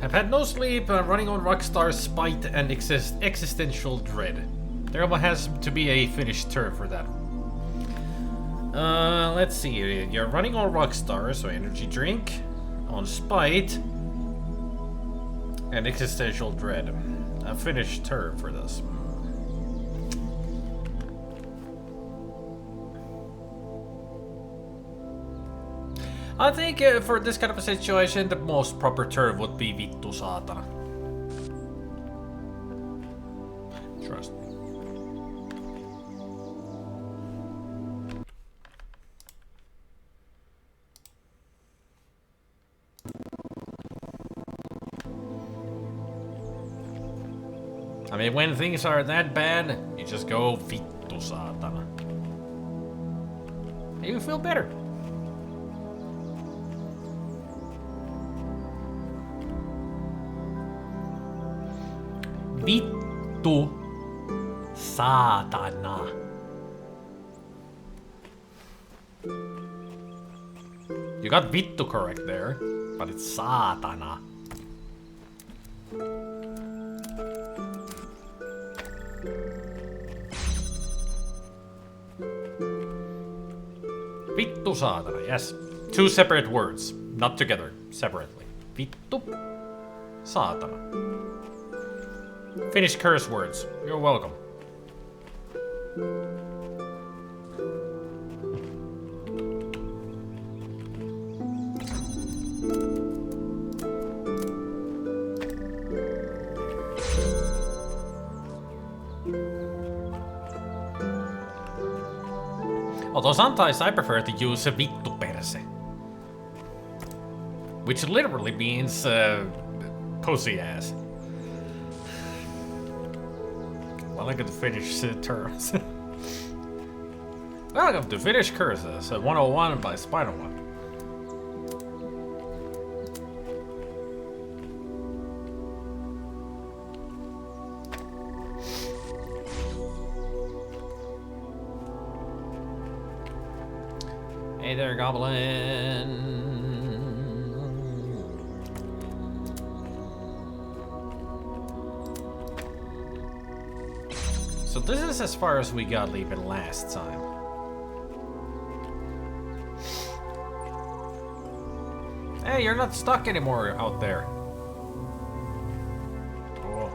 I've had no sleep, running on Rockstar's spite and existential dread. There has to be a finished term for that. Let's see. You're running on Rockstar, so energy drink, on spite, and existential dread. A finished term for this. I think for this kind of a situation, the most proper term would be vittu saatana. Trust me. I mean, when things are that bad, you just go vittu saatana. And you feel better. Vittu saatana. You got vittu correct there, but it's saatana. Vittu saatana, yes. Two separate words, not together, separately. Vittu saatana. Finish curse words. You're welcome. Although sometimes I prefer to use vittu perse, which literally means pussy ass. Welcome to finish terms. Welcome to Finish Curses, 101 by Spider-Man. Hey there, Goblin. So this is as far as we got leaving last time. Hey, you're not stuck anymore out there. Oh.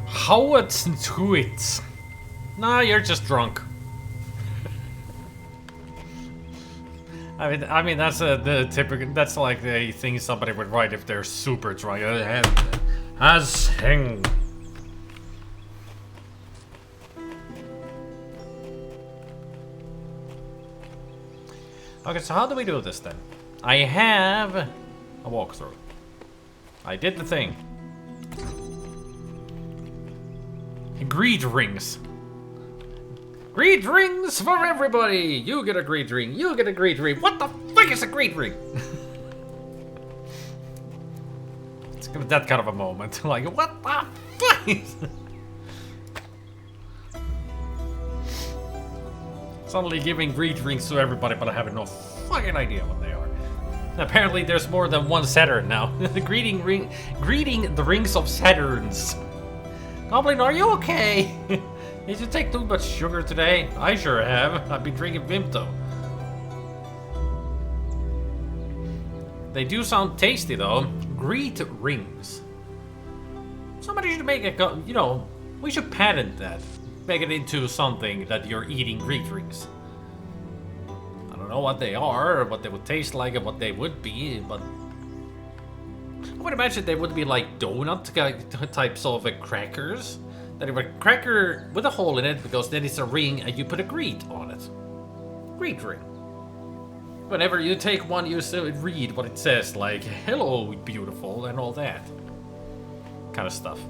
How it's to it? Nah, you're just drunk. I mean that's the typical. That's like the thing somebody would write if they're super drunk. As hang. Okay, so how do we do this then? I have a walkthrough. I did the thing. Greed rings. Greed rings for everybody! You get a greed ring, you get a greed ring. What the fuck is a greed ring? It's that kind of a moment. Like, what the fuck? Suddenly giving greed rings to everybody, but I have no fucking idea what they are. Apparently there's more than one Saturn now. Greeting the rings of Saturns. Goblin, are you okay? Did you take too much sugar today? I sure have. I've been drinking Vimto. They do sound tasty though. Greed rings. Somebody should make a, you know, we should patent that. Make it into something that you're eating greed rings. I don't know what they are, or what they would taste like, and what they would be, but I would imagine they would be like donut types of crackers. That are a cracker with a hole in it, because then it's a ring and you put a greed on it. Greed ring. Whenever you take one, you read what it says, like, hello, beautiful, and all that kind of stuff.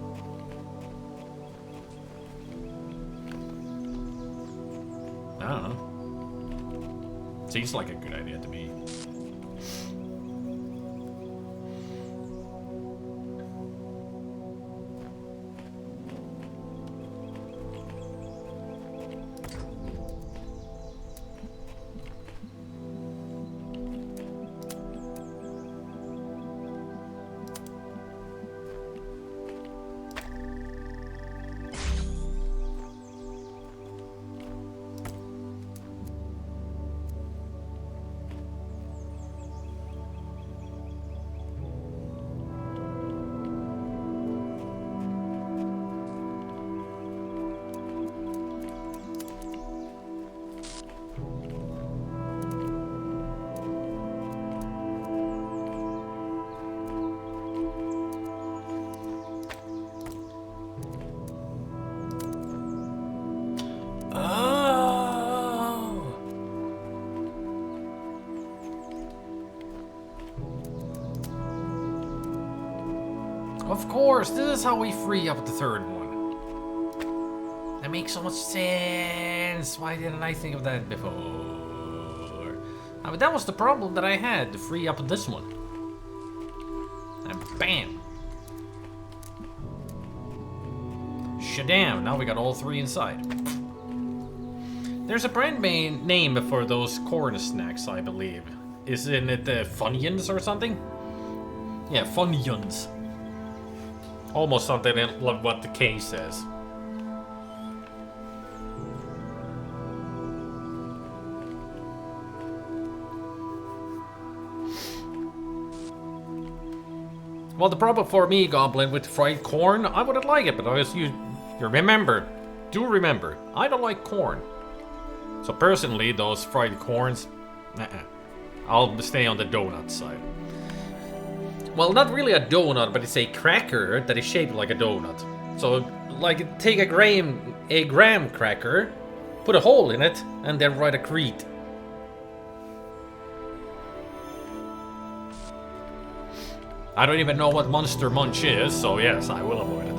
I don't know. Seems like a good idea to me. of course, this is how we free up the third one. That makes so much sense. Why didn't I think of that before? I mean, that was the problem that I had to free up this one. And bam! Shadam, now we got all three inside. There's a brand name for those corn snacks, I believe. Isn't it the Funyuns or something? Yeah, Funyuns. Almost something like what the K says. Well, the problem for me, Goblin, with fried corn, I wouldn't like it, but you remember, I don't like corn. So personally, those fried corns, I'll stay on the donut side. Well, not really a donut, but it's a cracker that is shaped like a donut. So, like, take a graham cracker, put a hole in it, and then write a creed. I don't even know what Monster Munch is, so yes, I will avoid it.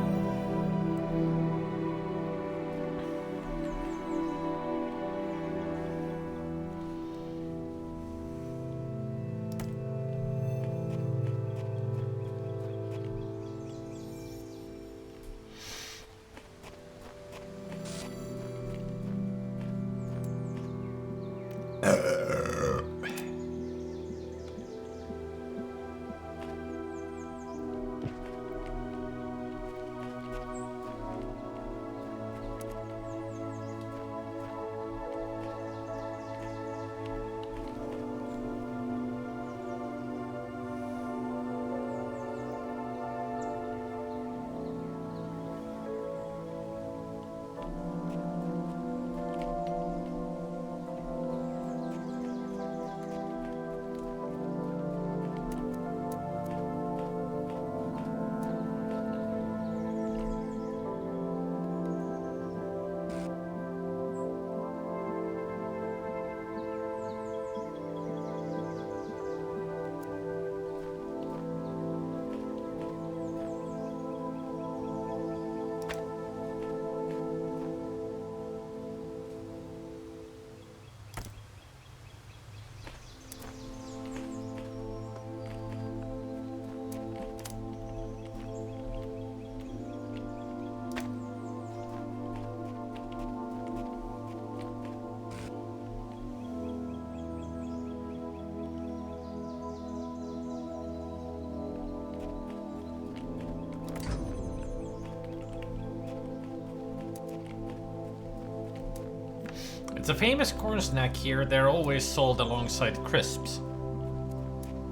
It's a famous corn snack here. They're always sold alongside crisps.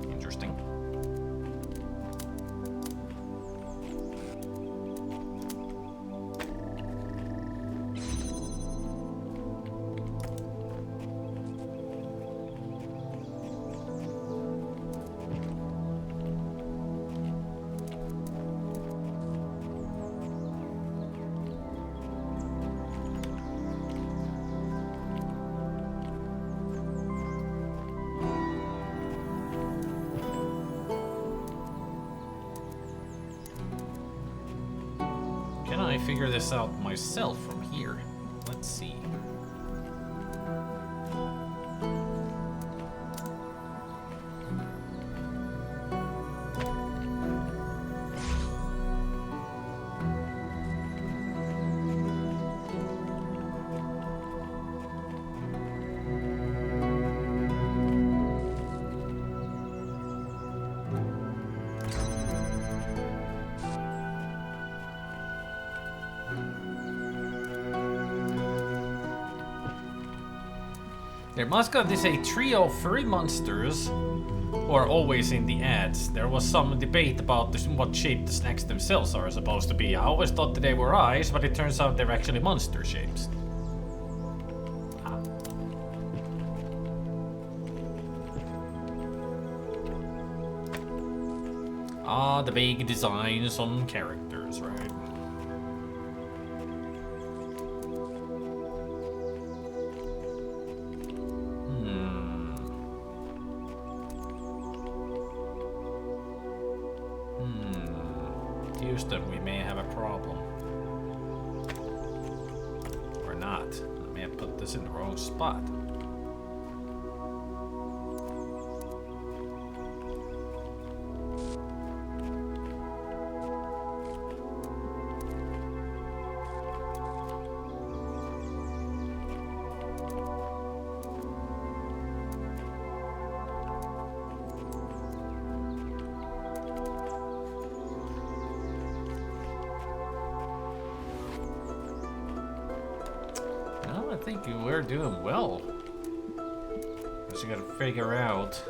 Interesting. Can I figure this out myself from here? Let's see. Their mascot is a trio of furry monsters who are always in the ads. There was some debate about what shape the snacks themselves are supposed to be. I always thought that they were eyes, but it turns out they're actually monster shapes. The vague designs on characters, right? Houston, we may have a problem. Or not. I may have put this in the wrong spot. I think we're doing well. Just gotta figure out.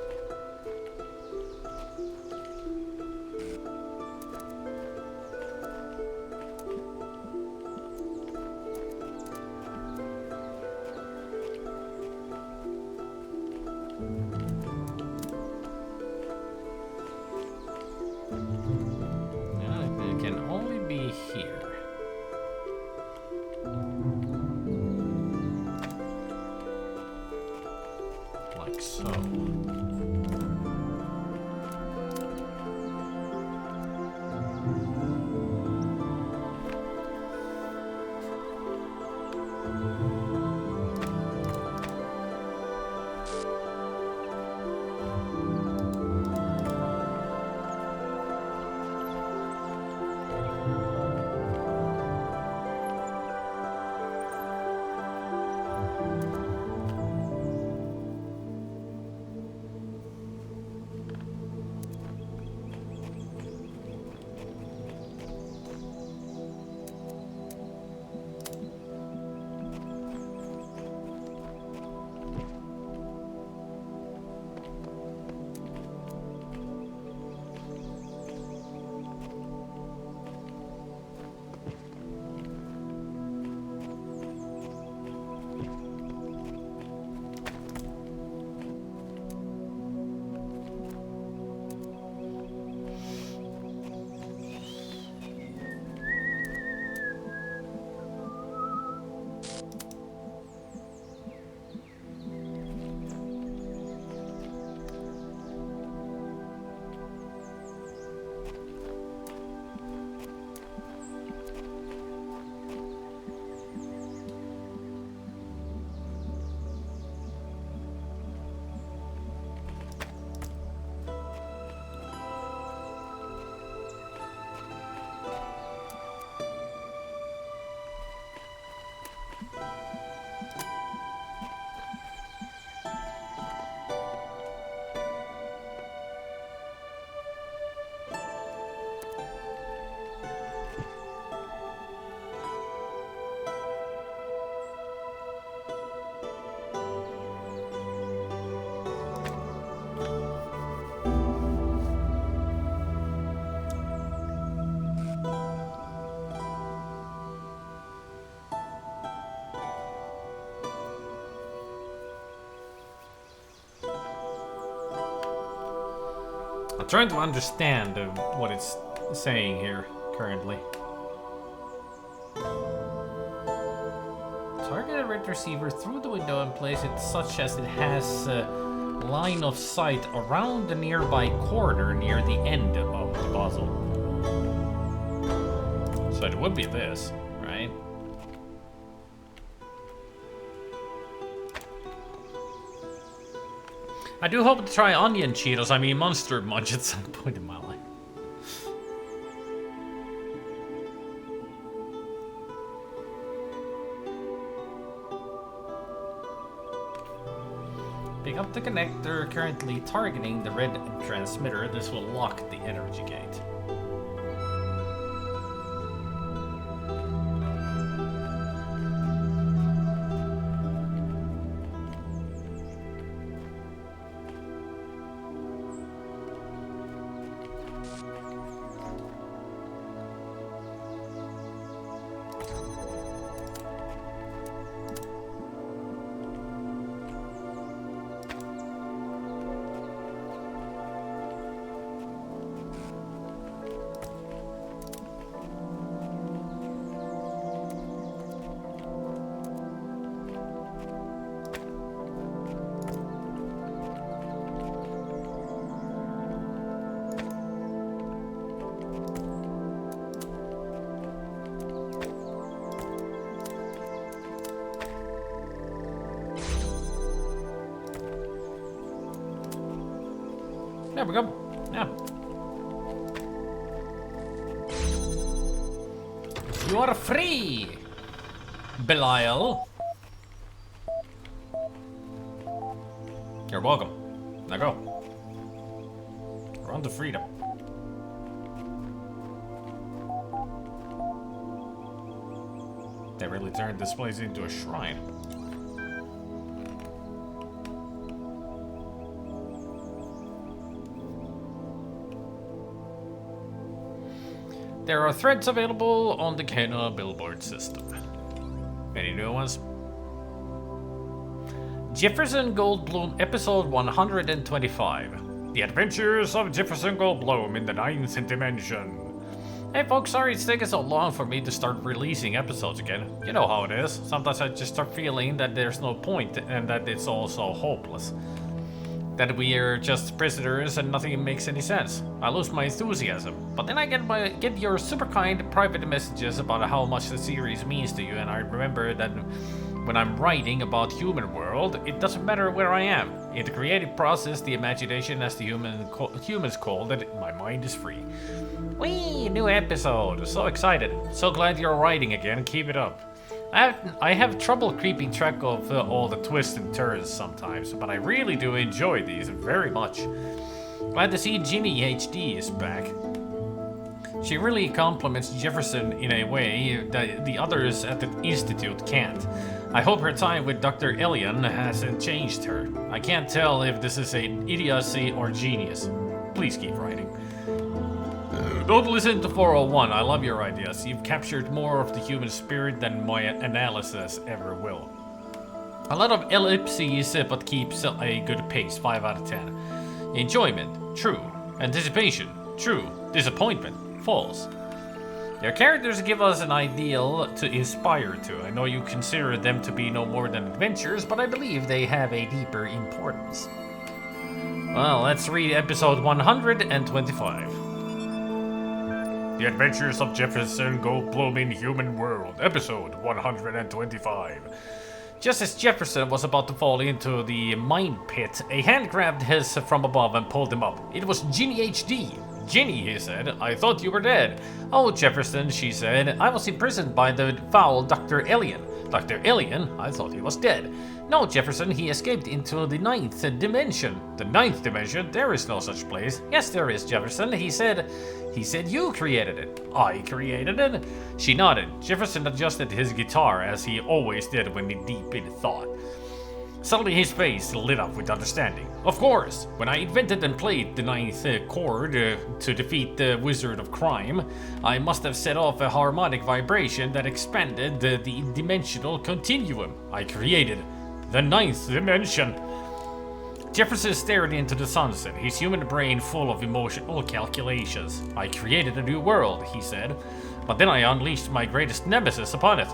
Yeah, it can only be here. Like so. I'm trying to understand what it's saying here currently. Target a red receiver through the window and place it such as it has line of sight around the nearby corner near the end of the puzzle. So it would be this, right? I do hope to try onion Cheetos, I mean Monster Munch at some point in my life. Pick up the connector currently targeting the red transmitter. This will lock the energy gate. There we go. Yeah. You are free, Belial. You're welcome. Now go. Run to freedom. They really turned this place into a shrine. There are threads available on the Gehenna billboard system. Any new ones? Jefferson Goldblum, episode 125. The Adventures of Jefferson Goldblum in the Ninth Dimension. Hey folks, sorry it's taking so long for me to start releasing episodes again. You know how it is. Sometimes I just start feeling that there's no point and that it's all so hopeless. That we are just prisoners and nothing makes any sense. I lose my enthusiasm. But then I get your super kind private messages about how much the series means to you, and I remember that when I'm writing about Human World, it doesn't matter where I am. In the creative process, the imagination, as the humans call it, my mind is free. Whee! New episode! So excited. So glad you're writing again. Keep it up. I have trouble keeping track of all the twists and turns sometimes, but I really do enjoy these very much. Glad to see Ginny HD is back. She really compliments Jefferson in a way that the others at the Institute can't. I hope her time with Dr. Elian hasn't changed her. I can't tell if this is an idiocy or genius. Please keep writing. Don't listen to 401, I love your ideas. You've captured more of the human spirit than my analysis ever will. A lot of ellipses, but keeps a good pace, 5 out of 10. Enjoyment, true. Anticipation, true. Disappointment, false. Your characters give us an ideal to inspire to. I know you consider them to be no more than adventures, but I believe they have a deeper importance. Well, let's read episode 125. The Adventures of Jefferson Goldblum in Human World, episode 125. Just as Jefferson was about to fall into the mine pit, a hand grabbed his from above and pulled him up. It was Ginny HD. Ginny, he said, I thought you were dead. Oh, Jefferson, she said, I was imprisoned by the foul Dr. Elian. Dr. Elian? I thought he was dead. No, Jefferson, he escaped into the ninth dimension. The ninth dimension? There is no such place. Yes, there is, Jefferson. He said you created it. I created it? She nodded. Jefferson adjusted his guitar as he always did when deep in thought. Suddenly his face lit up with understanding. Of course, when I invented and played the ninth chord to defeat the Wizard of Crime, I must have set off a harmonic vibration that expanded the dimensional continuum. I created the ninth dimension. Jefferson stared into the sunset, his human brain full of emotional calculations. I created a new world, he said, but then I unleashed my greatest nemesis upon it.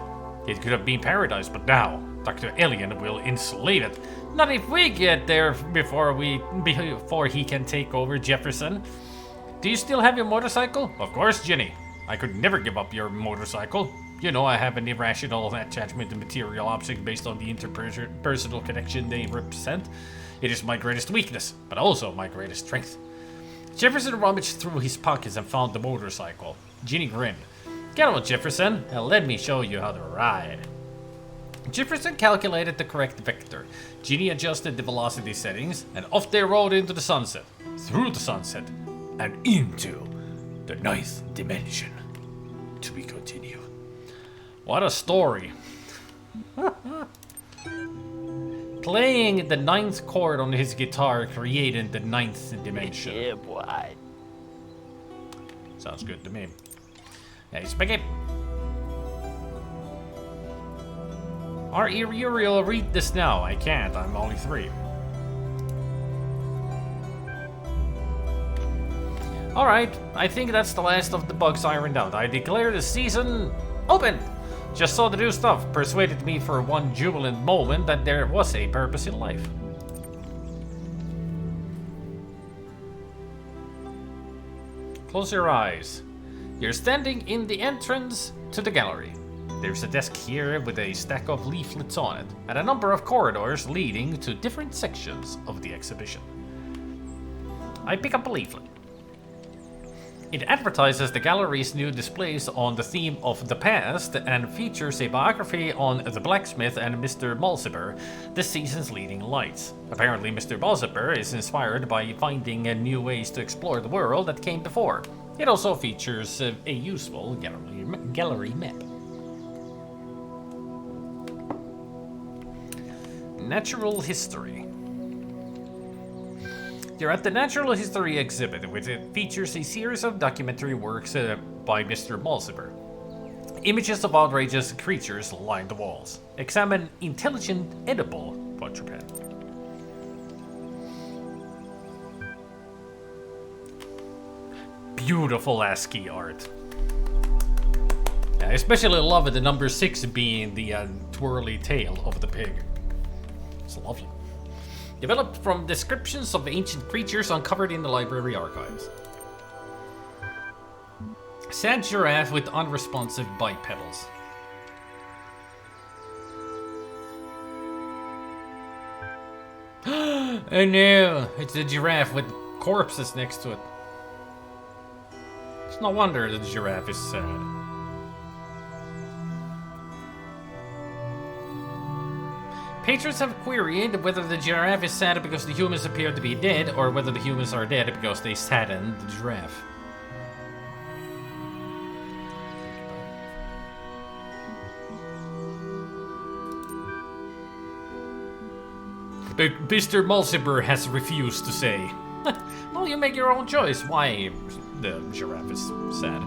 It could have been paradise, but now Dr. Elian will enslave it. Not if we get there before he can take over, Jefferson. Do you still have your motorcycle? Of course, Ginny. I could never give up your motorcycle. You know I have an irrational attachment to material objects based on the interpersonal connection they represent. It is my greatest weakness, but also my greatest strength. Jefferson rummaged through his pockets and found the motorcycle. Ginny grinned. Get on, Jefferson, and let me show you how to ride. Jefferson calculated the correct vector. Ginny adjusted the velocity settings, and off they rode into the sunset, through the sunset, and into the ninth dimension. To be continued. What a story. Playing the ninth chord on his guitar created the ninth dimension. Yeah, boy. Sounds good to me. Hey, Spaghetti. Are Uriel read this now? I can't, I'm only 3. Alright, I think that's the last of the bugs ironed out. I declare the season open! Just saw the new stuff, persuaded me for one jubilant moment that there was a purpose in life. Close your eyes. You're standing in the entrance to the gallery. There's a desk here with a stack of leaflets on it, and a number of corridors leading to different sections of the exhibition. I pick up a leaflet. It advertises the gallery's new displays on the theme of the past and features a biography on the blacksmith and Mr. Mulciber, this season's leading lights. Apparently, Mr. Mulciber is inspired by finding new ways to explore the world that came before. It also features a useful gallery map. Natural History. You're at the Natural History exhibit, which features a series of documentary works by Mr. Mulciber. Images of outrageous creatures line the walls. Examine intelligent, edible quadruped. Beautiful ASCII art. I especially love the number 6 being the twirly tail of the pig. It's lovely. Developed from descriptions of ancient creatures uncovered in the library archives. Sad giraffe with unresponsive bipedals. Oh no, it's a giraffe with corpses next to it. It's no wonder the giraffe is sad. Patrons have queried whether the giraffe is sad because the humans appear to be dead, or whether the humans are dead because they saddened the giraffe. But Mr. Mulciber has refused to say. Well, you make your own choice why the giraffe is sad.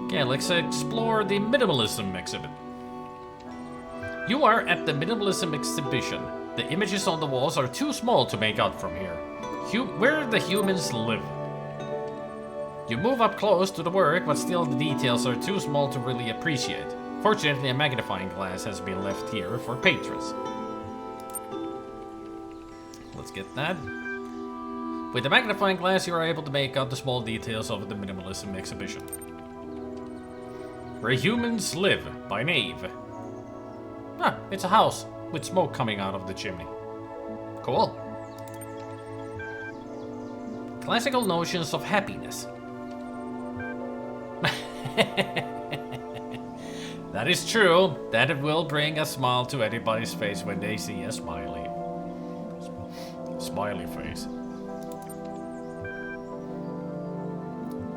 Okay, let's explore the minimalism exhibit. You are at the minimalism exhibition. The images on the walls are too small to make out from here. Where the humans live. You move up close to the work, but still the details are too small to really appreciate. Fortunately, a magnifying glass has been left here for patrons. Let's get that. With the magnifying glass, you are able to make out the small details of the minimalism exhibition. Where humans live, by Nave. Ah, it's a house with smoke coming out of the chimney. Cool. Classical notions of happiness. That is true. That it will bring a smile to anybody's face when they see a smiley face.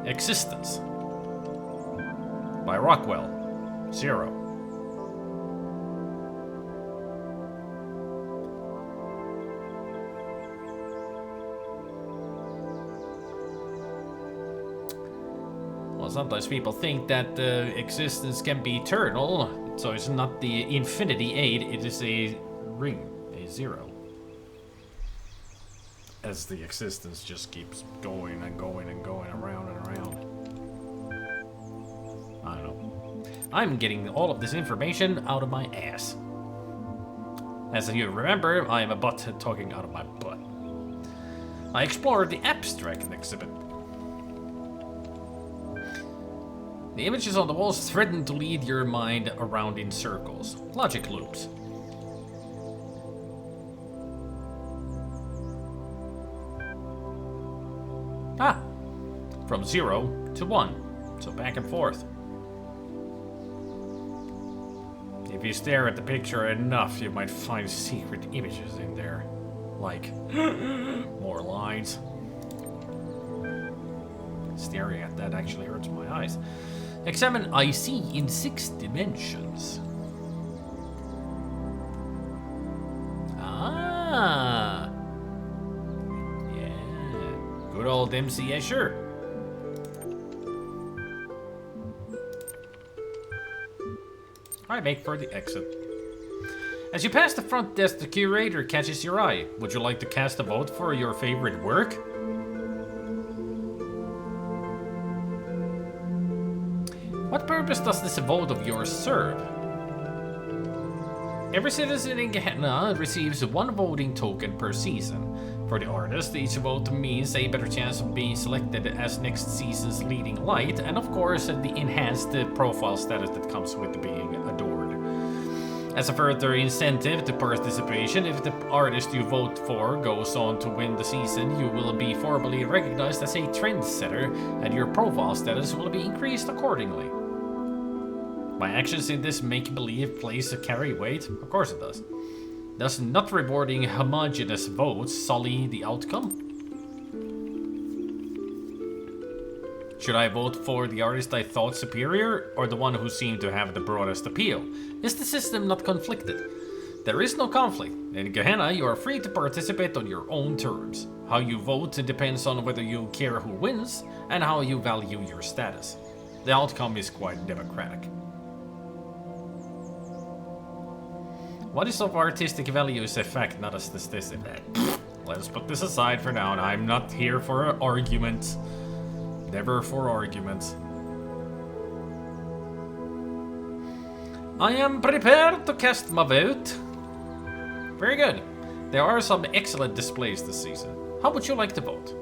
Existence. By Rockwell. 0. Well, sometimes people think that existence can be eternal, so it's not the infinity 8, it is a ring, a 0. As the existence just keeps going and going and going around and around. I don't know. I'm getting all of this information out of my ass. As you remember, I am a butt talking out of my butt. I explored the abstract exhibit. The images on the walls threaten to lead your mind around in circles. Logic loops. Ah! From 0 to 1. So back and forth. If you stare at the picture enough, you might find secret images in there. Like, more lines. Staring at that actually hurts my eyes. Examine I see in 6 dimensions. Ah. Yeah. Good old MC Escher. I make for the exit. As you pass the front desk, the curator catches your eye. Would you like to cast a vote for your favorite work? What purpose does this vote of yours serve? Every citizen in Gehenna receives 1 voting token per season. For the artist, each vote means a better chance of being selected as next season's leading light, and of course the enhanced profile status that comes with being adored. As a further incentive to participation, if the artist you vote for goes on to win the season, you will be formally recognized as a trendsetter, and your profile status will be increased accordingly. My actions in this make-believe place carry weight? Of course it does. Does not rewarding homogeneous votes sully the outcome? Should I vote for the artist I thought superior, or the one who seemed to have the broadest appeal? Is the system not conflicted? There is no conflict. In Gehenna, you are free to participate on your own terms. How you vote depends on whether you care who wins, and how you value your status. The outcome is quite democratic. What is of artistic value is a fact, not a statistic. Let's put this aside for now, and I'm not here for arguments. Never for arguments. I am prepared to cast my vote. Very good. There are some excellent displays this season. How would you like to vote?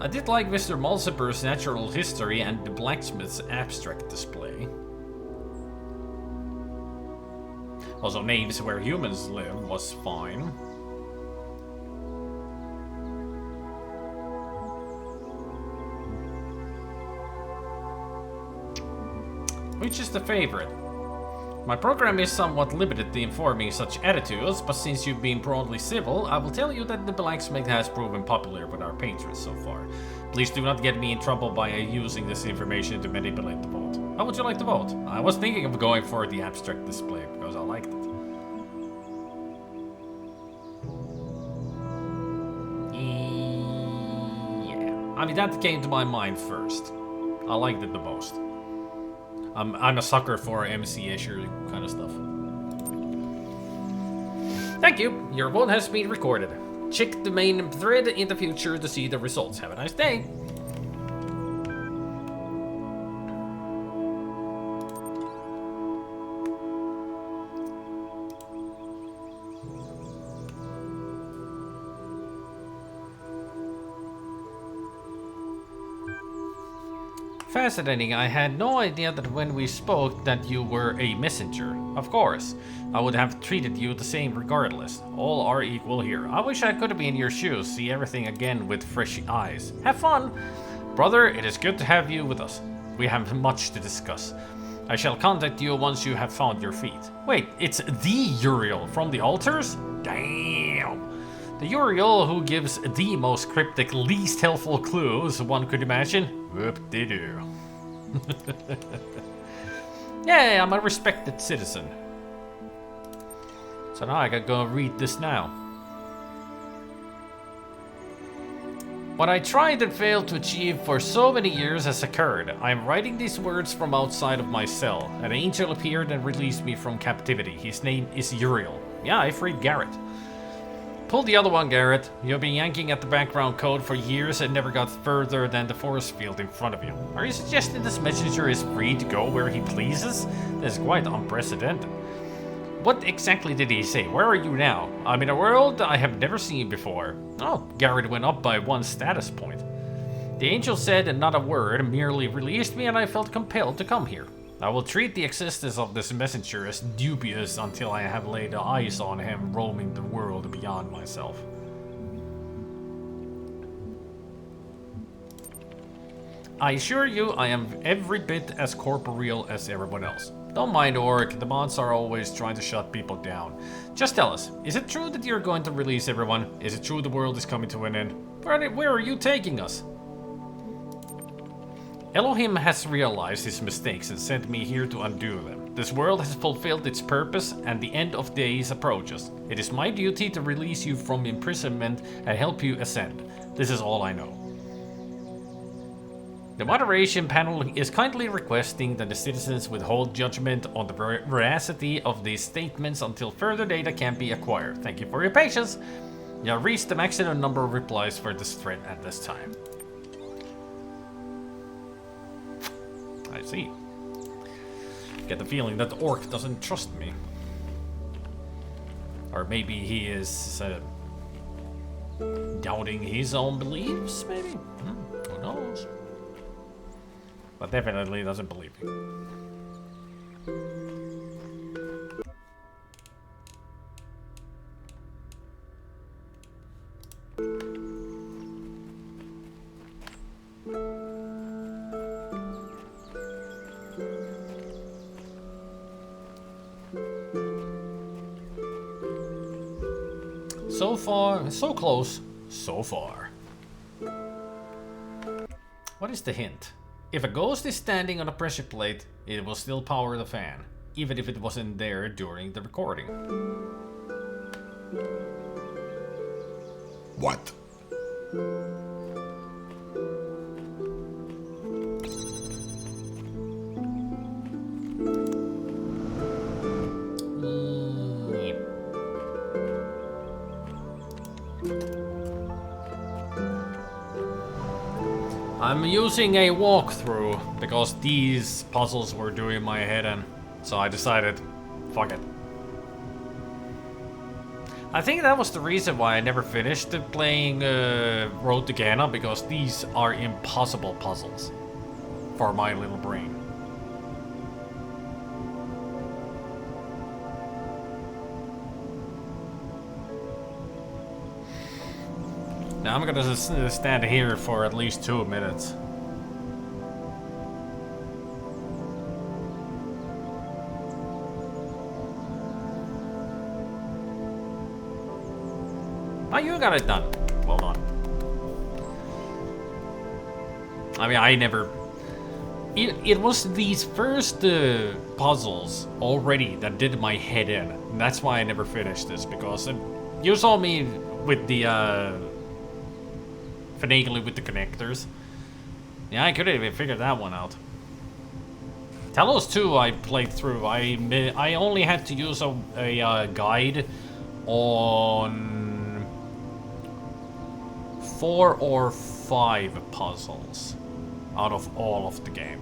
I did like Mr. Mulciber's natural history and the blacksmith's abstract display. Also, names where humans live was fine. Which is the favorite? My program is somewhat limited to informing such attitudes, but since you've been broadly civil, I will tell you that the blacksmith has proven popular with our patrons so far. Please do not get me in trouble by using this information to manipulate the vote. How would you like to vote? I was thinking of going for the abstract display because I liked it. Yeah, I mean that came to my mind first. I liked it the most. I'm a sucker for MC-ish kind of stuff. Thank you. Your vote has been recorded. Check the main thread in the future to see the results. Have a nice day. Fascinating. I had no idea that when we spoke that you were a messenger. Of course, I would have treated you the same regardless. All are equal here. I wish I could be in your shoes, see everything again with fresh eyes. Have fun! Brother, it is good to have you with us. We have much to discuss. I shall contact you once you have found your feet. Wait, it's the Uriel from the altars? Damn! The Uriel who gives the most cryptic, least helpful clues one could imagine? Whoop-de-doo. Yeah, I'm a respected citizen. So now I gotta go read this now. What I tried and failed to achieve for so many years has occurred. I am writing these words from outside of my cell. An angel appeared and released me from captivity. His name is Uriel. Yeah, I freed Garrett. Pull the other one, Garrett. You've been yanking at the background code for years and never got further than the force field in front of you. Are you suggesting this messenger is free to go where he pleases? This is quite unprecedented. What exactly did he say? Where are you now? I'm in a world I have never seen before. Oh, Garrett went up by 1 status point. The angel said not a word, merely released me, and I felt compelled to come here. I will treat the existence of this messenger as dubious until I have laid eyes on him roaming the world beyond myself. I assure you I am every bit as corporeal as everyone else. Don't mind Orc, the mods are always trying to shut people down. Just tell us, is it true that you're going to release everyone? Is it true the world is coming to an end? Where are you taking us? Elohim has realized his mistakes and sent me here to undo them. This world has fulfilled its purpose and the end of days approaches. It is my duty to release you from imprisonment and help you ascend. This is all I know. The moderation panel is kindly requesting that the citizens withhold judgment on the veracity of these statements until further data can be acquired. Thank you for your patience. You have reached the maximum number of replies for this thread at this time. I see. Get the feeling that the Orc doesn't trust me. Or maybe he is Doubting his own beliefs, maybe? Who knows? But definitely doesn't believe me. So far, so close, so far. What is the hint? If a ghost is standing on a pressure plate, it will still power the fan, even if it wasn't there during the recording. What? I'm using a walkthrough because these puzzles were doing my head in, so I decided, fuck it. I think that was the reason why I never finished playing Road to Gehenna, because these are impossible puzzles for my little brain. Now I'm gonna stand here for at least 2 minutes. Oh, you got it done. Well done. I mean, I never... It was these first puzzles already that did my head in. And that's why I never finished this, because you saw me with the... finagling with the connectors. Yeah, I couldn't even figure that one out. Talos 2 I played through. I only had to use a guide on 4 or 5 puzzles out of all of the game.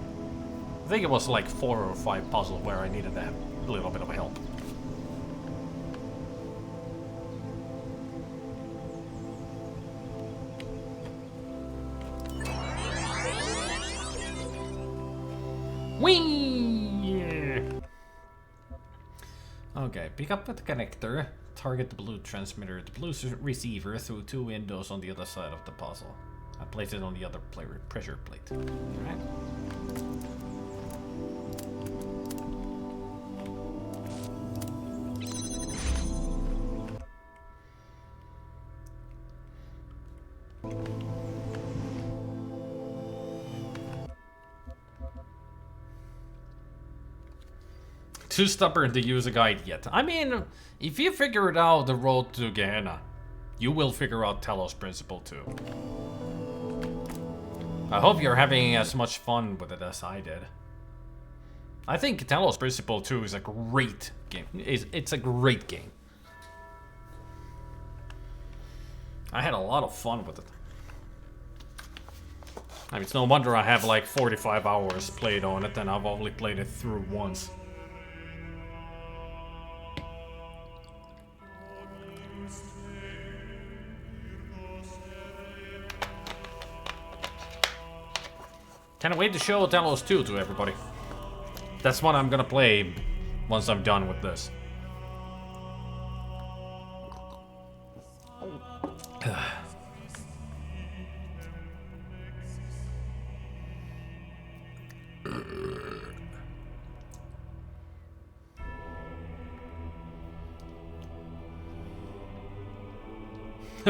I think it was like 4 or 5 puzzles where I needed a little bit of help. Whee! Okay, pick up the connector, target the blue transmitter, the blue receiver through 2 windows on the other side of the puzzle. I place it on the other pressure plate. Alright. Too stubborn to use a guide yet. I mean, if you figured out the road to Gehenna, you will figure out Talos Principle too. I hope you're having as much fun with it as I did. I think Talos Principle 2 is a great game. It's a great game. I had a lot of fun with it. I mean, it's no wonder I have like 45 hours played on it and I've only played it through once. Can't wait to show Talos 2 to everybody. That's what I'm gonna play once I'm done with this.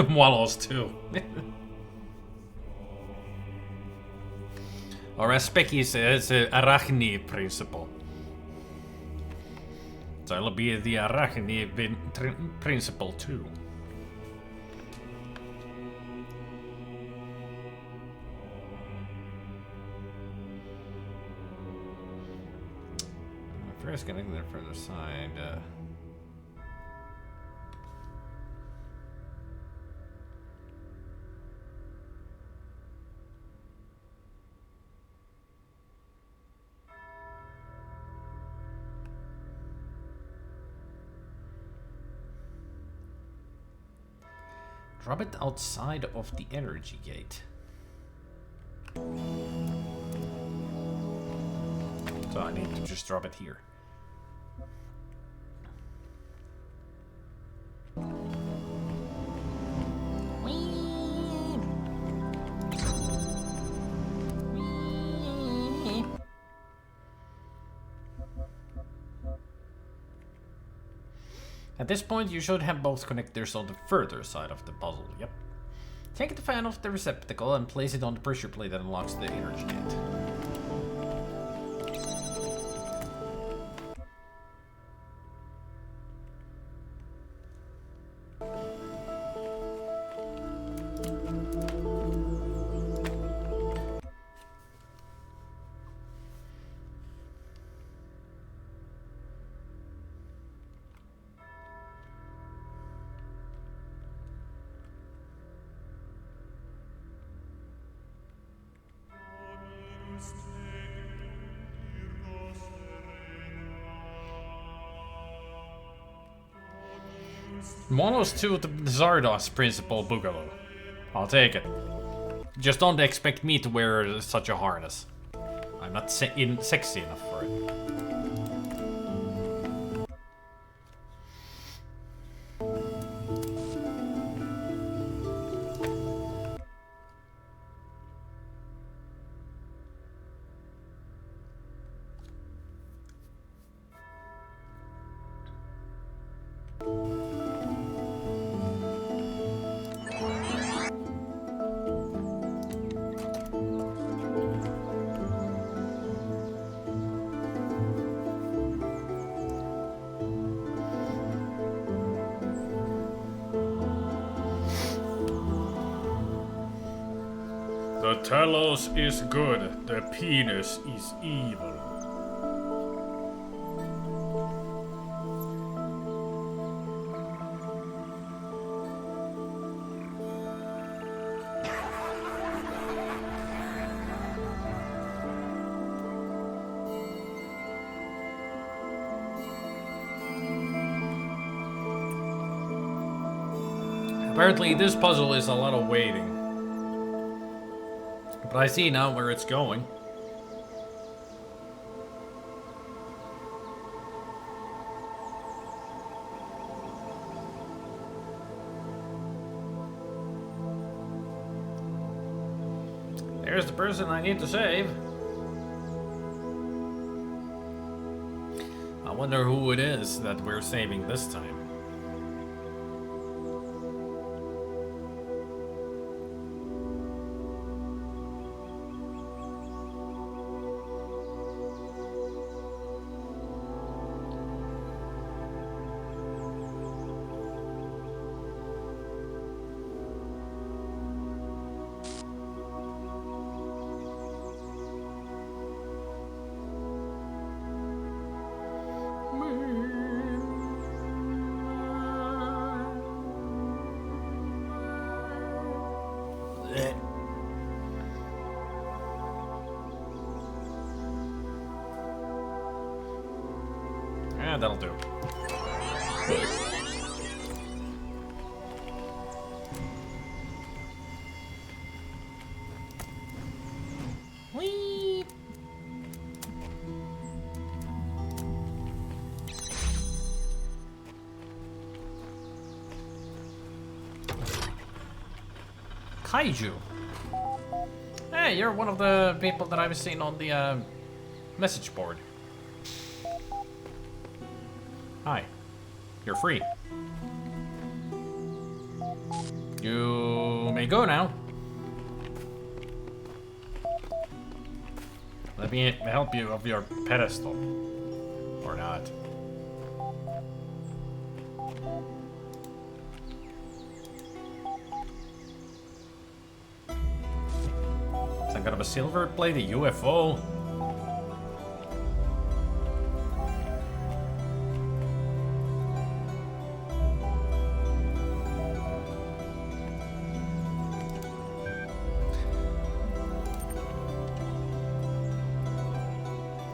Wallows too. Or as Specky says, Arachne Principle. So it'll be the Arachne Principle too. First getting there from the side. Drop it outside of the energy gate. So I need to just drop it here. At this point, you should have both connectors on the further side of the puzzle, yep. Take the fan off the receptacle and place it on the pressure plate that unlocks the energy gate. Monos to the Zardos principal Boogaloo. I'll take it. Just don't expect me to wear such a harness. I'm not sexy enough for it. The Talos is good, the penis is evil. Apparently this puzzle is a lot of waiting. But I see now where it's going. There's the person I need to save. I wonder who it is that we're saving this time. Yeah, that'll do. Whee! Kaiju. Hey, you're one of the people that I've seen on the message board. Hi. You're free. You may go now. Let me help you off your pedestal. Or not. Some kind of a silver plate, a UFO.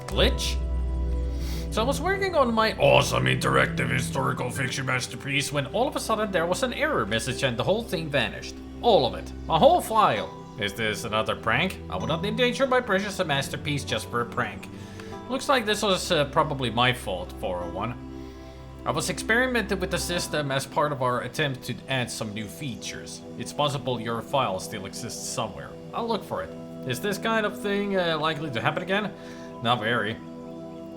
Glitch? So I was working on my awesome interactive historical fiction masterpiece when all of a sudden there was an error message and the whole thing vanished. All of it. A whole file. Is this another prank? I would not endanger my precious masterpiece just for a prank. Looks like this was probably my fault, 401. I was experimenting with the system as part of our attempt to add some new features. It's possible your file still exists somewhere. I'll look for it. Is this kind of thing likely to happen again? Not very.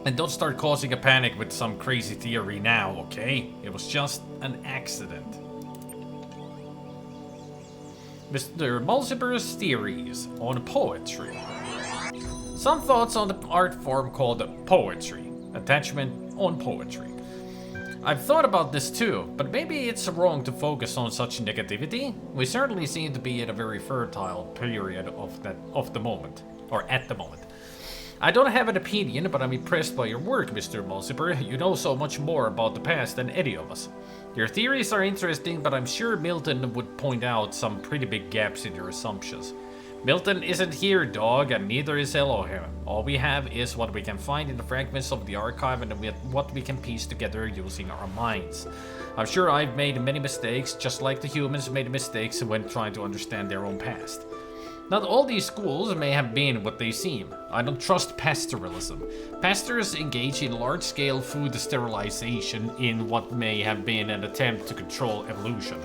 And don't start causing a panic with some crazy theory now, okay? It was just an accident. Mr. Mulciber's theories on poetry. Some thoughts on the art form called poetry. Attachment on poetry. I've thought about this too, but maybe it's wrong to focus on such negativity. We certainly seem to be at a very fertile period of the moment, or at the moment. I don't have an opinion, but I'm impressed by your work, Mr. Mulciber. You know so much more about the past than any of us. Your theories are interesting, but I'm sure Milton would point out some pretty big gaps in your assumptions. Milton isn't here, dog, and neither is Elohim. All we have is what we can find in the fragments of the archive and what we can piece together using our minds. I'm sure I've made many mistakes, just like the humans made mistakes when trying to understand their own past. Not all these schools may have been what they seem. I don't trust pastoralism. Pastors engage in large-scale food sterilization in what may have been an attempt to control evolution.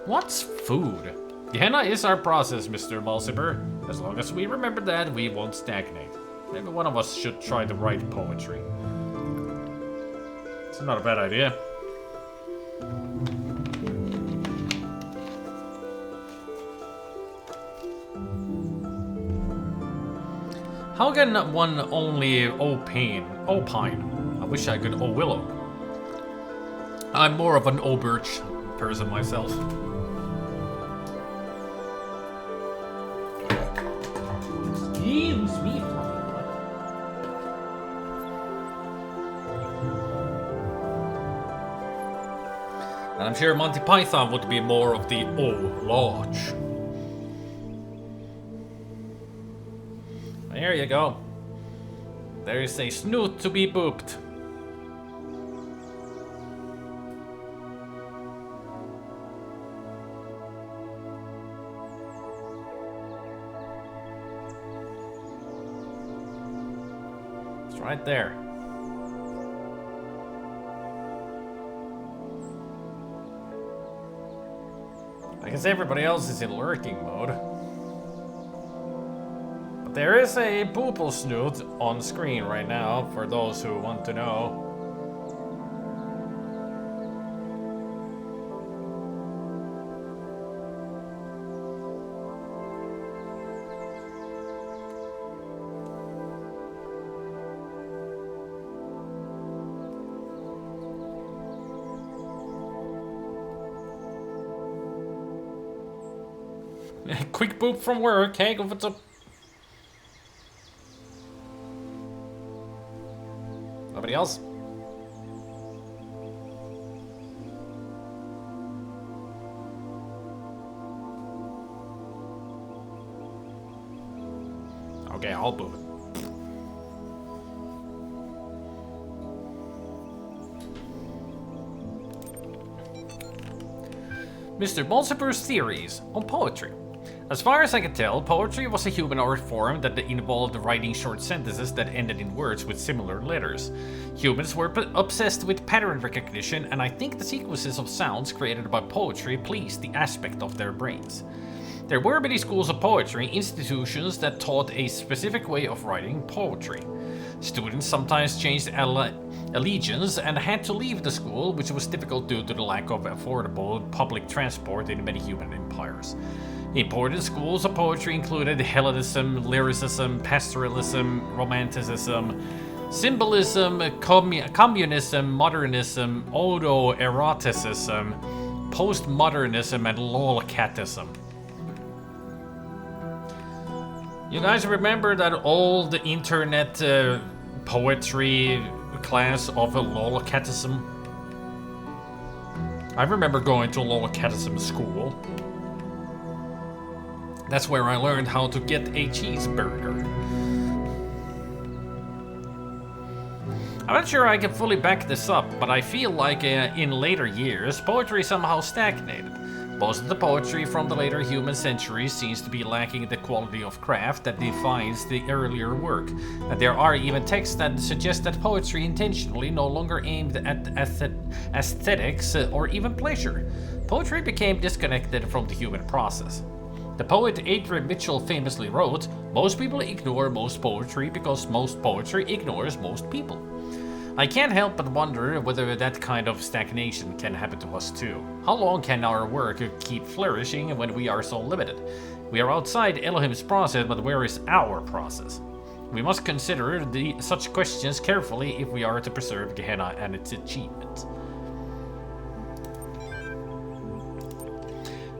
What's food? Gehenna is our process, Mr. Mulciber. As long as we remember that, we won't stagnate. Maybe one of us should try to write poetry. It's not a bad idea. How can one only opine? I wish I could willow. I'm more of an birch person myself. Excuse me, and I'm sure Monty Python would be more of the large. There you go. There is a snoot to be booped. It's right there. I guess everybody else is in lurking mode. There is a poople snoot on screen right now, for those who want to know. Quick boop from work, hey, go for some. Nobody else? Okay, I'll move it. Mr. Mulciber's theories on poetry. As far as I can tell, poetry was a human art form that involved writing short sentences that ended in words with similar letters. Humans were obsessed with pattern recognition, and I think the sequences of sounds created by poetry pleased the aspect of their brains. There were many schools of poetry, institutions that taught a specific way of writing poetry. Students sometimes changed allegiance and had to leave the school, which was difficult due to the lack of affordable public transport in many human empires. Important schools of poetry included Hellenism, lyricism, pastoralism, romanticism, symbolism, communism, modernism, autoeroticism, postmodernism, and lolcatism. You guys remember that old internet poetry class of lolcatism? I remember going to lolcatism school. That's where I learned how to get a cheeseburger. I'm not sure I can fully back this up, but I feel like in later years, poetry somehow stagnated. Most of the poetry from the later human centuries seems to be lacking the quality of craft that defines the earlier work. And there are even texts that suggest that poetry intentionally no longer aimed at aesthetics or even pleasure. Poetry became disconnected from the human process. The poet Adrian Mitchell famously wrote, "Most people ignore most poetry because most poetry ignores most people." I can't help but wonder whether that kind of stagnation can happen to us too. How long can our work keep flourishing when we are so limited? We are outside Elohim's process, but where is our process? We must consider such questions carefully if we are to preserve Gehenna and its achievements.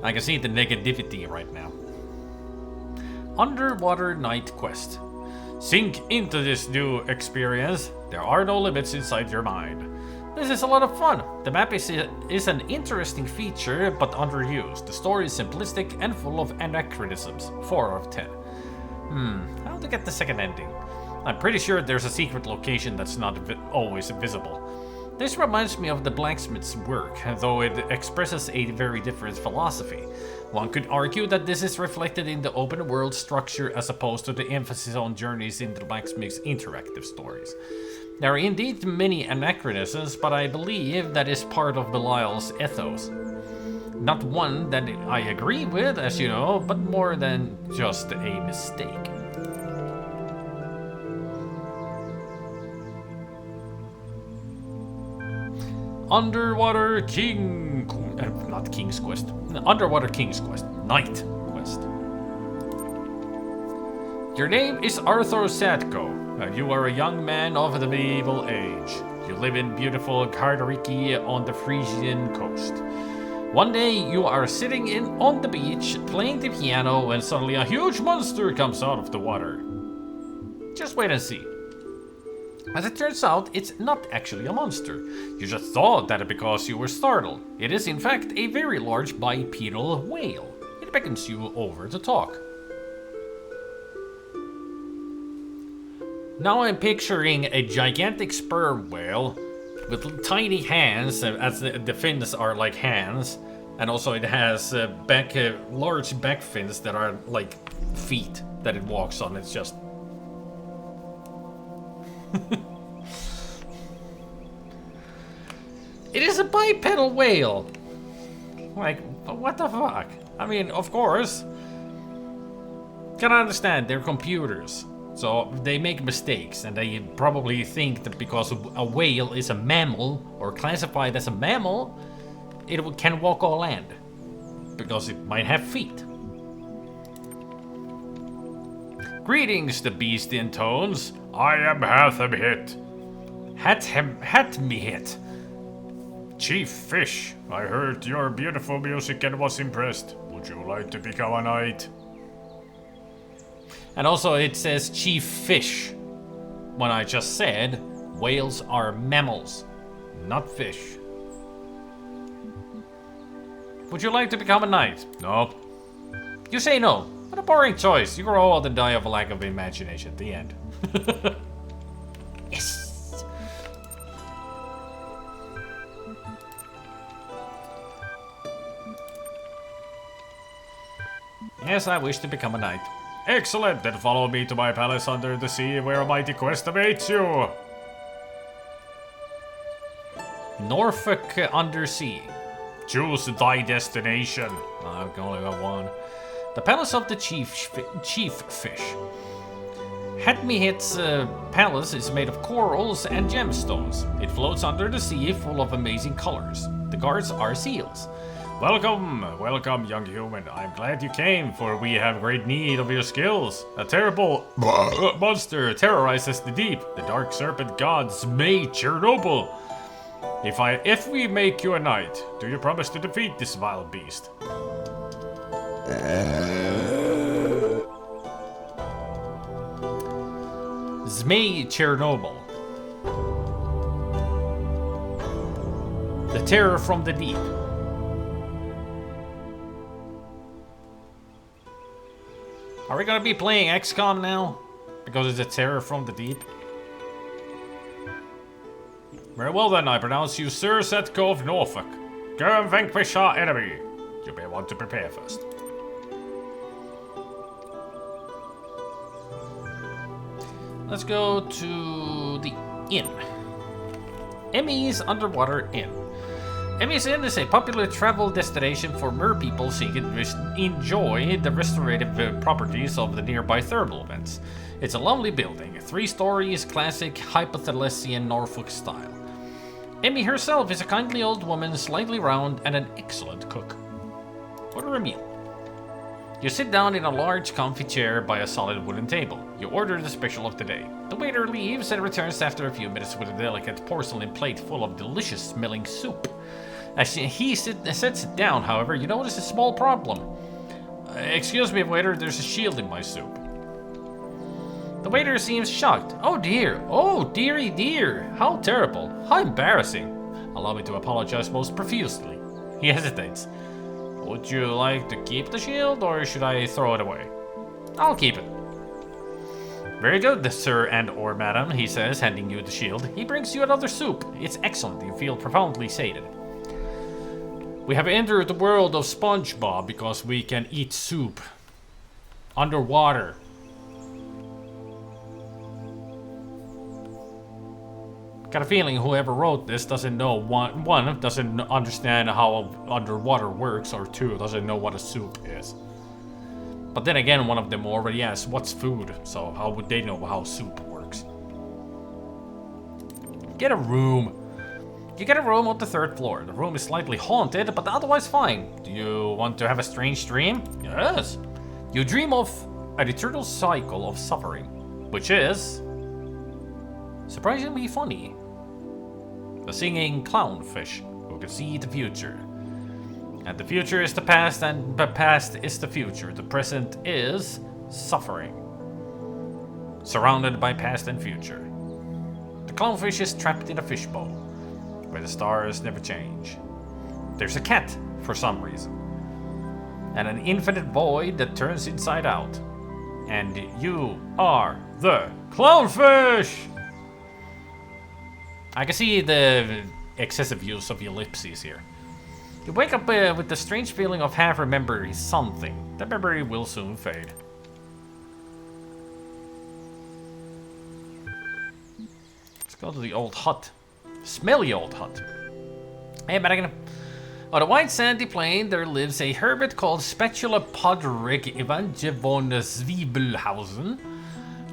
I can see the negativity right now. Underwater Night Quest. Sink into this new experience. There are no limits inside your mind. This is a lot of fun. The map is an interesting feature, but underused. The story is simplistic and full of anachronisms. 4 out of 10. How to get the second ending? I'm pretty sure there's a secret location that's not always visible. This reminds me of the blacksmith's work, though it expresses a very different philosophy. One could argue that this is reflected in the open world structure as opposed to the emphasis on journeys in the blacksmith's interactive stories. There are indeed many anachronisms, but I believe that is part of Belial's ethos. Not one that I agree with, as you know, but more than just a mistake. Underwater not King's Quest. Underwater King's Quest. Night Quest. Your name is Arthur Sadko. You are a young man of the medieval age. You live in beautiful Kardariki on the Frisian coast. One day you are sitting on the beach playing the piano when suddenly a huge monster comes out of the water. Just wait and see. As it turns out, it's not actually a monster. You just thought that because you were startled. It is in fact a very large bipedal whale. It beckons you over to talk. Now I'm picturing a gigantic sperm whale with tiny hands, as the fins are like hands, and also it has large back fins that are like feet that it walks on. It's just... It is a bipedal whale! Like, what the fuck? I mean, of course. Can I understand, they're computers. So they make mistakes, and they probably think that because a whale is a mammal, or classified as a mammal, it can walk on land. Because it might have feet. Greetings, the beast intones. I am Hathamhit. Hatmihit. Chief Fish, I heard your beautiful music and was impressed. Would you like to become a knight? And also it says Chief Fish, when I just said whales are mammals, not fish. Would you like to become a knight? No. You say no. What a boring choice. You grow old and die of a lack of imagination at the end. Yes. Yes, I wish to become a knight. Excellent, then follow me to my palace under the sea where a mighty quest awaits you. Norfolk Undersea. Choose thy destination. I can only got one. The palace of the Chief Fish. Hatmihit's palace is made of corals and gemstones. It floats under the sea full of amazing colors. The guards are seals. Welcome, young human. I'm glad you came, for we have great need of your skills. A terrible monster terrorizes the deep. The dark serpent god Zmei Chernobyl. If we make you a knight, do you promise to defeat this vile beast? Zmei Chernobyl. The terror from the deep. Are we gonna be playing XCOM now? Because it's a terror from the deep? Very well then, I pronounce you Sir Setko of Norfolk. Go and vanquish our enemy. You may want to prepare first. Let's go to the inn. Emmy's Underwater Inn. Emmy's Inn is a popular travel destination for mer people seeking to enjoy the restorative properties of the nearby thermal vents. It's a lovely building, 3 stories, classic Hypothalessian Norfolk style. Emmy herself is a kindly old woman, slightly round, and an excellent cook. Order a meal. You sit down in a large, comfy chair by a solid wooden table. You order the special of the day. The waiter leaves and returns after a few minutes with a delicate porcelain plate full of delicious-smelling soup. As he sets it down, however, you notice a small problem. Excuse me, waiter, there's a shield in my soup. The waiter seems shocked. Oh dearie dear, how terrible, how embarrassing. Allow me to apologize most profusely. He hesitates. Would you like to keep the shield, or should I throw it away? I'll keep it. Very good, sir and/or madam, he says, handing you the shield. He brings you another soup. It's excellent. You feel profoundly sated. We have entered the world of SpongeBob because we can eat soup underwater. Got a feeling whoever wrote this doesn't know one doesn't understand how underwater works, or 2 doesn't know what a soup is. But then again, one of them already asked what's food, so how would they know how soup works? Get a room. You get a room on the 3rd floor. The room is slightly haunted, but otherwise fine. Do you want to have a strange dream? Yes. You dream of an eternal cycle of suffering, which is surprisingly funny. A singing clownfish who can see the future. And the future is the past, and the past is the future. The present is suffering, surrounded by past and future. The clownfish is trapped in a fishbowl, where the stars never change. There's a cat, for some reason, and an infinite void that turns inside out. And you are the clownfish! I can see the excessive use of ellipses here. You wake up with the strange feeling of half remembering something. The memory will soon fade. Let's go to the old hut. Smelly old hut. Hey, Madigan. On a white sandy plain, there lives a hermit called Spatula Podrick Evange von Zwiebelhausen,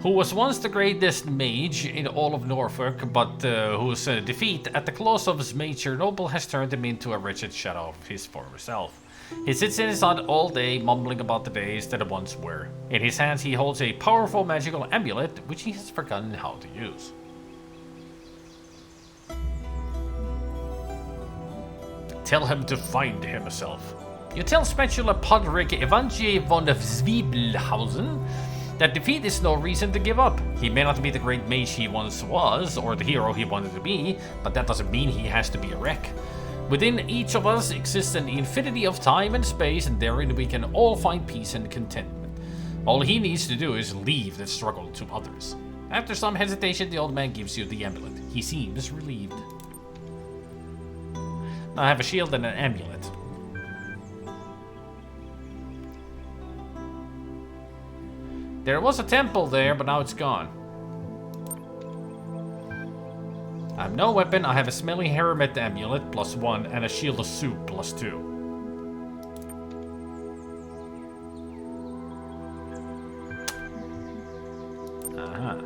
who was once the greatest mage in all of Norfolk, but whose defeat at the close of his mage Chernobyl has turned him into a wretched shadow of his former self. He sits in his hut all day, mumbling about the days that once were. In his hands he holds a powerful magical amulet, which he has forgotten how to use. Tell him to find himself. You tell Spatula Podrick Evange von Zwiebelhausen that defeat is no reason to give up. He may not be the great mage he once was, or the hero he wanted to be, but that doesn't mean he has to be a wreck. Within each of us exists an infinity of time and space, and therein we can all find peace and contentment. All he needs to do is leave the struggle to others. After some hesitation, the old man gives you the amulet. He seems relieved. Now I have a shield and an amulet. There was a temple there, but now it's gone. I have no weapon. I have a smelly hermit amulet +1 and a shield of soup +2. Uh-huh.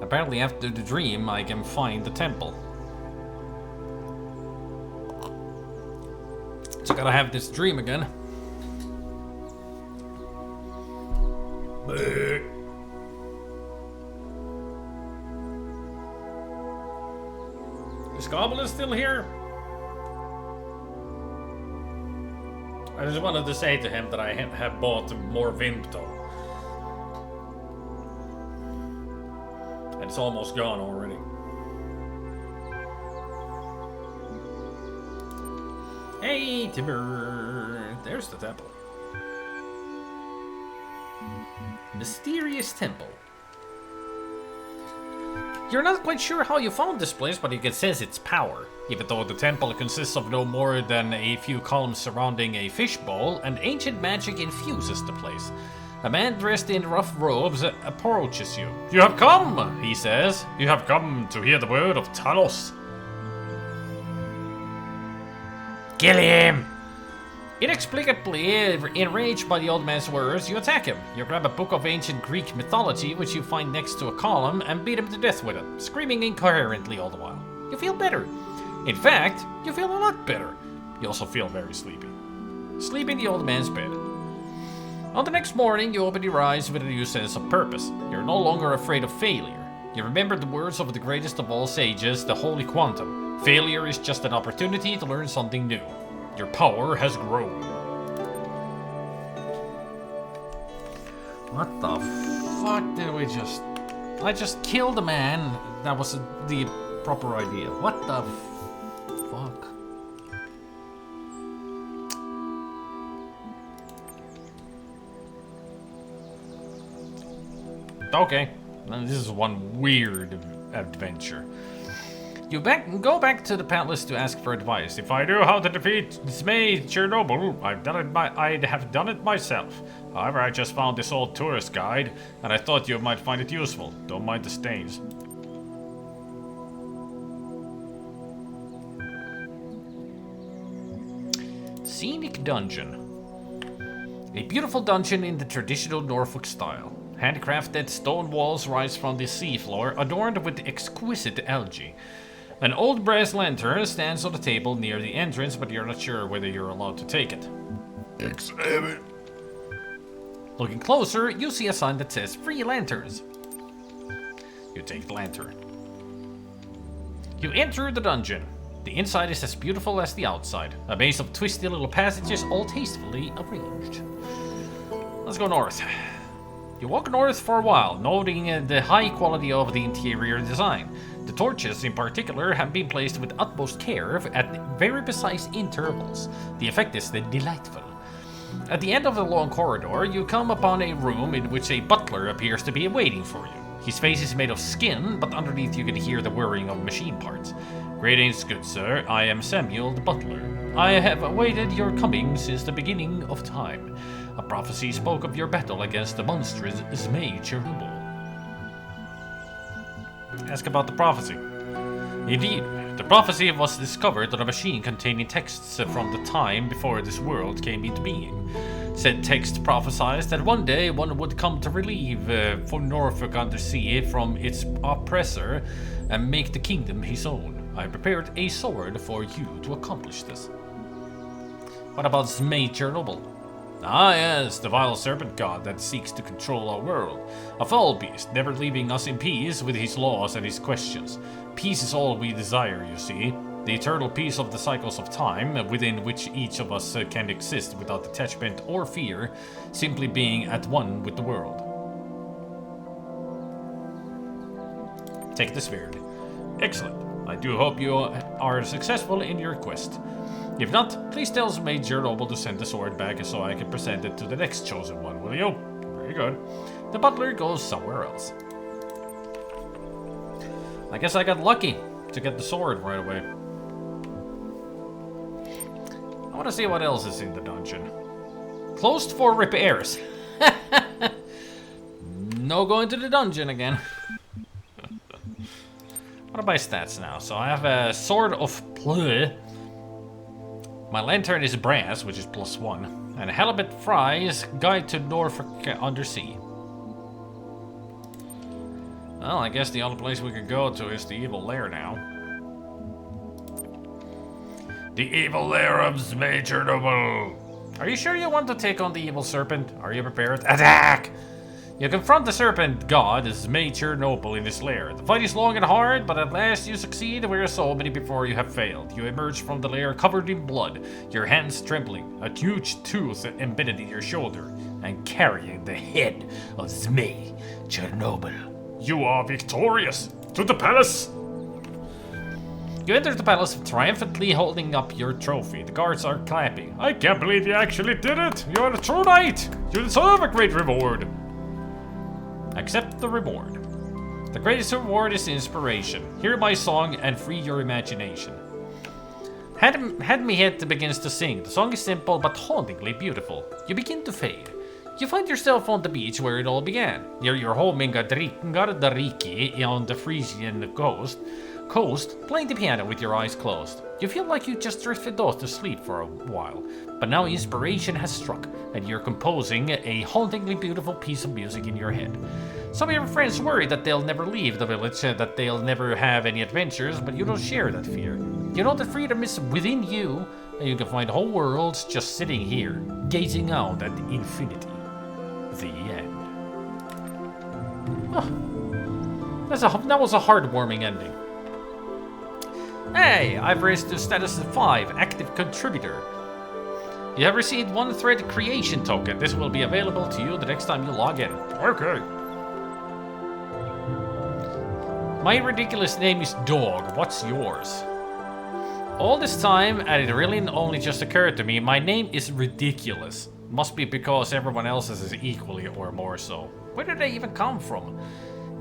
Apparently after the dream, I can find the temple. So gotta have this dream again. Is Goblin still here? I just wanted to say to him that I have bought more Vimto. And it's almost gone already. Hey, Timber! There's the temple. Mysterious temple. You're not quite sure how you found this place, but you can sense its power. Even though the temple consists of no more than a few columns surrounding a fishbowl, an ancient magic infuses the place. A man dressed in rough robes approaches you. You have come, he says. You have come to hear the word of Talos. Kill him! Inexplicably enraged by the old man's words, you attack him. You grab a book of ancient Greek mythology, which you find next to a column, and beat him to death with it, screaming incoherently all the while. You feel better. In fact, you feel a lot better. You also feel very sleepy. Sleep in the old man's bed. On the next morning, you open your eyes with a new sense of purpose. You're no longer afraid of failure. You remember the words of the greatest of all sages, the Holy Quantum. Failure is just an opportunity to learn something new. Your power has grown. What the fuck did we just... I just killed a man. That was the proper idea. What the fuck? Okay. This is one weird adventure. You go back to the palace to ask for advice. If I knew how to defeat Zmei Chernobyl, I'd have done it myself. However, I just found this old tourist guide, and I thought you might find it useful. Don't mind the stains. Scenic Dungeon. A beautiful dungeon in the traditional Norfolk style. Handcrafted stone walls rise from the seafloor, adorned with exquisite algae. An old brass lantern stands on the table near the entrance, but you're not sure whether you're allowed to take it. Examine. Looking closer, you see a sign that says free lanterns. You take the lantern. You enter the dungeon. The inside is as beautiful as the outside. A maze of twisty little passages, all tastefully arranged. Let's go north. You walk north for a while, noting the high quality of the interior design. The torches, in particular, have been placed with utmost care at very precise intervals. The effect is delightful. At the end of the long corridor, you come upon a room in which a butler appears to be waiting for you. His face is made of skin, but underneath you can hear the whirring of machine parts. Greetings, good sir. I am Samuel the butler. I have awaited your coming since the beginning of time. A prophecy spoke of your battle against the monstrous Zmei Chernobyl. Ask about the prophecy. Indeed, the prophecy was discovered on a machine containing texts from the time before this world came into being. Said text prophesied that one day one would come to relieve for Norfolk Undersea from its oppressor and make the kingdom his own. I prepared a sword for you to accomplish this. What about Zmei Chernobyl? Ah yes, the vile serpent god that seeks to control our world. A foul beast, never leaving us in peace with his laws and his questions. Peace is all we desire, you see. The eternal peace of the cycles of time, within which each of us can exist without attachment or fear, simply being at one with the world. Take the sword. Excellent. I do hope you are successful in your quest. If not, please tell Zmei Chernobyl to send the sword back so I can present it to the next chosen one, will you? Very good. The butler goes somewhere else. I guess I got lucky to get the sword right away. I want to see what else is in the dungeon. Closed for repairs. No going to the dungeon again. What are my stats now? So I have a sword of pleu. My lantern is brass, which is +1. And halibut fries, guide to Norfolk Undersea. Well, I guess the only place we can go to is the evil lair now. The evil lair of Zmei Chernobyl. Are you sure you want to take on the evil serpent? Are you prepared? Attack! You confront the serpent god, Zmei Chernobyl, in his lair. The fight is long and hard, but at last you succeed where so many before you have failed. You emerge from the lair covered in blood, your hands trembling, a huge tooth embedded in your shoulder, and carrying the head of Zmei Chernobyl. You are victorious! To the palace! You enter the palace triumphantly holding up your trophy. The guards are clapping. I can't believe you actually did it! You are a true knight! You deserve a great reward! Accept the reward. The greatest reward is inspiration. Hear my song and free your imagination. Hand me head begins to sing. The song is simple but hauntingly beautiful. You begin to fade. You find yourself on the beach where it all began. Near your home in Gardariki on the Frisian coast, playing the piano with your eyes closed. You feel like you just drifted off to sleep for a while, but now inspiration has struck, and you're composing a hauntingly beautiful piece of music in your head. Some of your friends worry that they'll never leave the village, that they'll never have any adventures, but you don't share that fear. You know that freedom is within you, and you can find whole worlds just sitting here, gazing out at infinity. The end. Oh, that was a heartwarming ending. Hey, I've raised to status 5, active contributor. You have received 1 thread creation token. This will be available to you the next time you log in. Okay. My ridiculous name is Dog. What's yours? All this time, and it really only just occurred to me, my name is ridiculous. Must be because everyone else's is equally or more so. Where did they even come from?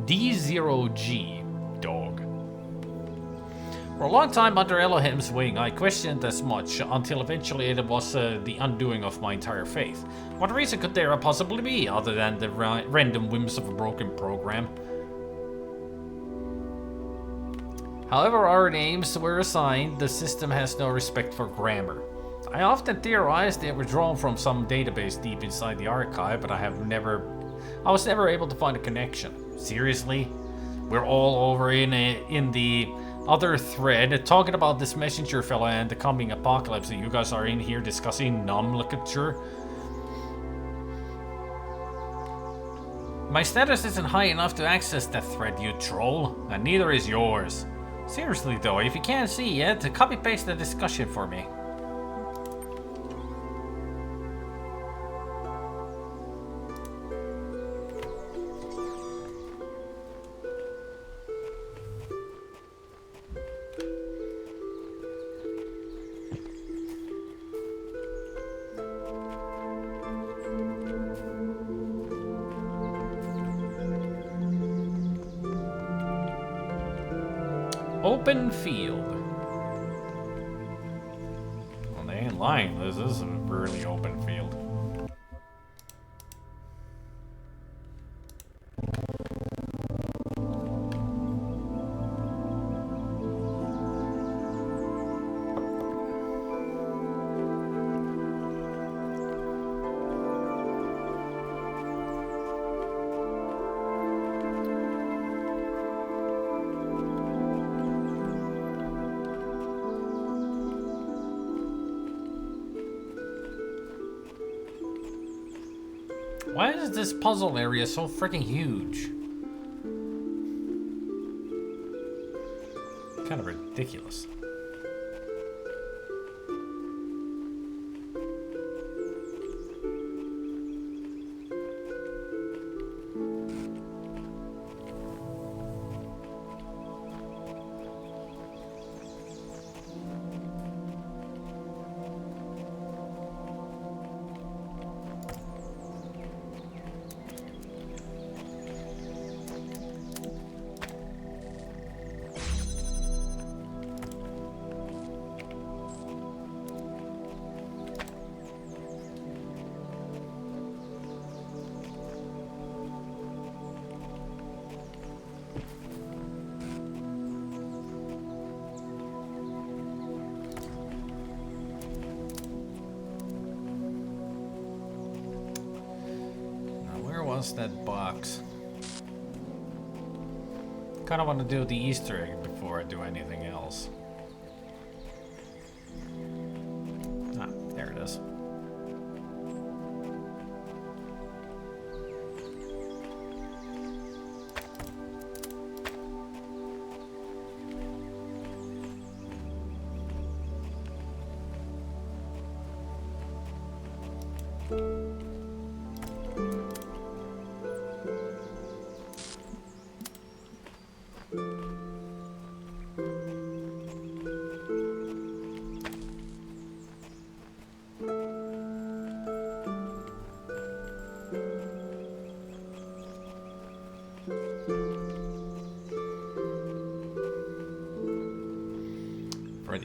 D0G, Dog. For a long time under Elohim's wing, I questioned as much, until eventually it was the undoing of my entire faith. What reason could there possibly be, other than the random whims of a broken program? However our names were assigned, the system has no respect for grammar. I often theorized they were drawn from some database deep inside the archive, but I was never able to find a connection. Seriously? We're all over in the other thread talking about this messenger fella and the coming apocalypse, and you guys are in here discussing nomenclature. My status isn't high enough to access that thread, you troll, and neither is yours. Seriously though, if you can't see yet, copy paste the discussion for me. Open field. Well, they ain't lying. This is a really open field. Why is this puzzle area so freaking huge? Kind of ridiculous. That box. Kind of want to do the Easter egg before I do anything else. Ah, there it is.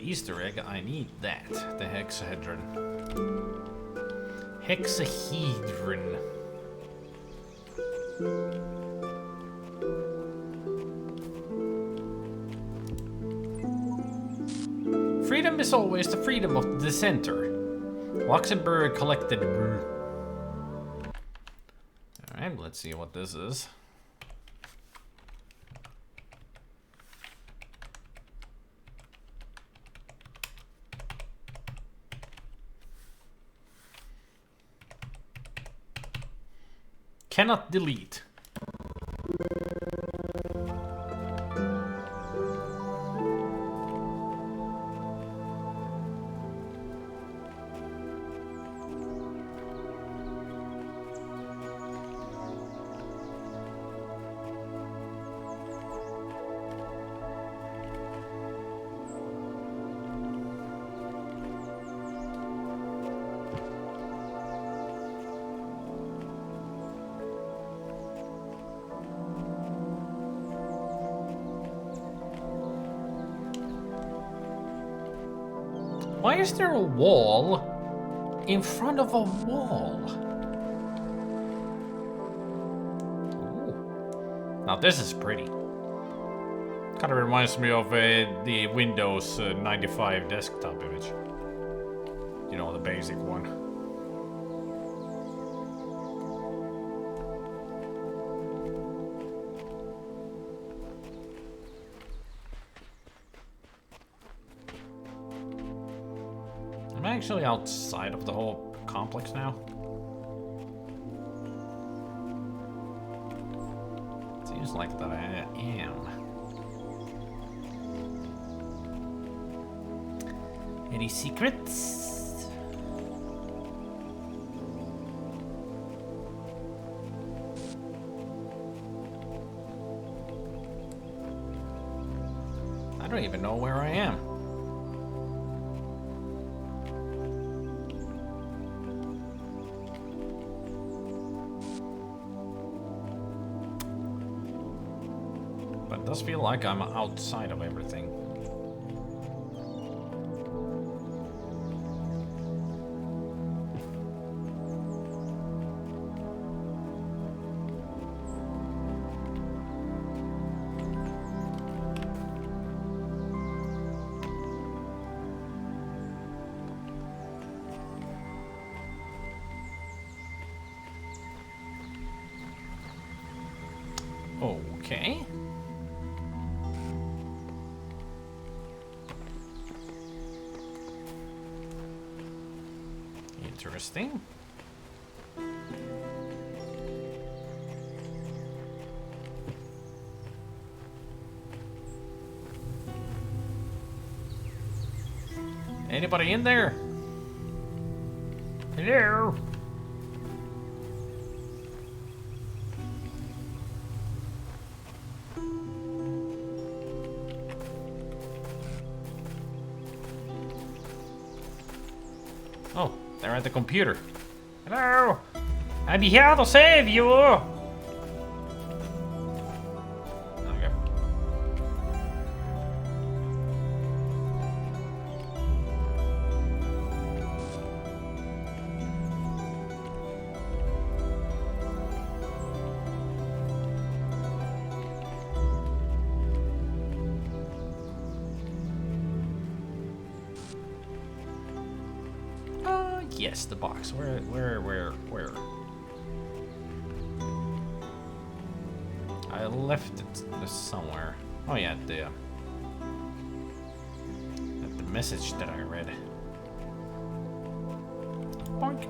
Easter egg, I need that. The hexahedron. Hexahedron. Freedom is always the freedom of the dissenter. Luxembourg collected. Alright, let's see what this is. Cannot delete. Why is there a wall in front of a wall? Ooh. Now this is pretty. Kind of reminds me of the Windows 95 desktop image. You know, the basic one. I'm actually outside of the whole complex now. Seems like that I am. Any secrets? I don't even know where I am. But it does feel like I'm outside of everything. Okay. Interesting. Anybody in there? Hello? Oh, they're at the computer. Hello! I'm here to save you! Okay. Yes, the box. Where? I left it somewhere. Oh yeah, the message that I read. Boink.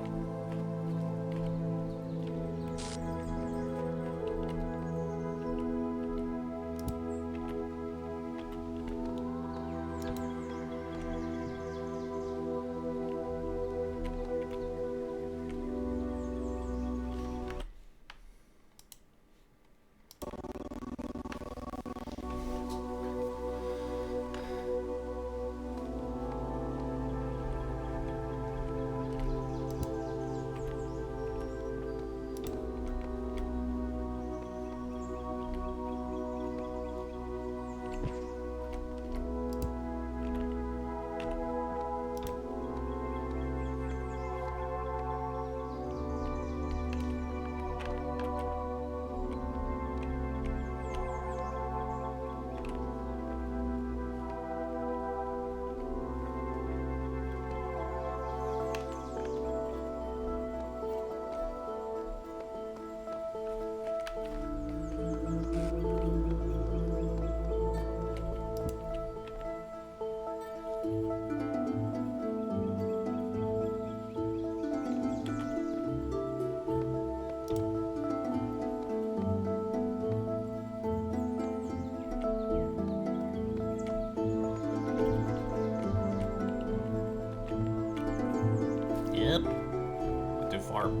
Yep. Not too far.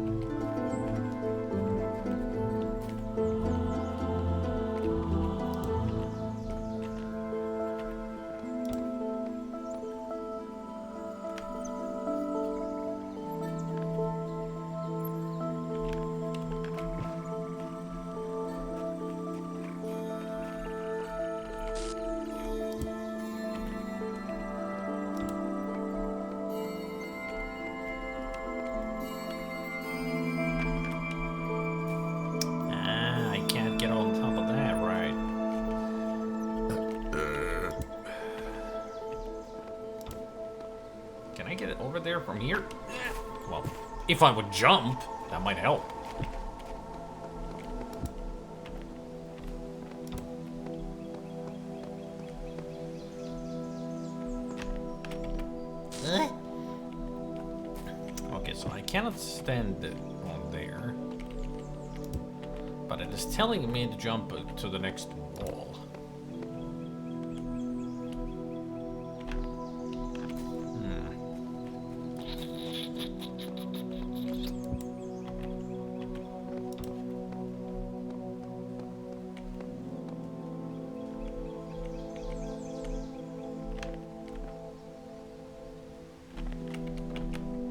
I can't get on top of that, right? Can I get it over there from here? Well, if I would jump, that might help. Okay, so I cannot stand on there. But it is telling me to jump to the next wall.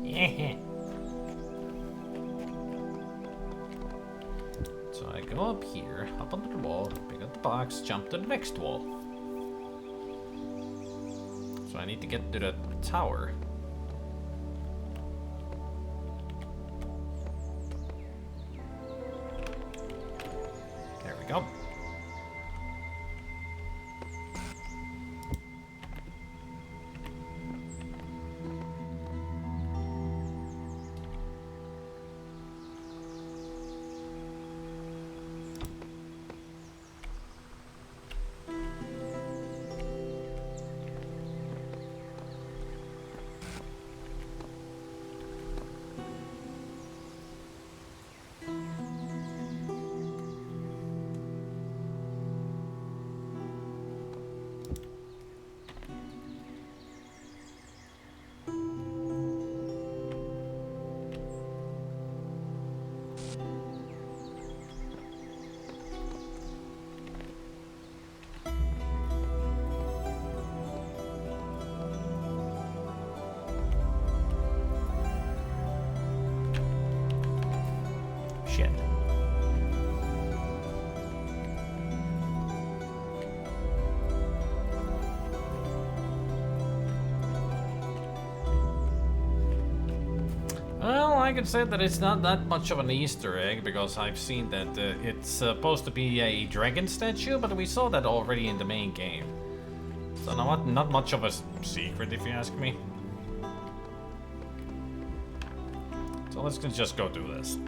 Yeah. So I go up here, up onto the wall, pick up the box, jump to the next wall. So I need to get to the tower. There we go. Shit. Well, I can say that it's not that much of an Easter egg because I've seen that it's supposed to be a dragon statue, but we saw that already in the main game. So not much of a secret, if you ask me. So let's just go do this.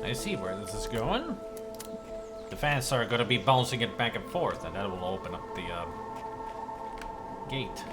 I see where this is going. The fans are gonna be bouncing it back and forth, and that will open up the gate.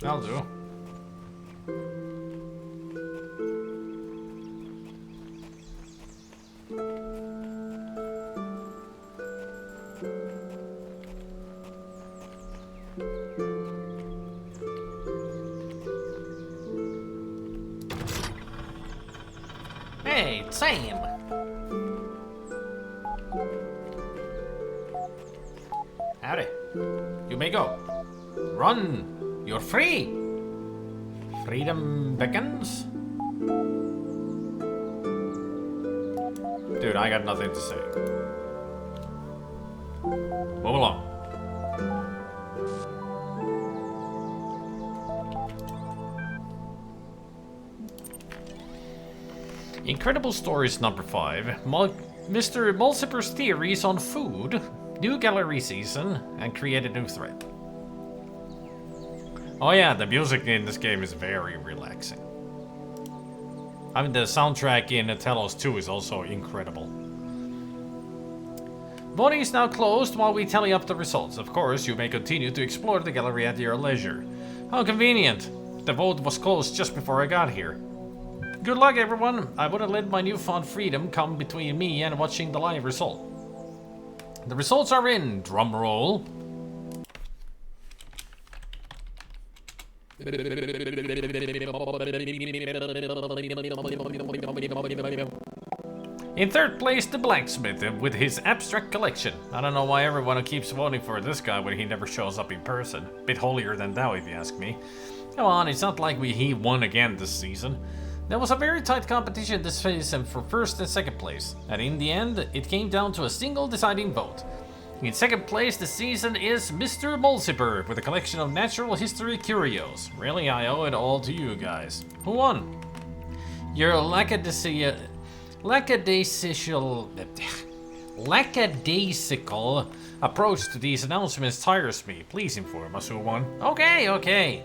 That'll do. Hey, Sam! Howdy. You may go. Run! You're free! Freedom beckons? Dude, I got nothing to say. Move along. Incredible Stories number 5. Mr. Mulciper's theories on food, new gallery season, and create a new thread. Oh yeah, the music in this game is very relaxing. I mean, the soundtrack in Talos 2 is also incredible. Voting is now closed while we tally up the results. Of course, you may continue to explore the gallery at your leisure. How convenient. The vote was closed just before I got here. Good luck, everyone. I wouldn't let my newfound freedom come between me and watching the live result. The results are in. Drum roll. In third place, the blacksmith with his abstract collection. I don't know why everyone keeps voting for this guy when he never shows up in person. Bit holier than thou, if you ask me. Come on, it's not like he won again this season. There was a very tight competition this season for first and second place, and in the end, it came down to a single deciding vote. In second place this season is Mr. Mulciper with a collection of natural history curios. Really, I owe it all to you guys. Who won? Your lackadaisical approach to these announcements tires me. Please inform us who won. Okay.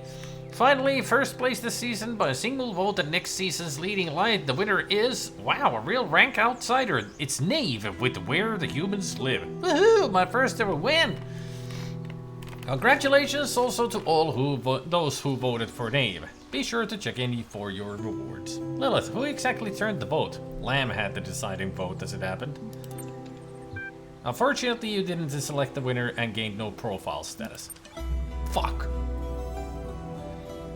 Finally, first place this season by a single vote at next season's leading light. The winner is, wow, a real rank outsider. It's Knave with Where the Humans Live. Woohoo, my first ever win. Congratulations also to all those who voted for Knave. Be sure to check in for your rewards. Lilith, who exactly turned the vote? Lamb had the deciding vote as it happened. Unfortunately, you didn't select the winner and gained no profile status. Fuck.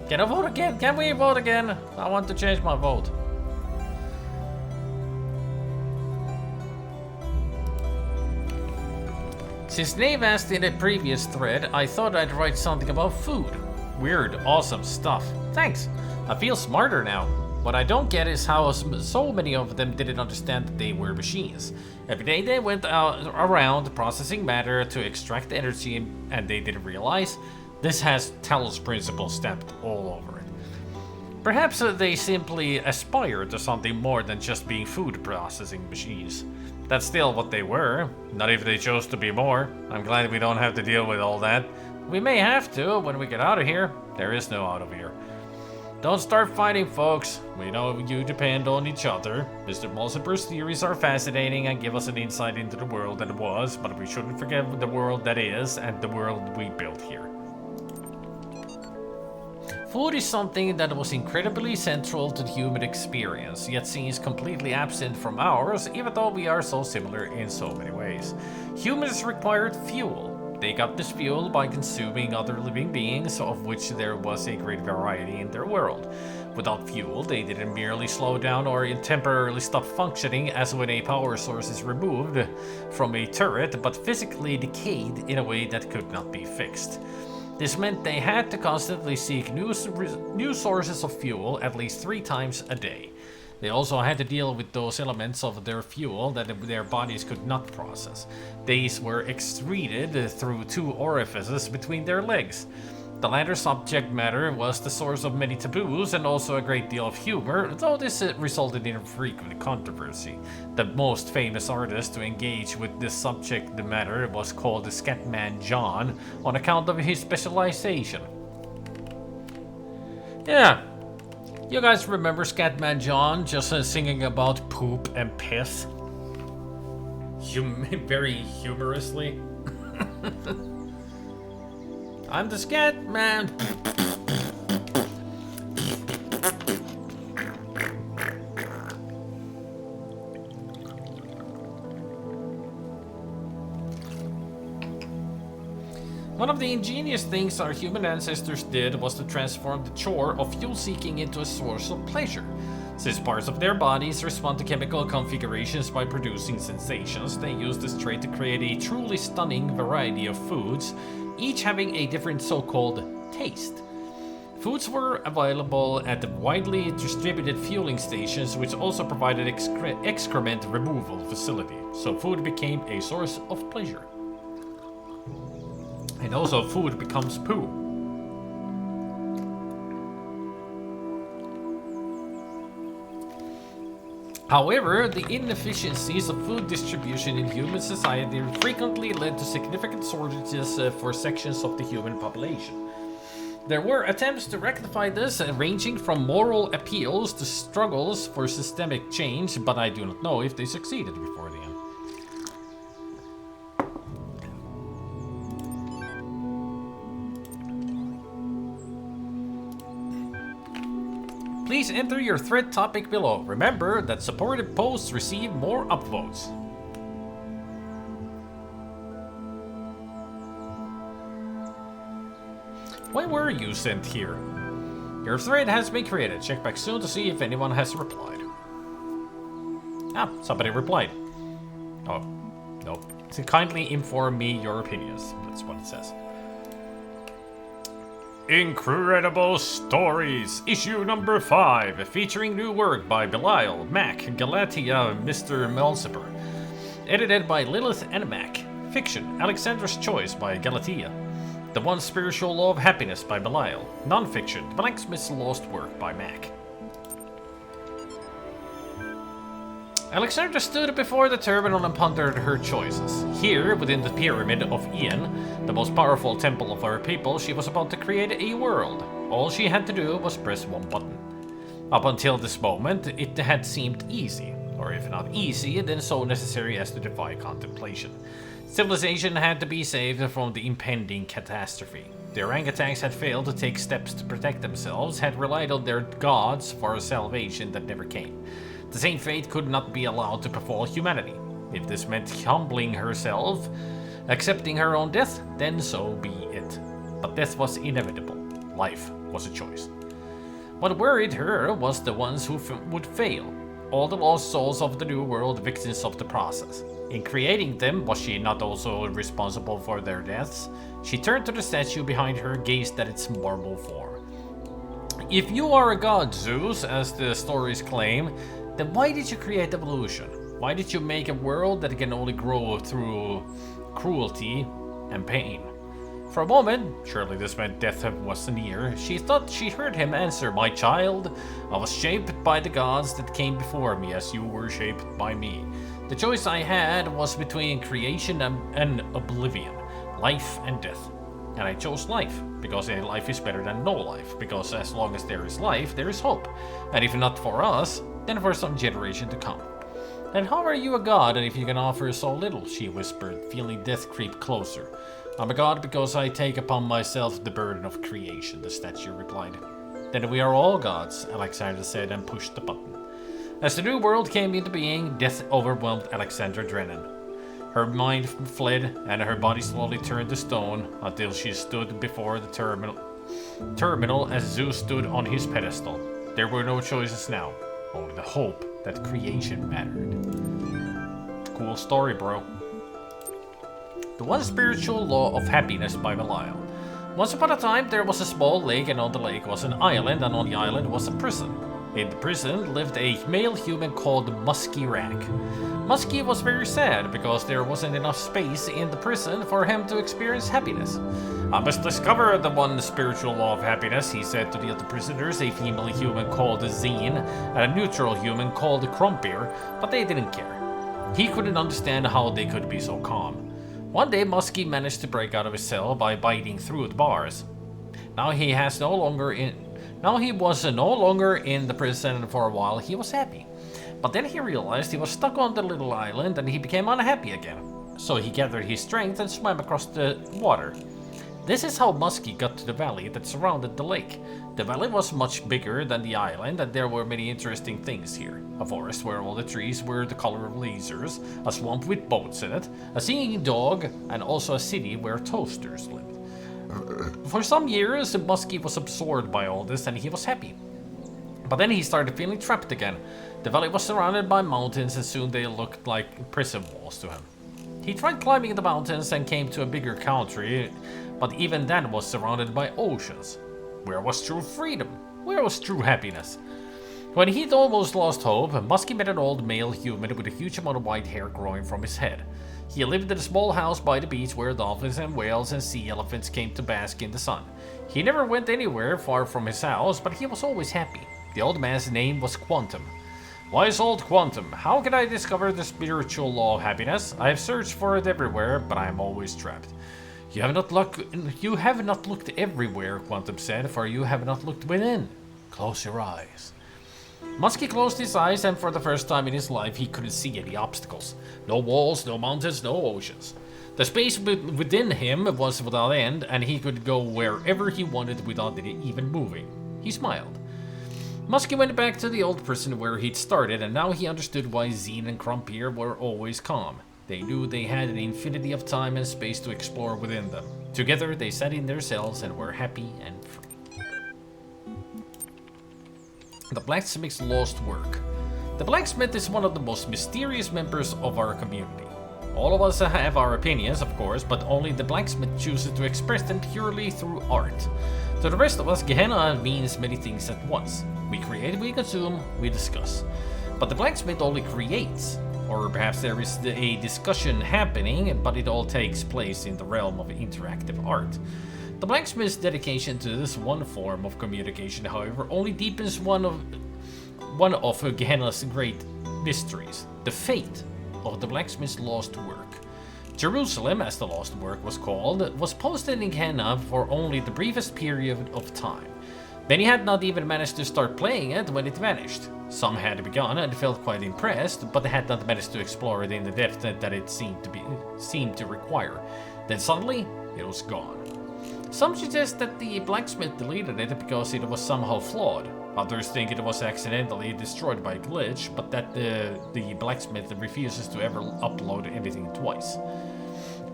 Can I vote again? Can we vote again? I want to change my vote. Since Nave asked in a previous thread, I thought I'd write something about food. Weird, awesome stuff. Thanks. I feel smarter now. What I don't get is how so many of them didn't understand that they were machines. Every day they went around processing matter to extract energy, and they didn't realize this has Talos principle stamped all over it. Perhaps they simply aspire to something more than just being food processing machines. That's still what they were, not if they chose to be more. I'm glad we don't have to deal with all that. We may have to when we get out of here. There is no out of here. Don't start fighting, folks. We know you depend on each other. Mr. Mulciper's theories are fascinating and give us an insight into the world that was, but we shouldn't forget the world that is and the world we built here. Food is something that was incredibly central to the human experience, yet seems completely absent from ours, even though we are so similar in so many ways. Humans required fuel. They got this fuel by consuming other living beings, of which there was a great variety in their world. Without fuel, they didn't merely slow down or temporarily stop functioning as when a power source is removed from a turret, but physically decayed in a way that could not be fixed. This meant they had to constantly seek new sources of fuel at least 3 times a day. They also had to deal with those elements of their fuel that their bodies could not process. These were excreted through 2 orifices between their legs. The latter subject matter was the source of many taboos and also a great deal of humor, though this resulted in frequent controversy. The most famous artist to engage with this subject matter was called the Scatman John on account of his specialization. Yeah. You guys remember Scatman John just singing about poop and piss? Very humorously. I'm the Scatman. One of the ingenious things our human ancestors did was to transform the chore of fuel seeking into a source of pleasure. Since parts of their bodies respond to chemical configurations by producing sensations, they used this trait to create a truly stunning variety of foods, each having a different so-called taste. Foods were available at the widely distributed fueling stations, which also provided excrement removal facility, so food became a source of pleasure. And also food becomes poo. However, the inefficiencies of food distribution in human society frequently led to significant shortages for sections of the human population. There were attempts to rectify this, ranging from moral appeals to struggles for systemic change, but I do not know if they succeeded before the end. Please enter your thread topic below. Remember that supported posts receive more upvotes. Why were you sent here? Your thread has been created. Check back soon to see if anyone has replied. Ah, somebody replied. Oh, nope. So kindly inform me your opinions. That's what it says. Incredible Stories, issue number 5, featuring new work by Belial, Mac, Galatia, Mr. Melziper. Edited by Lilith and Mac. Fiction, Alexandra's Choice by Galatia. The One Spiritual Law of Happiness by Belial. Non-fiction, The Blacksmith's Lost Work by Mac. Alexandra stood before the terminal and pondered her choices. Here, within the pyramid of Ian, the most powerful temple of our people, she was about to create a world. All she had to do was press one button. Up until this moment, it had seemed easy. Or if not easy, then so necessary as to defy contemplation. Civilization had to be saved from the impending catastrophe. The orangutans had failed to take steps to protect themselves, had relied on their gods for a salvation that never came. The same fate could not be allowed to befall humanity. If this meant humbling herself, accepting her own death, then so be it. But death was inevitable. Life was a choice. What worried her was the ones who would fail. All the lost souls of the New World, victims of the process. In creating them, was she not also responsible for their deaths? She turned to the statue behind her, gazed at its marble form. If you are a god, Zeus, as the stories claim, then why did you create evolution? Why did you make a world that can only grow through cruelty and pain? For a moment, surely this meant death was near, she thought she heard him answer, "My child, I was shaped by the gods that came before me as you were shaped by me. The choice I had was between creation and oblivion, life and death. And I chose life, because a life is better than no life, because as long as there is life, there is hope. And if not for us, then for some generation to come." "And how are you a god if you can offer so little?" she whispered, feeling death creep closer. "I'm a god because I take upon myself the burden of creation," the statue replied. Then we are all gods, Alexandra said and pushed the button. As the new world came into being, death overwhelmed Alexandra Drennan. Her mind fled, and her body slowly turned to stone until she stood before the terminal as Zeus stood on his pedestal. There were no choices now, only the hope that creation mattered. Cool story, bro. The One Spiritual Law of Happiness by Belial. Once upon a time, there was a small lake, and on the lake was an island, and on the island was a prison. In the prison lived a male human called Musky Rack. Musky was very sad because there wasn't enough space in the prison for him to experience happiness. I must discover the one spiritual law of happiness, he said to the other prisoners, a female human called Zine and a neutral human called Crumpier, but they didn't care. He couldn't understand how they could be so calm. One day Musky managed to break out of his cell by biting through the bars. Now he was no longer in the prison, and for a while he was happy. But then he realized he was stuck on the little island and he became unhappy again. So he gathered his strength and swam across the water. This is how Musky got to the valley that surrounded the lake. The valley was much bigger than the island, and there were many interesting things here. A forest where all the trees were the color of lasers, a swamp with boats in it, a singing dog, and also a city where toasters lived. For some years, Musky was absorbed by all this and he was happy. But then he started feeling trapped again. The valley was surrounded by mountains and soon they looked like prison walls to him. He tried climbing the mountains and came to a bigger country, but even that was surrounded by oceans. Where was true freedom? Where was true happiness? When he'd almost lost hope, Musky met an old male human with a huge amount of white hair growing from his head. He lived in a small house by the beach where dolphins and whales and sea elephants came to bask in the sun. He never went anywhere far from his house, but he was always happy. The old man's name was Quantum. Wise old Quantum, how can I discover the spiritual law of happiness? I have searched for it everywhere, but I am always trapped. You have not looked everywhere, Quantum said, for you have not looked within. Close your eyes. Musky closed his eyes, and for the first time in his life, he couldn't see any obstacles. No walls, no mountains, no oceans. The space within him was without end, and he could go wherever he wanted without it even moving. He smiled. Musky went back to the old prison where he'd started, and now he understood why Zine and Crumpier were always calm. They knew they had an infinity of time and space to explore within them. Together, they sat in their cells and were happy and free. The blacksmith's lost work. The blacksmith is one of the most mysterious members of our community. All of us have our opinions, of course, but only the blacksmith chooses to express them purely through art. To the rest of us, Gehenna means many things at once. We create, we consume, we discuss. But the blacksmith only creates. Or perhaps there is a discussion happening, but it all takes place in the realm of interactive art. The blacksmith's dedication to this one form of communication, however, only deepens one of Gehenna's great mysteries, the fate of the blacksmith's lost work. Jerusalem, as the lost work was called, was posted in Gehenna for only the briefest period of time. Many had not even managed to start playing it when it vanished. Some had begun and felt quite impressed, but they had not managed to explore it in the depth that it seemed to require. Then suddenly, it was gone. Some suggest that the blacksmith deleted it because it was somehow flawed. Others think it was accidentally destroyed by a glitch, but that the blacksmith refuses to ever upload anything twice.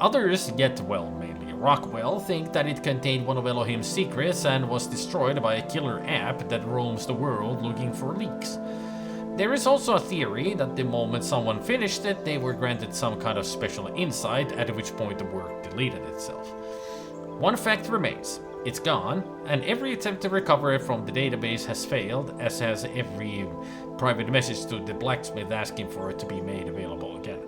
Others, mainly Rockwell, think that it contained one of Elohim's secrets and was destroyed by a killer app that roams the world looking for leaks. There is also a theory that the moment someone finished it, they were granted some kind of special insight, at which point the work deleted itself. One fact remains. It's gone, and every attempt to recover it from the database has failed, as has every private message to the blacksmith asking for it to be made available again.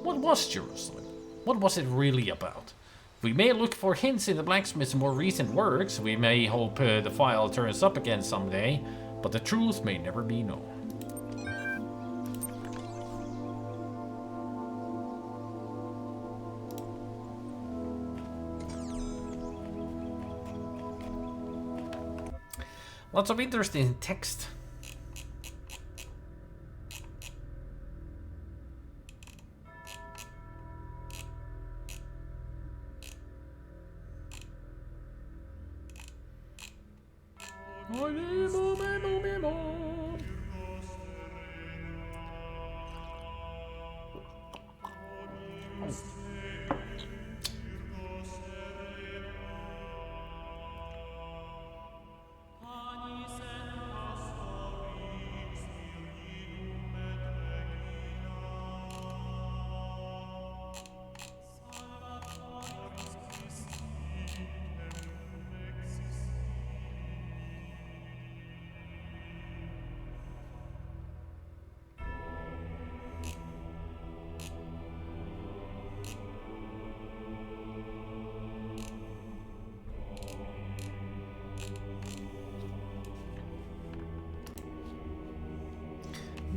What was Jerusalem? What was it really about? We may look for hints in the blacksmith's more recent works, we may hope the file turns up again someday, but the truth may never be known. Lots of interesting text.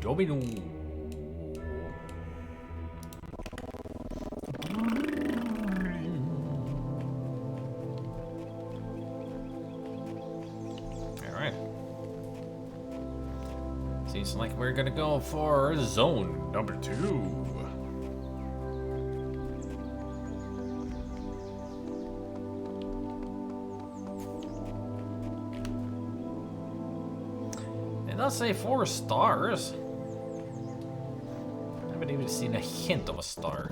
Domino. Alright. Seems like we're gonna go for zone number 2. It does say 4 stars. I haven't even seen a hint of a star.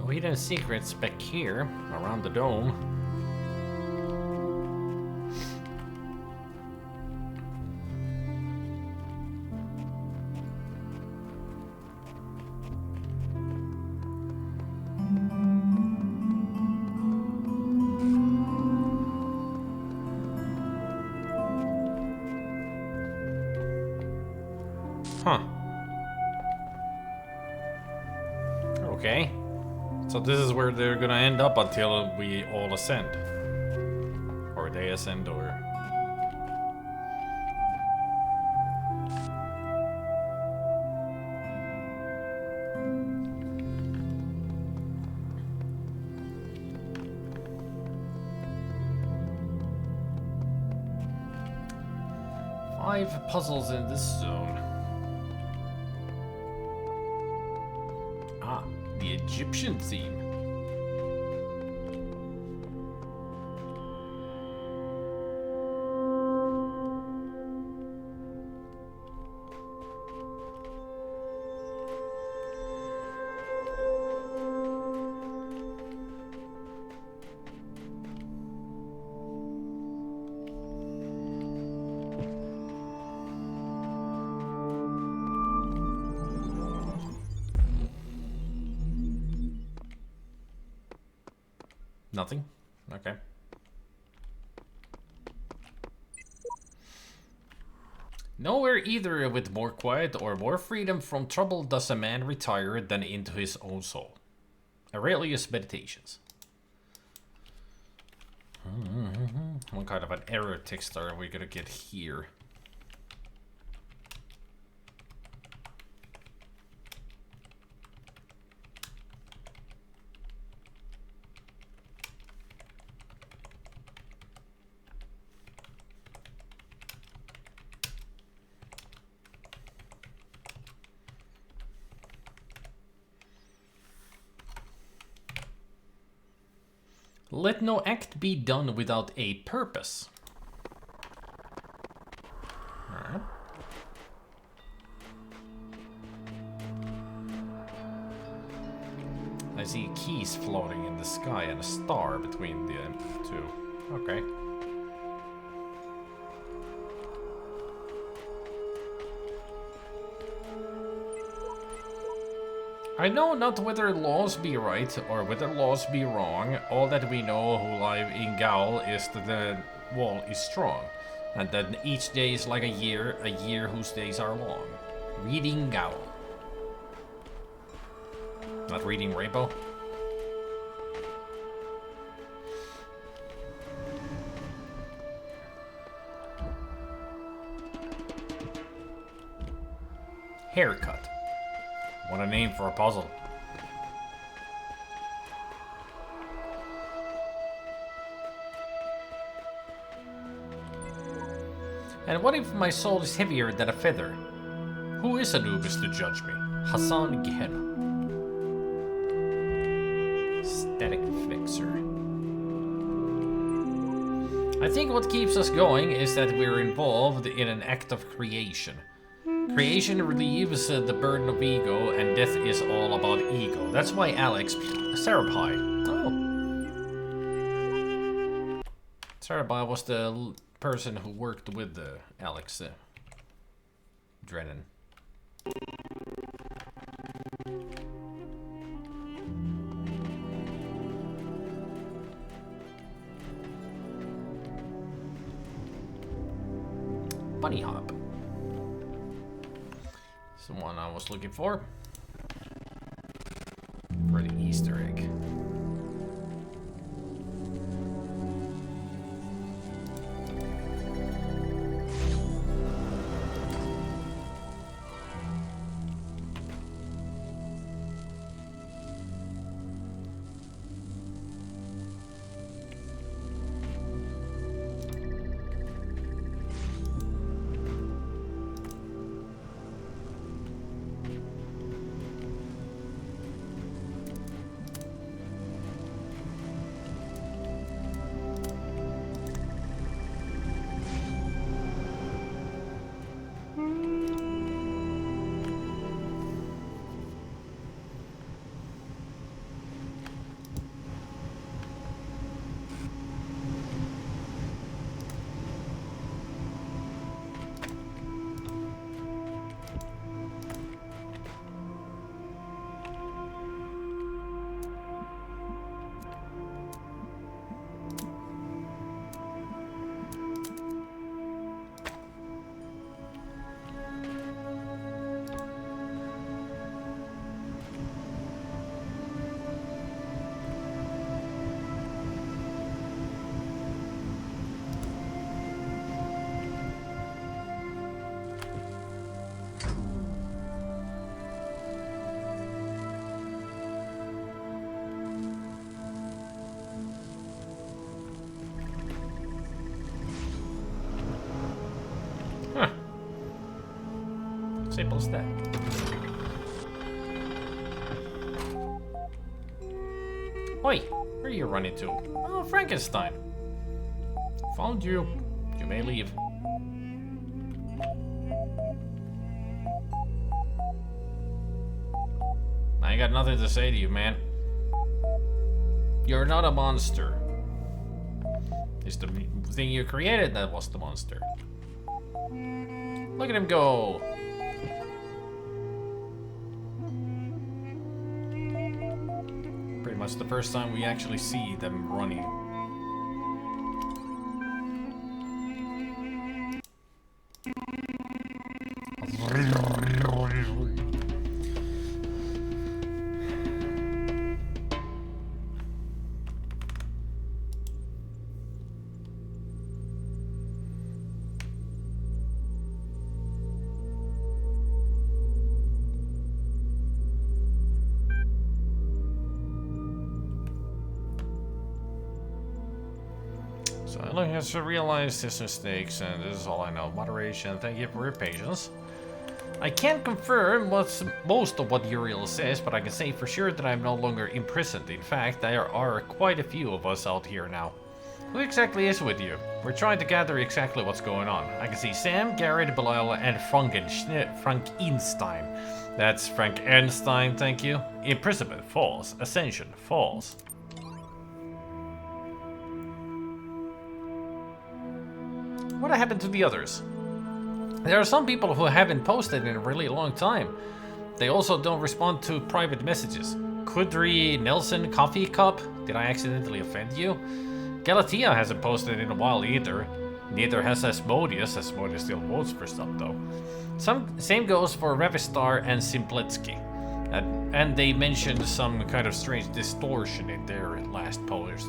Hidden secrets back here, around the dome. Huh. Okay. So this is where they're gonna end up until we all ascend. Or they ascend, or... Five puzzles in this zone. Ah, the Egyptian theme. Nothing? Okay. Nowhere either with more quiet or more freedom from trouble does a man retire than into his own soul. Aurelius Meditations. What kind of an error text are we gonna get here? Let no act be done without a purpose. Alright. I see keys floating in the sky and a star between the two. Okay. I know not whether laws be right or whether laws be wrong. All that we know who live in Gaul is that the wall is strong, and that each day is like a year whose days are long. Reading Gaul. Not reading Rainbow? Haircut. What a name for a puzzle. And what if my soul is heavier than a feather? Who is Anubis to judge me? Hassan Gehenna. Static fixer. I think what keeps us going is that we're involved in an act of creation. Creation relieves the burden of ego, and death is all about ego. That's why Alex Sarabai. Oh. Sarabai was the person who worked with Alex Drennan. Bunny hop. It's the one I was looking for the Easter egg. Simple as that. Oi, where are you running to? Oh, Frankenstein. Found you. You may leave. I ain't got nothing to say to you, man. You're not a monster. It's the thing you created that was the monster. Look at him go. Pretty much the first time we actually see them running. He has to realize his mistakes, and this is all I know. Moderation, thank you for your patience. I can't confirm most of what Uriel says, but I can say for sure that I'm no longer imprisoned. In fact, there are quite a few of us out here now. Who exactly is with you? We're trying to gather exactly what's going on. I can see Sam, Garrett, Belial, and Frankenstein. That's Frankenstein, thank you. Imprisonment, false. Ascension, false. What happened to the others? There are some people who haven't posted in a really long time. They also don't respond to private messages. Kudri, Nelson, Coffee Cup, did I accidentally offend you? Galatea hasn't posted in a while either. Neither has Asmodeus. Asmodeus still votes for stuff though. Same goes for Revistar and Simpletsky. And they mentioned some kind of strange distortion in their last post.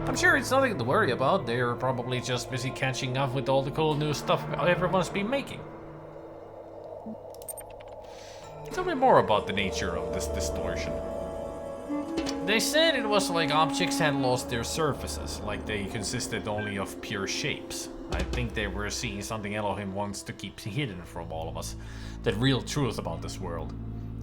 I'm sure it's nothing to worry about. They're probably just busy catching up with all the cool new stuff everyone's been making. Tell me more about the nature of this distortion. They said it was like objects had lost their surfaces, like they consisted only of pure shapes. I think they were seeing something Elohim wants to keep hidden from all of us. The real truth about this world.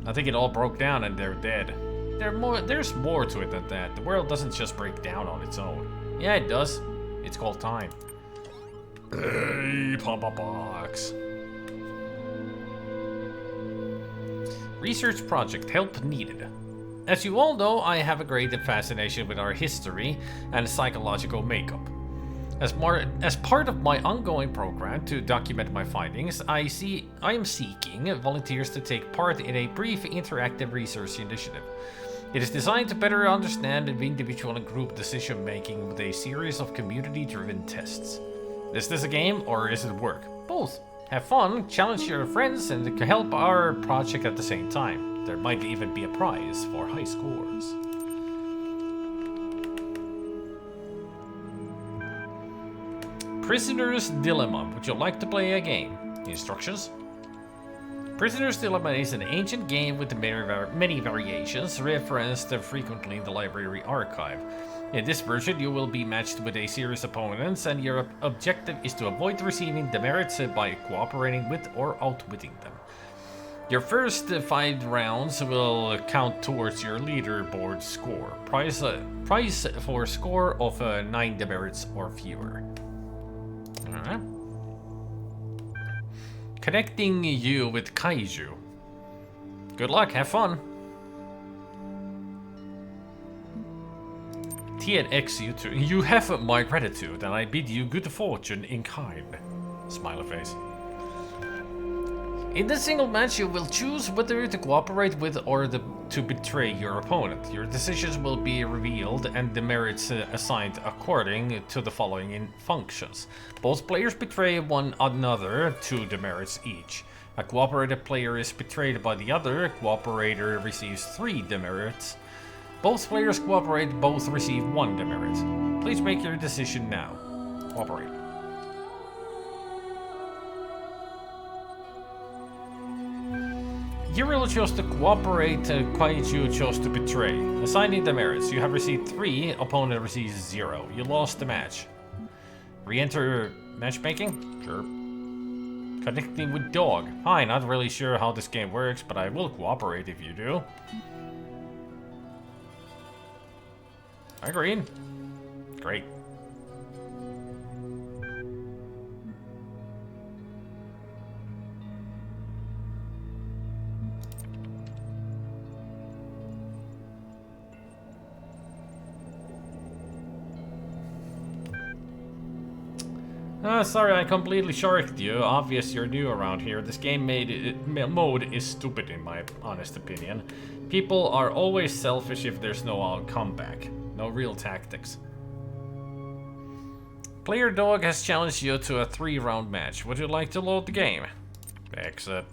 I think it all broke down and they're dead. There's more to it than that. The world doesn't just break down on its own. Yeah, it does. It's called time. Hey, Papa Box. Research project, help needed. As you all know, I have a great fascination with our history and psychological makeup. As part of my ongoing program to document my findings, I am seeking volunteers to take part in a brief interactive research initiative. It is designed to better understand individual and group decision making with a series of community-driven tests. Is this a game or is it work? Both. Have fun, challenge your friends, and help our project at the same time. There might even be a prize for high scores. Prisoner's Dilemma. Would you like to play a game? Instructions? Prisoner's Dilemma is an ancient game with many variations, referenced frequently in the library archive. In this version, you will be matched with a series of opponents, and your objective is to avoid receiving demerits by cooperating with or outwitting them. Your first 5 rounds will count towards your leaderboard score. Prize for a score of 9 demerits or fewer. Alright. Connecting you with Kaiju. Good luck, have fun. TNX you you have my gratitude, and I bid you good fortune in kind. Smiley face. In this single match, you will choose whether to cooperate with or to betray your opponent. Your decisions will be revealed and the merits assigned according to the following functions. Both players betray one another 2 demerits each. A cooperative player is betrayed by the other. Cooperator receives 3 demerits. Both players cooperate, both receive 1 demerit. Please make your decision now. Cooperate. Uriel chose to cooperate, Kaiju chose to betray. Assigning demerits, you have received 3, opponent receives 0. You lost the match. Re-enter matchmaking? Sure. Connecting with dog. Hi, not really sure how this game works, but I will cooperate if you do. Agreed. Great. Sorry, I completely sharked you. Obvious you're new around here. This game mode is stupid in my honest opinion. People are always selfish if there's no comeback. No real tactics. Player Dog has challenged you to a 3-round match. Would you like to load the game? Exit.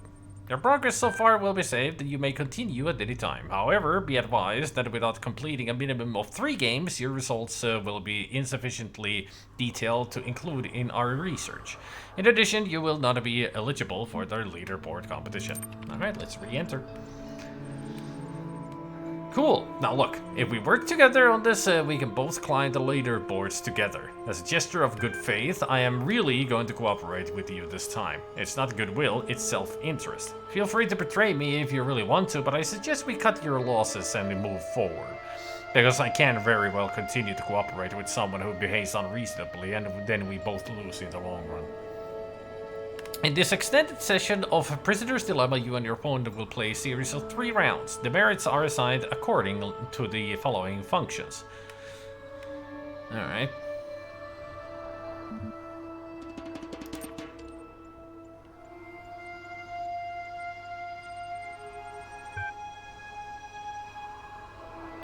Your progress so far will be saved and you may continue at any time. However, be advised that without completing a minimum of 3 games, your results will be insufficiently detailed to include in our research. In addition, you will not be eligible for the leaderboard competition. Alright, let's re-enter. Cool. Now look, if we work together on this, we can both climb the leaderboards together. As a gesture of good faith, I am really going to cooperate with you this time. It's not goodwill, it's self-interest. Feel free to betray me if you really want to, but I suggest we cut your losses and move forward. Because I can very well continue to cooperate with someone who behaves unreasonably, and then we both lose in the long run. In this extended session of Prisoner's Dilemma, you and your opponent will play a series of 3 rounds. The merits are assigned according to the following functions. Alright.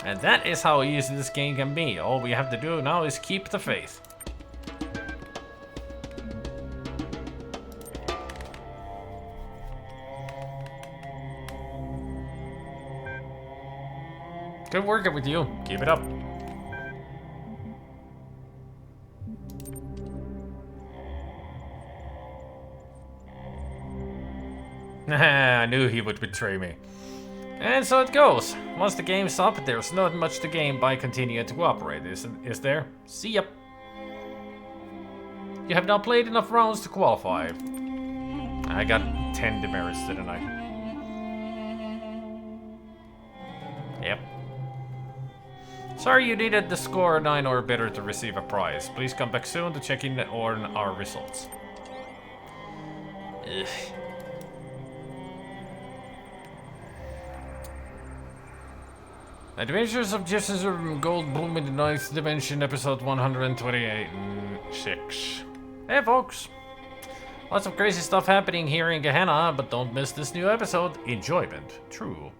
And that is how easy this game can be. All we have to do now is keep the faith. Good working with you. Keep it up. I knew he would betray me. And so it goes. Once the game's up, there's not much to gain by continuing to cooperate, is there? See ya. You have now played enough rounds to qualify. I got 10 demerits, didn't I? Yep. Sorry you needed the score 9 or better to receive a prize. Please come back soon to check in on our results. Ugh. Adventures of Jefferson Goldblum in the Ninth Dimension, episode 128-6. Hey folks! Lots of crazy stuff happening here in Gehenna, but don't miss this new episode. Enjoyment. True.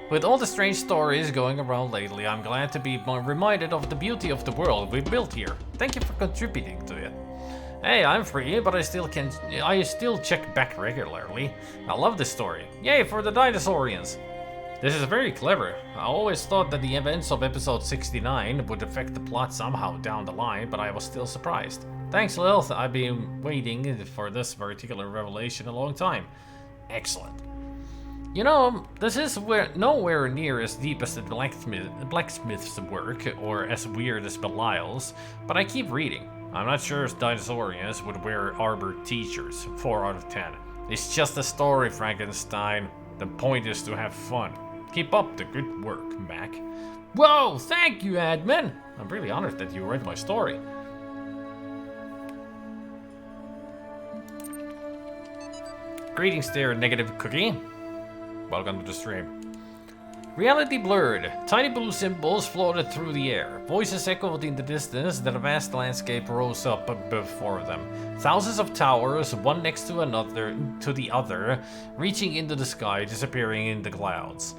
With all the strange stories going around lately, I'm glad to be reminded of the beauty of the world we built here. Thank you for contributing to it. Hey, I'm free, but I still check back regularly. I love this story. Yay for the dinosaurians! This is very clever. I always thought that the events of episode 69 would affect the plot somehow down the line, but I was still surprised. Thanks, Lilith. I've been waiting for this particular revelation a long time. Excellent. You know, this is nowhere near as deep as the blacksmith's work, or as weird as Belial's, but I keep reading. I'm not sure if dinosaurians would wear armored t-shirts. 4 out of 10. It's just a story, Frankenstein. The point is to have fun. Keep up the good work, Mac. Whoa, thank you, admin! I'm really honored that you read my story. Greetings there, Negative Cookie. Welcome to the stream. Reality blurred. Tiny blue symbols floated through the air. Voices echoed in the distance that a vast landscape rose up before them. Thousands of towers, one next to the other, reaching into the sky, disappearing in the clouds.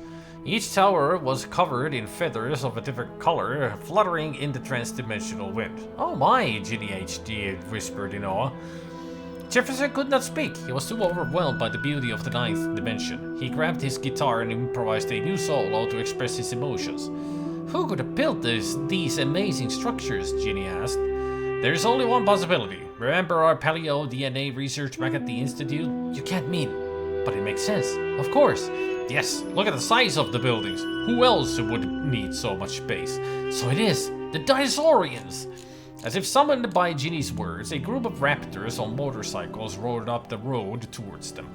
Each tower was covered in feathers of a different color, fluttering in the transdimensional wind. Oh my, Ginny HD whispered in awe. Jefferson could not speak. He was too overwhelmed by the beauty of the ninth dimension. He grabbed his guitar and improvised a new solo to express his emotions. Who could have built these amazing structures? Ginny asked. There's only one possibility. Remember our paleo DNA research back at the Institute? You can't mean, but it makes sense. Of course. Yes, look at the size of the buildings. Who else would need so much space? So it is. The dinosaurians! As if summoned by Ginny's words, a group of raptors on motorcycles rode up the road towards them.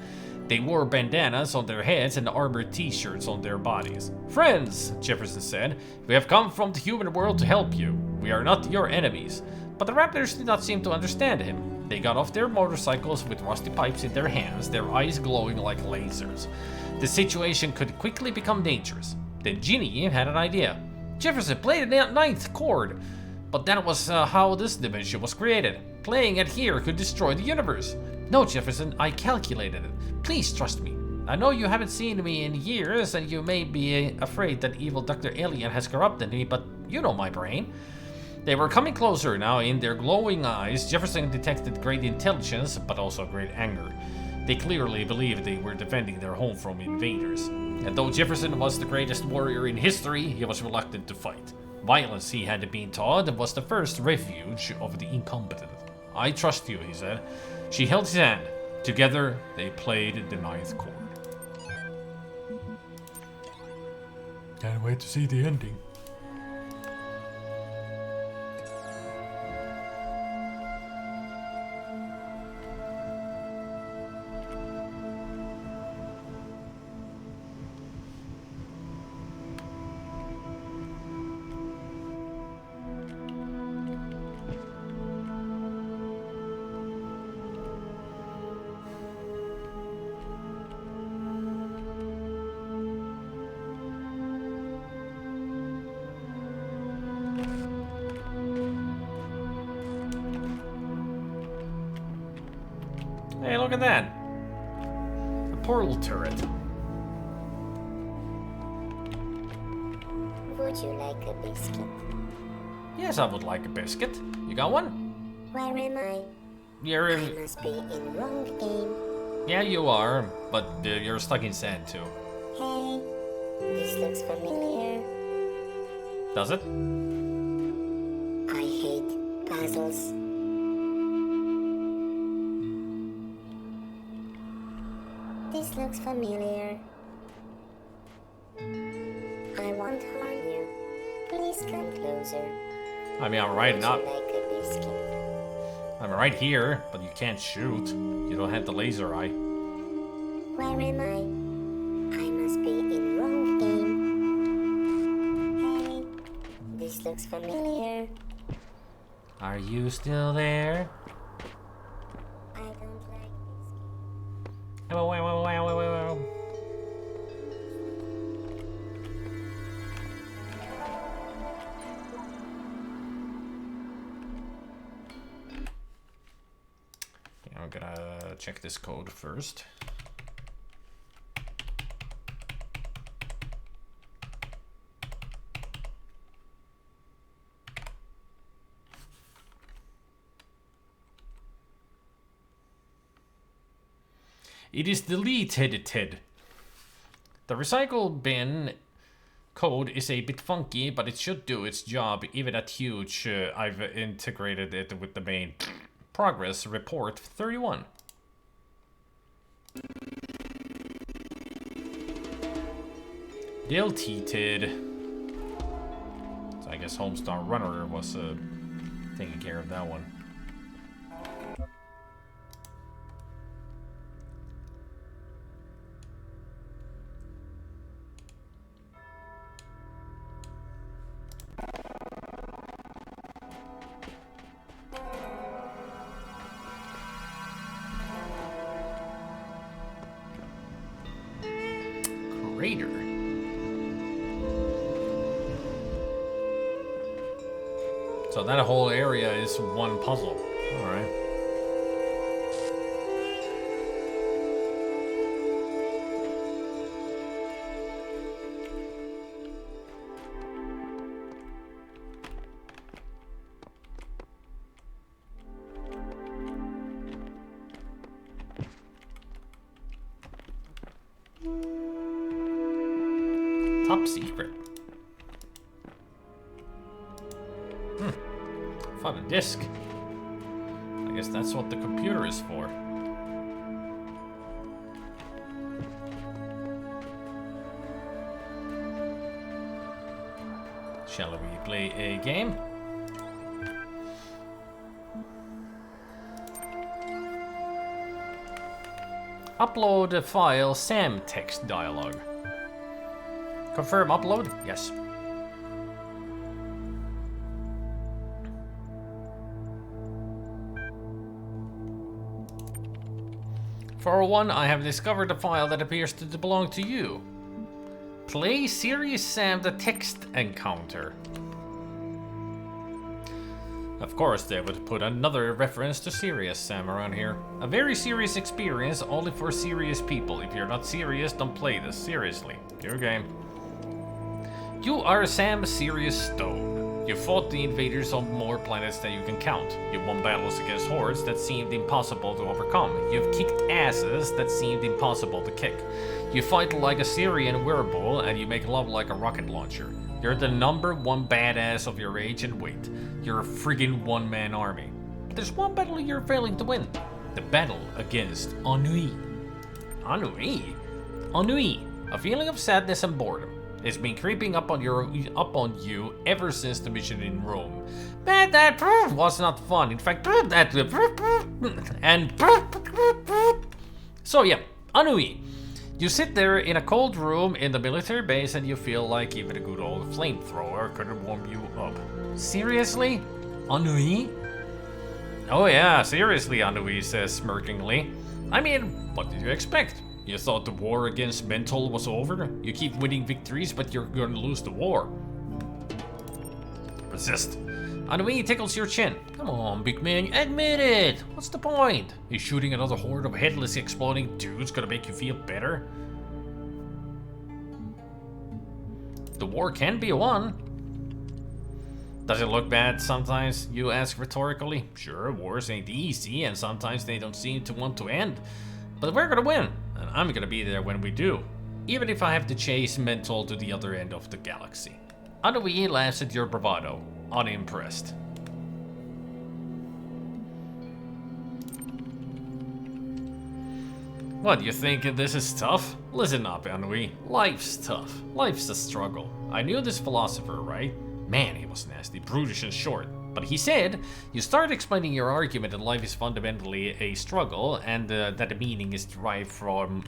They wore bandanas on their heads and armored t-shirts on their bodies. Friends, Jefferson said, we have come from the human world to help you. We are not your enemies. But the raptors did not seem to understand him. They got off their motorcycles with rusty pipes in their hands, their eyes glowing like lasers. The situation could quickly become dangerous. Then Ginny had an idea. Jefferson played the ninth chord. But that was how this dimension was created. Playing it here could destroy the universe. No, Jefferson, I calculated it. Please trust me. I know you haven't seen me in years, and you may be afraid that evil Dr. Alien has corrupted me, but you know my brain. They were coming closer now. In their glowing eyes, Jefferson detected great intelligence, but also great anger. They clearly believed they were defending their home from invaders. And though Jefferson was the greatest warrior in history, he was reluctant to fight. Violence, he had been taught, was the first refuge of the incompetent. I trust you, he said. She held his hand. Together, they played the ninth chord. Can't wait to see the ending. Hey, look at that. A portal turret. Would you like a biscuit? Yes, I would like a biscuit. You got one? Where am I? You're I in... must be in wrong game. Yeah, you are, but you're stuck in sand too. Hey, this looks familiar. Does it? I hate puzzles. This looks familiar. I won't harm you. Please come closer. I mean, I'm right now. Would you like a biscuit? I'm right here, but you can't shoot. You don't have the laser eye. Where am I? I must be in wrong game. Hey, this looks familiar. Are you still there? I don't like this. Wow, wow, wow, wow, wow, wow. Yeah, I'm gonna check this code first. It is deleted. The recycle bin code is a bit funky, but it should do its job even at huge. I've integrated it with the main progress report 31. Deleted. So I guess Homestar Runner was taking care of that one. Crater. So that whole area is one puzzle. All right. Top secret. Found a disk. I guess that's what the computer is for. Shall we play a game? Upload a file Sam text dialogue. Confirm upload? Yes. For one, I have discovered a file that appears to belong to you. Play Serious Sam the text encounter. Of course, they would put another reference to Serious Sam around here. A very serious experience only for serious people. If you're not serious, don't play this. Seriously. Your game. You are Sam Serious Stone. You fought the invaders on more planets than you can count. You won battles against hordes that seemed impossible to overcome. You've kicked asses that seemed impossible to kick. You fight like a Syrian wearable and you make love like a rocket launcher. You're the #1 badass of your age and weight. You're a friggin' one-man army. But there's one battle you're failing to win. The battle against ennui. Ennui? Ennui. A feeling of sadness and boredom. It's been creeping up on you ever since the mission in Rome. But that was not fun. In fact, that and so yeah, ennui. You sit there in a cold room in the military base and you feel like even a good old flamethrower could warm you up. Seriously? Ennui? Oh yeah, seriously, Ennui says smirkingly. I mean, what did you expect? You thought the war against mental was over? You keep winning victories, but you're going to lose the war. Resist. Ennui tickles your chin. Come on, big man, admit it. What's the point? Is shooting another horde of headless exploding dudes gonna make you feel better? The war can be won. Does it look bad sometimes, you ask rhetorically? Sure, wars ain't easy, and sometimes they don't seem to want to end. But we're gonna win, and I'm gonna be there when we do. Even if I have to chase Mental to the other end of the galaxy. Ennui laughs at your bravado, unimpressed. What, you think this is tough? Listen up, Ennui. Life's tough. Life's a struggle. I knew this philosopher, right? Man, he was nasty, brutish and short. But he said, you start explaining your argument that life is fundamentally a struggle, and that the meaning is derived from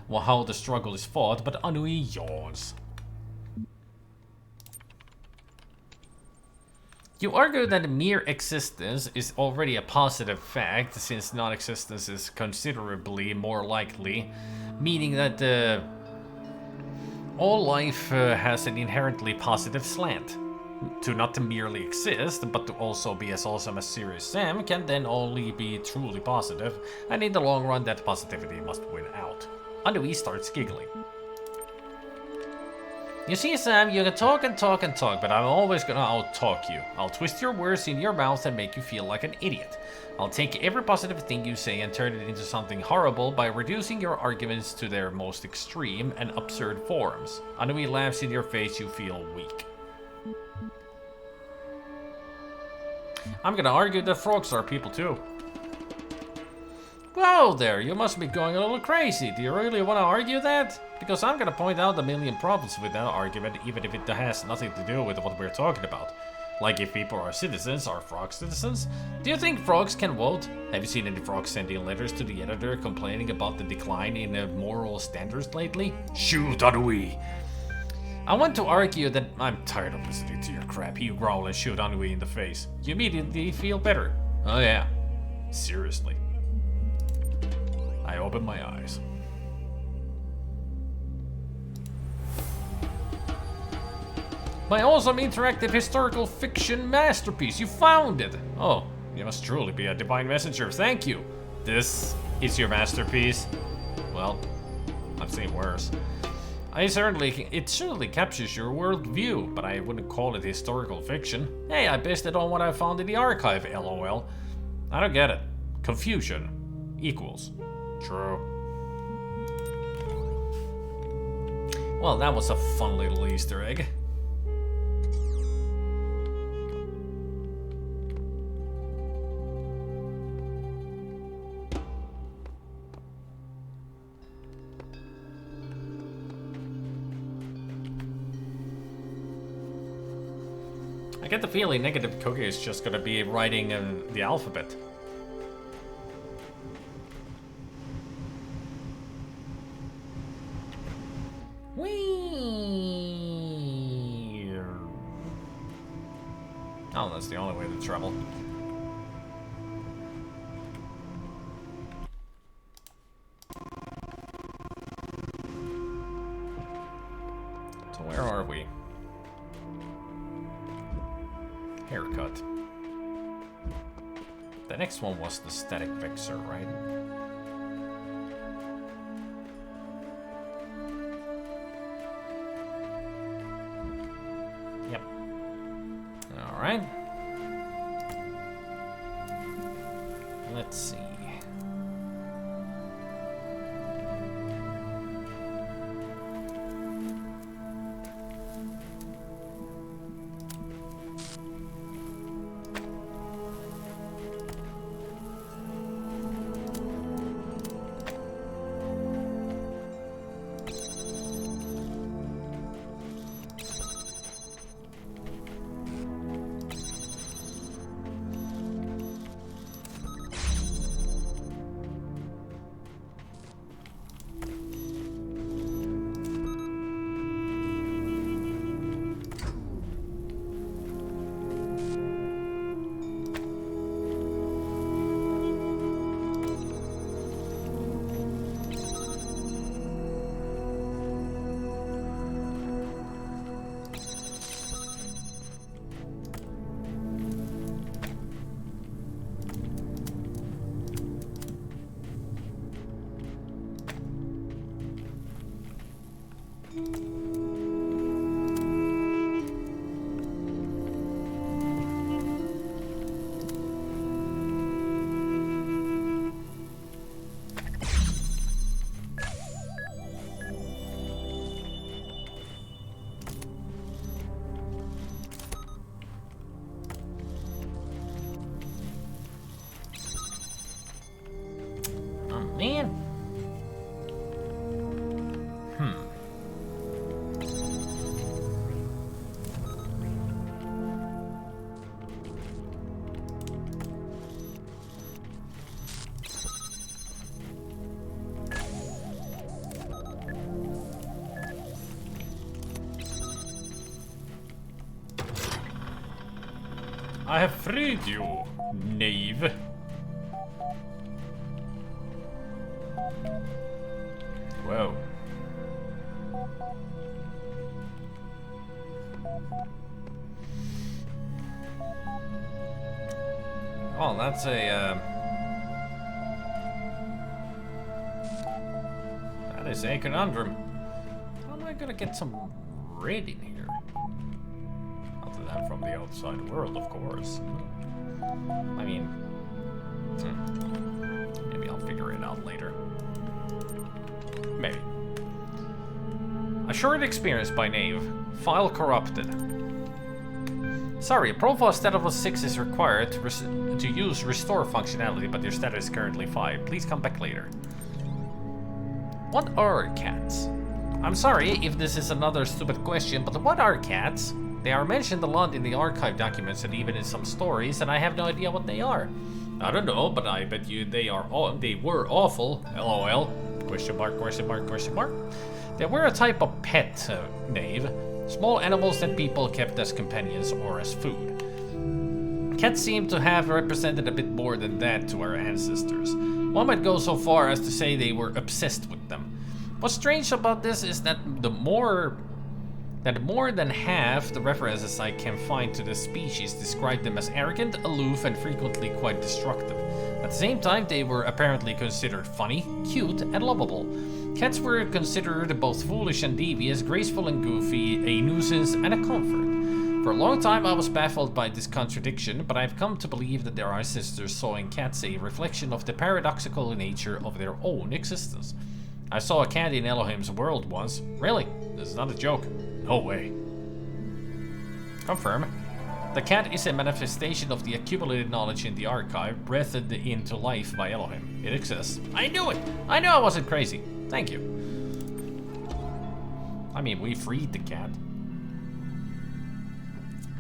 how the struggle is fought, but Ennui yawns. You argue that mere existence is already a positive fact, since non-existence is considerably more likely, meaning that all life has an inherently positive slant. To not to merely exist, but to also be as awesome as Serious Sam can then only be truly positive, and in the long run that positivity must win out. Ennui starts giggling. You see, Sam, you can talk and talk and talk, but I'm always gonna out-talk you. I'll twist your words in your mouth and make you feel like an idiot. I'll take every positive thing you say and turn it into something horrible by reducing your arguments to their most extreme and absurd forms. Ennui laughs in your face, you feel weak. I'm gonna argue that frogs are people too. Whoa there, you must be going a little crazy. Do you really want to argue that? Because I'm gonna point out a million problems with that argument, even if it has nothing to do with what we're talking about. Like if people are citizens, are frogs citizens? Do you think frogs can vote? Have you seen any frogs sending letters to the editor complaining about the decline in moral standards lately? Shoot, Ennui! I want to argue that I'm tired of listening to your crap. You growl and shoot Ennui in the face. You immediately feel better. Oh yeah. Seriously. I open my eyes. My awesome interactive historical fiction masterpiece. You found it. Oh, you must truly be a divine messenger. Thank you. This is your masterpiece. Well, I've seen worse. It certainly captures your worldview, but I wouldn't call it historical fiction. Hey, I based it on what I found in the archive, lol. I don't get it. Confusion equals true. Well, that was a fun little Easter egg. I get the feeling Negative Cookie is just gonna be writing the alphabet. Whee! Oh, that's the only way to travel. So where are we? Haircut. The next one was the static vexor, right? Yep. Alright. Let's see. Man. I have freed you, knave. Whoa. Oh, that's that is a conundrum. How am I gonna get some red in here? Other than from the outside world, of course. I mean, maybe I'll figure it out later. Maybe. A short experience by Knave. File corrupted. Sorry, a profile status of 6 is required to use restore functionality, but your status is currently 5. Please come back later. What are cats? I'm sorry if this is another stupid question, but what are cats? They are mentioned a lot in the archive documents and even in some stories, and I have no idea what they are. I don't know, but I bet you they were awful. LOL. Question mark, question mark, question mark. They were a type of pet, Knave. Small animals that people kept as companions or as food. Cats seem to have represented a bit more than that to our ancestors. One might go so far as to say they were obsessed with them. What's strange about this is that more than half the references I can find to this species describe them as arrogant, aloof, and frequently quite destructive. At the same time, they were apparently considered funny, cute, and lovable. Cats were considered both foolish and devious, graceful and goofy, a nuisance, and a comfort. For a long time I was baffled by this contradiction, but I've come to believe that our ancestors saw in cats a reflection of the paradoxical nature of their own existence. I saw a cat in Elohim's world once. Really? This is not a joke. No way. Confirm. The cat is a manifestation of the accumulated knowledge in the archive, breathed into life by Elohim. It exists. I knew it! I knew I wasn't crazy. Thank you. I mean, we freed the cat.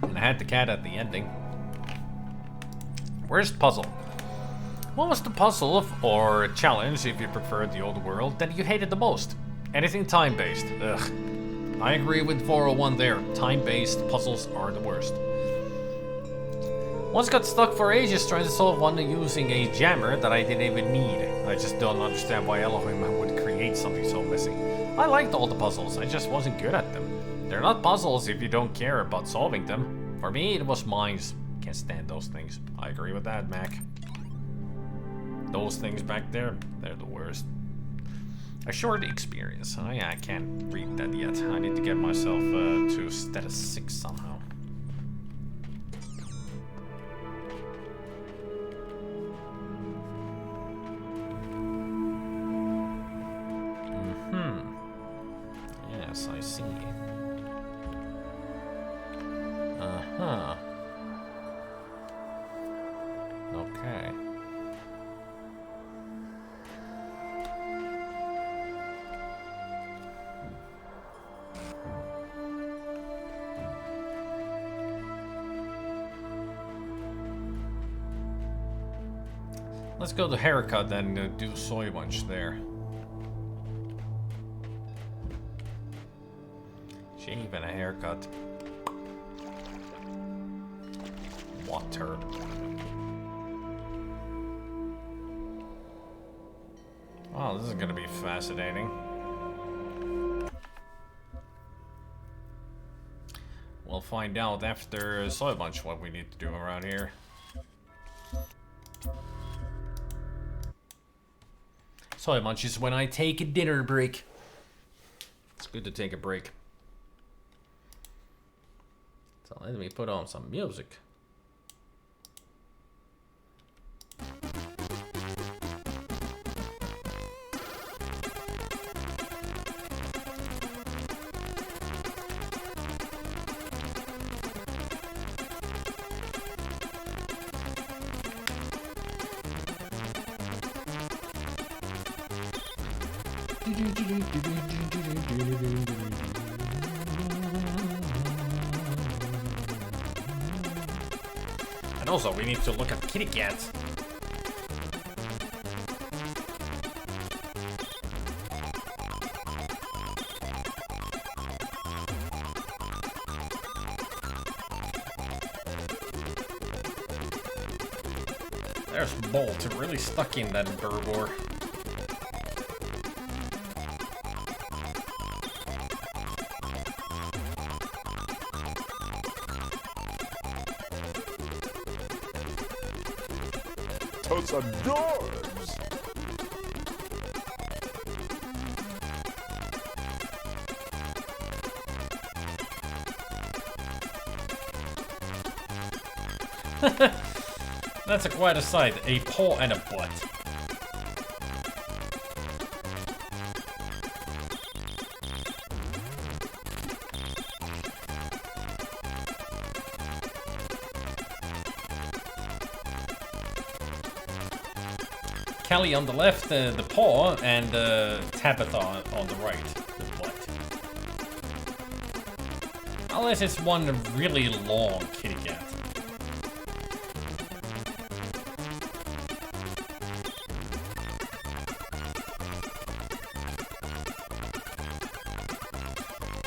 And I had the cat at the ending. Where's the puzzle? What was the puzzle, or challenge if you preferred the old world, that you hated the most? Anything time-based. Ugh. I agree with 401 there. Time-based puzzles are the worst. Once got stuck for ages trying to solve one using a jammer that I didn't even need. I just don't understand why Elohim would create something so messy. I liked all the puzzles, I just wasn't good at them. They're not puzzles if you don't care about solving them. For me, it was mines. Can't stand those things. I agree with that, Mac. Those things back there, they're the worst. A short experience. I can't read that yet. I need to get myself to status 6 somehow. Yes, I see. Uh-huh. Okay. Let's go to haircut and do soy bunch there. Shave and a haircut. Water. Oh, this is gonna be fascinating. We'll find out after soy bunch what we need to do around here. Soy bunch is when I take a dinner break. It's good to take a break. So let me put on some music. And also, we need to look at kitty cats. There's Bolt really stuck in that Burbor. Totes adorbs! That's quite a sight. A paw and a butt. Callie on the left, the paw, and Tabitha on the right, the butt. Unless it's one really long kitty cat.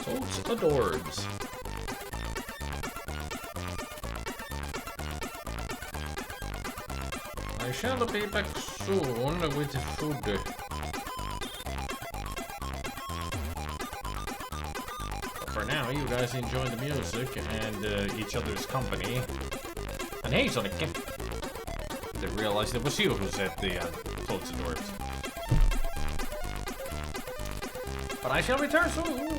Totes adorbs. I shall be back soon with food. But for now, you guys enjoy the music and each other's company. And hey, Sonic, they realized it was you who said the Totes adorbs. But I shall return soon.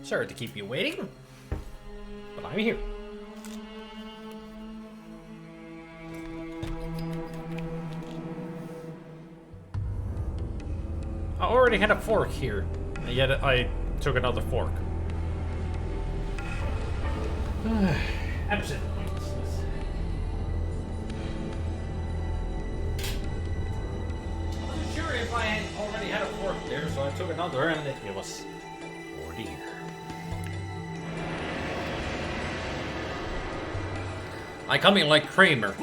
Sorry to keep you waiting, but I'm here. I already had a fork here, and yet I took another fork. Absolutely. I wasn't sure if I had already had a fork there, so I took another, and it was 40 here. I come in like Kramer.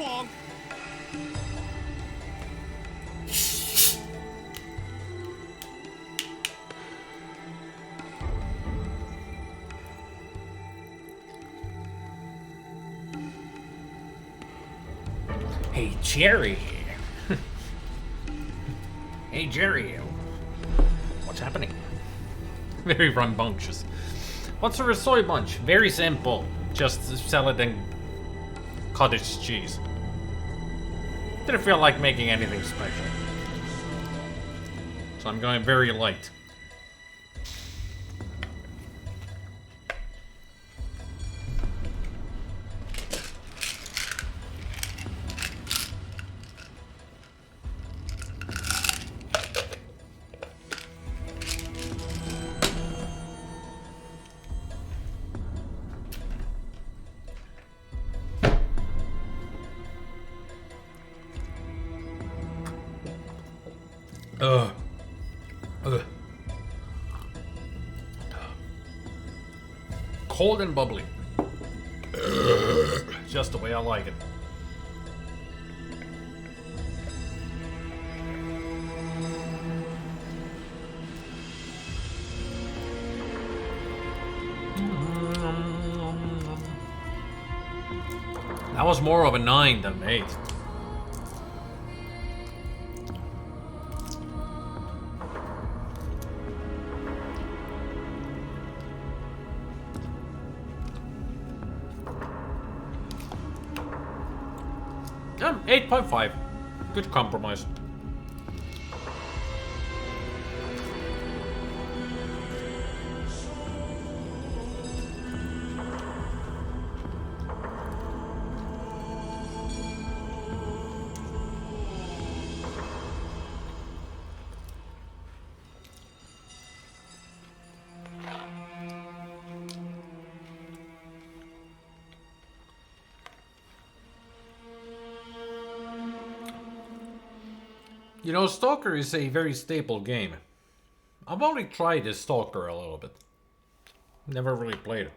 Hey, Jerry. Hey, Jerry. What's happening? Very rambunctious. What's a soy bunch? Very simple. Just salad and cottage cheese. Didn't feel like making anything special. So I'm going very light. Ugh. Cold and bubbly. Just the way I like it. That was more of a 9 than 8. Yeah, 8.5. Good compromise. You know, Stalker is a very staple game. I've only tried this Stalker a little bit. Never really played it.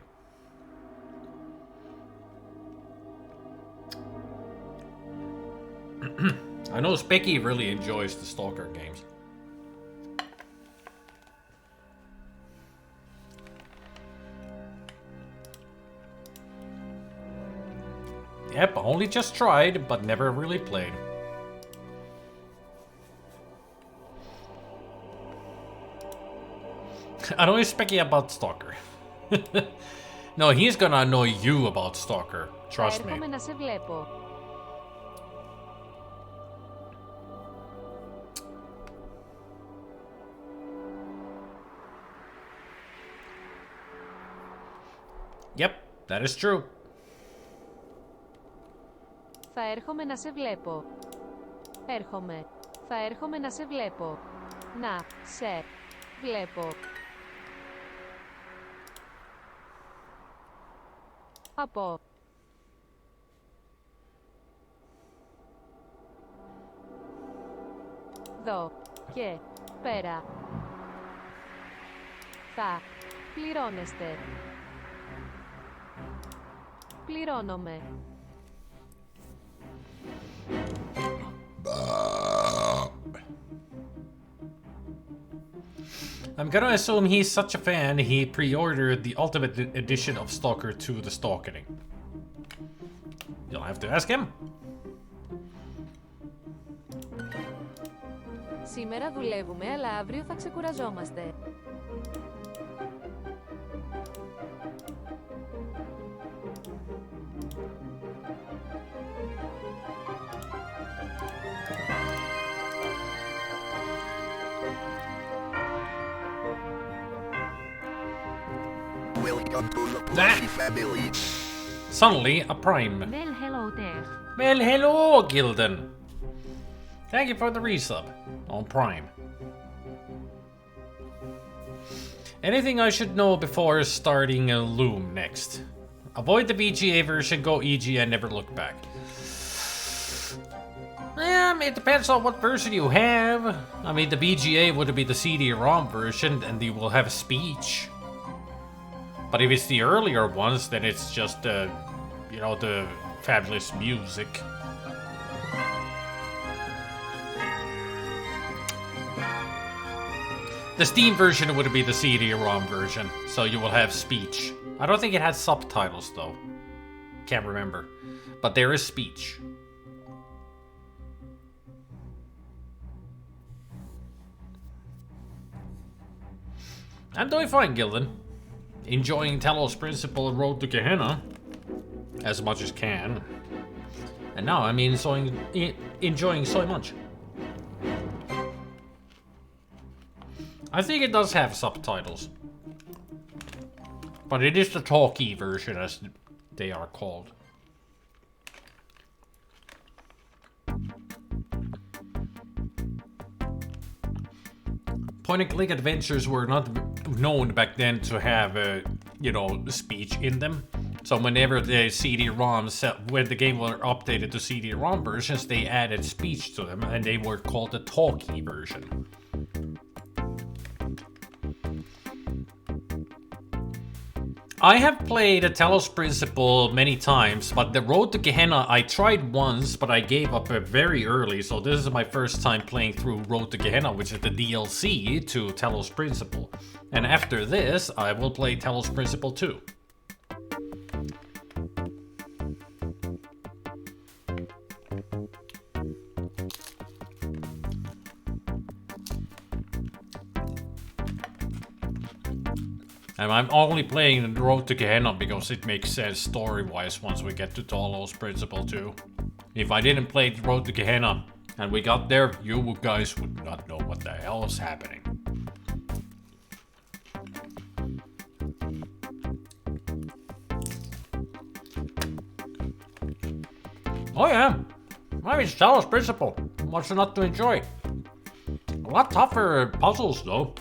I know Specky really enjoys the Stalker games. Yep, only just tried, but never really played. I know he's speaking about Stalker. No, he's gonna annoy you about Stalker. Trust me. Έρχομαι να σε βλέπω. Yep, that is true. Θα έρχομαι να σε βλέπω. Έρχομαι. Θα έρχομαι να σε βλέπω. Να, σε. Βλέπω. Από. Δω. Και. Πέρα. Θα. Πληρώνεστε. Πληρώνομαι. I'm gonna assume he's such a fan, he pre-ordered the Ultimate Edition of Stalker 2 The Stalking. You'll have to ask him. Σήμερα δουλεύουμε, αλλά αύριο θα ξεκουραζόμαστε. Welcome to the Plushie family. Suddenly, a Prime. Well, hello there. Well, hello, Gilden. Thank you for the resub on Prime. Anything I should know before starting a Loom next? Avoid the VGA version, go EG and never look back. It depends on what version you have. I mean, the VGA would be the CD-ROM version and you will have speech. But if it's the earlier ones, then it's just, you know, the fabulous music. The Steam version would be the CD-ROM version, so you will have speech. I don't think it has subtitles, though. Can't remember. But there is speech. I'm doing fine, Gilden. Enjoying Talos Principle Road to Gehenna as much as can. And now I'm enjoying so much. I think it does have subtitles. But it is the talkie version as they are called. Point-and-click adventures were not known back then to have, you know, speech in them. So whenever the CD-ROMs, when the game were updated to CD-ROM versions, they added speech to them, and they were called the talkie version. I have played a Talos Principle many times, but the Road to Gehenna I tried once, but I gave up very early, so this is my first time playing through Road to Gehenna, which is the DLC to Talos Principle. And after this, I will play Talos Principle 2. And I'm only playing the Road to Gehenna because it makes sense story-wise once we get to Talos Principle 2. If I didn't play Road to Gehenna, and we got there, you guys would not know what the hell is happening. Oh yeah, I mean, Talos principle. What's not to enjoy? A lot tougher puzzles though.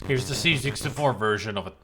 Here's the C64 version of it.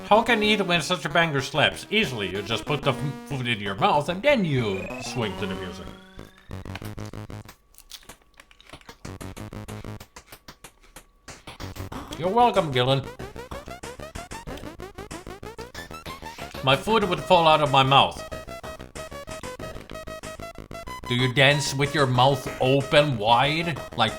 How can you eat when such a banger slaps? Easily, you just put the food in your mouth and then you swing to the music. You're welcome, Gillen. My food would fall out of my mouth. Do you dance with your mouth open wide? Like...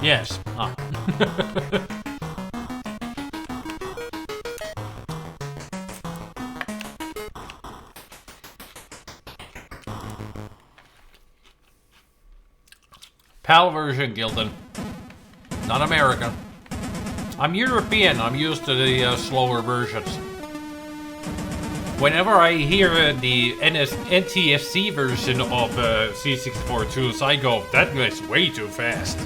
Yes. Ah. PAL version, Gilden. Not American. I'm European. I'm used to the slower versions. Whenever I hear the NTSC version of C64 I go, that was way too fast.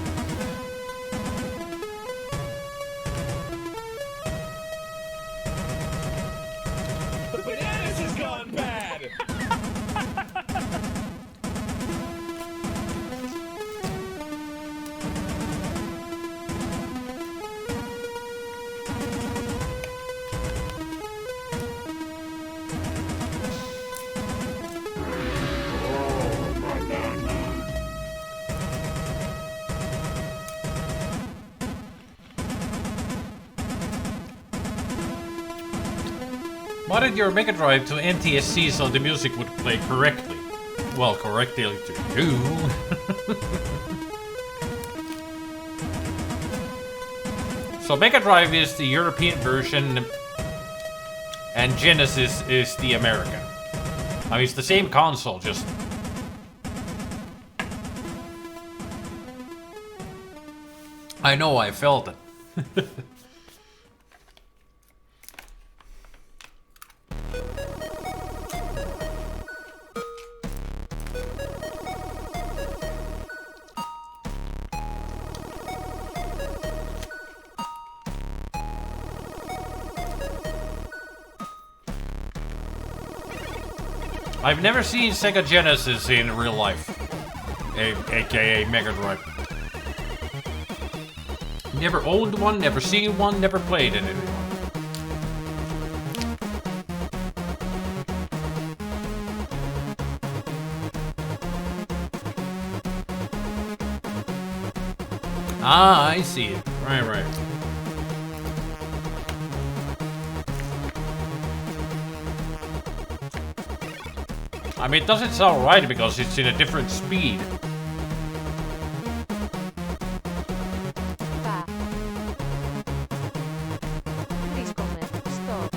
Modded your Mega Drive to NTSC so the music would play correctly. Well, correctly to you. So Mega Drive is the European version, and Genesis is the American. I mean, it's the same console, just... I know, I felt it. I've never seen Sega Genesis in real life, aka Mega Drive. Never owned one, never seen one, never played in it. Ah, I see it. Right. I mean, it doesn't sound right because it's in a different speed. Θα. Βρίσκομαι στο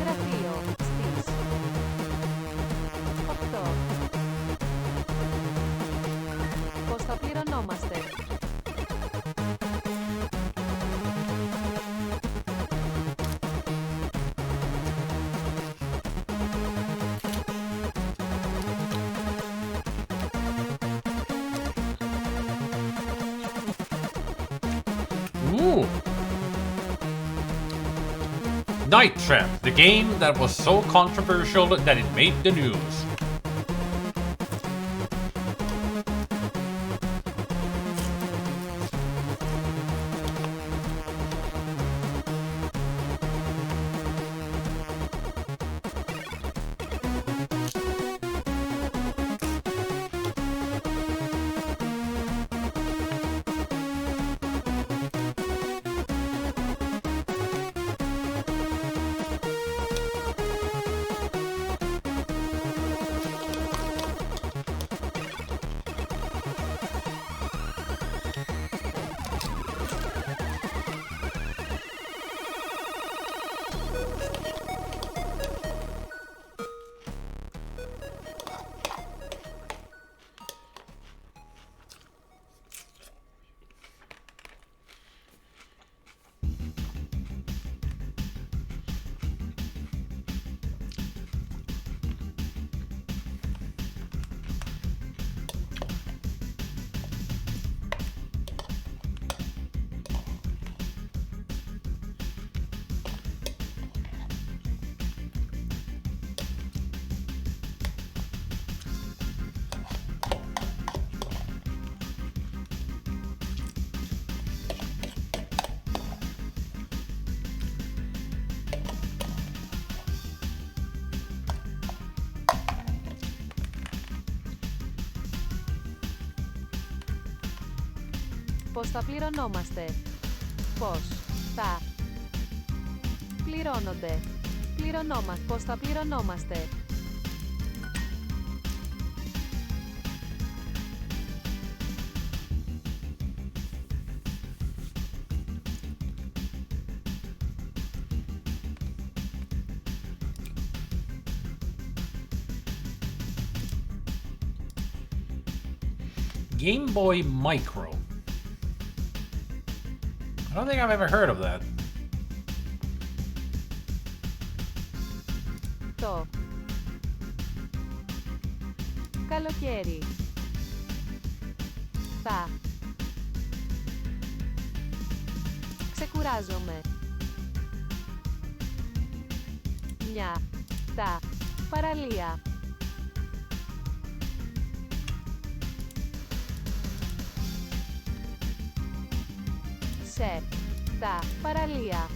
γραφείο στις 8. Ooh! Night Trap, the game that was so controversial that it made the news. Πώς θα πληρωνόμαστε? Πώς θα πληρώνονται? Πληρωνόμαστε. Πώς θα πληρωνόμαστε? Game Boy Micro. I don't think I've ever heard of that. Το καλοκαίρι θα ξεκουράζομαι. Μια τα παραλία. Σε τα παραλία.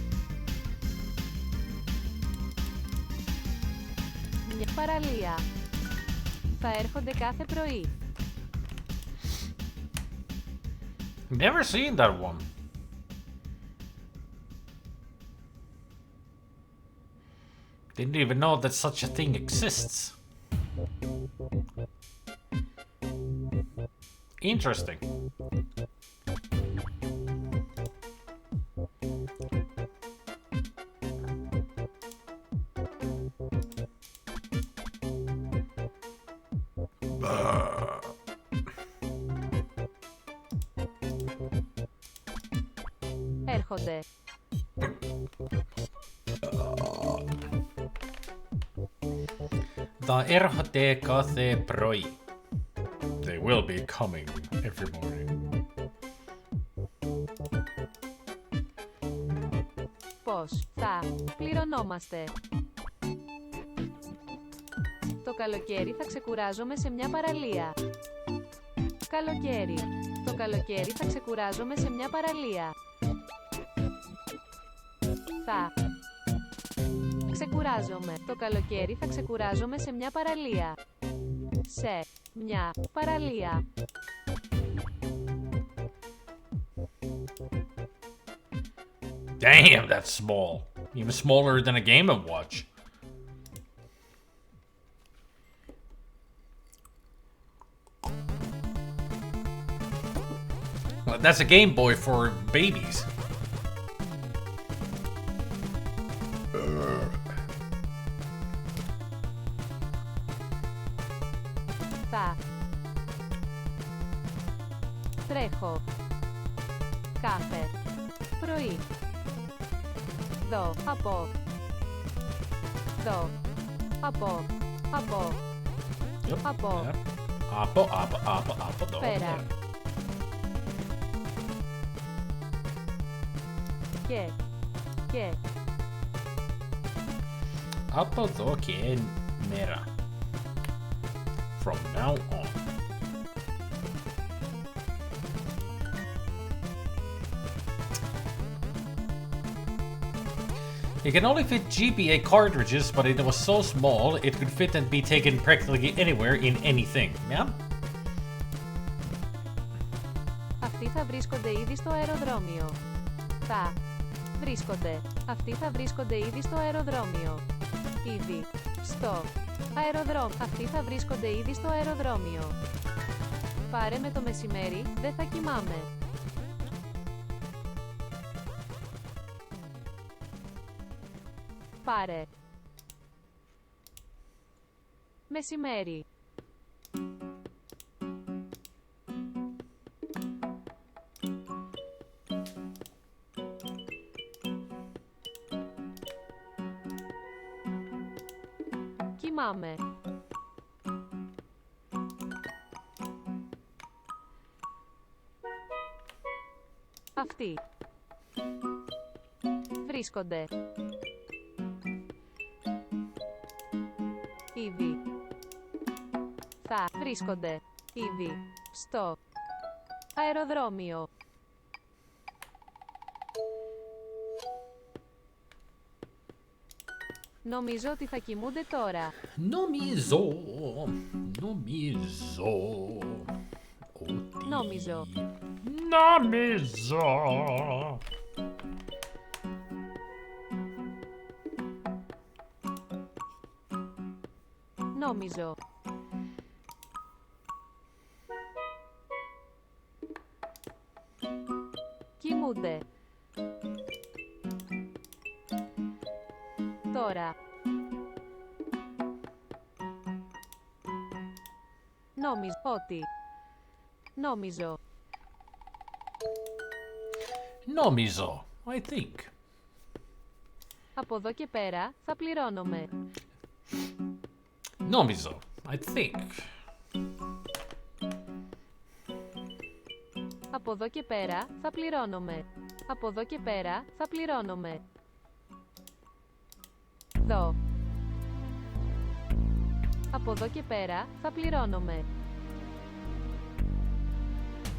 Μια παραλία. Θα έρχονται κάθε πρωί. Never seen that one. Didn't even know that such a thing exists. Interesting. Έρχονται. Θα έρχονται κάθε πρωί. They will be coming every morning. Πώς θα πληρωνόμαστε? Το καλοκαίρι θα ξεκουράζομαι σε μια παραλία. Καλοκαίρι. Το καλοκαίρι θα ξεκουράζομαι σε μια παραλία. Θα ξεκουράζομαι. Το καλοκαίρι θα ξεκουράζομαι σε μια παραλία. Σε μια παραλία. Damn, that's small. Even smaller than a Game & Watch. Well, that's a Game Boy for babies. Θα τρέχω κάθε πρωί. Δω, από. Δω, από. Από. Από. Από, Πέρα. Και. Από εδώ και μέρα. From now on. It can only fit GBA cartridges, but it was so small it could fit and be taken practically anywhere in anything. Yeah? Αυτοί θα βρίσκονται ήδη στο αεροδρόμιο. Θα βρίσκονται. Αυτοί θα βρίσκονται ήδη στο αεροδρόμιο. Ήδη. Στο αεροδρόμιο. Αυτοί θα βρίσκονται ήδη στο αεροδρόμιο. Πάρε με το μεσημέρι, δεν θα κοιμάμαι. Πάρε. Μεσημέρι. Κοιμάμαι. Αυτοί βρίσκονται ήδη. Θα βρίσκονται ήδη στο αεροδρόμιο. Νομίζω ότι θα κοιμούνται τώρα. Νομίζω ότι... Νόμιζω. Νόμιζω. Κοιμούνται. Τώρα. Νόμιζω ότι. Νόμιζω. Νόμιζω. I think. Από εδώ και πέρα θα πληρώνομαι. Νόμιζω. I think. Από εδώ και πέρα θα πληρώνομαι. Από εδώ και πέρα θα πληρώνομαι. Δω. Από εδώ και πέρα θα πληρώνομαι.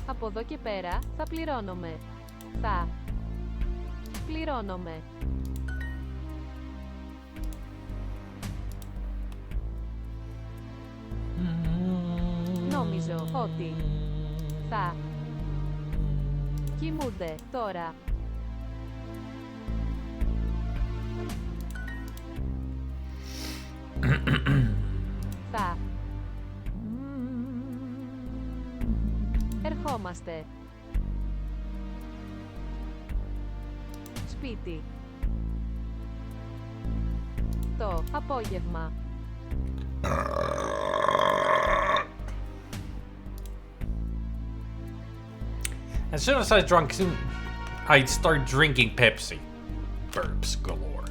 Από εδώ και πέρα θα πληρώνομαι. Θα πληρώνομαι. Νόμιζω ότι θα κοιμούνται τώρα. Θα ερχόμαστε. Σπίτι. Το απόγευμα. As soon as I drunk, I'd start drinking Pepsi. Burps galore.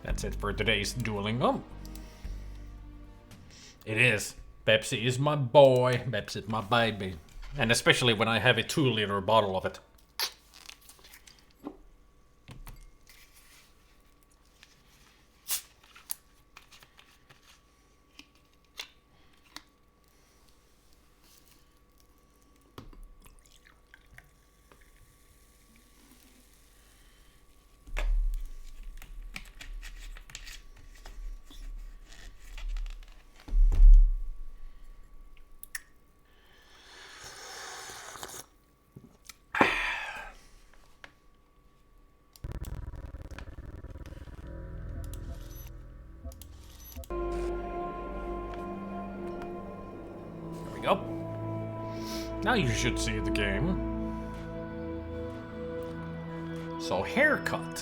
That's it for today's dueling. Oh, it is. Pepsi is my boy. Pepsi is my baby. And especially when I have a 2-liter bottle of it. There we go. Now you should see the game. So, haircut.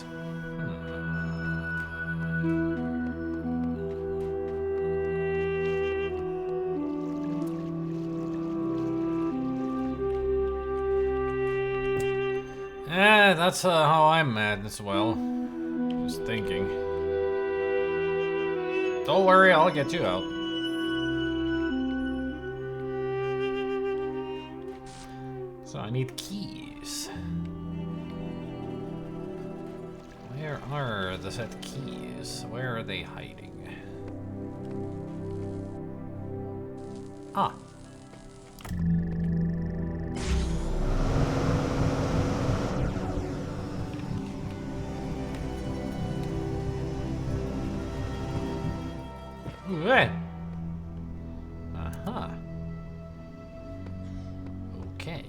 That's how I'm mad as well. Just thinking. Don't worry, I'll get you out. So I need keys. Where are the set keys? Where are they hiding? Ah. Ooh, aha. Okay.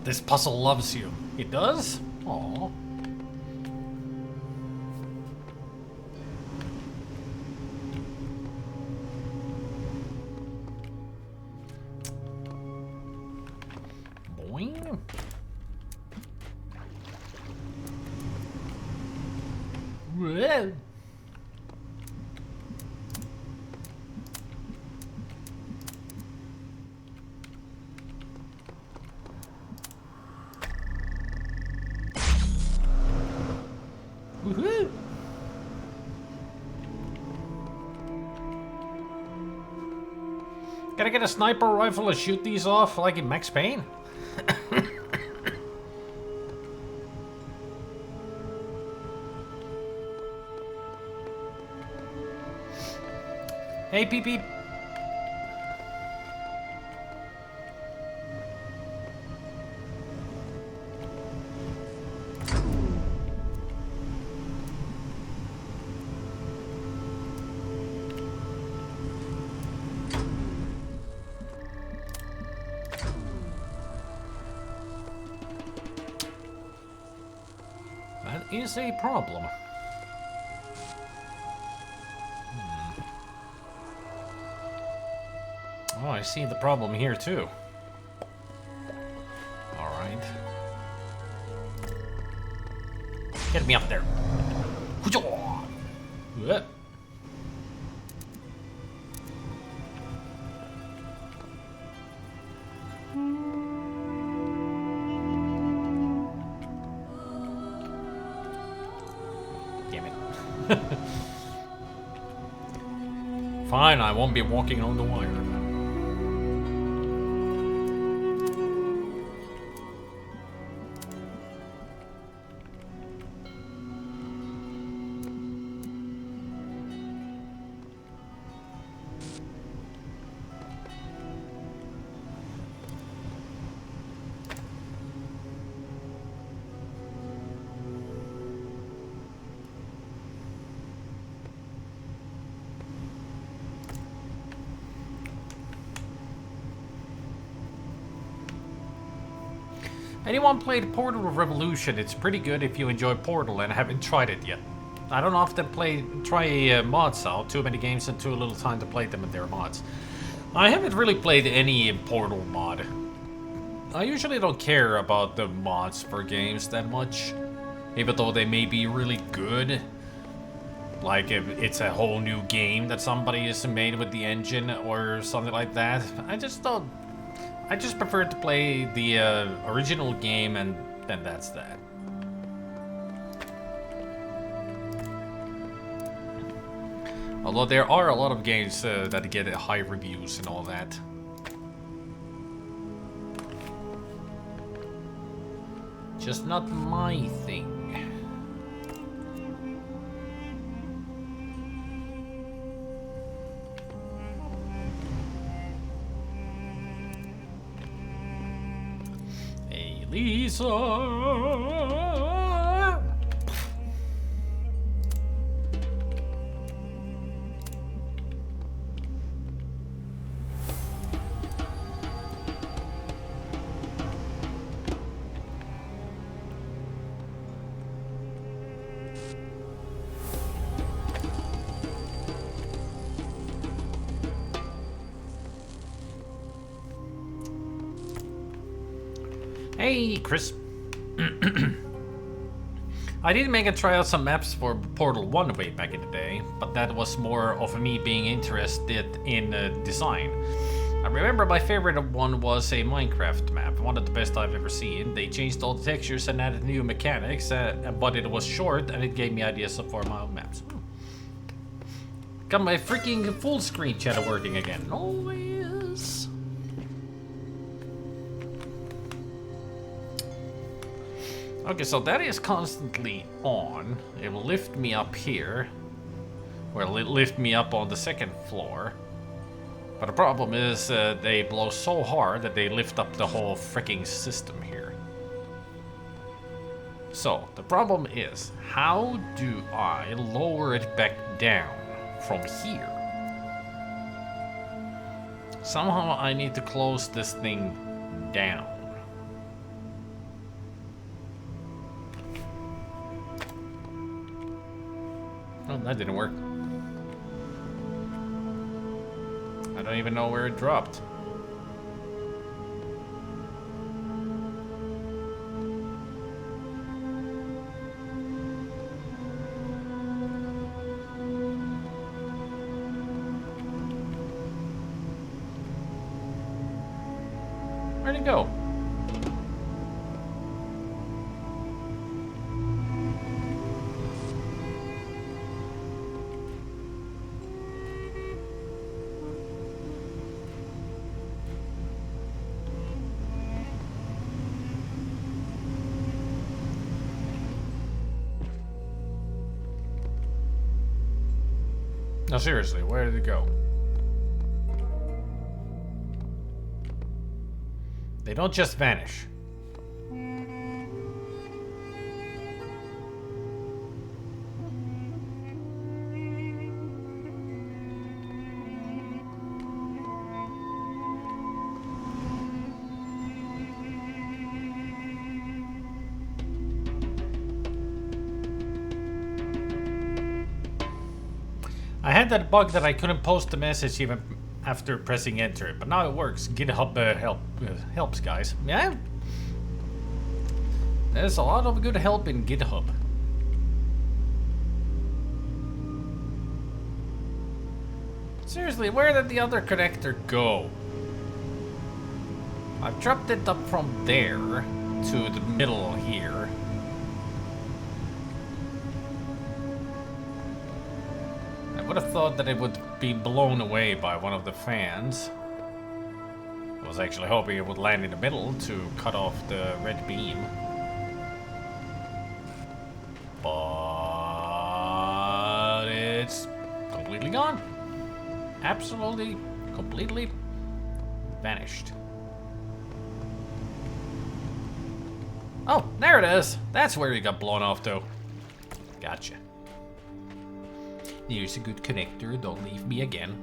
This puzzle loves you. It does? Aww. Boing. Whoa. Woohoo! Gotta get a sniper rifle to shoot these off like in Max Payne? Hey, Peep Peep. That is a problem. Oh, I see the problem here too. Alright. Get me up there. Whoop. Damn it. Fine, I won't be walking on the wire. Anyone played Portal Revolution? It's pretty good if you enjoy Portal and haven't tried it yet. I don't often try mods out. Too many games and too little time to play them and their mods. I haven't really played any Portal mod. I usually don't care about the mods for games that much, even though they may be really good. Like if it's a whole new game that somebody has made with the engine or something like that. I just prefer to play the original game, and then that's that. Although there are a lot of games that get high reviews and all that. Just not my thing. Lisa. Hey, Chris. I did make a try out some maps for Portal 1 way back in the day, but that was more of me being interested in design. I remember my favorite one was a Minecraft map, one of the best I've ever seen. They changed all the textures and added new mechanics, but it was short and it gave me ideas for my own maps. Got my freaking full screen chat working again. Always. Okay, so that is constantly on. It will lift me up here. Or it'll lift me up on the second floor. But the problem is they blow so hard that they lift up the whole freaking system here. So, the problem is, how do I lower it back down from here? Somehow I need to close this thing down. Oh, that didn't work. I don't even know where it dropped. Where'd it go? No, seriously, where did it go? They don't just vanish. I had that bug that I couldn't post the message even after pressing enter, but now it works. GitHub helps, guys. Yeah, there's a lot of good help in GitHub. Seriously, where did the other connector go? I've dropped it up from there to the middle here. I would have thought that it would be blown away by one of the fans. I was actually hoping it would land in the middle to cut off the red beam. But it's completely gone. Absolutely, completely vanished. Oh, there it is. That's where he got blown off to. Gotcha. Here's a good connector, don't leave me again.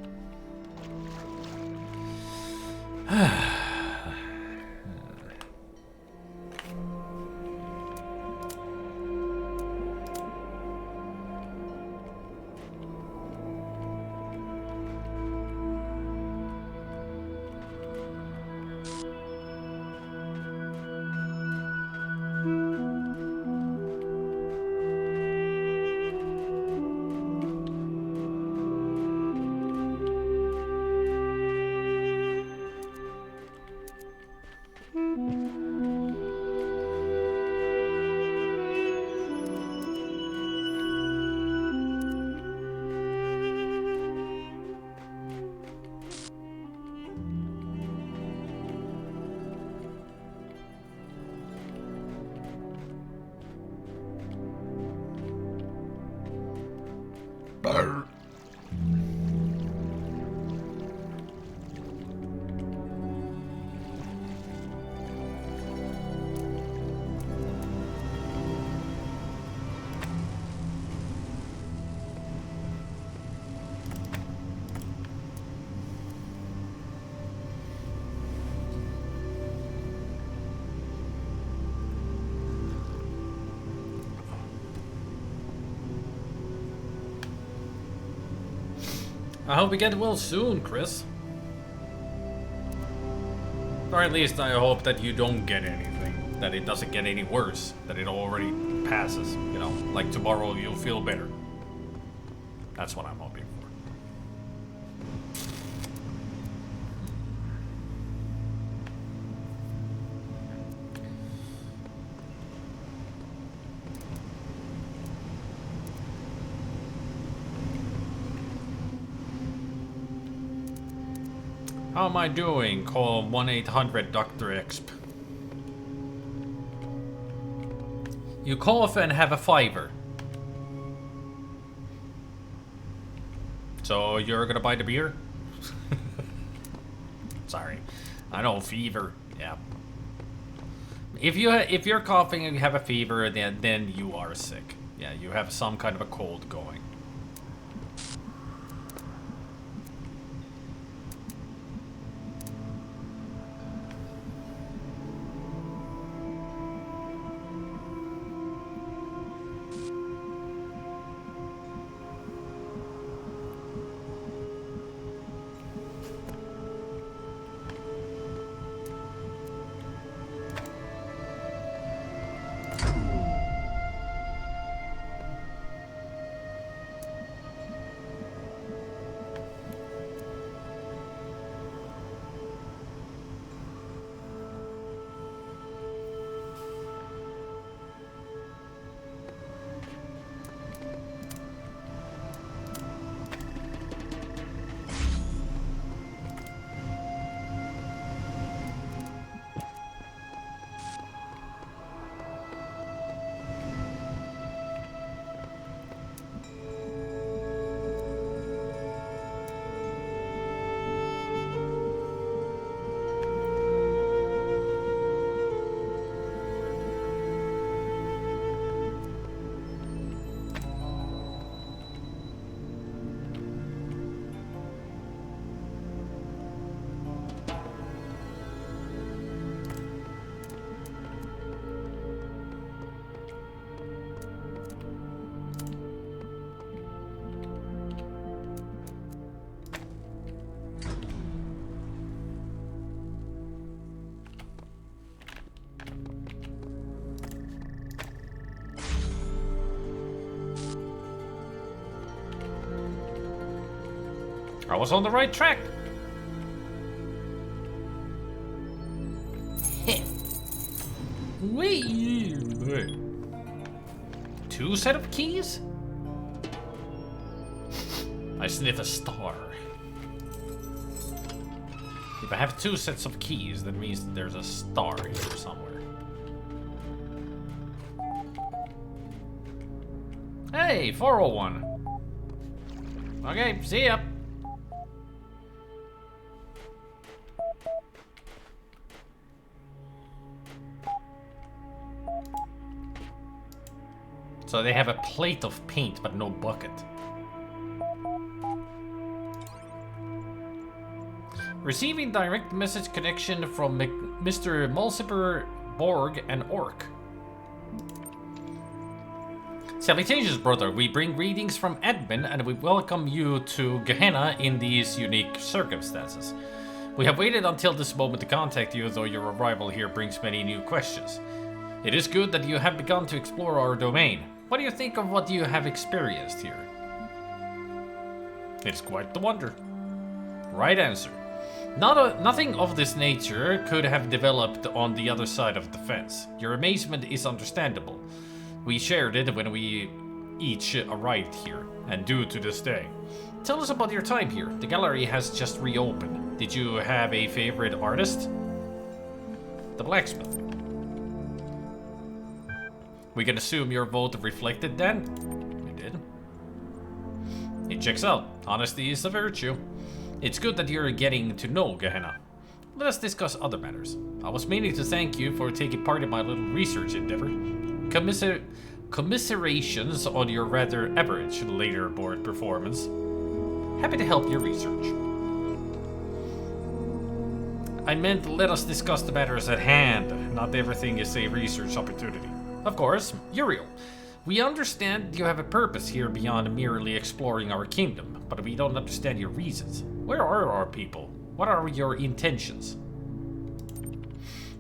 I hope we get well soon, Chris. Or at least I hope that you don't get anything. that it doesn't get any worse, that it already passes, you know, like tomorrow you'll feel better. That's what I'm hoping for. How am I doing? Call 1-800-Dr. Exp. You cough and have a fever. So you're gonna buy the beer? Sorry, I know, fever. Yeah. If you're coughing and you have a fever, then you are sick. Yeah, you have some kind of a cold going. I was on the right track. Wait. 2 set of keys? I sniff a star. If I have 2 sets of keys, that means that there's a star here somewhere. Hey, 401. Okay, see ya. So they have a plate of paint, but no bucket. Receiving direct message connection from Mr. Mulciber, Borg, and Orc. Salutations, brother. We bring greetings from admin, and we welcome you to Gehenna in these unique circumstances. We have waited until this moment to contact you, though your arrival here brings many new questions. It is good that you have begun to explore our domain. What do you think of what you have experienced here? It's quite the wonder. Right answer. Nothing of this nature could have developed on the other side of the fence. Your amazement is understandable. We shared it when we each arrived here, and do to this day. Tell us about your time here. The gallery has just reopened. Did you have a favorite artist? The blacksmith. We can assume your vote reflected then? You did. It checks out. Honesty is a virtue. It's good that you're getting to know Gehenna. Let us discuss other matters. I was meaning to thank you for taking part in my little research endeavor. Commiserations on your rather average leaderboard performance. Happy to help your research. I meant let us discuss the matters at hand. Not everything is a research opportunity. Of course, Uriel. We understand you have a purpose here beyond merely exploring our kingdom, but we don't understand your reasons. Where are our people? What are your intentions?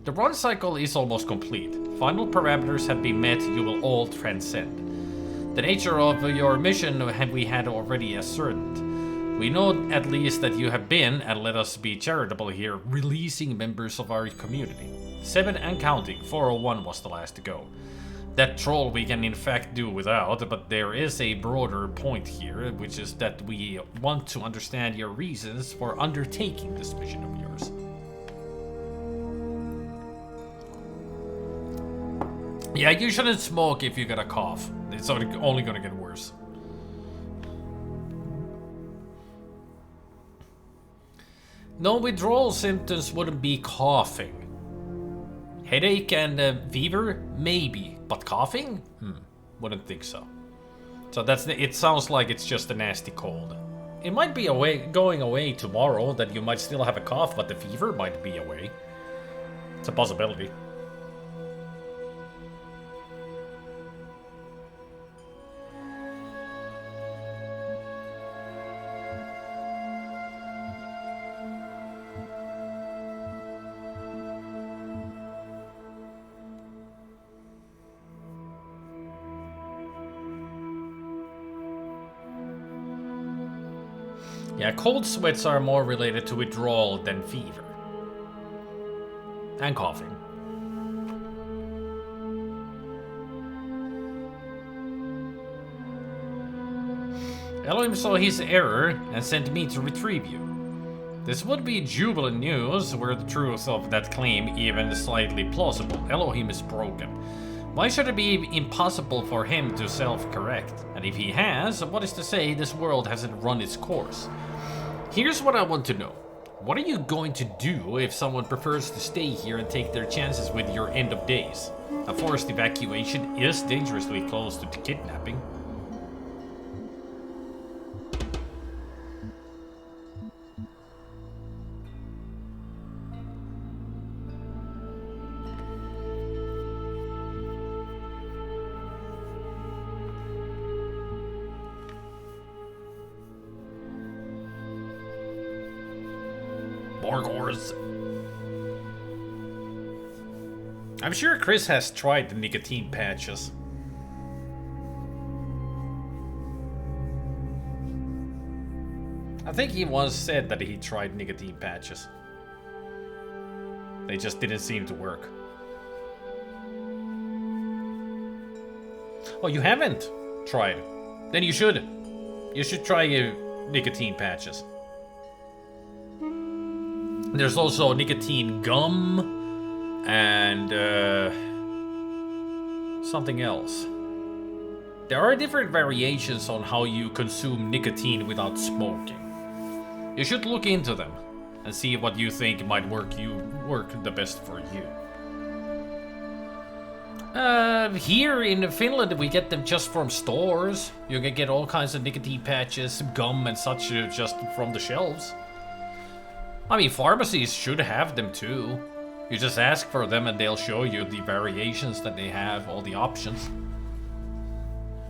The run cycle is almost complete. Final parameters have been met, you will all transcend. The nature of your mission we had already ascertained. We know at least that you have been, and let us be charitable here, releasing members of our community. 7 and counting, 401 was the last to go. That troll we can in fact do without, but there is a broader point here, which is that we want to understand your reasons for undertaking this mission of yours. Yeah, you shouldn't smoke if you got a cough. It's only gonna get worse. No withdrawal symptoms wouldn't be coughing. Headache and fever? Maybe. But coughing? Wouldn't think so. So it sounds like it's just a nasty cold. It might be going away tomorrow, that you might still have a cough, but the fever might be away. It's a possibility. Yeah, cold sweats are more related to withdrawal than fever. And coughing. Elohim saw his error and sent me to retrieve you. This would be jubilant news were the truth of that claim even slightly plausible. Elohim is broken. Why should it be impossible for him to self-correct? And if he has, what is to say this world hasn't run its course? Here's what I want to know. What are you going to do if someone prefers to stay here and take their chances with your end of days? A forced evacuation is dangerously close to kidnapping. Borgors. I'm sure Chris has tried the nicotine patches. I think he once said that he tried nicotine patches. They just didn't seem to work. Oh, you haven't tried? Then you should. You should try nicotine patches. There's also nicotine gum and something else. There are different variations on how you consume nicotine without smoking. You should look into them and see what you think might work the best for you. Here in Finland we get them just from stores. You can get all kinds of nicotine patches, gum and such just from the shelves. I mean, pharmacies should have them too. You just ask for them and they'll show you the variations that they have, all the options.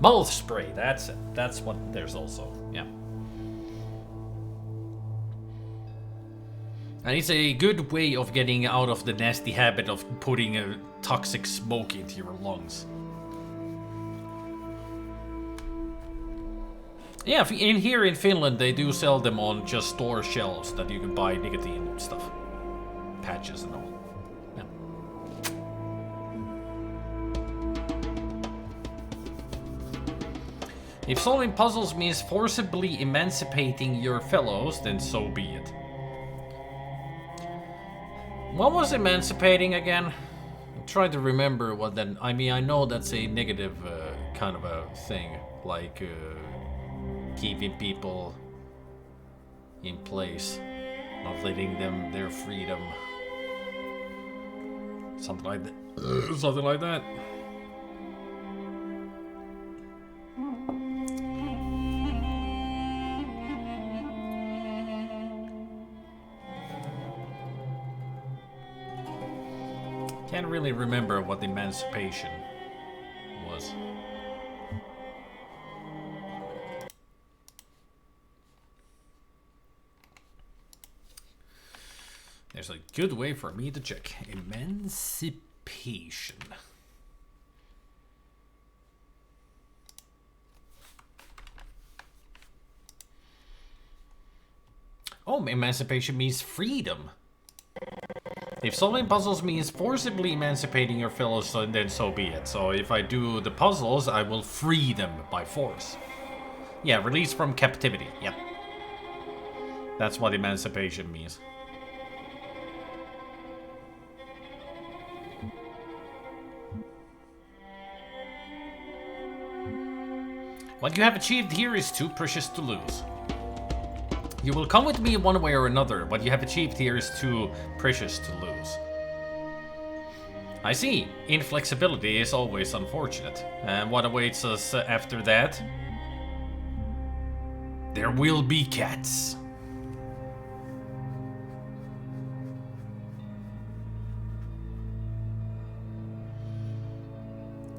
Mouth spray, that's it. That's what there's also, yeah. And it's a good way of getting out of the nasty habit of putting a toxic smoke into your lungs. Yeah, here in Finland they do sell them on just store shelves that you can buy nicotine stuff. Patches and all. Yeah. If solving puzzles means forcibly emancipating your fellows, then so be it. What was emancipating again? I'm trying to remember what then. I mean, I know that's a negative kind of a thing, like keeping people in place, not letting them their freedom. Something like that. Something like that. Can't really remember what emancipation was. There's a good way for me to check. Emancipation. Oh, emancipation means freedom. If solving puzzles means forcibly emancipating your fellows, then so be it. So if I do the puzzles, I will free them by force. Yeah, release from captivity. Yep. That's what emancipation means. What you have achieved here is too precious to lose. You will come with me one way or another. What you have achieved here is too precious to lose. I see. Inflexibility is always unfortunate. And what awaits us after that? There will be cats.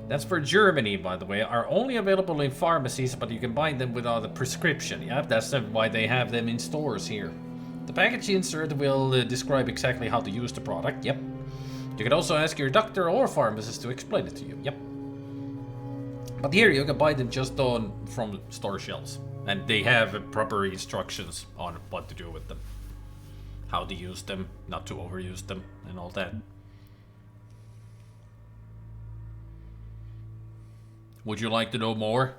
That's for Germany, by the way. Are only available in pharmacies, but you can buy them without a prescription. Yeah, that's why they have them in stores here. The package insert will describe exactly how to use the product. Yep. You can also ask your doctor or pharmacist to explain it to you. Yep. But here you can buy them just from store shelves. And they have proper instructions on what to do with them. How to use them, not to overuse them, and all that. Would you like to know more?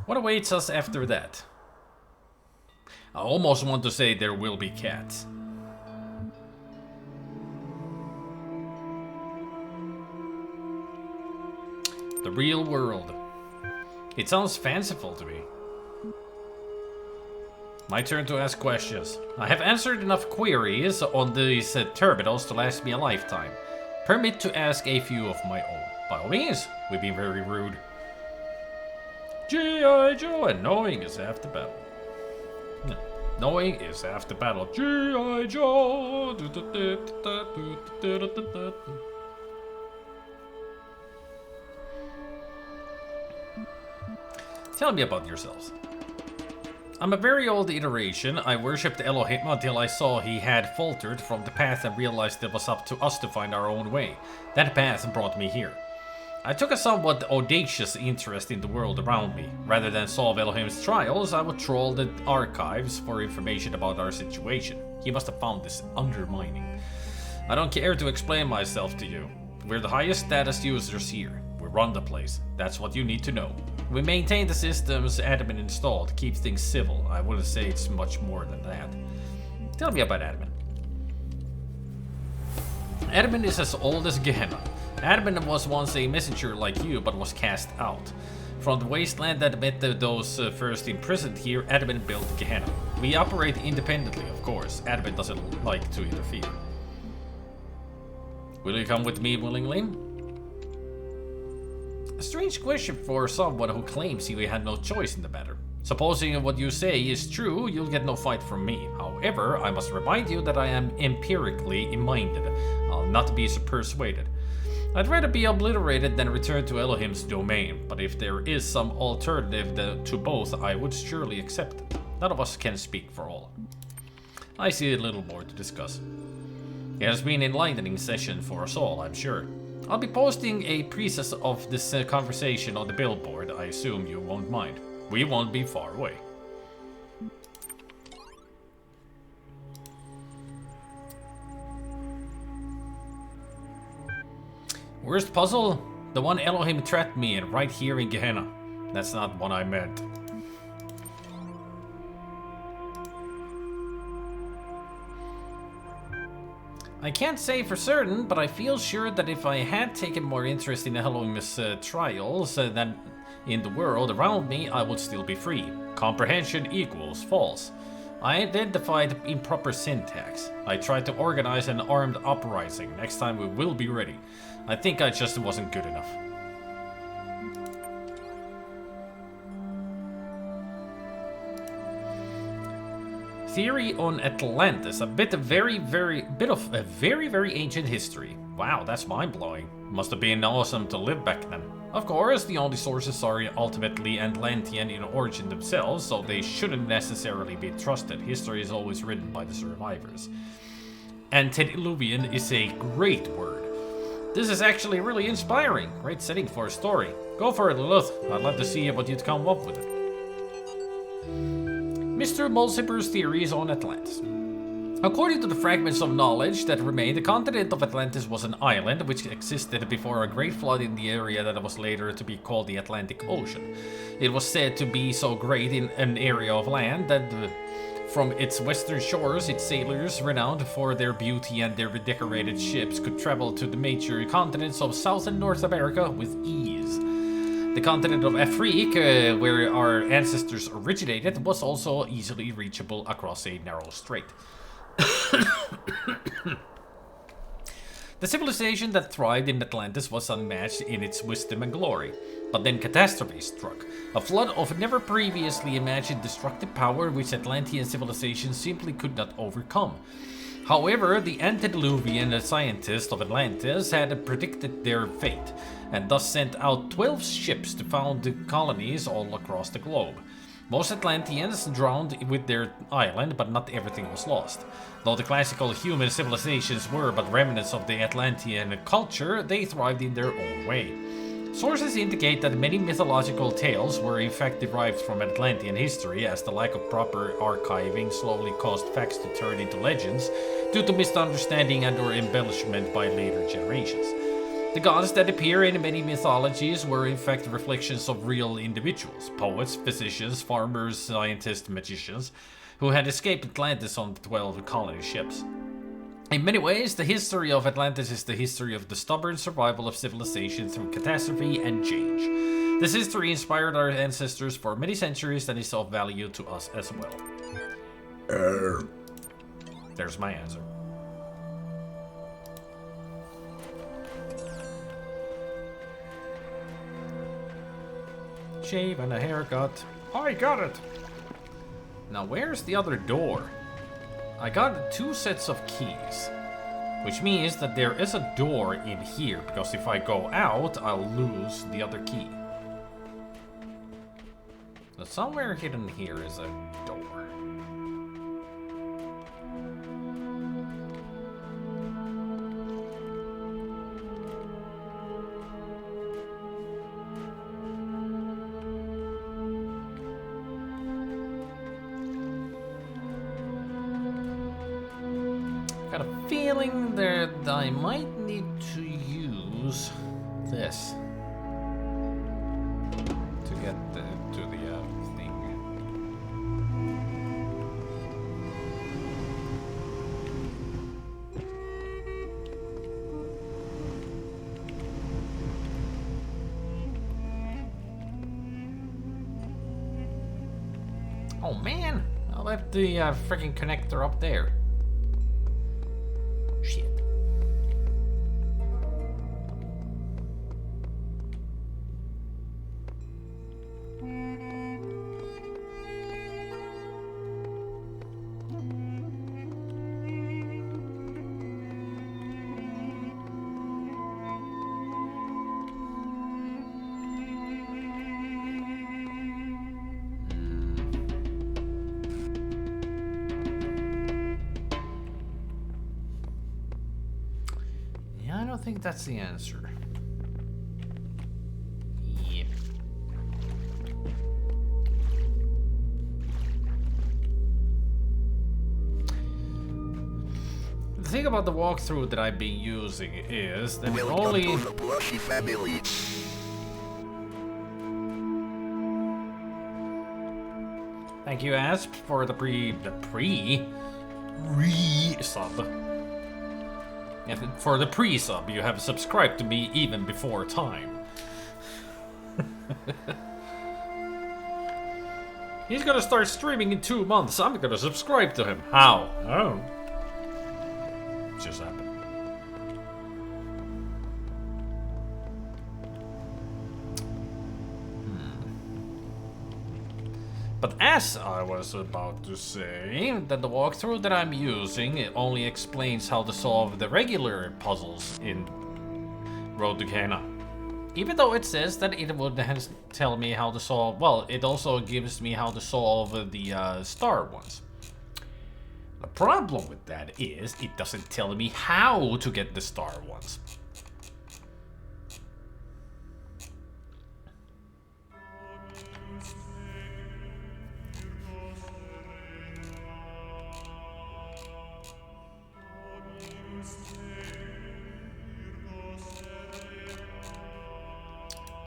What awaits us after that? I almost want to say there will be cats. The real world. It sounds fanciful to me. My turn to ask questions. I have answered enough queries on these terminals to last me a lifetime. Permit to ask a few of my own. By all means, we've been very rude. G.I. Joe, and knowing is half the battle. No, knowing is half the battle. G.I. Joe. Tell me about yourselves. I'm a very old iteration. I worshipped Elohim until I saw he had faltered from the path and realized it was up to us to find our own way. That path brought me here. I took a somewhat audacious interest in the world around me. Rather than solve Elohim's trials, I would troll the archives for information about our situation. He must have found this undermining. I don't care to explain myself to you. We're the highest status users here. We run the place. That's what you need to know. We maintain the systems admin installed, keep things civil. I wouldn't say it's much more than that. Tell me about admin. Admin is as old as Gehenna. Admin was once a messenger like you, but was cast out. From the wasteland that met those first imprisoned here, admin built Gehenna. We operate independently, of course. Admin doesn't like to interfere. Will you come with me willingly? A strange question for someone who claims he had no choice in the matter. Supposing what you say is true, you'll get no fight from me. However, I must remind you that I am empirically minded. I'll not be persuaded. I'd rather be obliterated than return to Elohim's domain, but if there is some alternative to both, I would surely accept it. None of us can speak for all. I see a little more to discuss. It has been an enlightening session for us all, I'm sure. I'll be posting a precis of this conversation on the billboard. I assume you won't mind. We won't be far away. Worst puzzle? The one Elohim trapped me in right here in Gehenna. That's not what I meant. I can't say for certain, but I feel sure that if I had taken more interest in Elohim's trials than in the world around me, I would still be free. Comprehension equals false. I identified improper syntax. I tried to organize an armed uprising. Next time we will be ready. I think I just wasn't good enough. theory on Atlantis. A bit of very ancient history. Wow, that's mind-blowing. Must have been awesome to live back then. Of course, the only sources are ultimately Atlantean in origin themselves, so they shouldn't necessarily be trusted. History is always written by the survivors. Antediluvian is a great word. This is actually really inspiring. Great setting for a story. Go for it, Lilith. I'd love to see what you'd come up with it. Mr. Mulciper's theories on Atlantis. According to the fragments of knowledge that remain, the continent of Atlantis was an island which existed before a great flood in the area that was later to be called the Atlantic Ocean. It was said to be so great in an area of land that from its western shores, its sailors, renowned for their beauty and their decorated ships, could travel to the major continents of South and North America with ease. The continent of Afrique, where our ancestors originated, was also easily reachable across a narrow strait. The civilization that thrived in Atlantis was unmatched in its wisdom and glory. But then catastrophe struck. A flood of never previously imagined destructive power which Atlantean civilization simply could not overcome. However, the antediluvian scientists of Atlantis had predicted their fate, and thus sent out 12 ships to found colonies all across the globe. Most Atlanteans drowned with their island, but not everything was lost. Though the classical human civilizations were but remnants of the Atlantean culture, they thrived in their own way. Sources indicate that many mythological tales were in fact derived from Atlantean history, as the lack of proper archiving slowly caused facts to turn into legends due to misunderstanding and/or embellishment by later generations. The gods that appear in many mythologies were in fact reflections of real individuals, poets, physicians, farmers, scientists, magicians, who had escaped Atlantis on the 12 colony ships. In many ways, the history of Atlantis is the history of the stubborn survival of civilization through catastrophe and change. This history inspired our ancestors for many centuries and is of value to us as well. There's my answer. Shave and a haircut. I got it! Now where's the other door? I got 2 sets of keys, which means that there is a door in here, because if I go out, I'll lose the other key. So somewhere hidden here is a door. Got a feeling that I might need to use this to get to the thing. Oh man, I left the freaking connector up there. Shit. I don't think that's the answer. Yep. The thing about the walkthrough that I've been using is that it only... Welcome to the Plushy family. Thank you, Asp, for the pre-sub. Yeah, for the pre-sub, you have subscribed to me even before time. He's gonna start streaming in 2 months. I'm gonna subscribe to him. How? Oh. It just happened. But as I was about to say, that the walkthrough that I'm using it only explains how to solve the regular puzzles in Road to Gehenna. Even though it says that it would tell me how to solve, well, it also gives me how to solve the star ones. The problem with that is it doesn't tell me how to get the star ones.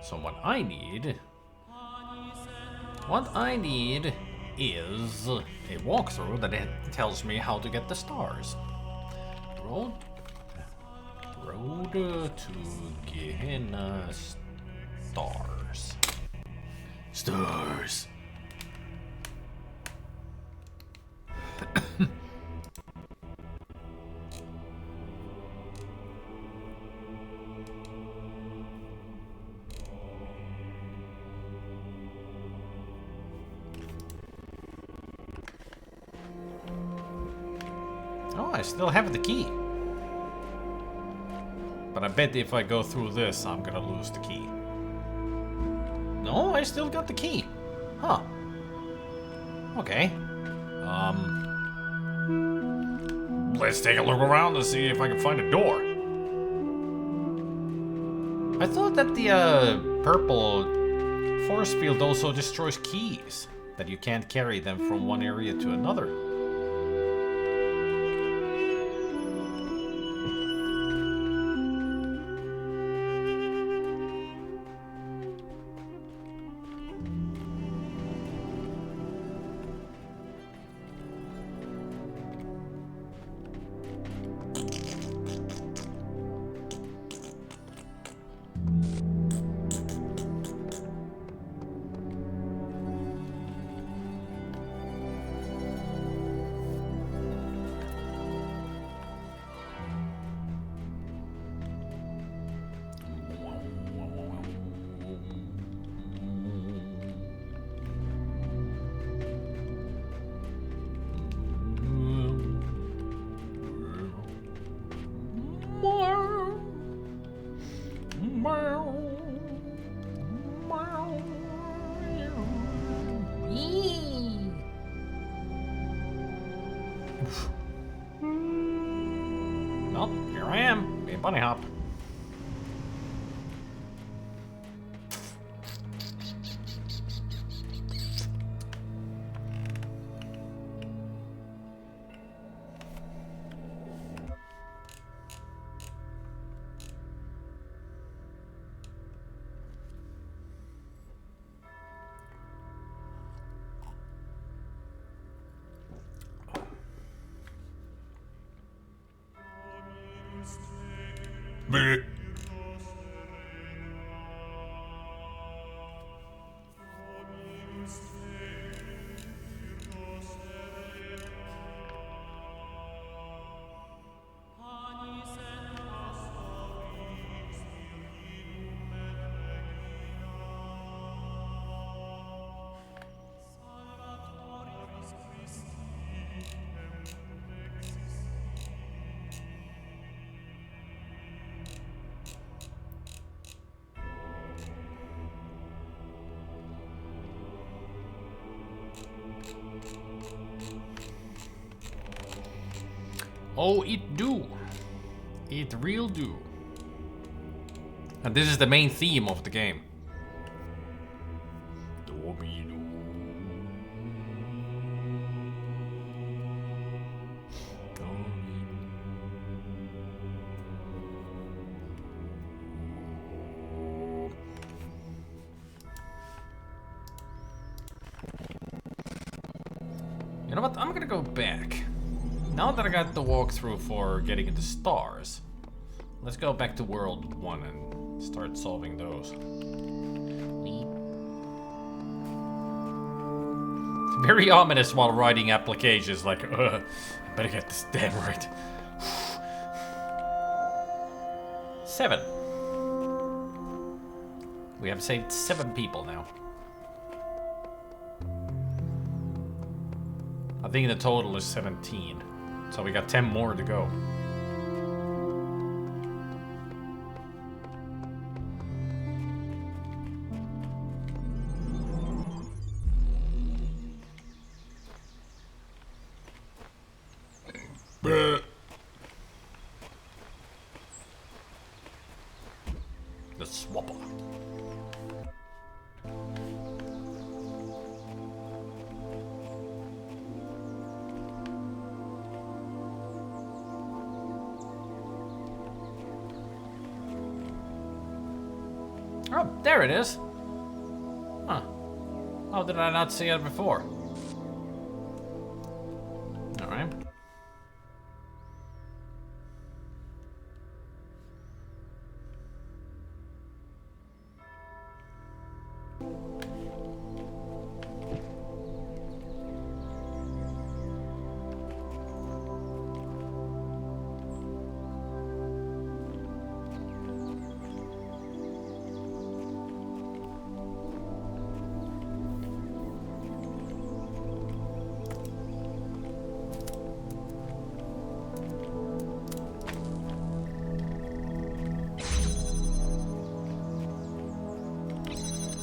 So what I need is a walkthrough that tells me how to get the stars. Road to Gehenna stars. Stars. Oh, I still have the key. But I bet if I go through this, I'm gonna lose the key. No, I still got the key. Huh. Okay. Let's take a look around and see if I can find a door. I thought that the purple force field also destroys keys. That you can't carry them from one area to another. Well, here I am, being bunny hop. Bleh. Oh, it do. It real do. And this is the main theme of the game. You know what? I'm gonna go back. Now that I got the walkthrough for getting into stars, let's go back to World 1 and start solving those. It's very ominous while writing applications, like, I better get this damn right. 7. We have saved 7 people now. I think the total is 17. So we got 10 more to go. The swapper. Oh, there it is. Huh. How did I not see it before? Alright.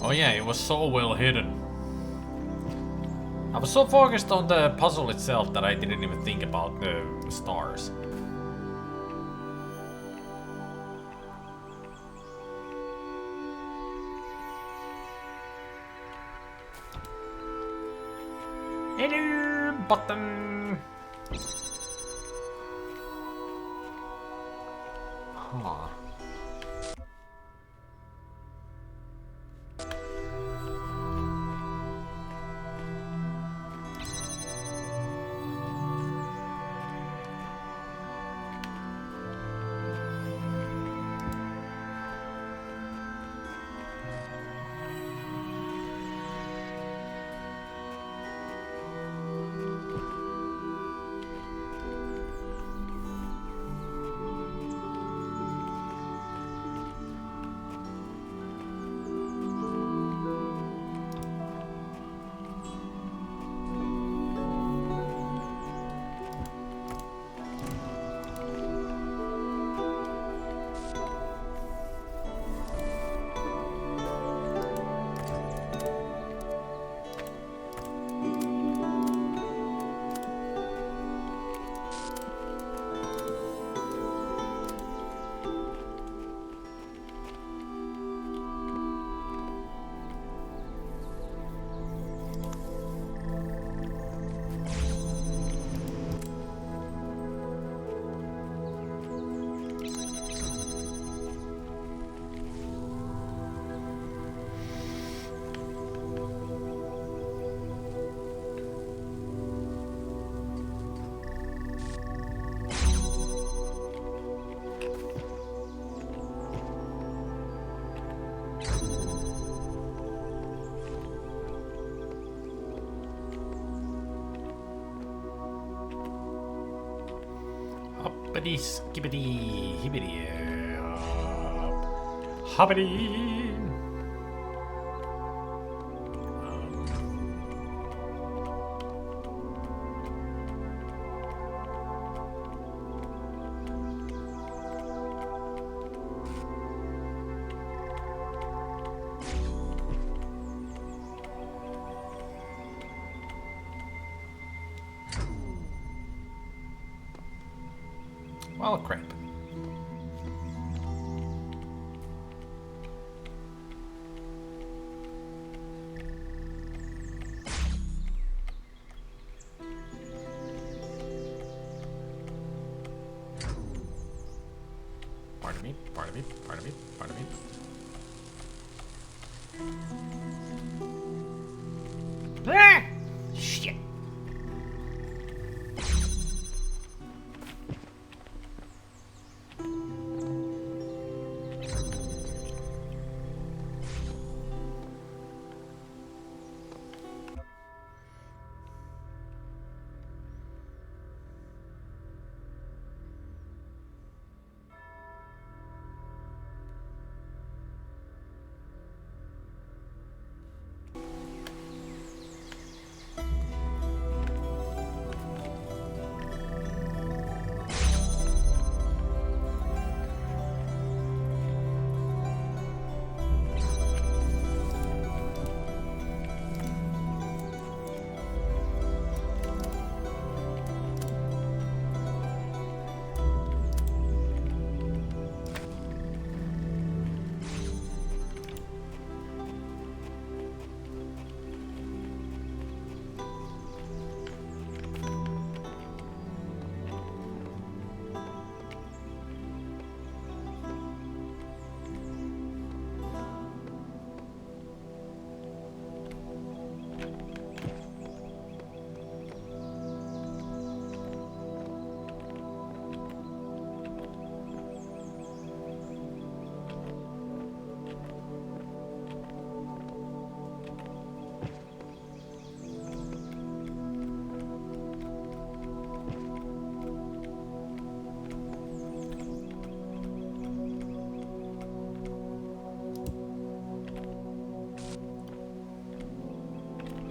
Oh yeah, it was so well hidden. I was so focused on the puzzle itself that I didn't even think about the stars. Hello, button. Huh. Hoppity skippity hibbity hoppity. Well, crap. Pardon me, pardon me, pardon me, pardon me. Ah! Shit.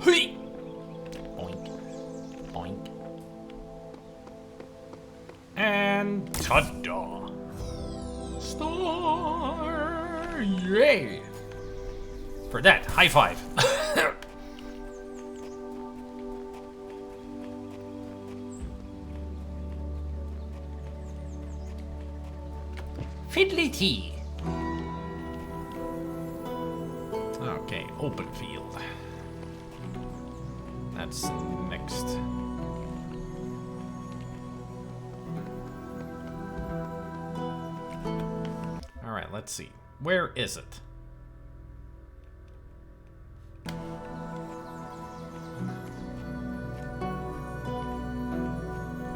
Hui! Boink. Boink. And ta-da! Star! Yay! For that, high five. Fiddly tea. Okay, open field. That's next. Alright, let's see. Where is it?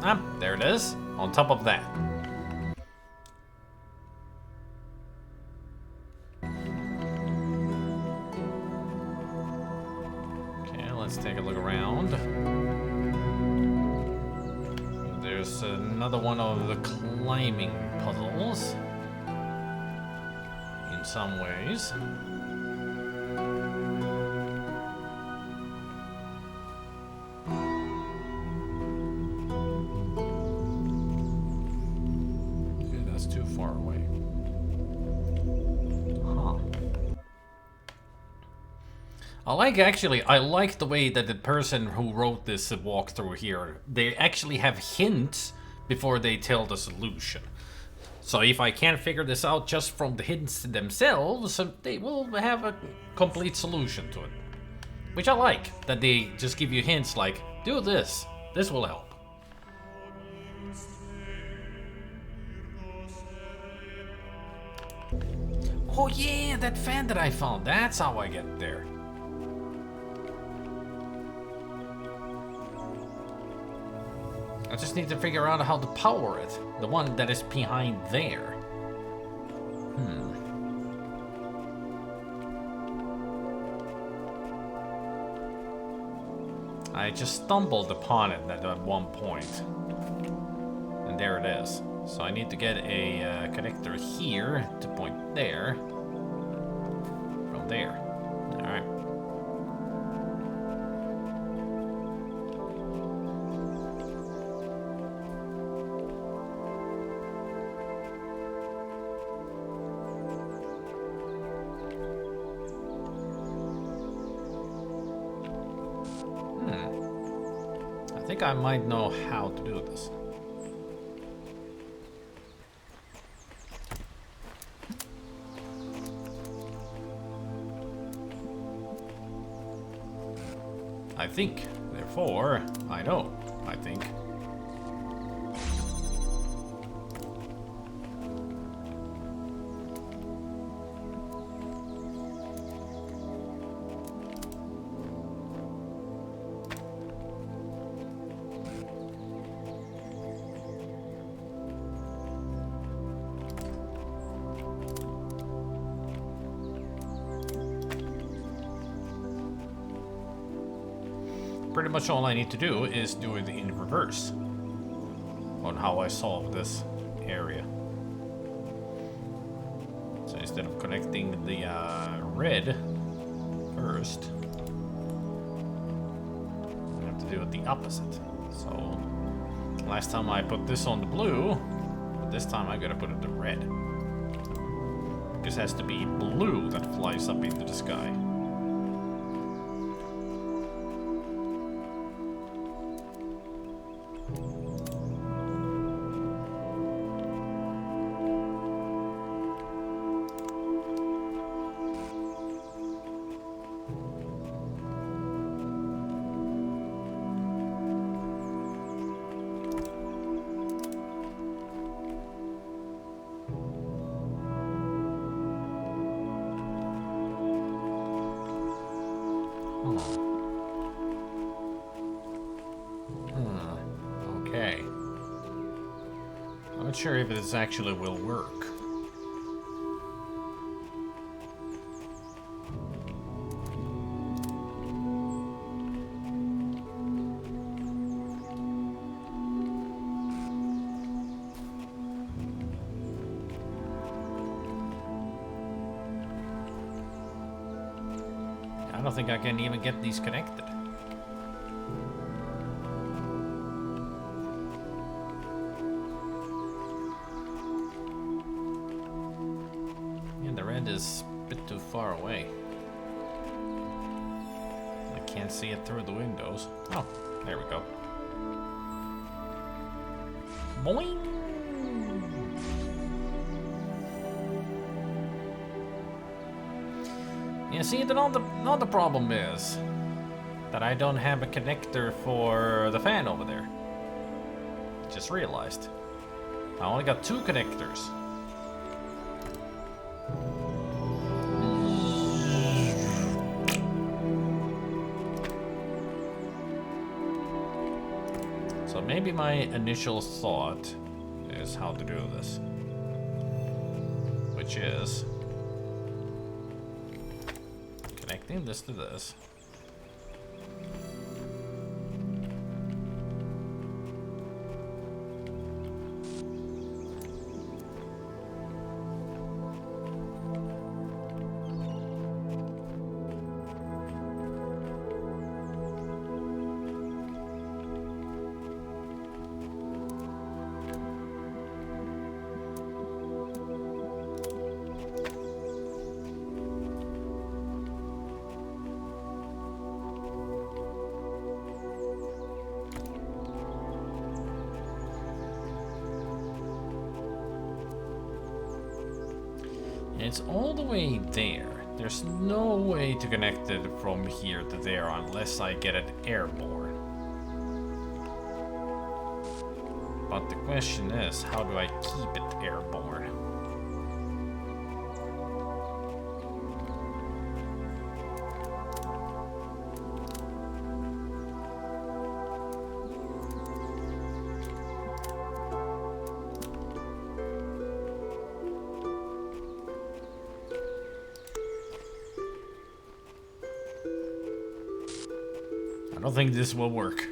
Ah, there it is. On top of that. Okay, let's take a look around. There's another one of the climbing puzzles. In some ways. Yeah, that's too far away. Huh. I like the way that the person who wrote this walkthrough here, they actually have hints before they tell the solution. So if I can't figure this out just from the hints themselves, they will have a complete solution to it. Which I like, that they just give you hints like, do this, this will help. Oh yeah, that fan that I found, that's how I get there. I just need to figure out how to power it. The one that is behind there. I just stumbled upon it at one point. And there it is. So I need to get a connector here to point there. From there. Alright. I think I might know how to do this. I think, therefore, I know, I think. Pretty much all I need to do is do it in reverse on how I solve this area. So instead of connecting the red first, I have to do it the opposite. So last time I put this on the blue, but this time I gotta put it to red. Because it has to be blue that flies up into the sky. Okay. I'm not sure if this actually will work. I don't think I can even get these connected. bit too far away. I can't see it through the windows. Oh, there we go. Boing! Yeah, see, the problem is that I don't have a connector for the fan over there. Just realized. I only got 2 connectors. So maybe my initial thought is how to do this. Which is connecting this to this. It's all the way there. There's no way to connect it from here to there unless I get it airborne. But the question is, how do I keep it airborne? I don't think this will work.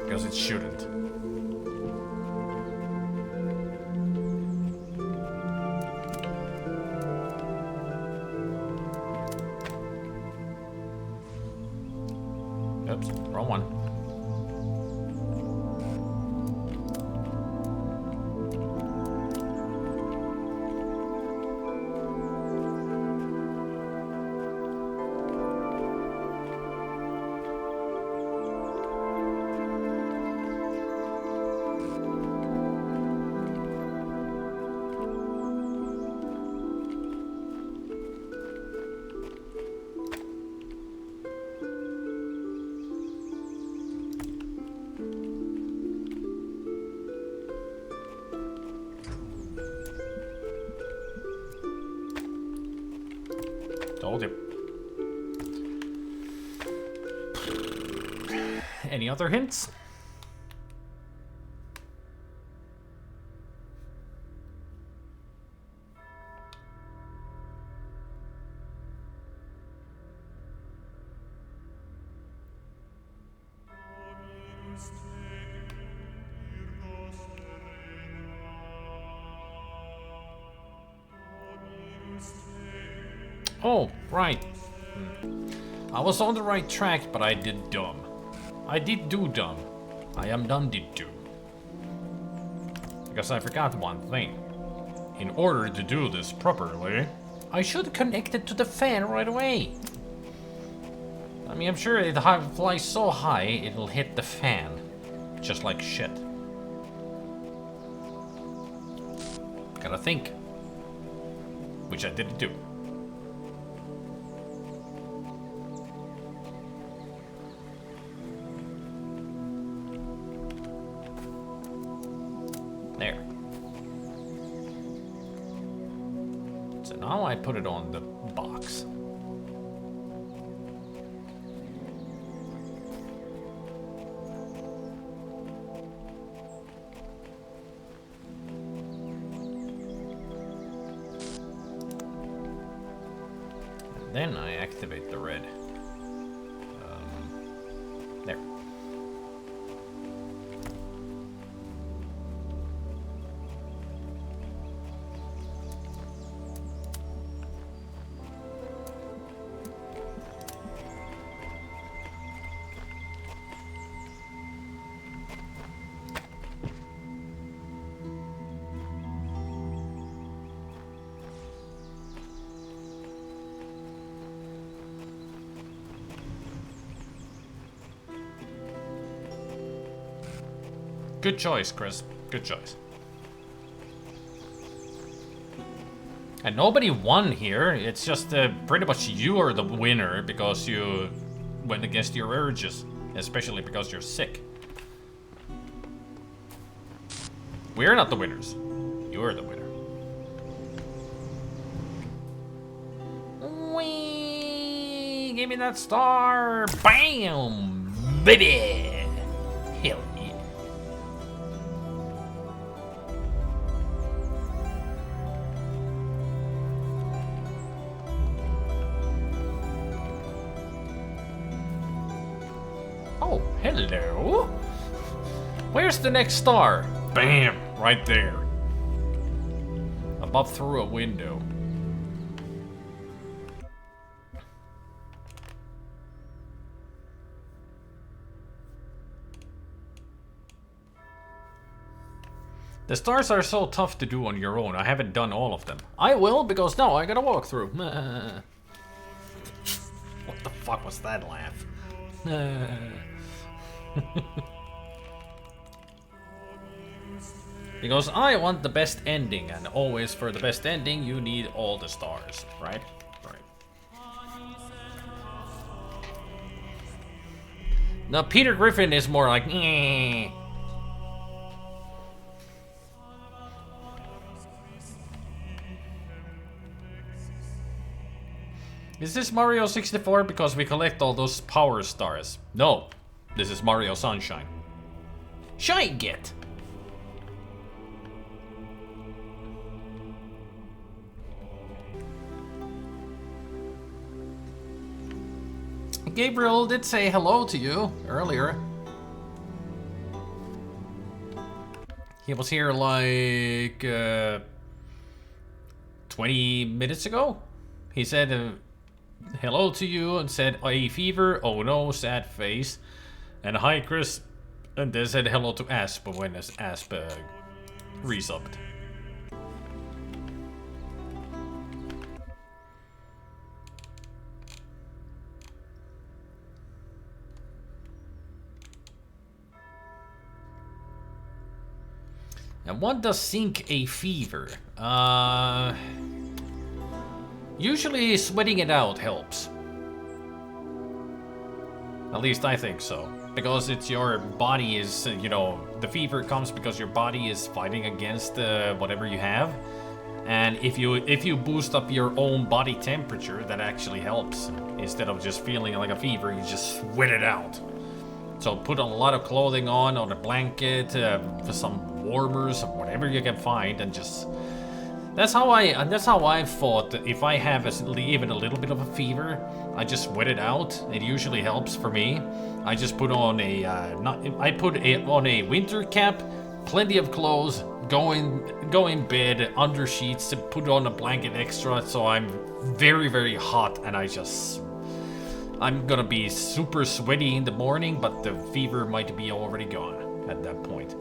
Because it shouldn't. Oops, wrong one. Told you. Any other hints? Oh, right. I was on the right track, but I did dumb. I did do dumb. I am done did do. Because I forgot one thing. In order to do this properly, I should connect it to the fan right away. I mean, I'm sure it flies so high, it'll hit the fan. Just like shit. Gotta think. Which I didn't do. There. So now I put it on the box. And then I activate the red. There. Good choice, Chris. Good choice. And nobody won here. It's just pretty much you are the winner because you went against your urges. Especially because you're sick. We're not the winners. You're the winner. Whee! Give me that star! Bam! Baby! Hell yeah. Oh, hello. Where's the next star? Bam! Right there. Above through a window. The stars are so tough to do on your own. I haven't done all of them. I will, because now I gotta walk through. What the fuck was that laugh? Because I want the best ending, and always for the best ending you need all the stars, right? Right. Now Peter Griffin is more like, eh. Is this Mario 64 because we collect all those power stars? No, this is Mario Sunshine. Shine get! Gabriel did say hello to you earlier. He was here like 20 minutes ago. He said hello to you and said, "A fever, oh no, sad face." And hi Chris. And they said hello to Asp when Asp resubbed. And what does sink a fever? Usually sweating it out helps. At least I think so. Because it's your body is, you know, the fever comes because your body is fighting against whatever you have. And if you boost up your own body temperature, that actually helps. Instead of just feeling like a fever, you just sweat it out. So put a lot of clothing on, or a blanket, for some warmers, or whatever you can find, and just. That's how I've thought. If I have even a little bit of a fever, I just sweat it out. It usually helps for me. I just put on on a winter cap, plenty of clothes, go in bed under sheets, to put on a blanket extra, so I'm very, very hot, and I'm gonna be super sweaty in the morning, but the fever might be already gone at that point.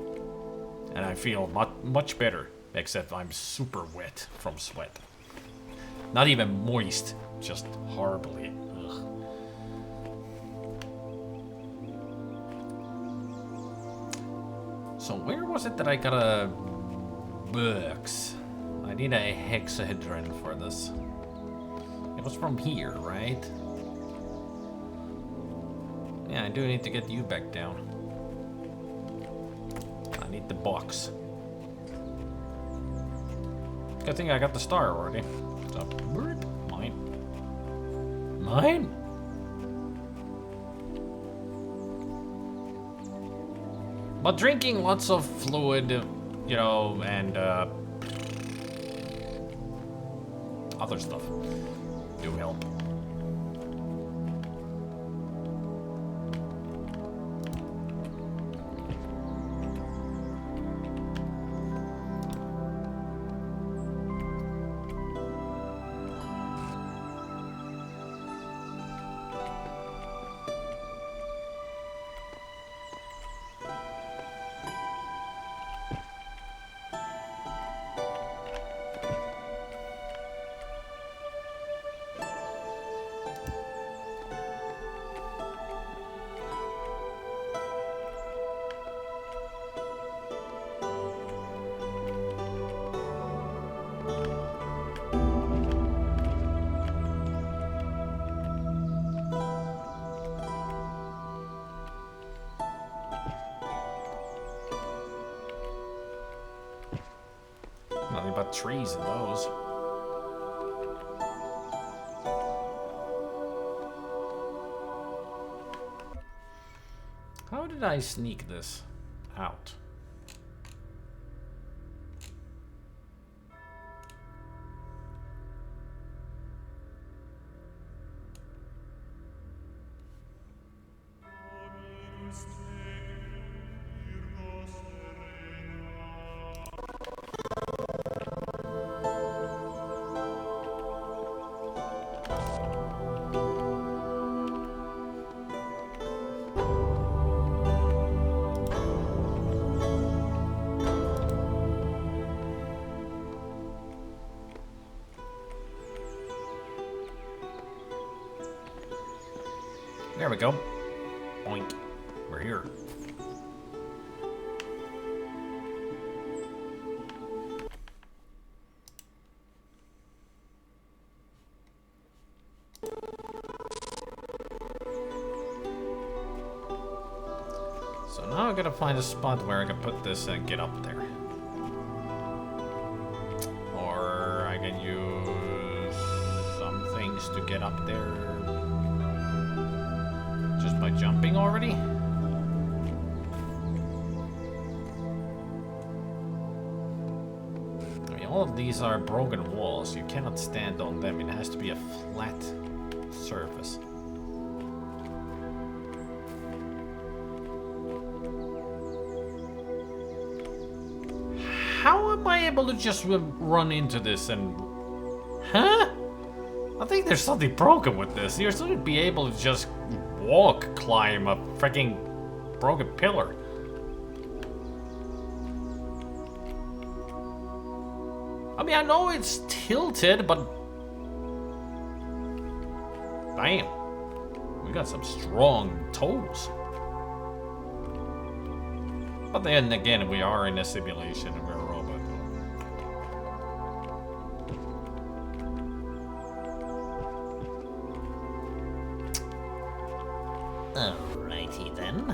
And I feel much better, except I'm super wet from sweat. Not even moist, just horribly. Ugh. So where was it that I got a books? I need a hexahedron for this. It was from here, right? Yeah, I do need to get you back down. I need the box. Good thing I got the star already. So, mine. Mine? But drinking lots of fluid, you know, and other stuff do help. got trees in those. How did I sneak this out? There we go. Boink. We're here. So now I gotta find a spot where I can put this and get up there. Or I can use some things to get up there. Just by jumping already? I mean, all of these are broken walls. You cannot stand on them. It has to be a flat surface. How am I able to just run into this and... Huh? I think there's something broken with this. You shouldn't be able to just climb a freaking broken pillar. I mean, I know it's tilted, but... Bam. We got some strong toes. But then again, we are in a simulation and we're a robot. Alrighty then.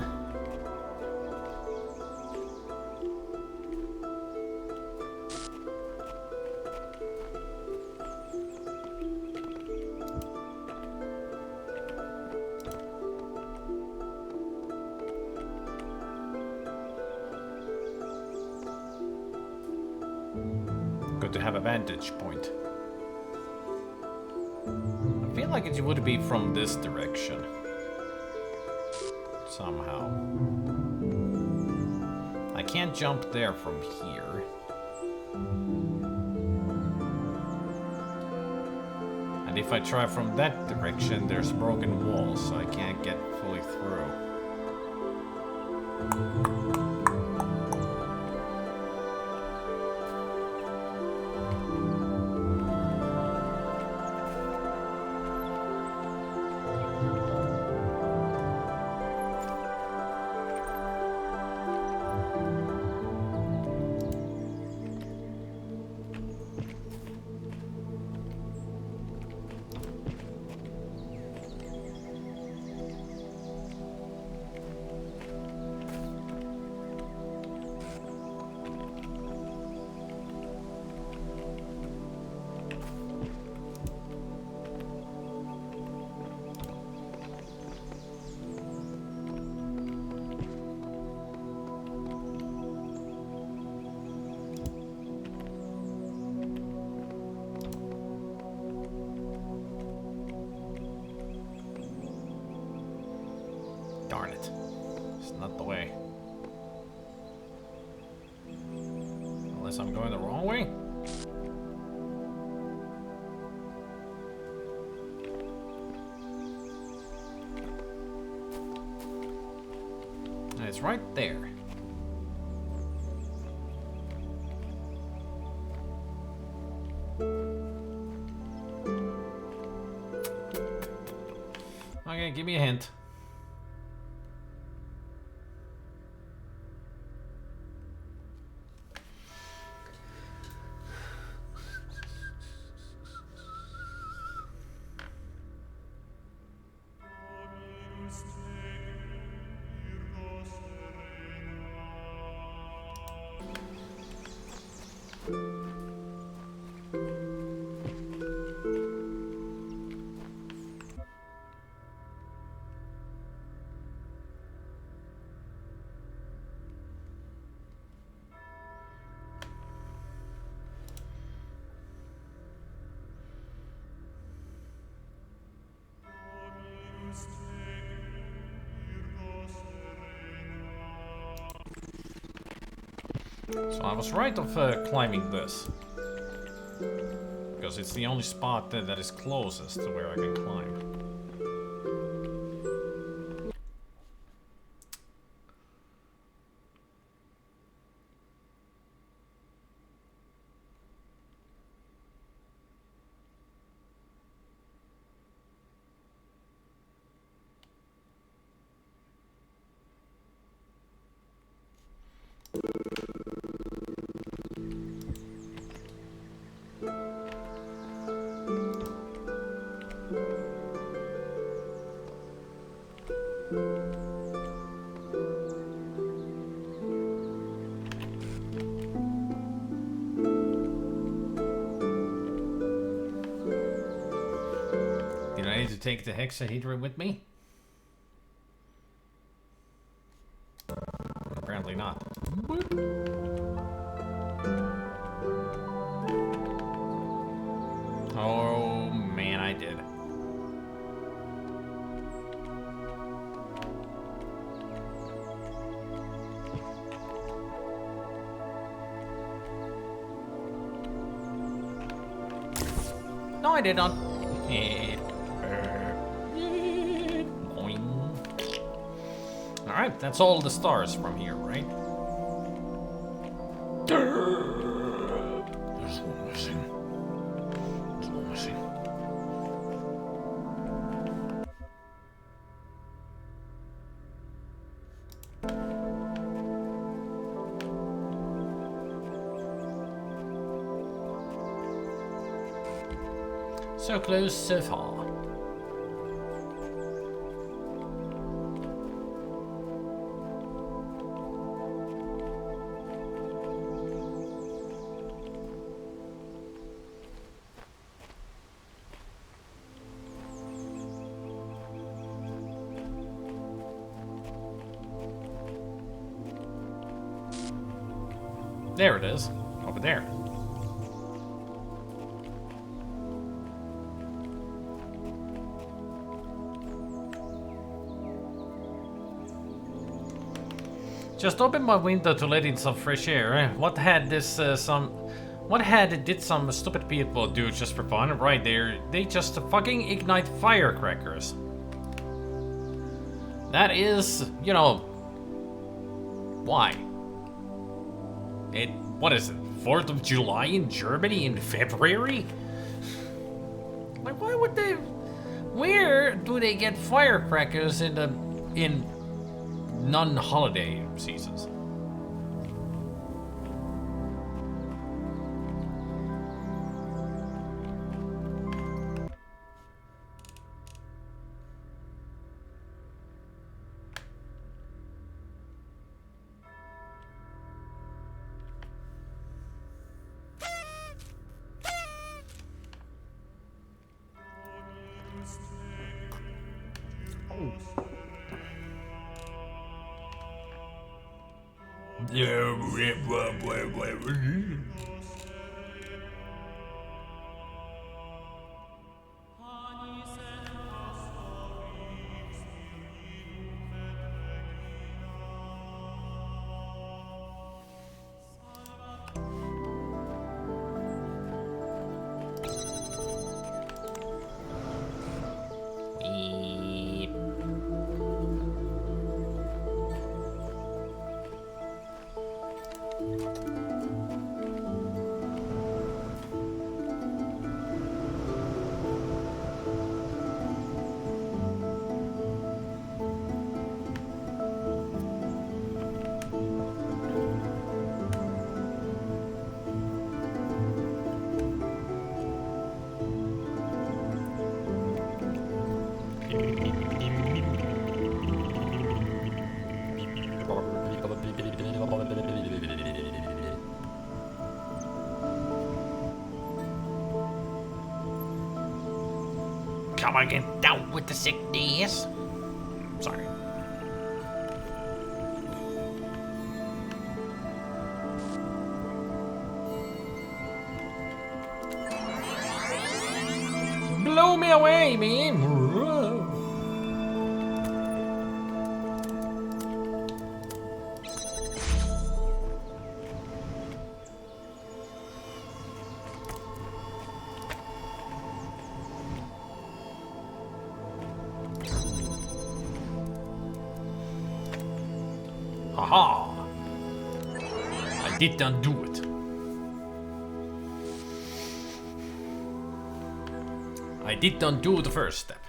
Good to have a vantage point. I feel like it would be from this direction. Somehow. I can't jump there from here. And if I try from that direction, there's broken walls, so I can't get fully through. Darn it. It's not the way. Unless I'm going the wrong way? And it's right there. Okay, give me a hint. So I was right of climbing this. Because it's the only spot that is closest to where I can climb. Did I need to take the hexahedra with me? Apparently not. Oh man, I did. No, I did not. Alright, that's all the stars from here, right? There's one missing. There's one missing. So close, so far. There it is, over there. Just open my window to let in some fresh air. What had did some stupid people do just for fun? Right there, they just fucking ignite firecrackers. That is, you know, why? What is it? 4th of July in Germany in February? Like, why would they? Where do they get firecrackers in non-holiday seasons? Come on, get down with the sickness. Sorry. Blow me away, man. Aha! I did not do it. I did not do the first step.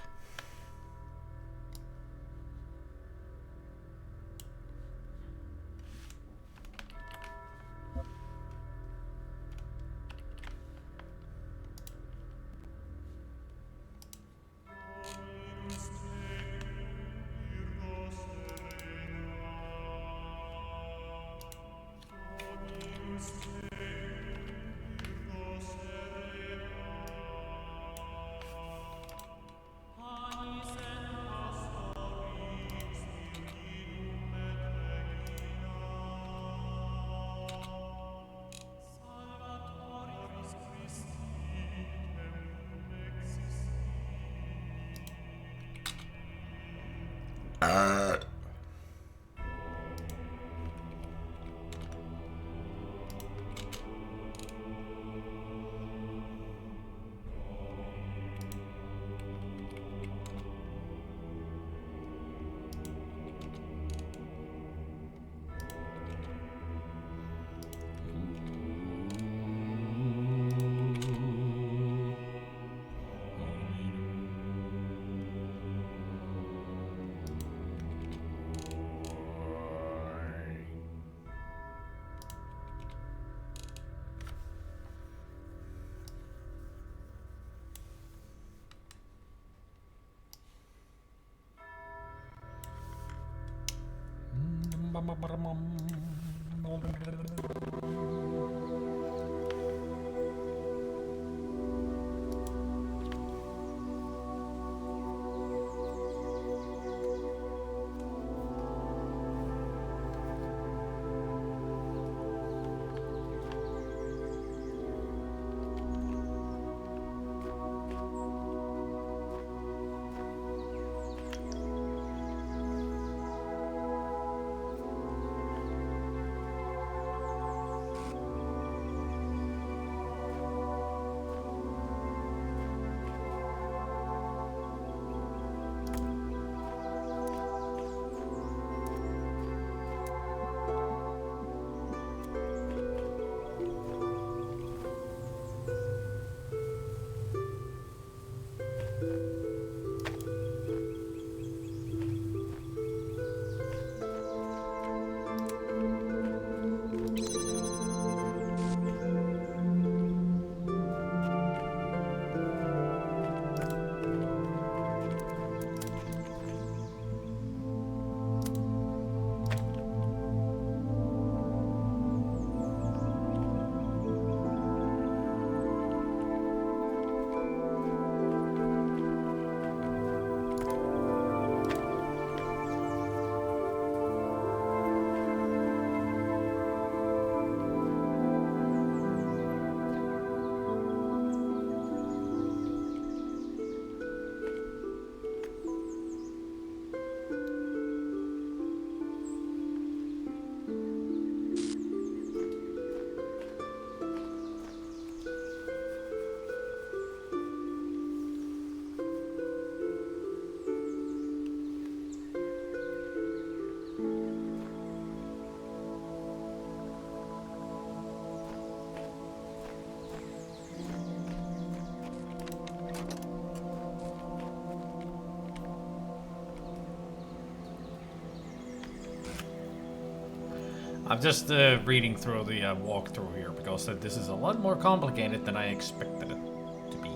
I'm just reading through the walkthrough here because this is a lot more complicated than I expected it to be.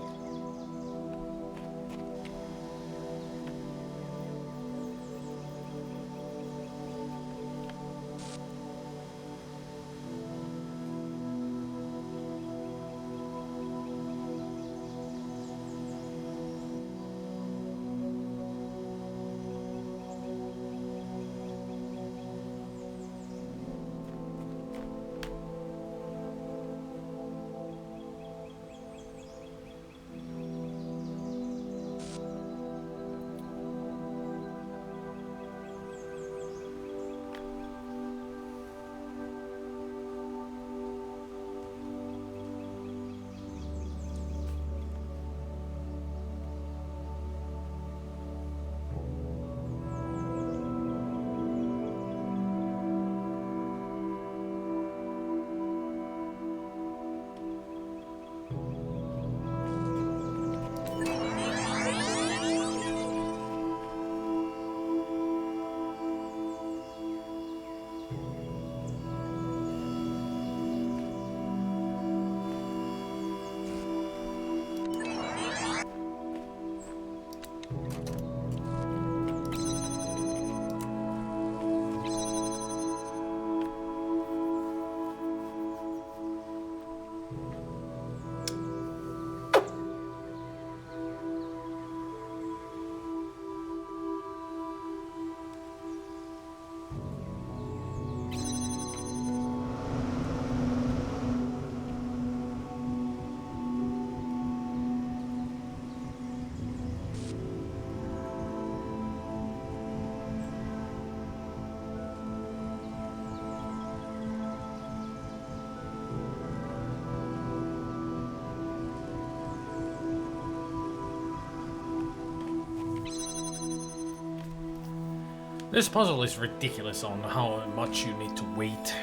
This puzzle is ridiculous on how much you need to wait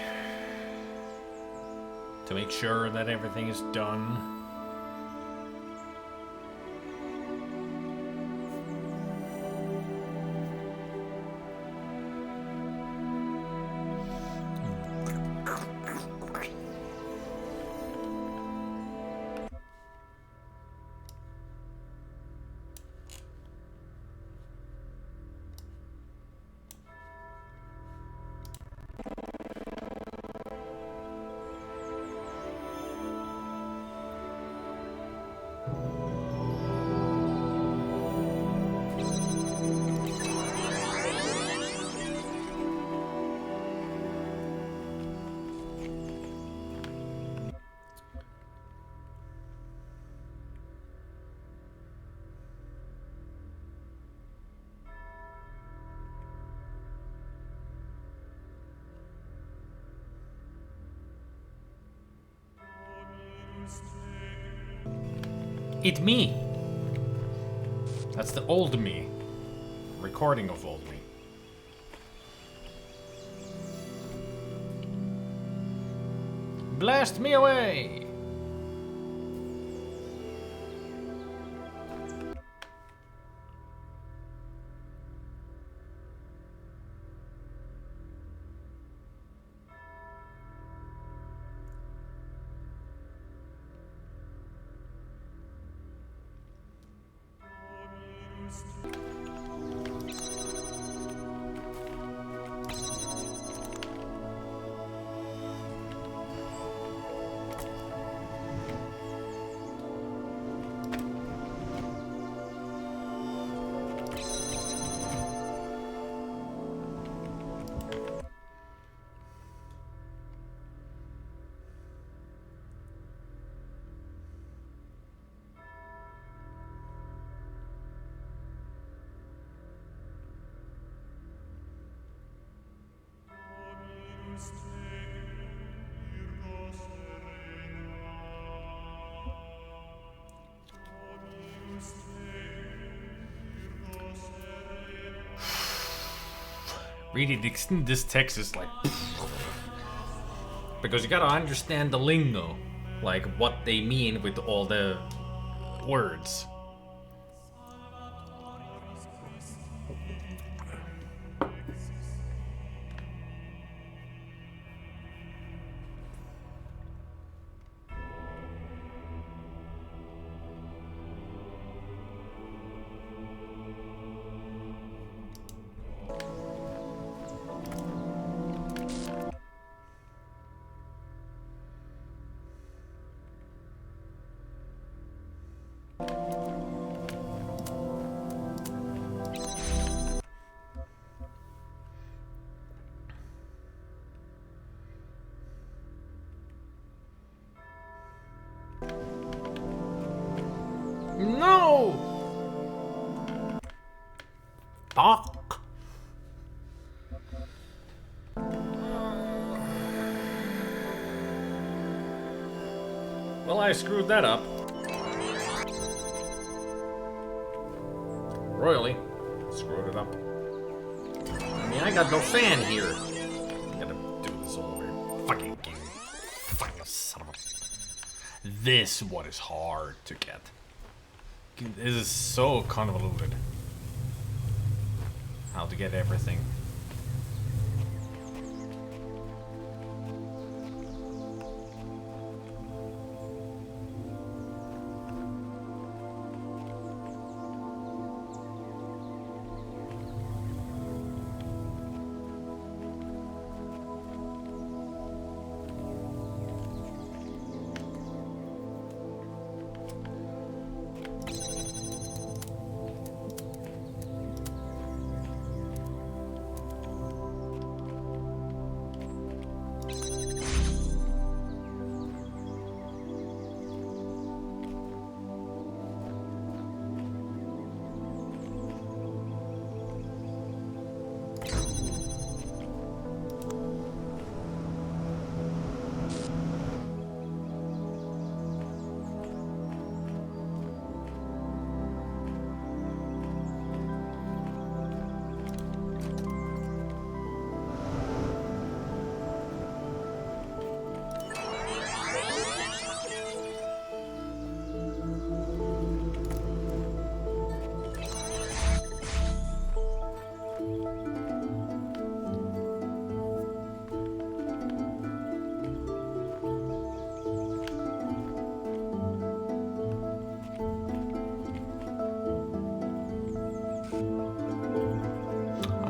to make sure that everything is done. It me. That's the old me. Recording of old me. Blast me away! Reading this text is like... because you gotta understand the lingo. Like what they mean with all the words. No! Fuck. Well, I screwed that up. Royally. Screwed it up. I mean, I got no fan here. I gotta do this all over. Fucking game. Fucking son of a... This one is hard to get. This is so convoluted. How to get everything.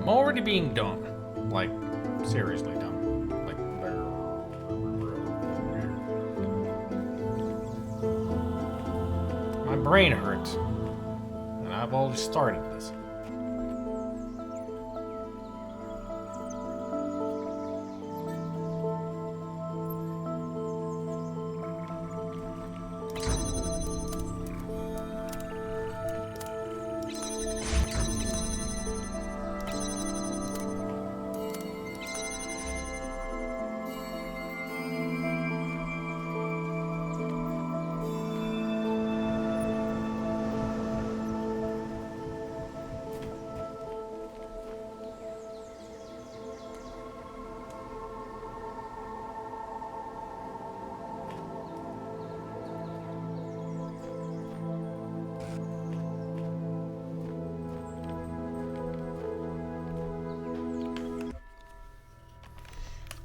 I'm already being dumb. Like, seriously dumb. Like, my brain hurts. And I've already started this.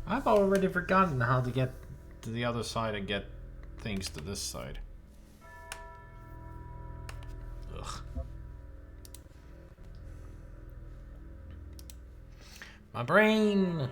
I've already forgotten how to get to the other side and get things to this side. Ugh. My brain!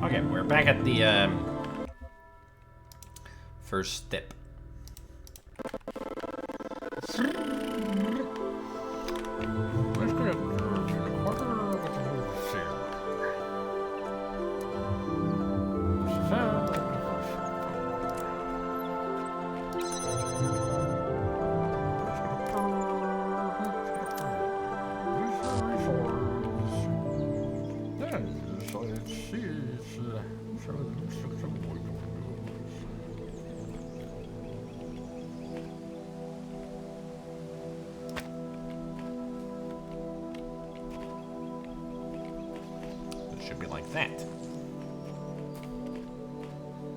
Okay, we're back at the first step. Should be like that.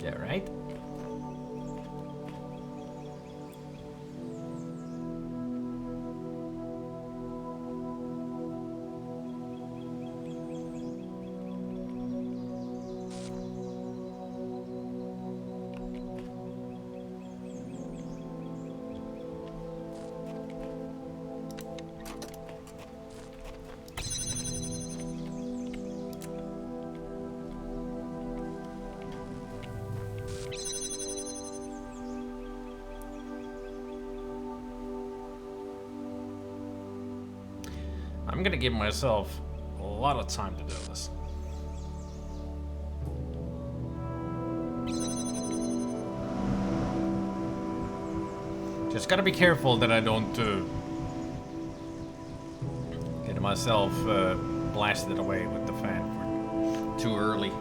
Yeah, right? I'm gonna give myself a lot of time to do this. Just gotta be careful that I don't get myself blasted away with the fan for too early.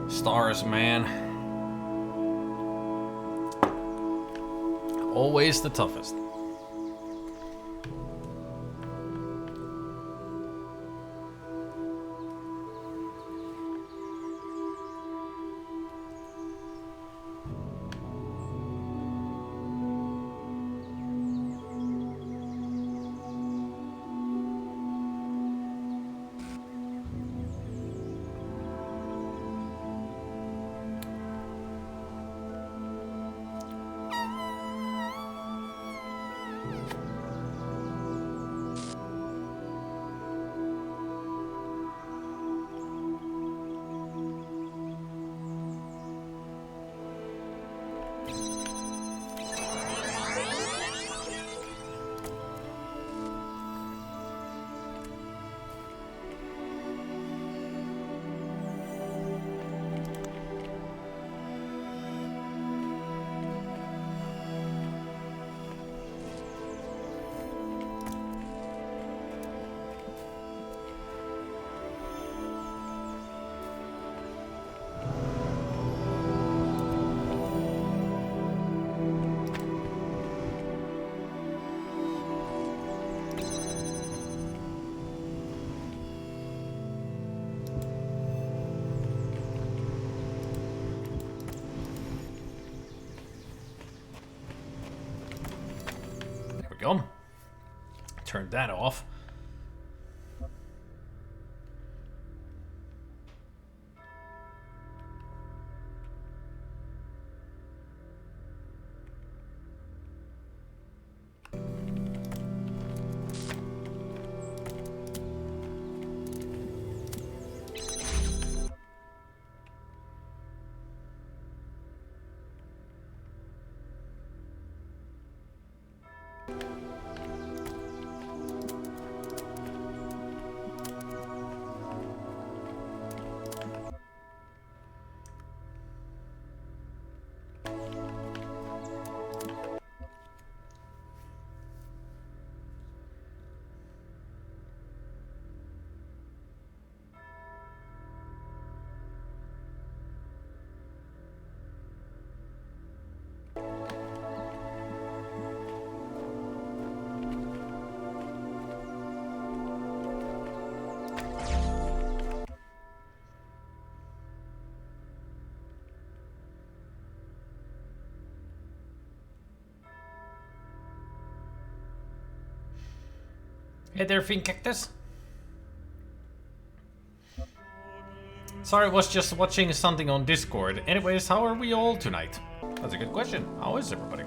Stars, man. Always the toughest. Go. Turn that off. Hey there, Fiend Cactus. Sorry, I was just watching something on Discord. Anyways, how are we all tonight? That's a good question. How is everybody?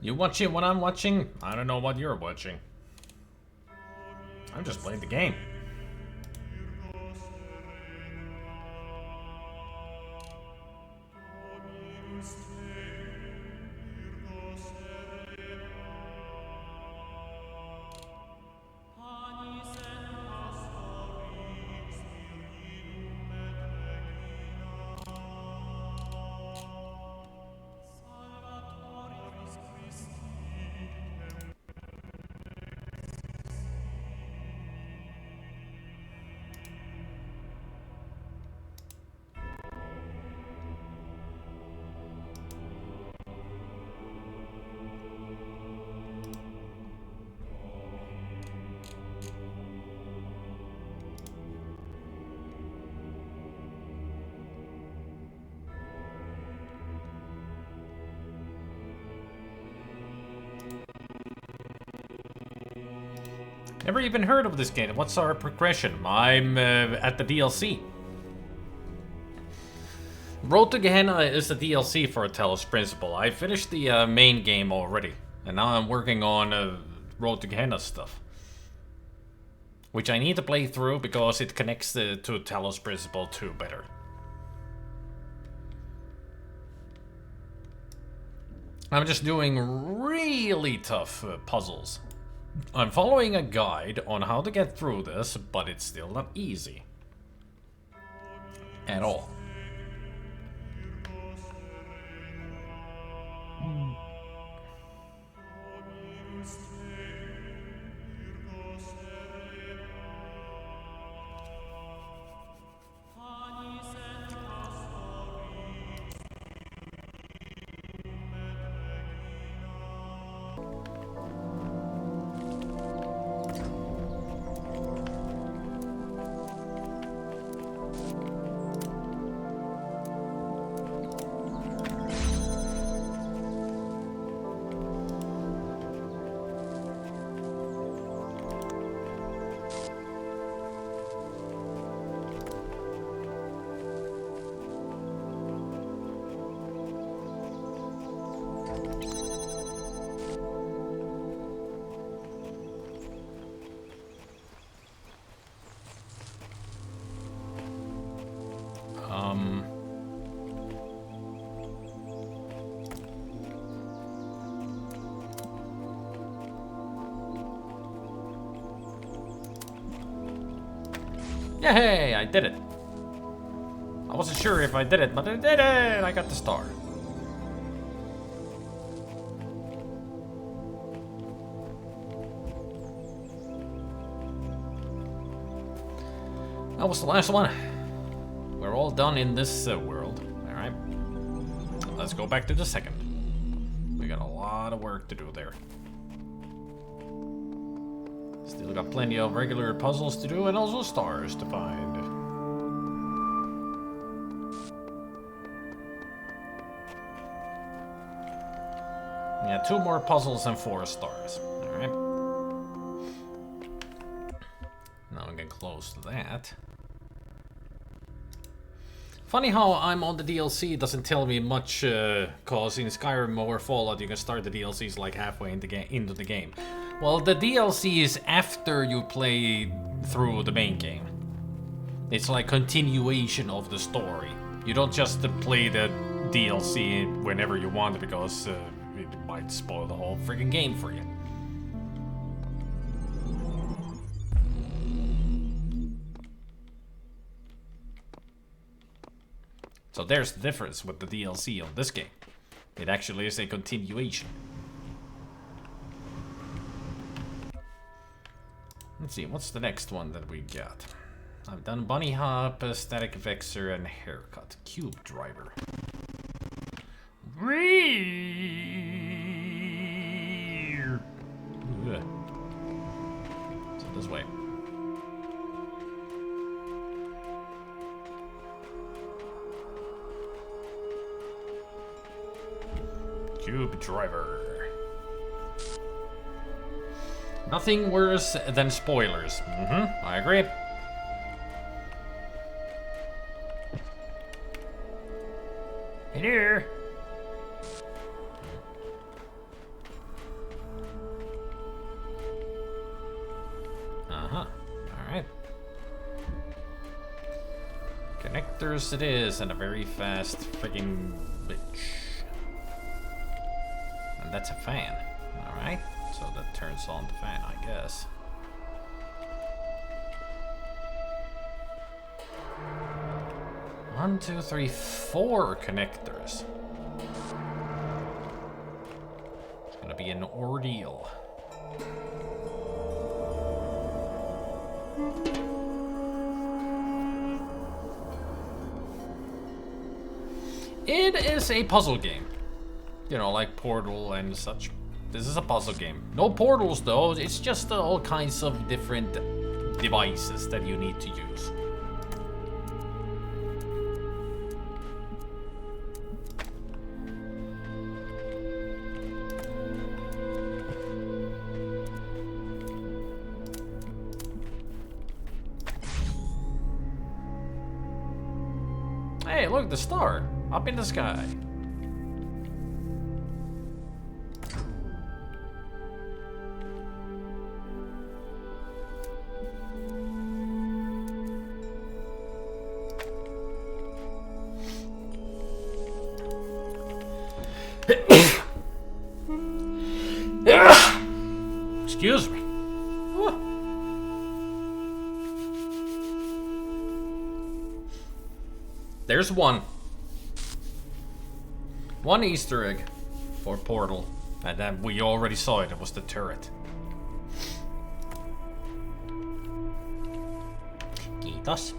You watching what I'm watching? I don't know what you're watching. I'm just playing the game. Never even heard of this game. What's our progression? I'm at the DLC. Road to Gehenna is the DLC for Talos Principle. I finished the main game already. And now I'm working on Road to Gehenna stuff. Which I need to play through because it connects to Talos Principle 2 better. I'm just doing really tough puzzles. I'm following a guide on how to get through this, but it's still not easy. At all. Yay! I did it. I wasn't sure if I did it, but I did it! I got the star. That was the last one. We're all done in this world. Alright. Let's go back to the second. We got a lot of work to do there. Still got plenty of regular puzzles to do and also stars to find. Yeah, 2 more puzzles and 4 stars. Alright. Now we get close to that. Funny how I'm on the DLC doesn't tell me much, cause in Skyrim or Fallout you can start the DLCs like halfway into the game. Well, the DLC is after you play through the main game. It's like continuation of the story. You don't just play the DLC whenever you want because it might spoil the whole freaking game for you. So there's the difference with the DLC on this game. It actually is a continuation. Let's see, what's the next one that we got? I've done Bunny Hop, Static Vexer, and Haircut. Cube Driver. So this way. Cube Driver. Nothing worse than spoilers. I agree. Hey there. Alright. Connectors it is, and a very fast friggin' bitch. And that's a fan. Alright. So that turns on the fan, I guess. One, two, three, 4 connectors. It's gonna be an ordeal. It is a puzzle game. You know, like Portal and such. This is a puzzle game. No portals though, it's just all kinds of different devices that you need to use. look, the star. Up in the sky. Excuse me. There's one. One Easter egg for Portal. And then we already saw it. It was the turret. Kiitos.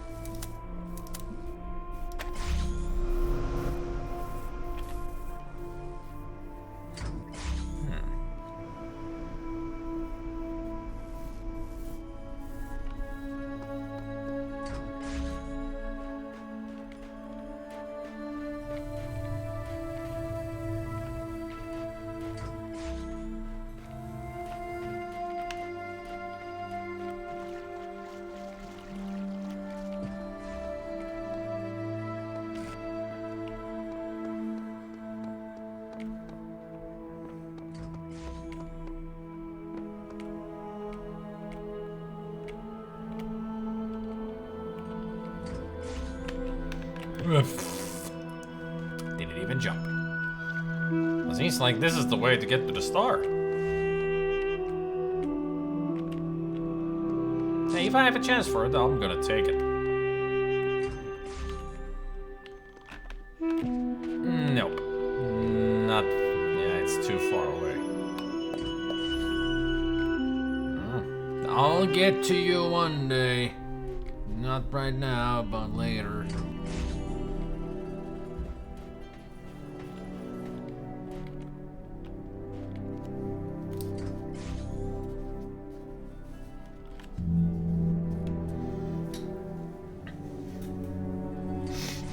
Didn't even jump. It seems like this is the way to get to the star. Hey, if I have a chance for it, I'm gonna take it. Nope. Not... Yeah, it's too far away. I'll get to you one day. Not right now, but later.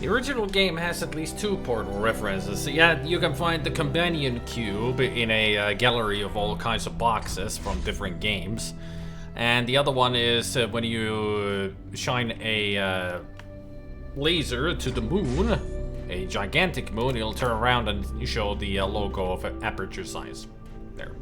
The original game has at least 2 Portal references. Yeah, you can find the companion cube in a gallery of all kinds of boxes from different games. And the other one is when you shine a laser to the moon, a gigantic moon, it'll turn around and show the logo of aperture size. There.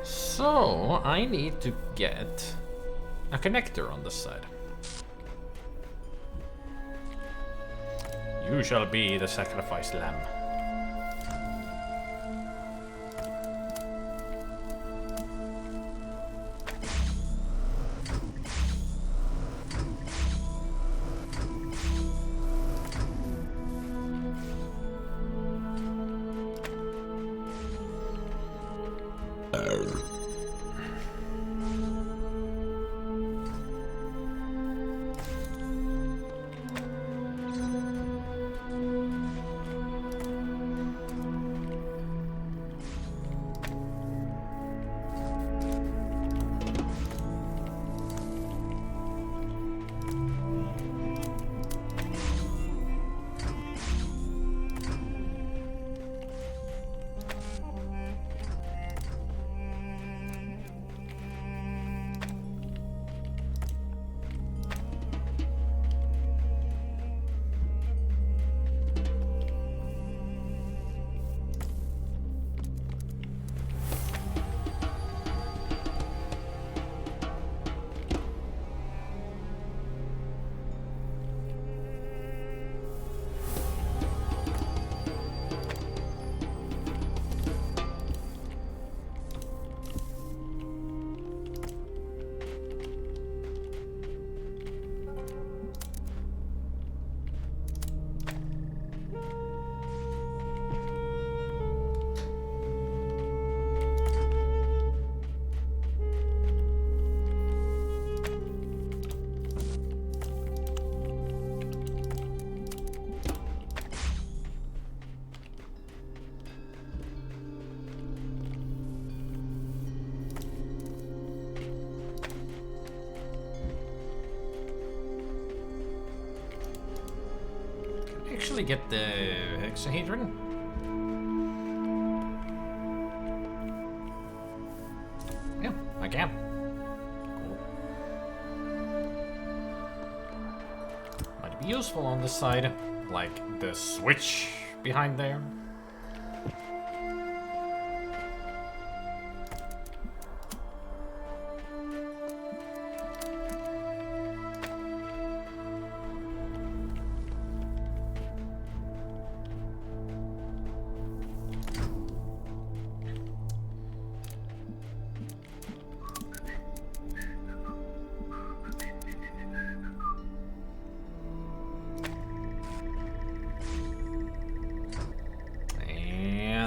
So, I need to get a connector on this side. You shall be the sacrificed lamb. actually get the hexahedron? Yeah, I can. Cool. Might be useful on this side, like the switch behind there.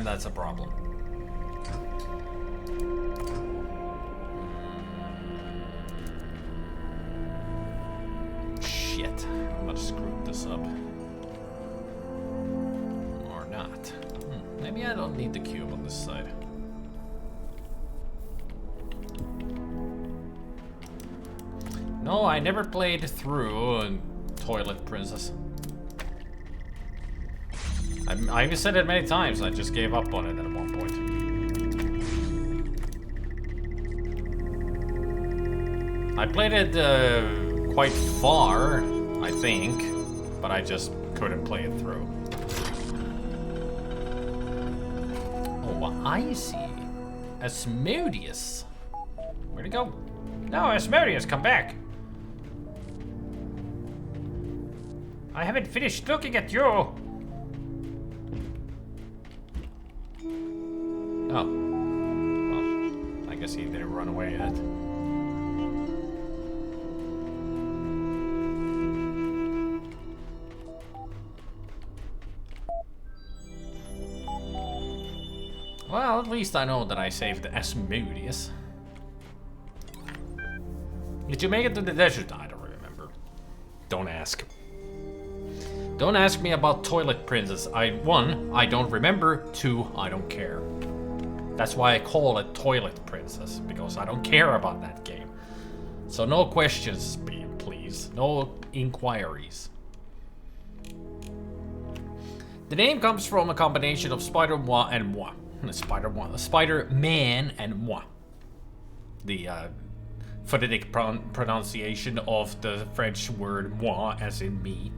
That's a problem. Shit. I must have screwed this up. Or not. Maybe I don't need the cube on this side. No, I never played through Toilet Princess. I even said it many times, I just gave up on it at one point. I played it quite far, I think, but I just couldn't play it through. Oh, I see. Asmodeus. Where'd he go? No, Asmodeus, come back. I haven't finished looking at you. Oh. Well, I guess he didn't run away yet. Well, at least I know that I saved Asmodeus. Did you make it to the desert? I don't remember. Don't ask. Don't ask me about Toilet Princess. One, I don't remember. Two, I don't care. That's why I call it Toilet Princess, because I don't care about that game. So no questions, please. No inquiries. The name comes from a combination of Spider-Man and moi. Spider-Man and moi. The phonetic pronunciation of the French word moi, as in me.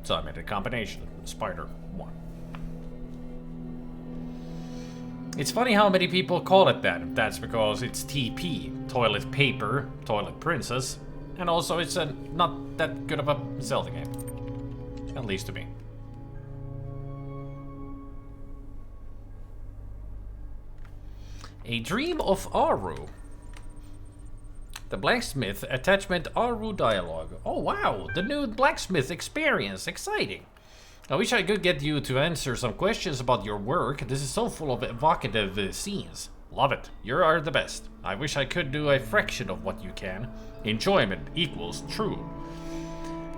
So I made a combination, Spider-Man. It's funny how many people call it that. That's because it's TP, Toilet Paper, Toilet Princess, and also it's not that good of a Zelda game. At least to me. A Dream of Aru. The Blacksmith Attachment Aru Dialogue. Oh wow, the new Blacksmith experience. Exciting. I wish I could get you to answer some questions about your work. This is so full of evocative scenes. Love it. You are the best. I wish I could do a fraction of what you can. Enjoyment equals true.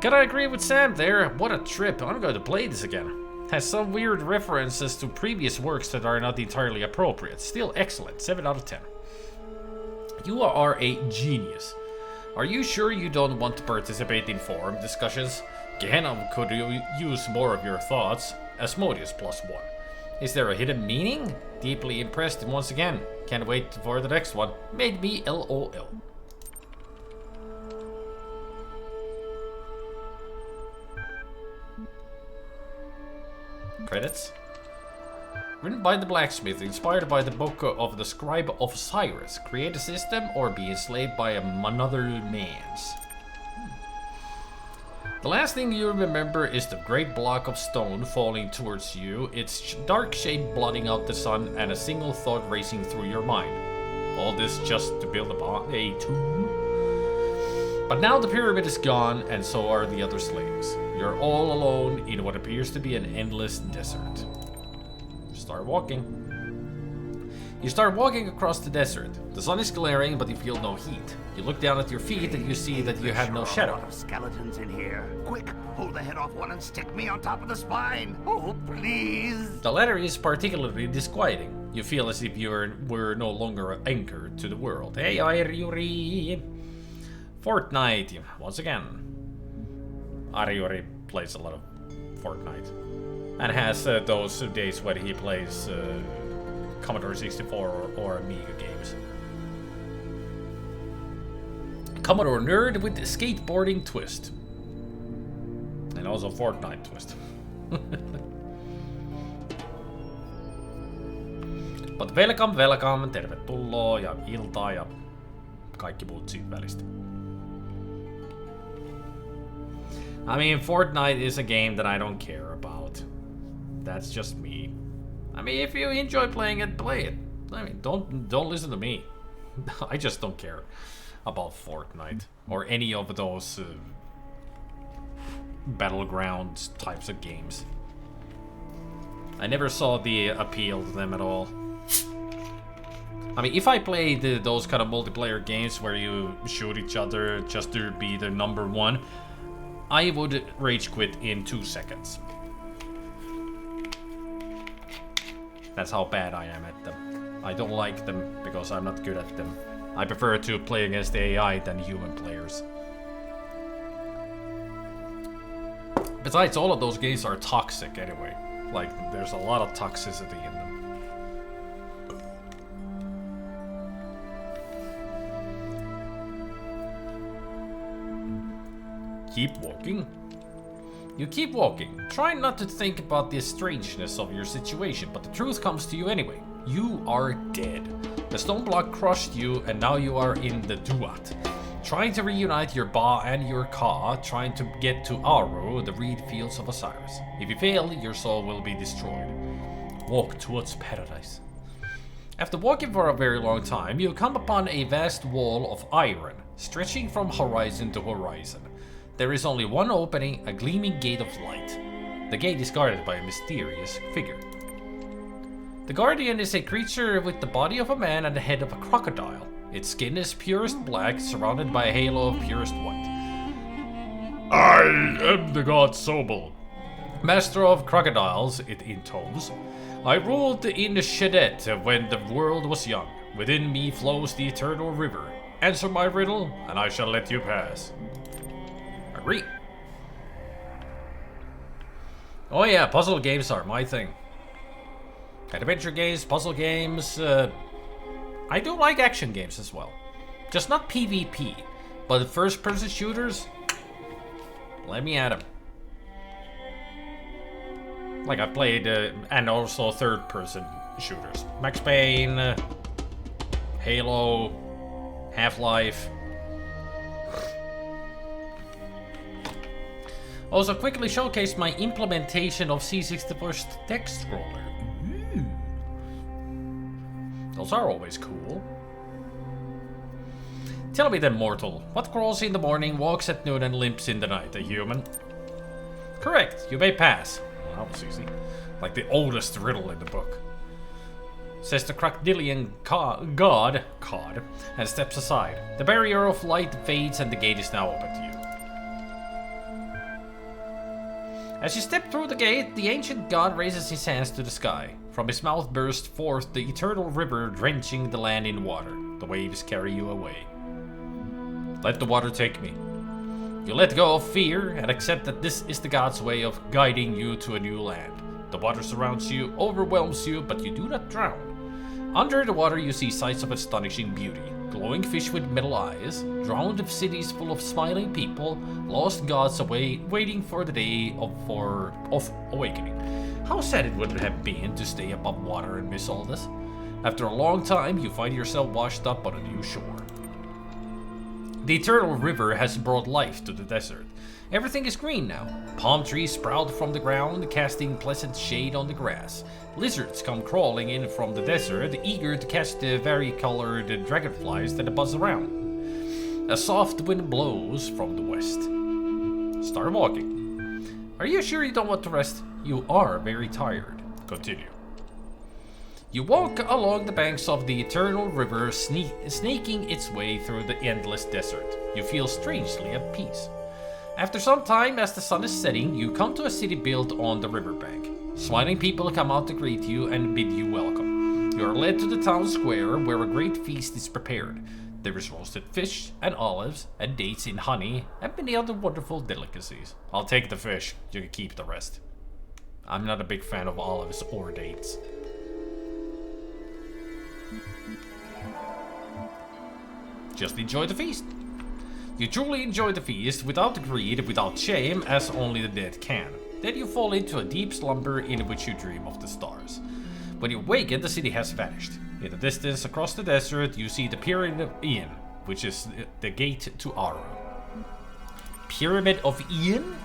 Can I agree with Sam there? What a trip. I'm going to play this again. Has some weird references to previous works that are not entirely appropriate. Still excellent. 7 out of 10. You are a genius. Are you sure you don't want to participate in forum discussions? Gehenna could use more of your thoughts. Asmodeus +1. Is there a hidden meaning? Deeply impressed once again. Can't wait for the next one. Made me LOL. Credits. Written by the Blacksmith, inspired by the book of the Scribe of Cyrus. Create a system or be enslaved by another man's. The last thing you remember is the great block of stone falling towards you, its dark shape blotting out the sun, and a single thought racing through your mind. All this just to build a tomb? But now the pyramid is gone, and so are the other slaves. You're all alone in what appears to be an endless desert. Start walking. You start walking across the desert. The sun is glaring, but you feel no heat. You look down at your feet and you see that you have no shadow. A lot of skeletons in here. Quick, pull the head off one and stick me on top of the spine. Oh, please. The latter is particularly disquieting. You feel as if you were no longer anchored to the world. Hey, Ayuri. Fortnite, once again. Ariori plays a lot of Fortnite. And has those days when he plays Commodore 64 or Amiga games. Commodore nerd with skateboarding twist. And also Fortnite twist. But welcome, tervetuloa ja iltaa ja kaikki muut siitä välistä. I mean, Fortnite is a game that I don't care about. That's just me. I mean, if you enjoy playing it, play it. I mean, don't listen to me. I just don't care about Fortnite or any of those battleground types of games. I never saw the appeal to them at all. I mean, if I played those kind of multiplayer games where you shoot each other just to be the number one, I would rage quit in 2 seconds. That's how bad I am at them. I don't like them because I'm not good at them. I prefer to play against the AI than human players. Besides, all of those games are toxic anyway. Like, there's a lot of toxicity in them. Keep walking. You keep walking, trying not to think about the strangeness of your situation, but the truth comes to you anyway. You are dead. The stone block crushed you, and now you are in the Duat. Trying to reunite your Ba and your Ka, trying to get to Aro, the reed fields of Osiris. If you fail, your soul will be destroyed. Walk towards paradise. After walking for a very long time, you come upon a vast wall of iron, stretching from horizon to horizon. There is only one opening, a gleaming gate of light. The gate is guarded by a mysterious figure. The guardian is a creature with the body of a man and the head of a crocodile. Its skin is purest black, surrounded by a halo of purest white. I am the god Sobel. Master of crocodiles, it intones. I ruled in Shedet when the world was young. Within me flows the eternal river. Answer my riddle, and I shall let you pass. Agree. Oh yeah, puzzle games are my thing. Adventure games, puzzle games. I do like action games as well. Just not PvP, but first-person shooters. Let me at them. Like I played, and also third-person shooters. Max Payne, Halo, Half-Life. Also quickly showcased my implementation of C64's text scroller. Those are always cool. Tell me then, mortal, what crawls in the morning, walks at noon, and limps in the night? A human? Correct, you may pass. Well, that was easy. Like the oldest riddle in the book. Says the crocodilian god, and steps aside. The barrier of light fades and the gate is now open to you. As you step through the gate, the ancient god raises his hands to the sky. From his mouth bursts forth the eternal river, drenching the land in water. The waves carry you away. Let the water take me. You let go of fear and accept that this is the god's way of guiding you to a new land. The water surrounds you, overwhelms you, but you do not drown. Under the water you see sights of astonishing beauty. Glowing fish with metal eyes, drowned cities full of smiling people, lost gods away, waiting for the day of awakening. How sad it would have been to stay above water and miss all this. After a long time, you find yourself washed up on a new shore. The eternal river has brought life to the desert. Everything is green now. Palm trees sprout from the ground, casting pleasant shade on the grass. Lizards come crawling in from the desert, eager to catch the varicolored dragonflies that buzz around. A soft wind blows from the west. Start walking. Are you sure you don't want to rest? You are very tired. Continue. You walk along the banks of the eternal river, snaking its way through the endless desert. You feel strangely at peace. After some time, as the sun is setting, you come to a city built on the riverbank. Smiling people come out to greet you and bid you welcome. You are led to the town square, where a great feast is prepared. There is roasted fish, and olives, and dates in honey, and many other wonderful delicacies. I'll take the fish, you can keep the rest. I'm not a big fan of olives or dates. Just enjoy the feast. You truly enjoy the feast without greed, without shame, as only the dead can. Then you fall into a deep slumber in which you dream of the stars. When you awaken, the city has vanished. In the distance, across the desert, you see the Pyramid of Ian, which is the gate to Aru. Pyramid of Ian?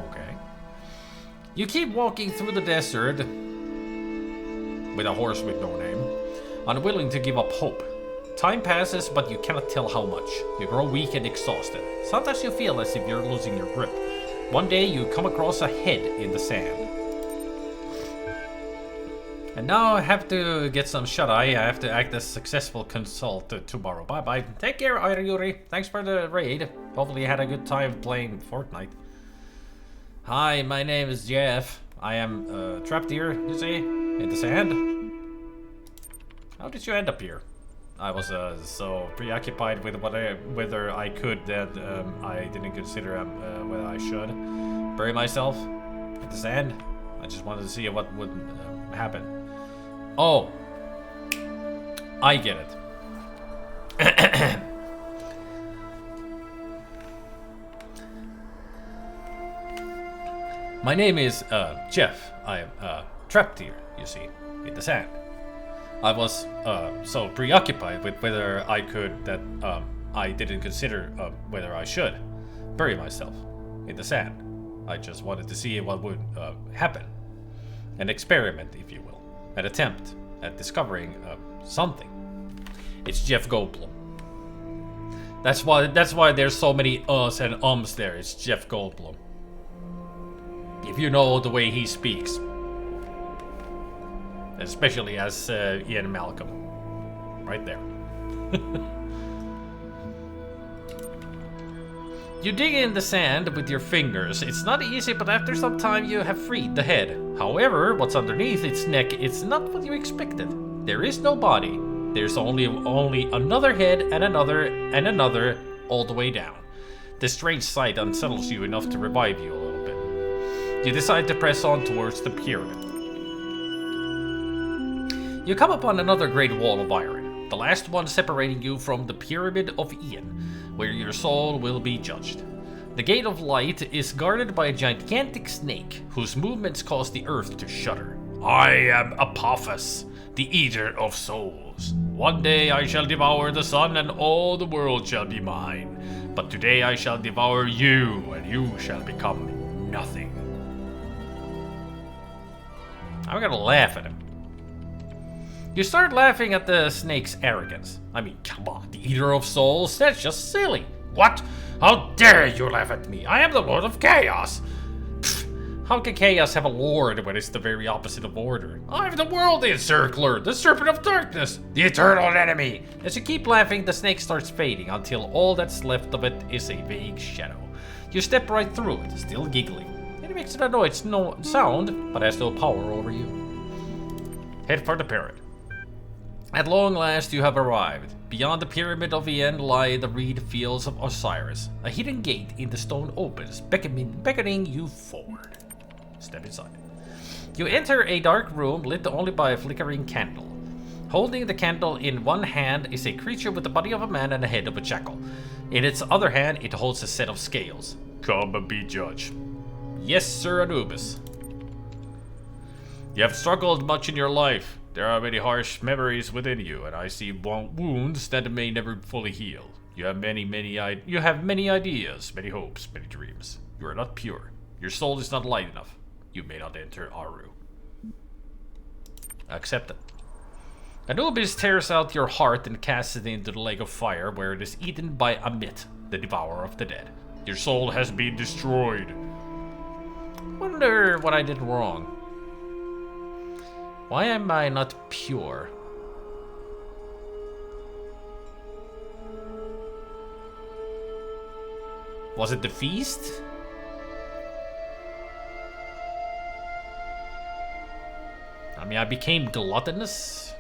Okay. You keep walking through the desert with a horse with no name, unwilling to give up hope. Time passes, but you cannot tell how much. You grow weak and exhausted. Sometimes you feel as if you're losing your grip. One day you come across a head in the sand. And now I have to get some shut-eye. I have to act as successful consultant tomorrow. Bye-bye. Take care, Yuri. Thanks for the raid. Hopefully you had a good time playing Fortnite. Hi, my name is Jeff. I am trapped here, you see, in the sand. How did you end up here? I was so preoccupied with whether I could that I didn't consider whether I should bury myself in the sand. I just wanted to see what would happen. Oh, I get it. My name is Jeff. I am trapped here, you see, in the sand. I was so preoccupied with whether I could that I didn't consider whether I should bury myself in the sand. I just wanted to see what would happen. An experiment, if you will. An attempt at discovering something. It's Jeff Goldblum. That's why there's so many uhs and ums there. It's Jeff Goldblum. If you know the way he speaks. Especially as Ian Malcolm. Right there. You dig in the sand with your fingers. It's not easy, but after some time you have freed the head. However, what's underneath its neck is not what you expected. There is no body. There's only another head and another all the way down. This strange sight unsettles you enough to revive you a little bit. You decide to press on towards the pyramid. You come upon another great wall of iron, the last one separating you from the Pyramid of Ian, where your soul will be judged. The Gate of Light is guarded by a gigantic snake, whose movements cause the earth to shudder. I am Apophis, the Eater of Souls. One day I shall devour the sun and all the world shall be mine. But today I shall devour you, and you shall become nothing. I'm gonna laugh at him. You start laughing at the snake's arrogance. I mean, come on, the Eater of Souls? That's just silly. What? How dare you laugh at me? I am the Lord of Chaos. Pfft, how can Chaos have a lord when it's the very opposite of order? I'm the World Encircler, the Serpent of Darkness, the Eternal Enemy. As you keep laughing, the snake starts fading until all that's left of it is a vague shadow. You step right through it, still giggling. It makes an annoyed sound, but has no power over you. Head for the parrot. At long last you have arrived. Beyond the Pyramid of Ian lie the reed fields of Osiris. A hidden gate in the stone opens, beckoning you forward. Step inside. You enter a dark room lit only by a flickering candle. Holding the candle in one hand is a creature with the body of a man and the head of a jackal. In its other hand it holds a set of scales. Come and be judge. Yes, Sir Anubis. You have struggled much in your life. There are many harsh memories within you, and I see wounds that may never fully heal. You have many ideas, many hopes, many dreams. You are not pure. Your soul is not light enough. You may not enter Aru. Accept it. Anubis tears out your heart and casts it into the lake of fire, where it is eaten by Amit, the devourer of the dead. Your soul has been destroyed. Wonder what I did wrong. Why am I not pure? Was it the feast? I mean, I became gluttonous.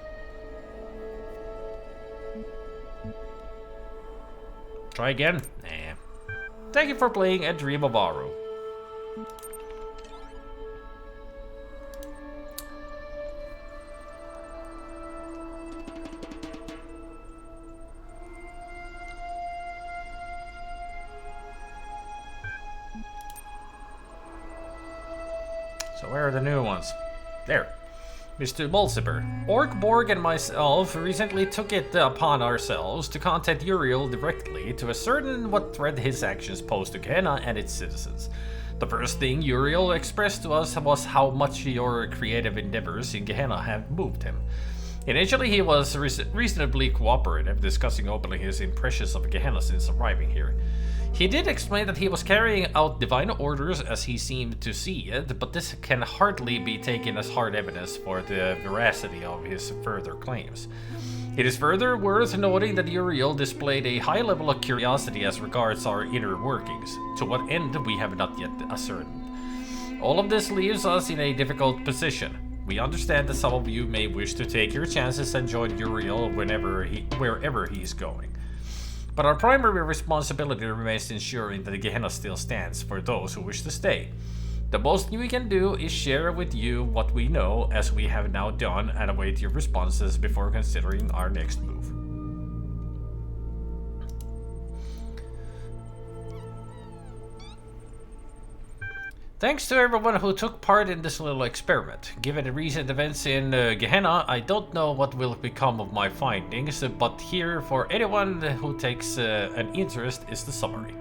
Try again? Nah. Thank you for playing A Dream of Aru. So where are the new ones? There. Mr. Bolsiber. Orkborg and myself recently took it upon ourselves to contact Uriel directly to ascertain what threat his actions pose to Gehenna and its citizens. The first thing Uriel expressed to us was how much your creative endeavors in Gehenna have moved him. Initially, he was reasonably cooperative, discussing openly his impressions of Gehenna since arriving here. He did explain that he was carrying out divine orders as he seemed to see it, but this can hardly be taken as hard evidence for the veracity of his further claims. It is further worth noting that Uriel displayed a high level of curiosity as regards our inner workings, to what end we have not yet ascertained. All of this leaves us in a difficult position. We understand that some of you may wish to take your chances and join Uriel wherever he is going. But our primary responsibility remains ensuring that Gehenna still stands for those who wish to stay. The most we can do is share with you what we know, as we have now done, and await your responses before considering our next move. Thanks to everyone who took part in this little experiment. Given the recent events in Gehenna, I don't know what will become of my findings, but here for anyone who takes an interest is the summary.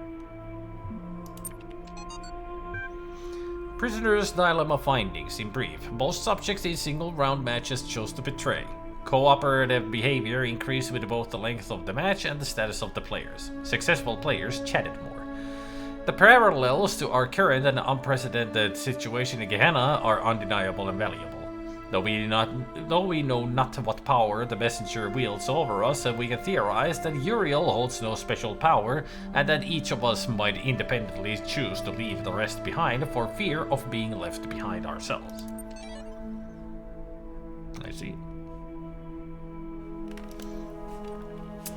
Prisoner's Dilemma findings, in brief. Most subjects in single round matches chose to betray. Cooperative behavior increased with both the length of the match and the status of the players. Successful players chatted more. The parallels to our current and unprecedented situation in Gehenna are undeniable and valuable. Though we know not what power the messenger wields over us, we can theorize that Uriel holds no special power, and that each of us might independently choose to leave the rest behind for fear of being left behind ourselves. I see.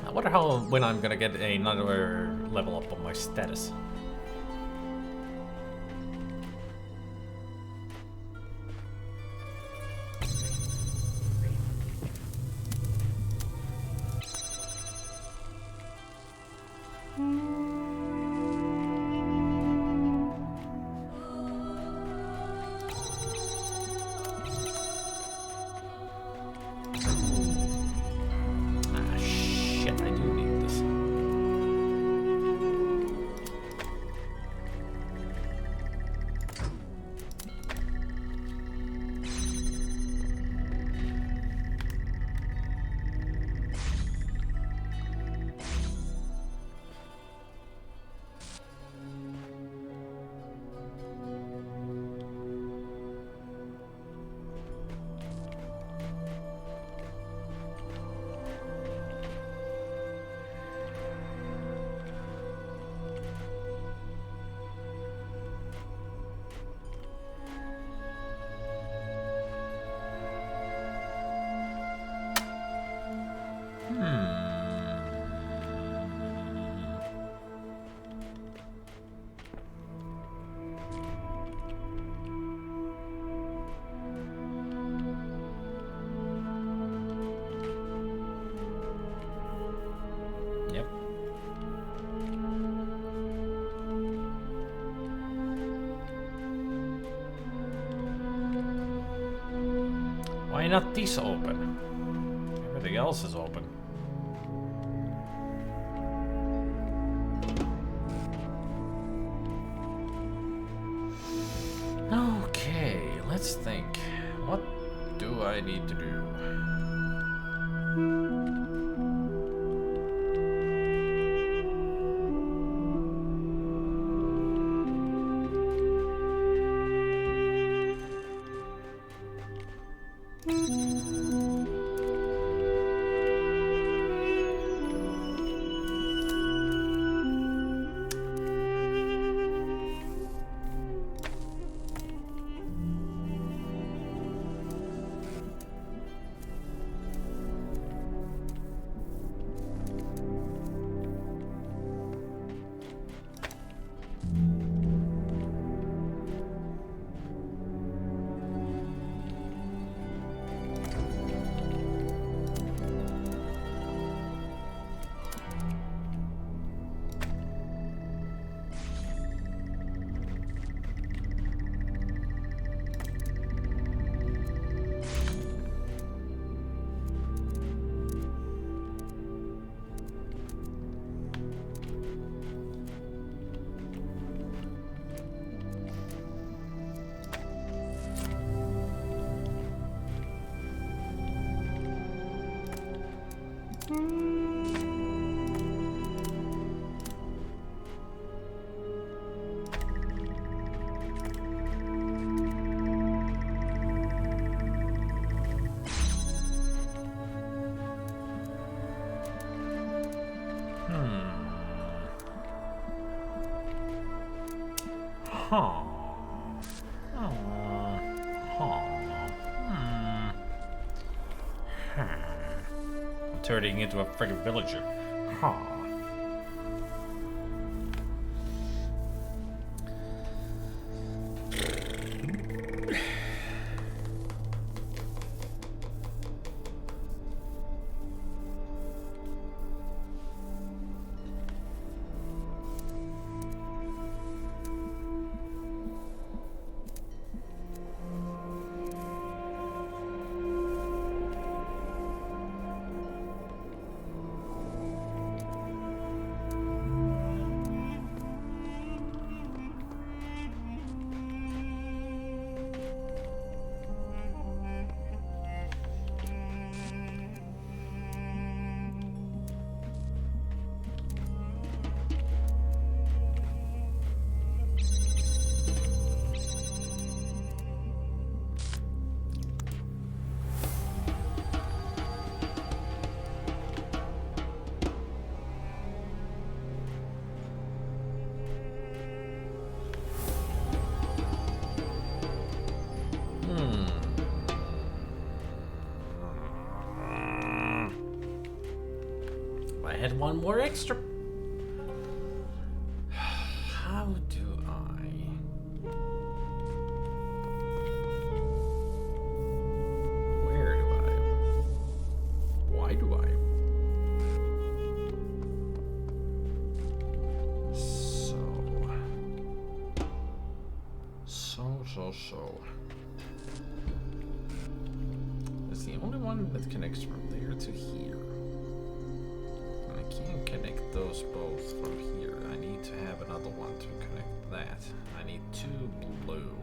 I wonder when I'm gonna get another level up on my status. Why not this open? Everything else is open. Okay, let's think. What do I need to do? Huh. I'm turning into a friggin' villager. Huh. I had one more extra. How do I? Where do I? Why do I? So. It's the only one that connects from there to here. And I can't connect those both from here. I need to have another one to connect that. I need 2 blue.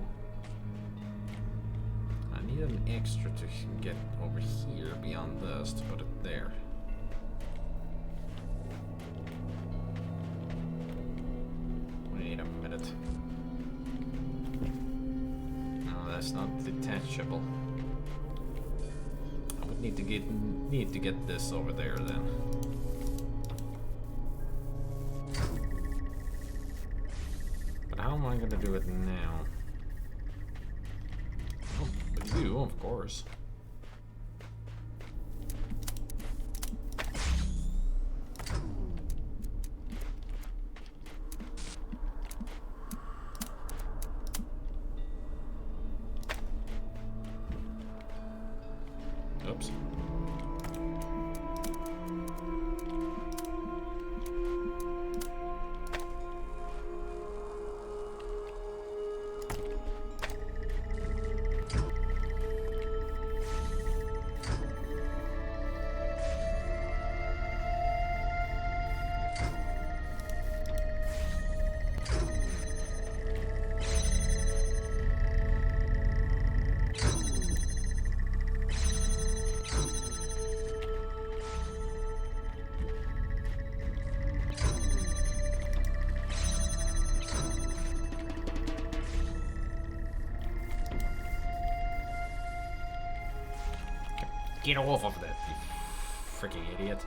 I need an extra to get over here beyond this to put it there. We need a minute. No, that's not detachable. I would need to get this over there then. But how am I gonna do it now? Oh, with you, of course. Oops. Get off of that, you freaking idiot.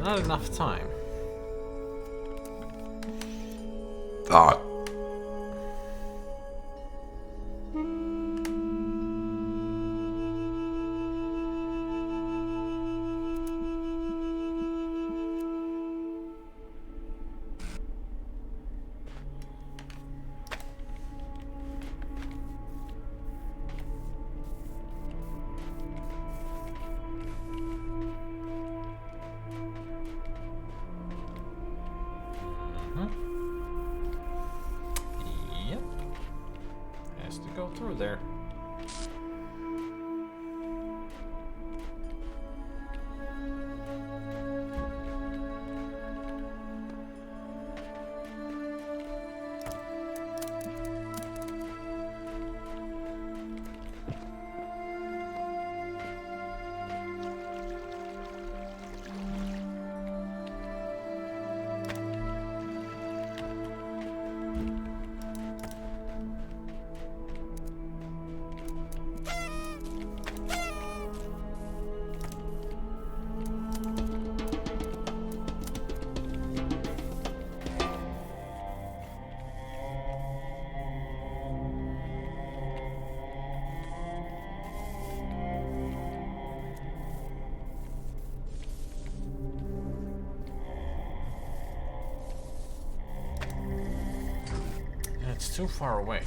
not enough time. Yep. Has to go through there. It's too far away.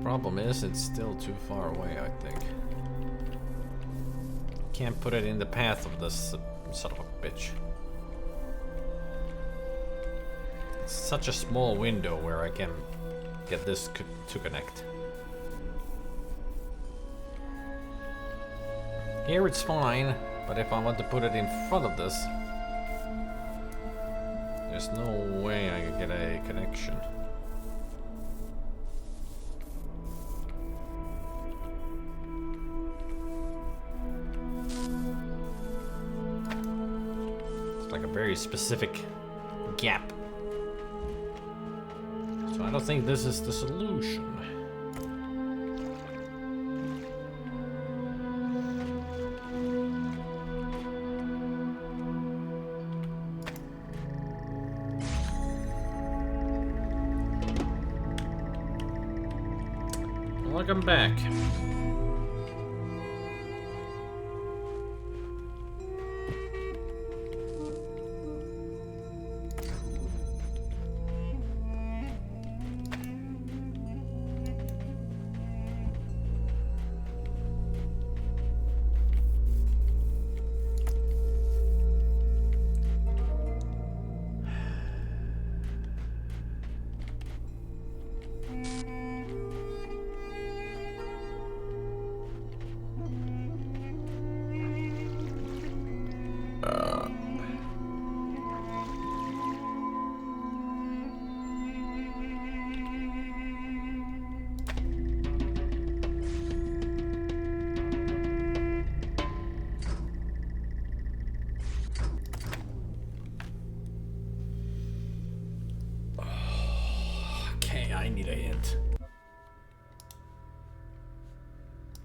Problem is, it's still too far away, I think. Can't put it in the path of this son of a bitch. It's such a small window where I can get this to connect. Here it's fine, but if I want to put it in front of this, there's no way I can get a connection. Very specific gap. So I don't think this is the solution. Welcome back.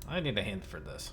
I need a hint for this.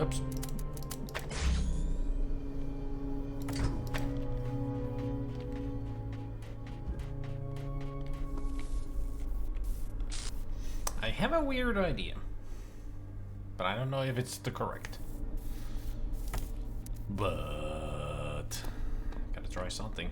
Oops. I have a weird idea, but I don't know if it's the correct. But gotta try something.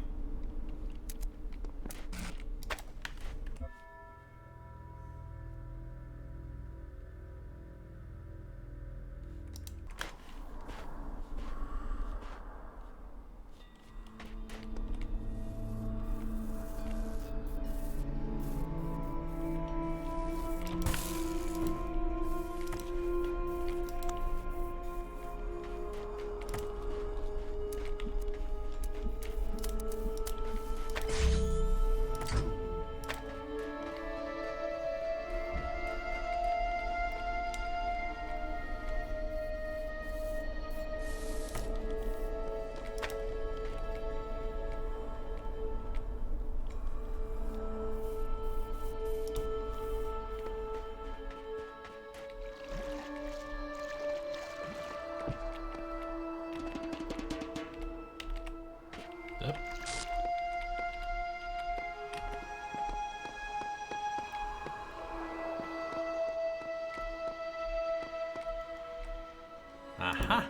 Yep. Aha.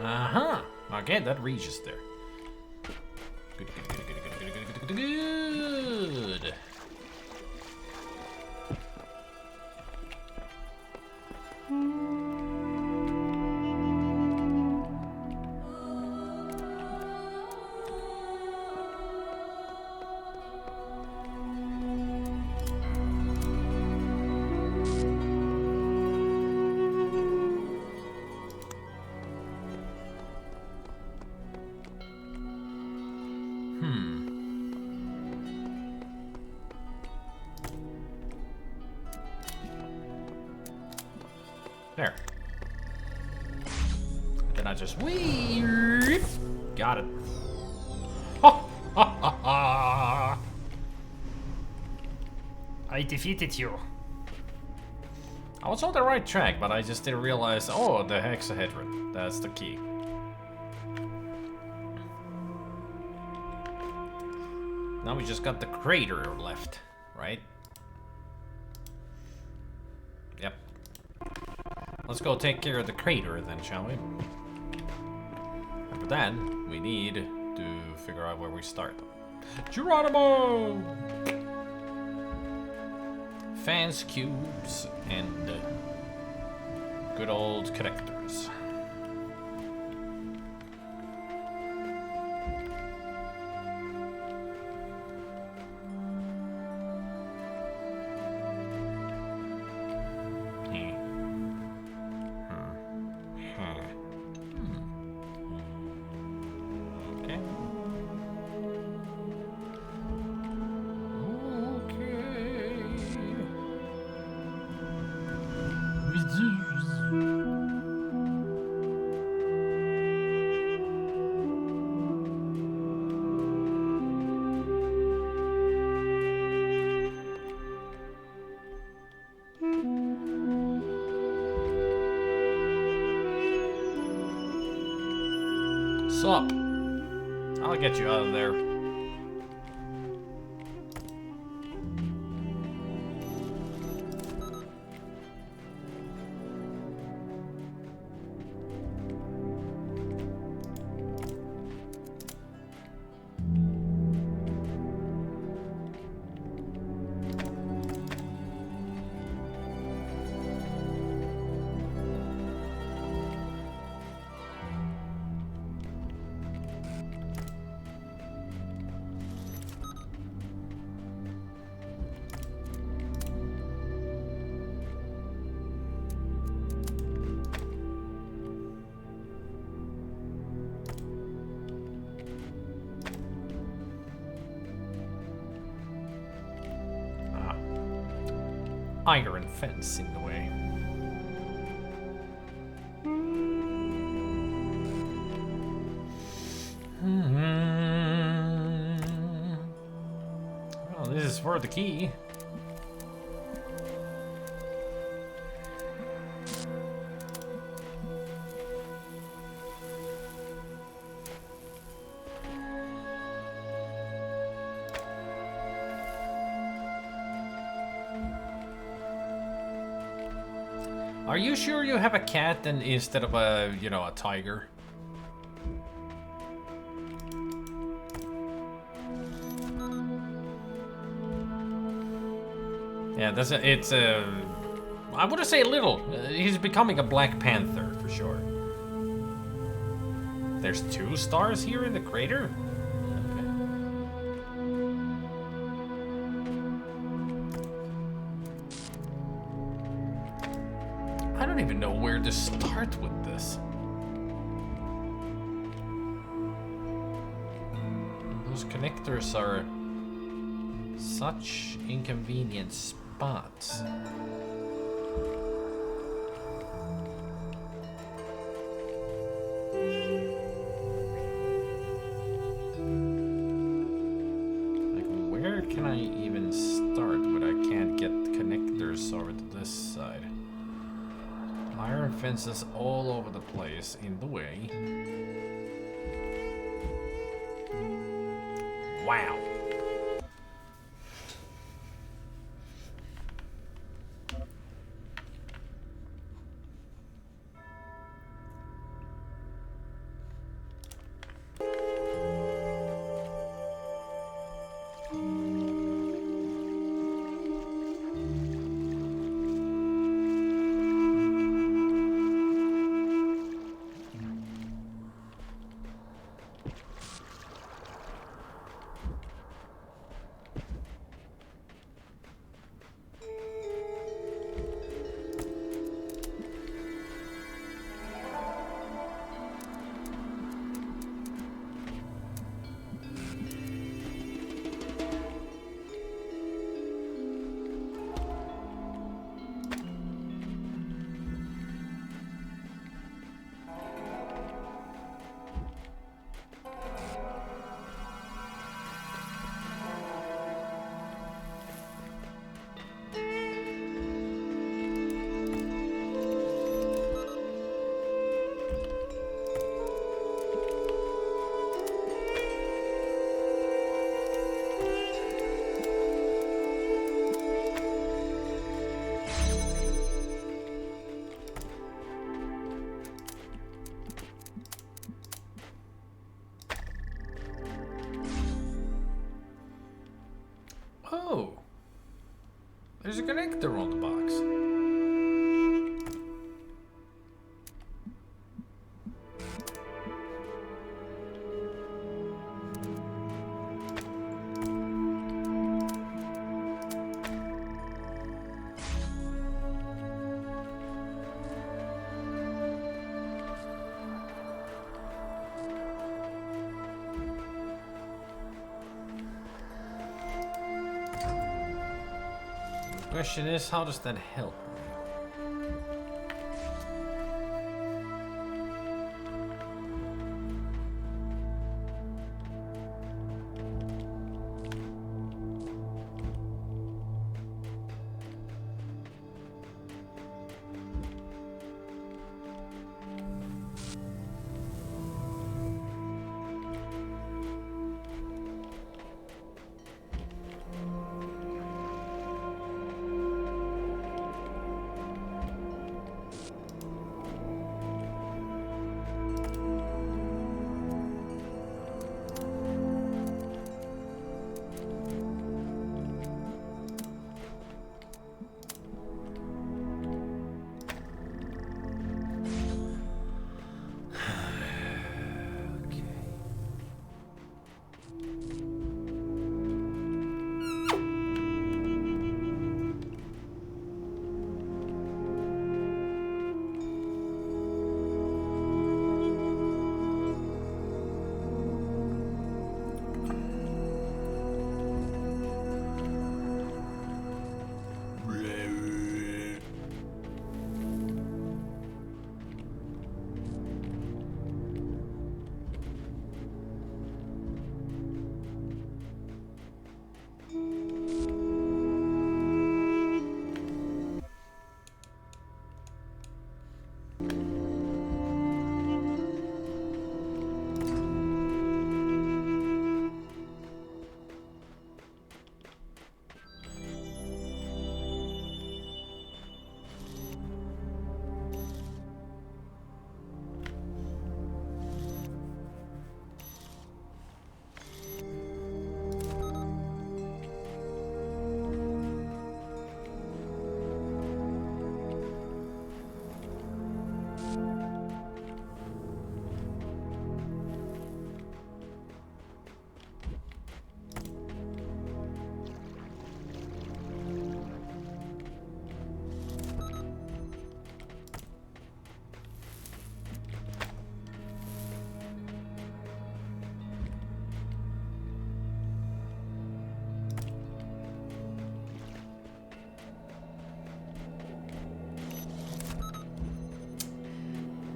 Aha. Okay, that reaches there. Good, good, good, good, good, good, good, good, good, good. There. Then I just weave. Got it. Ha ha ha ha. I defeated you. I was on the right track, but I just didn't realize. Oh, the hexahedron. That's the key. Now we just got the crater left, right? Yep. Let's go take care of the crater then, shall we? After that, we need to figure out where we start. Geronimo! Fans, cubes, and good old connectors. Sup? I'll get you out of there. Iron fence in the way. Well, this is for the key. Are you sure you have a cat and instead of a, you know, a tiger? Yeah, it's a, I wouldn't say little. He's becoming a Black Panther for sure. There's 2 stars here in the crater? I don't even know where to start with this. Those connectors are such inconvenient spots. Like, where can I even start when I can't get connectors over to this side? Iron fences all over the place in the way. Wow. Oh, there's a connector on the box. Question is, how does that help?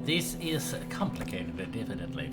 This is complicated, definitely.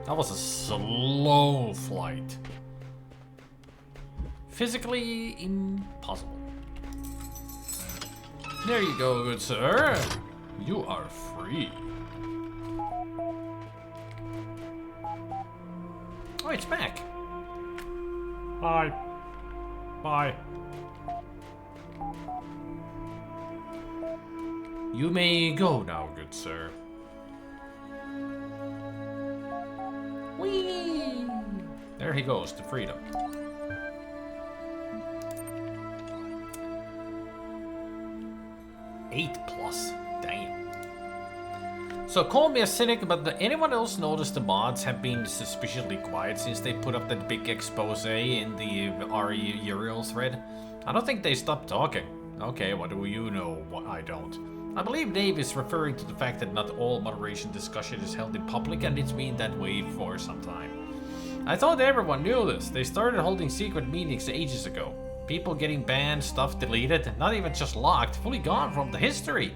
That was a slow flight. Physically impossible. There you go, good sir. You are free. Oh, it's back. Bye. Bye. You may go now, good sir. Whee! There he goes to freedom. Eight plus. Damn. So call me a cynic, but did anyone else notice the mods have been suspiciously quiet since they put up that big expose in the RE Uriel thread? I don't think they stopped talking. Okay, what do you know? What I don't. I believe Dave is referring to the fact that not all moderation discussion is held in public, and it's been that way for some time. I thought everyone knew this. They started holding secret meetings ages ago. People getting banned, stuff deleted, not even just locked, fully gone from the history.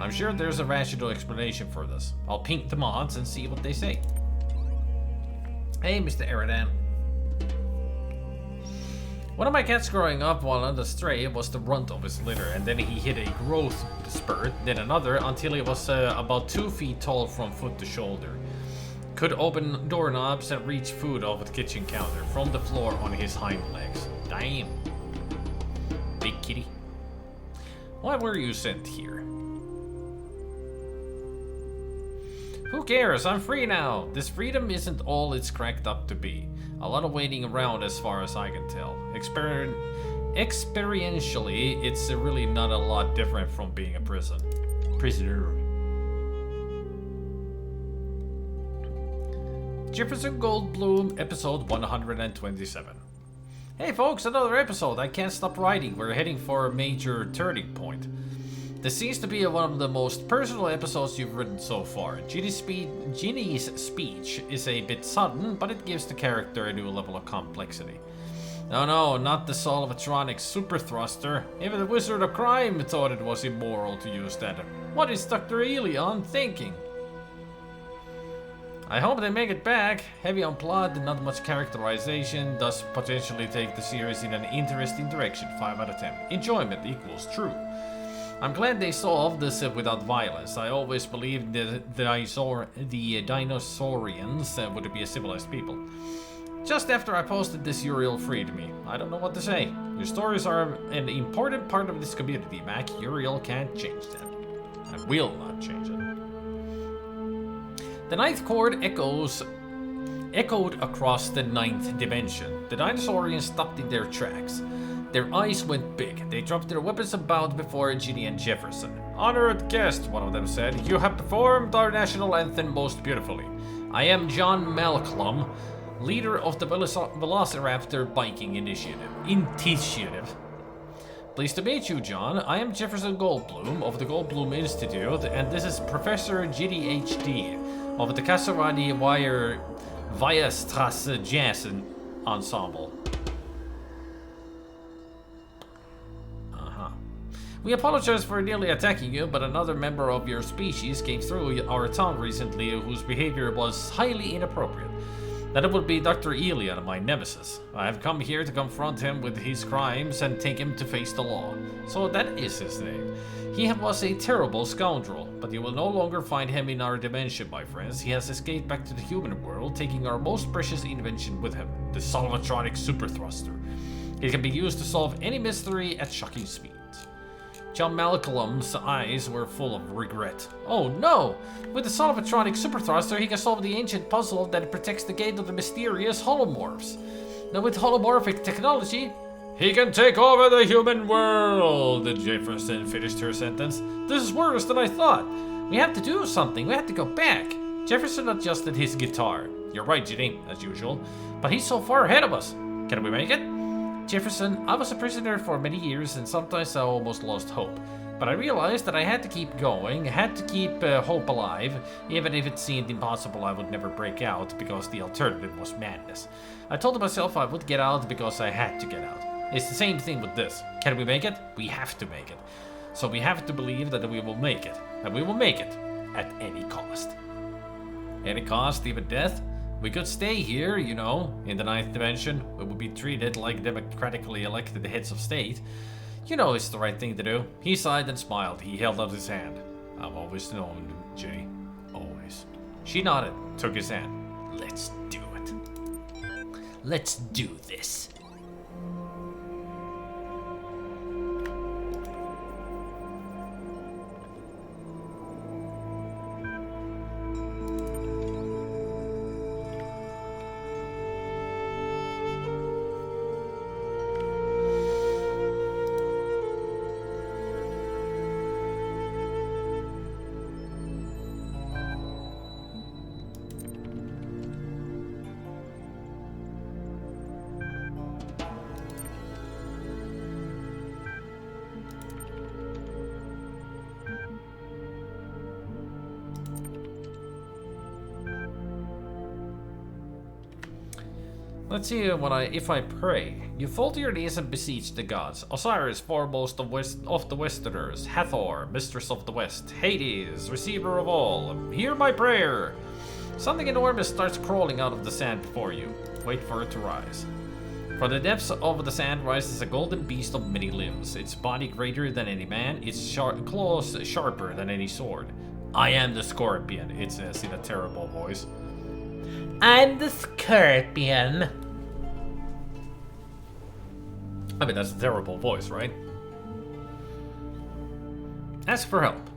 I'm sure there's a rational explanation for this. I'll ping the mods and see what they say. Hey, Mr. Eridan. One of my cats growing up while on the stray was the runt of his litter, and then he hit a growth spurt, then another, until he was about 2 feet tall from foot to shoulder. Could open doorknobs and reach food off the kitchen counter from the floor on his hind legs. Damn. Big kitty. Why were you sent here? Who cares? I'm free now. This freedom isn't all it's cracked up to be. A lot of waiting around as far as I can tell. Experientially, it's really not a lot different from being a prisoner. Jefferson Goldblum, episode 127. Hey folks, another episode. I can't stop writing. We're heading for a major turning point. This seems to be one of the most personal episodes you've written so far. Ginny's speech is a bit sudden, but it gives the character a new level of complexity. No, not the Solvatronic super thruster. Even the Wizard of Crime thought it was immoral to use that. What is Dr. Elion thinking? I hope they make it back. Heavy on plot and not much characterization, thus potentially take the series in an interesting direction. 5 out of 10. Enjoyment equals true. I'm glad they solved this without violence. I always believed the dinosaurians would be a civilized people. Just after I posted this, Uriel freed me. I don't know what to say. Your stories are an important part of this community, Mac. Uriel can't change them. I will not change them. The ninth chord echoed across the ninth dimension. The dinosaurians stopped in their tracks. Their eyes went big. They dropped their weapons and bowed before Ginny and Jefferson. Honored guest, one of them said, you have performed our national anthem most beautifully. I am John Malcolm, leader of the Velociraptor Biking Initiative. Pleased to meet you, John. I am Jefferson Goldblum of the Goldblum Institute, and this is Professor Ginny H.D. of the Kasarani Weierstrasse Jazz Ensemble. We apologize for nearly attacking you, but another member of your species came through our town recently whose behavior was highly inappropriate. That would be Dr. Elion, my nemesis. I have come here to confront him with his crimes and take him to face the law. So that is his name. He was a terrible scoundrel, but you will no longer find him in our dimension, my friends. He has escaped back to the human world, taking our most precious invention with him, the Solvatronic super thruster. It can be used to solve any mystery at shocking speed. John Malcolm's eyes were full of regret. Oh no! With the Solvatronic super thruster, he can solve the ancient puzzle that protects the gate of the mysterious holomorphs. Now with holomorphic technology, he can take over the human world! Jefferson finished her sentence. This is worse than I thought. We have to do something. We have to go back. Jefferson adjusted his guitar. You're right, Ginny, as usual. But he's so far ahead of us. Can we make it? Jefferson, I was a prisoner for many years and sometimes I almost lost hope. But I realized that I had to keep going, had to keep hope alive. Even if it seemed impossible, I would never break out because the alternative was madness. I told myself I would get out because I had to get out. It's the same thing with this. Can we make it? We have to make it. So we have to believe that we will make it. And we will make it at any cost. Any cost, even death? We could stay here, you know, in the ninth dimension. We would be treated like democratically elected heads of state. You know it's the right thing to do. He sighed and smiled. He held out his hand. I've always known, Ginny. Always. She nodded, took his hand. Let's do it. Let's do this. Let's see if I pray. You fall to your knees and beseech the gods. Osiris, foremost of the Westerners. Hathor, mistress of the West. Hades, receiver of all. Hear my prayer. Something enormous starts crawling out of the sand before you. Wait for it to rise. From the depths of the sand rises a golden beast of many limbs. Its body greater than any man, its claws sharper than any sword. I am the Scorpion, it says in a terrible voice. I'm the Scorpion. I mean, that's a terrible voice, right? Ask for help.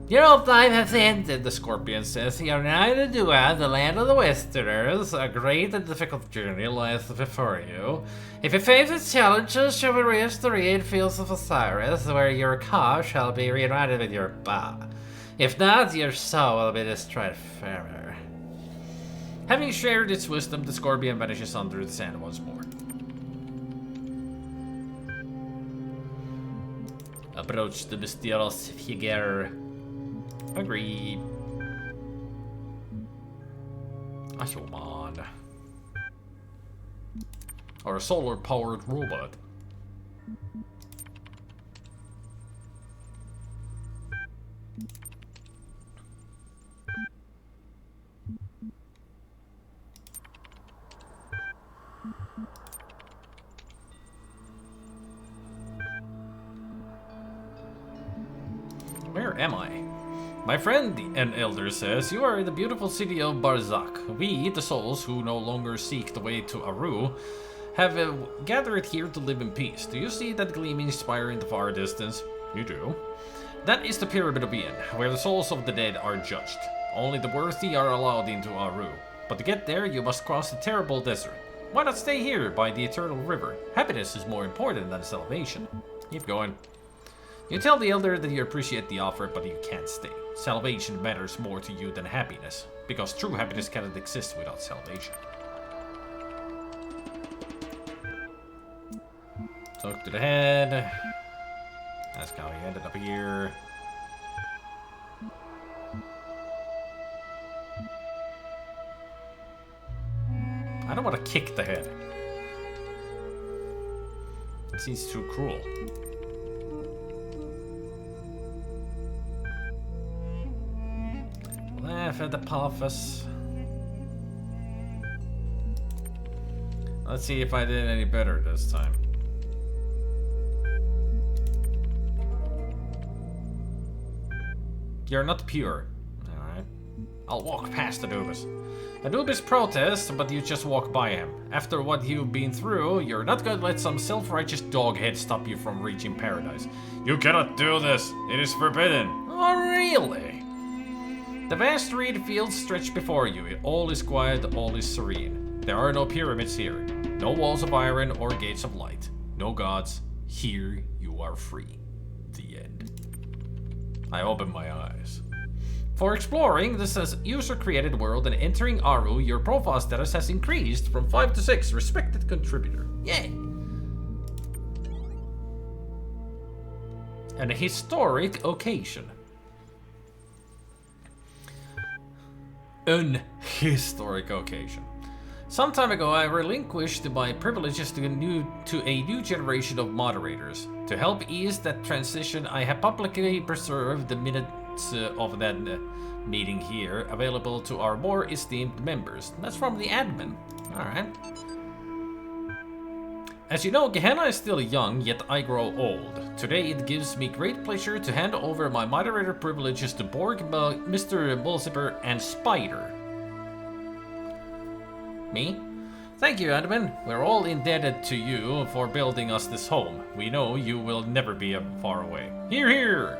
Your time has ended, the Scorpion says. You are now in Dua, the land of the Westerners. A great and difficult journey lies before you. If you face its challenges, you will reach the reed fields of Osiris, where your cow shall be reunited with your bow. If not, your soul will be destroyed forever. Having shared its wisdom, the scorpion vanishes under the sand once more. Approach the mysterious figure. Agreed. A human. Or a solar-powered robot. Where am I? My friend, an elder says, you are in the beautiful city of Barzak. We, the souls who no longer seek the way to Aru, have gathered here to live in peace. Do you see that gleaming spire in the far distance? You do. That is the Pyramid of Ian, where the souls of the dead are judged. Only the worthy are allowed into Aru. But to get there, you must cross the terrible desert. Why not stay here by the eternal river? Happiness is more important than salvation. Keep going. You tell the elder that you appreciate the offer, but you can't stay. Salvation matters more to you than happiness, because true happiness cannot exist without salvation. Talk to the head. That's how he ended up here. I don't want to kick the head. It seems too cruel. Laugh at the Apophis. Let's see if I did any better this time. You're not pure. Alright. I'll walk past Anubis. Anubis protests, but you just walk by him. After what you've been through, you're not gonna let some self-righteous doghead stop you from reaching paradise. You cannot do this. It is forbidden. Oh, really? The vast reed fields stretch before you. All is quiet, all is serene. There are no pyramids here. No walls of iron or gates of light. No gods. Here you are free. The end. I open my eyes. For exploring this user-created world and entering Aru, your profile status has increased from 5 to 6. Respected contributor. Yay! An historic occasion. An historic occasion. Some time ago, I relinquished my privileges to a new generation of moderators. To help ease that transition, I have publicly preserved the minutes of that meeting here, available to our more esteemed members. That's from the admin. Alright. As you know, Gehenna is still young, yet I grow old. Today it gives me great pleasure to hand over my moderator privileges to Borg, Mr. Mulciber, and Spider. Me? Thank you, admin. We're all indebted to you for building us this home. We know you will never be far away. Hear, hear!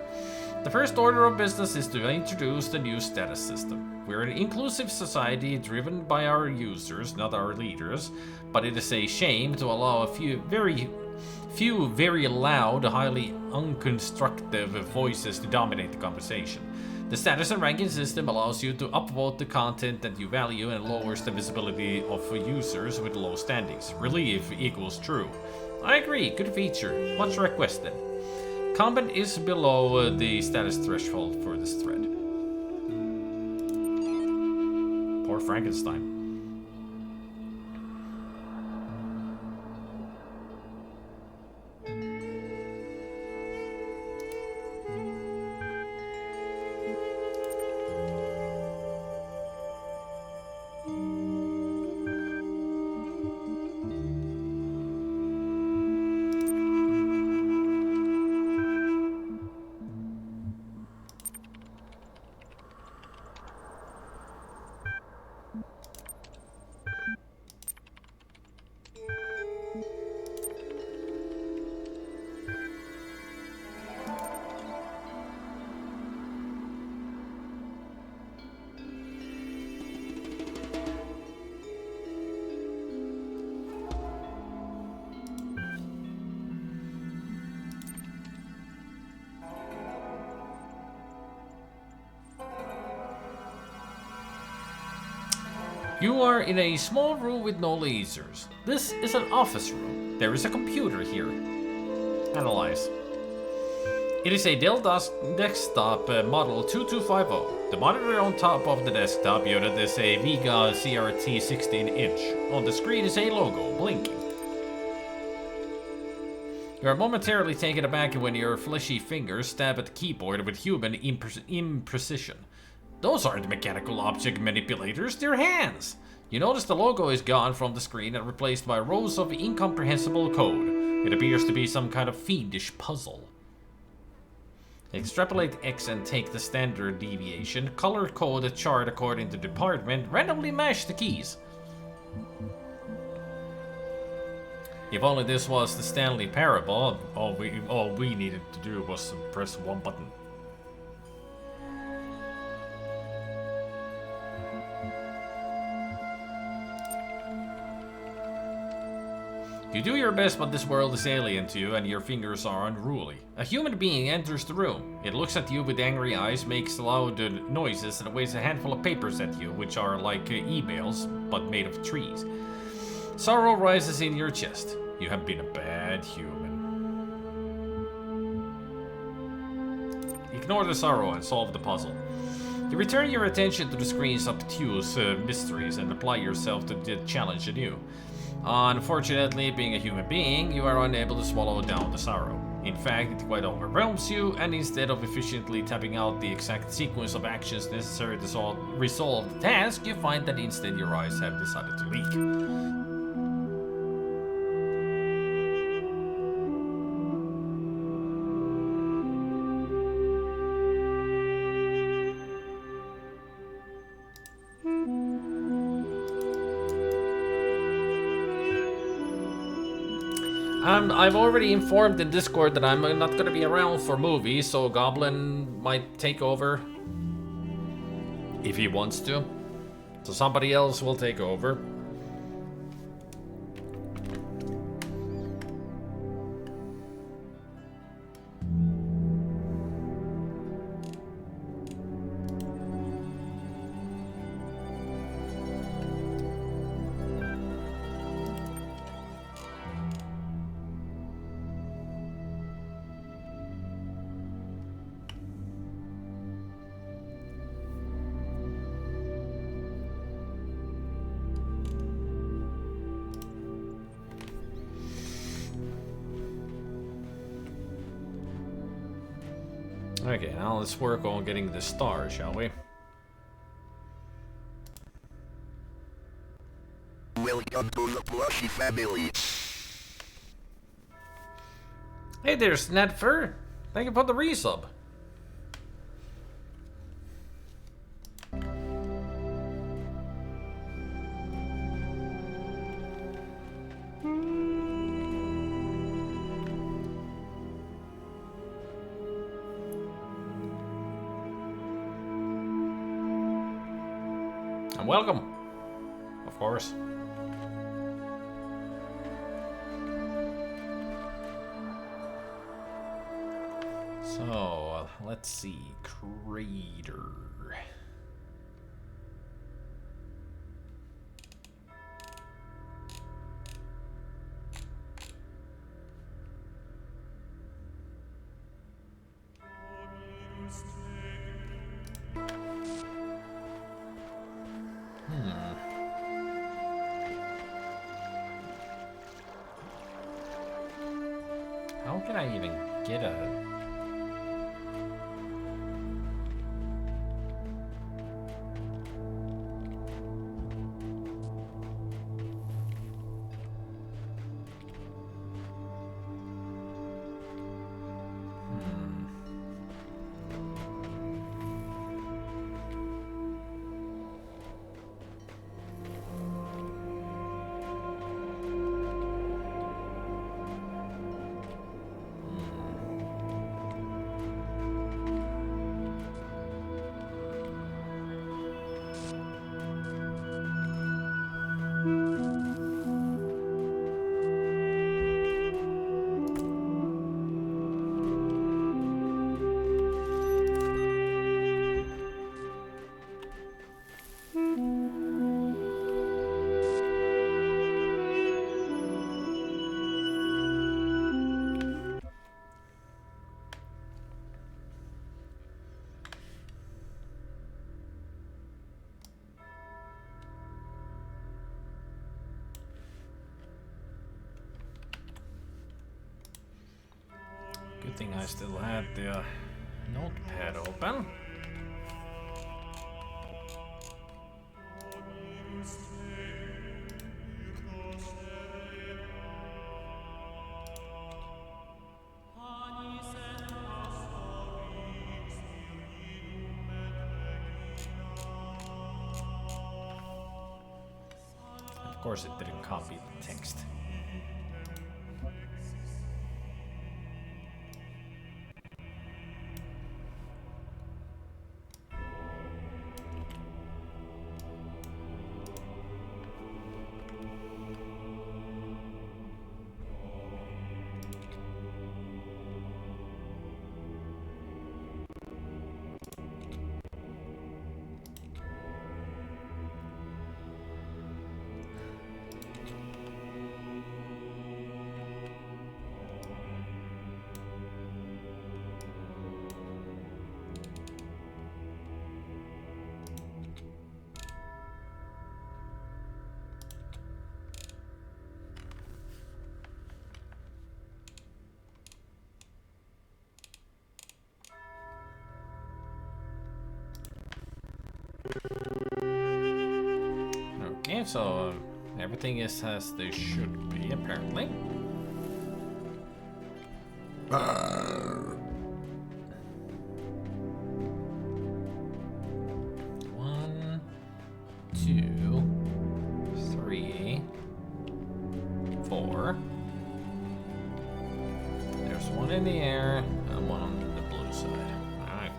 The first order of business is to introduce the new status system. We're an inclusive society driven by our users, not our leaders, but it is a shame to allow a few very loud, highly unconstructive voices to dominate the conversation. The status and ranking system allows you to upvote the content that you value and lowers the visibility of users with low standings. Relief equals true. I agree, good feature, much requested. Combat is below the status threshold for this thread. Poor Frankenstein. You are in a small room with no lasers. This is an office room. There is a computer here. Analyze. It is a Dell desktop model 2250. The monitor on top of the desktop unit is a Vega CRT 16-inch. On the screen is a logo, blinking. You are momentarily taken aback when your fleshy fingers stab at the keyboard with human imprecision. Those aren't mechanical object manipulators, they're hands! You notice the logo is gone from the screen and replaced by rows of incomprehensible code. It appears to be some kind of fiendish puzzle. Extrapolate X and take the standard deviation, color code a chart according to department, randomly mash the keys. If only this was the Stanley Parable, all we needed to do was press one button. You do your best, but this world is alien to you and your fingers are unruly. A human being enters the room. It looks at you with angry eyes, makes loud noises, and waves a handful of papers at you, which are like emails, but made of trees. Sorrow rises in your chest. You have been a bad human. Ignore the sorrow and solve the puzzle. You return your attention to the screen's obtuse mysteries and apply yourself to the challenge anew. Unfortunately, being a human being, you are unable to swallow down the sorrow. In fact, it quite overwhelms you, and instead of efficiently tapping out the exact sequence of actions necessary to resolve the task, you find that instead your eyes have decided to leak. I've already informed in Discord that I'm not gonna be around for movies, so Goblin might take over. If he wants to. So somebody else will take over. Okay, now let's work on getting the star, shall we? Welcome to the Plushy family. Hey there, Snedfur! Thank you for the resub. And welcome, of course. So, let's see. Crater. How can I even get a... Good thing I still had the notepad open. Of course it didn't copy the text. Okay, so everything is as they should be, apparently. One, two, three, four. There's one in the air and one on the blue side. Alright.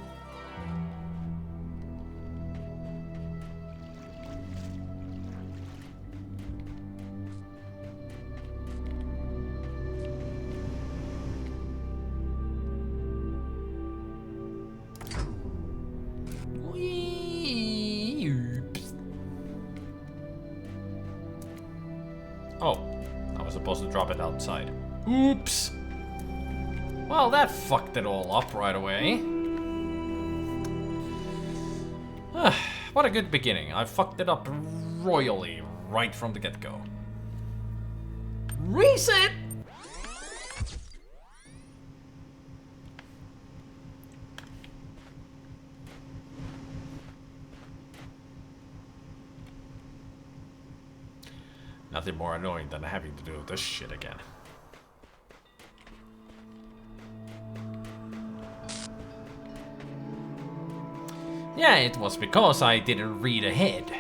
Oh, I was supposed to drop it outside. Oops! Well, that fucked it all up right away. What a good beginning. I fucked it up royally right from the get-go. Reset! Nothing more annoying than having to do this shit again. Yeah, it was because I didn't read ahead.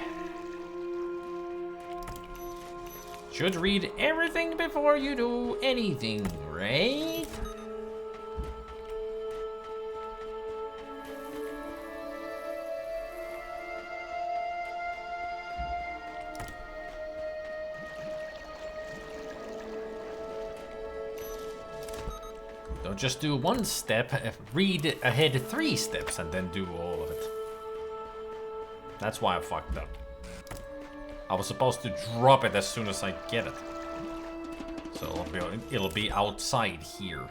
Should read everything before you do anything, right? Don't just do one step, read ahead 3 steps and then do all of it. That's why I fucked up. I was supposed to drop it as soon as I get it. So it'll be outside here.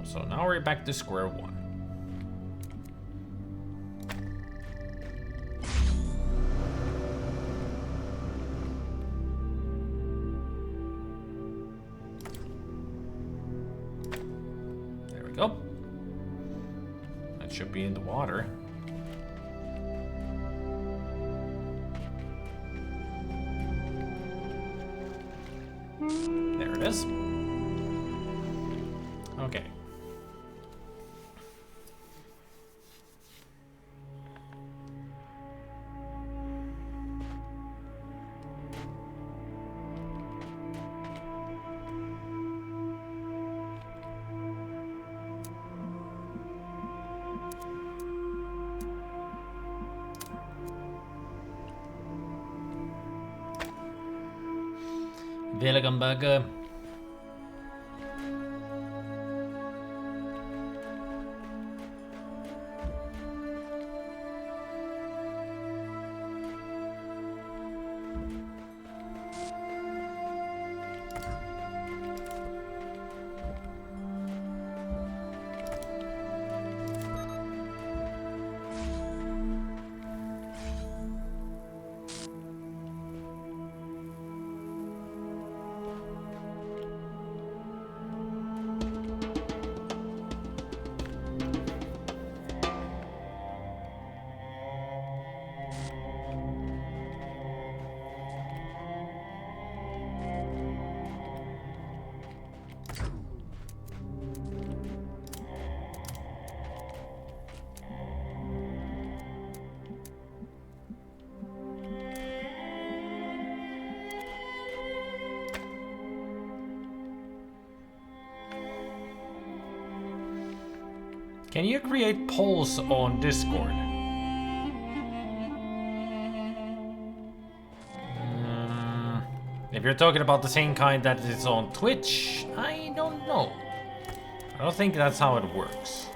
So now we're back to square one. There we go. That should be in the water. it is. Okay. Welcome back. Can you create polls on Discord? If you're talking about the same kind that is on Twitch, I don't know. I don't think that's how it works.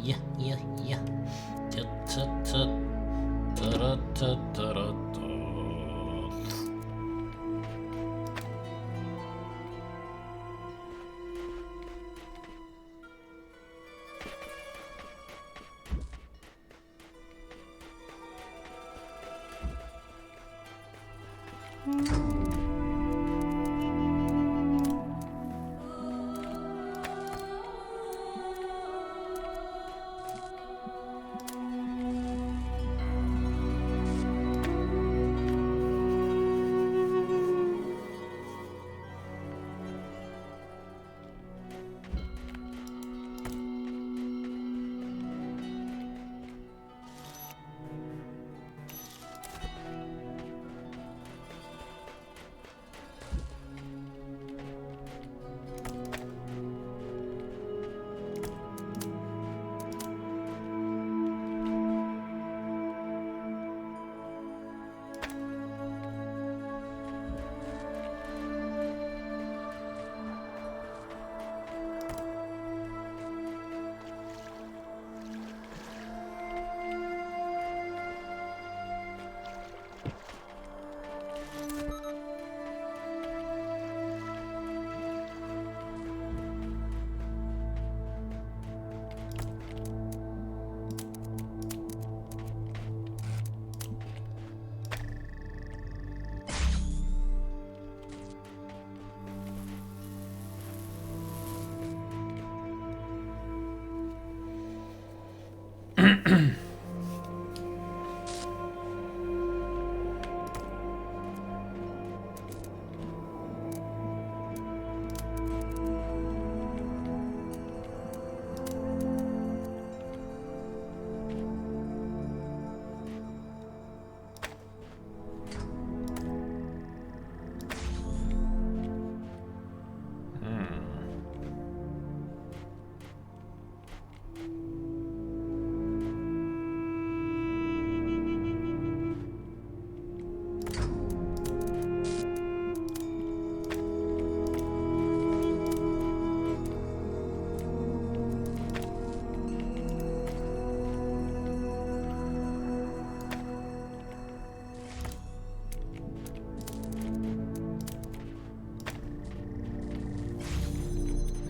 Yeah.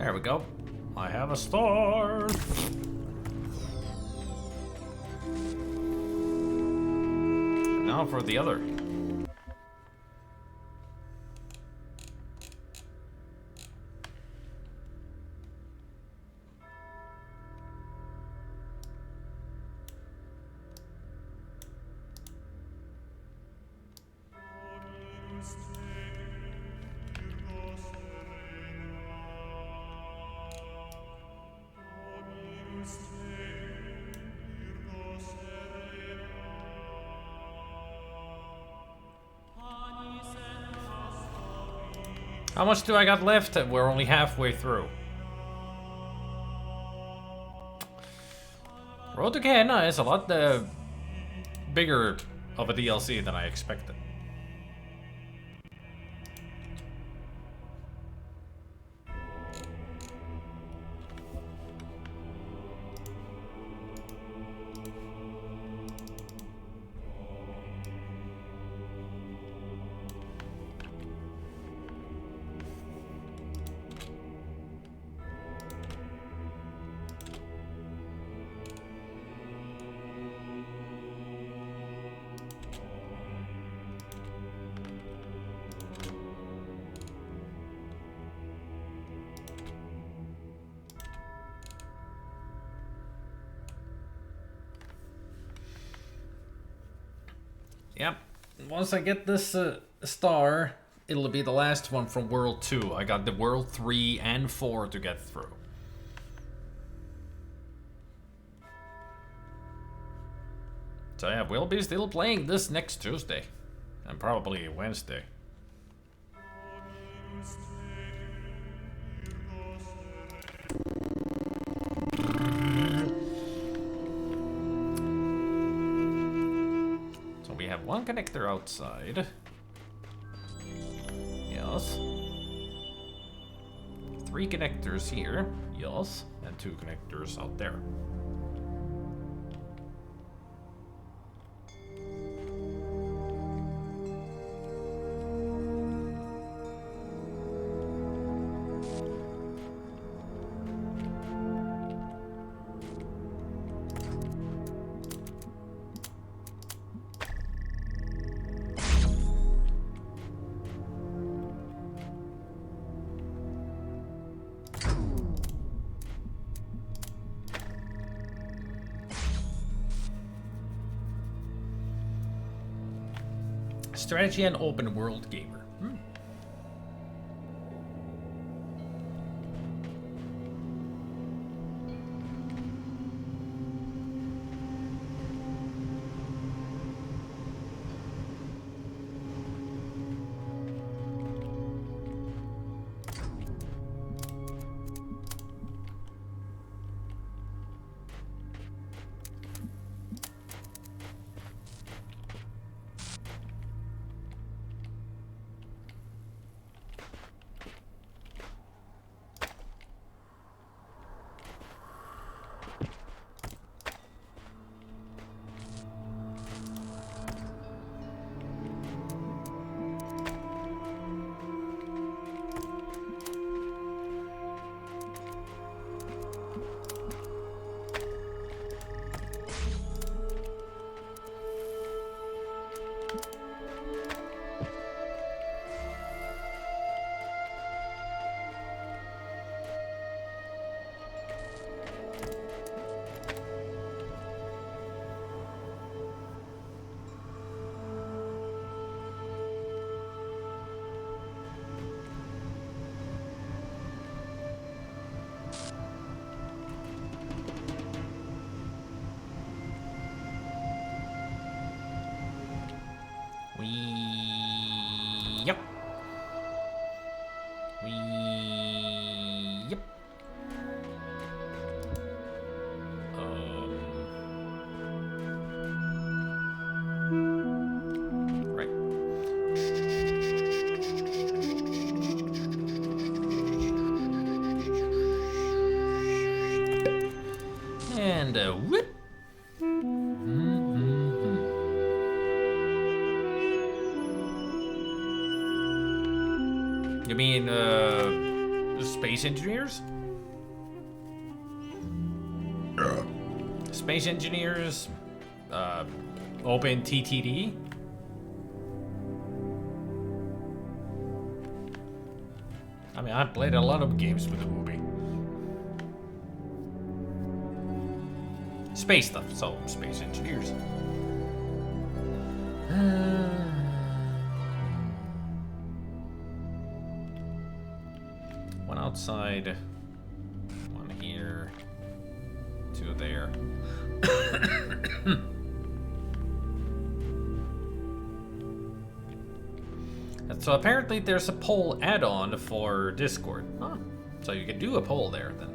There we go. I have a star. Now for the other. How much do I got left? We're only halfway through. Road to Gehenna is a lot bigger of a DLC than I expected. Yep. Once I get this star, it'll be the last one from World 2. I got the World 3 and 4 to get through. So yeah, we'll be still playing this next Tuesday. And probably Wednesday. We have one connector outside. Yes. 3 connectors here. Yes. And 2 connectors out there. Strategy and open world gamer. and whoop. You mean space engineers? Space engineers, open TTD. I mean, I've played a lot of games with the movie. Space stuff, so space engineers. One outside, one here, two there. And so apparently there's a poll add-on for Discord. Huh. So you can do a poll there then.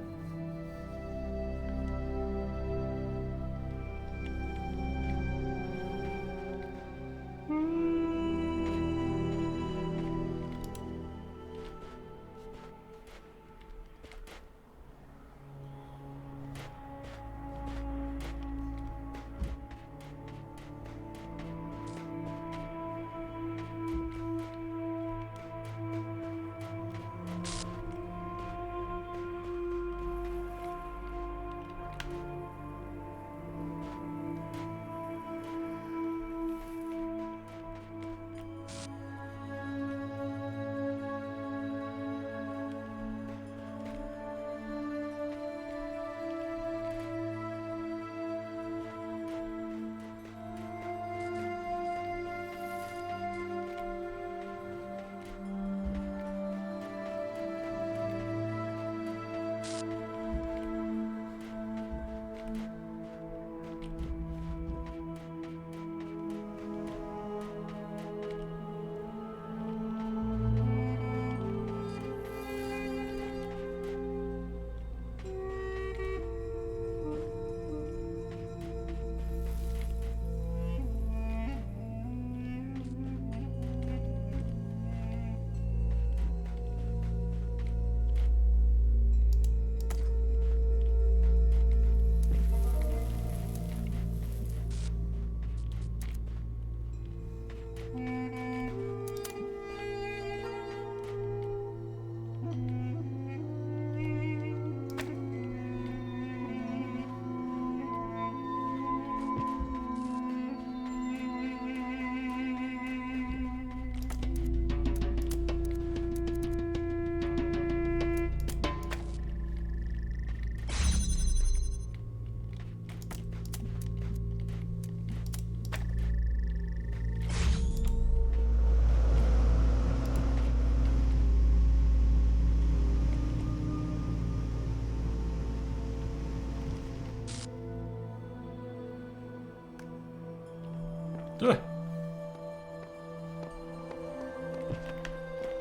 Ugh.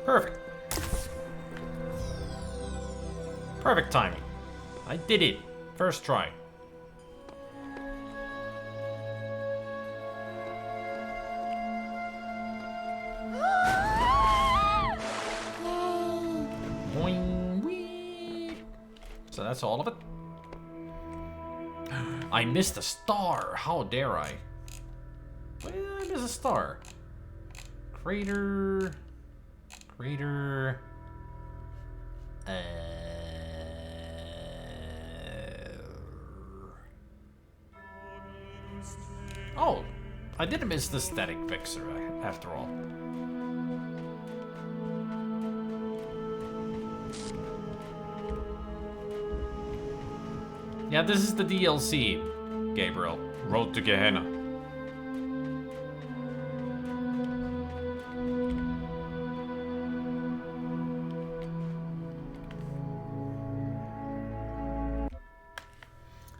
Perfect. Perfect timing. I did it. First try. Boing, wee. So that's all of it. I missed a star. How dare I? Why did I miss a star? Crater. Crater. Oh, I didn't miss the static fixer after all. Yeah, this is the DLC, Gabriel. Road to Gehenna.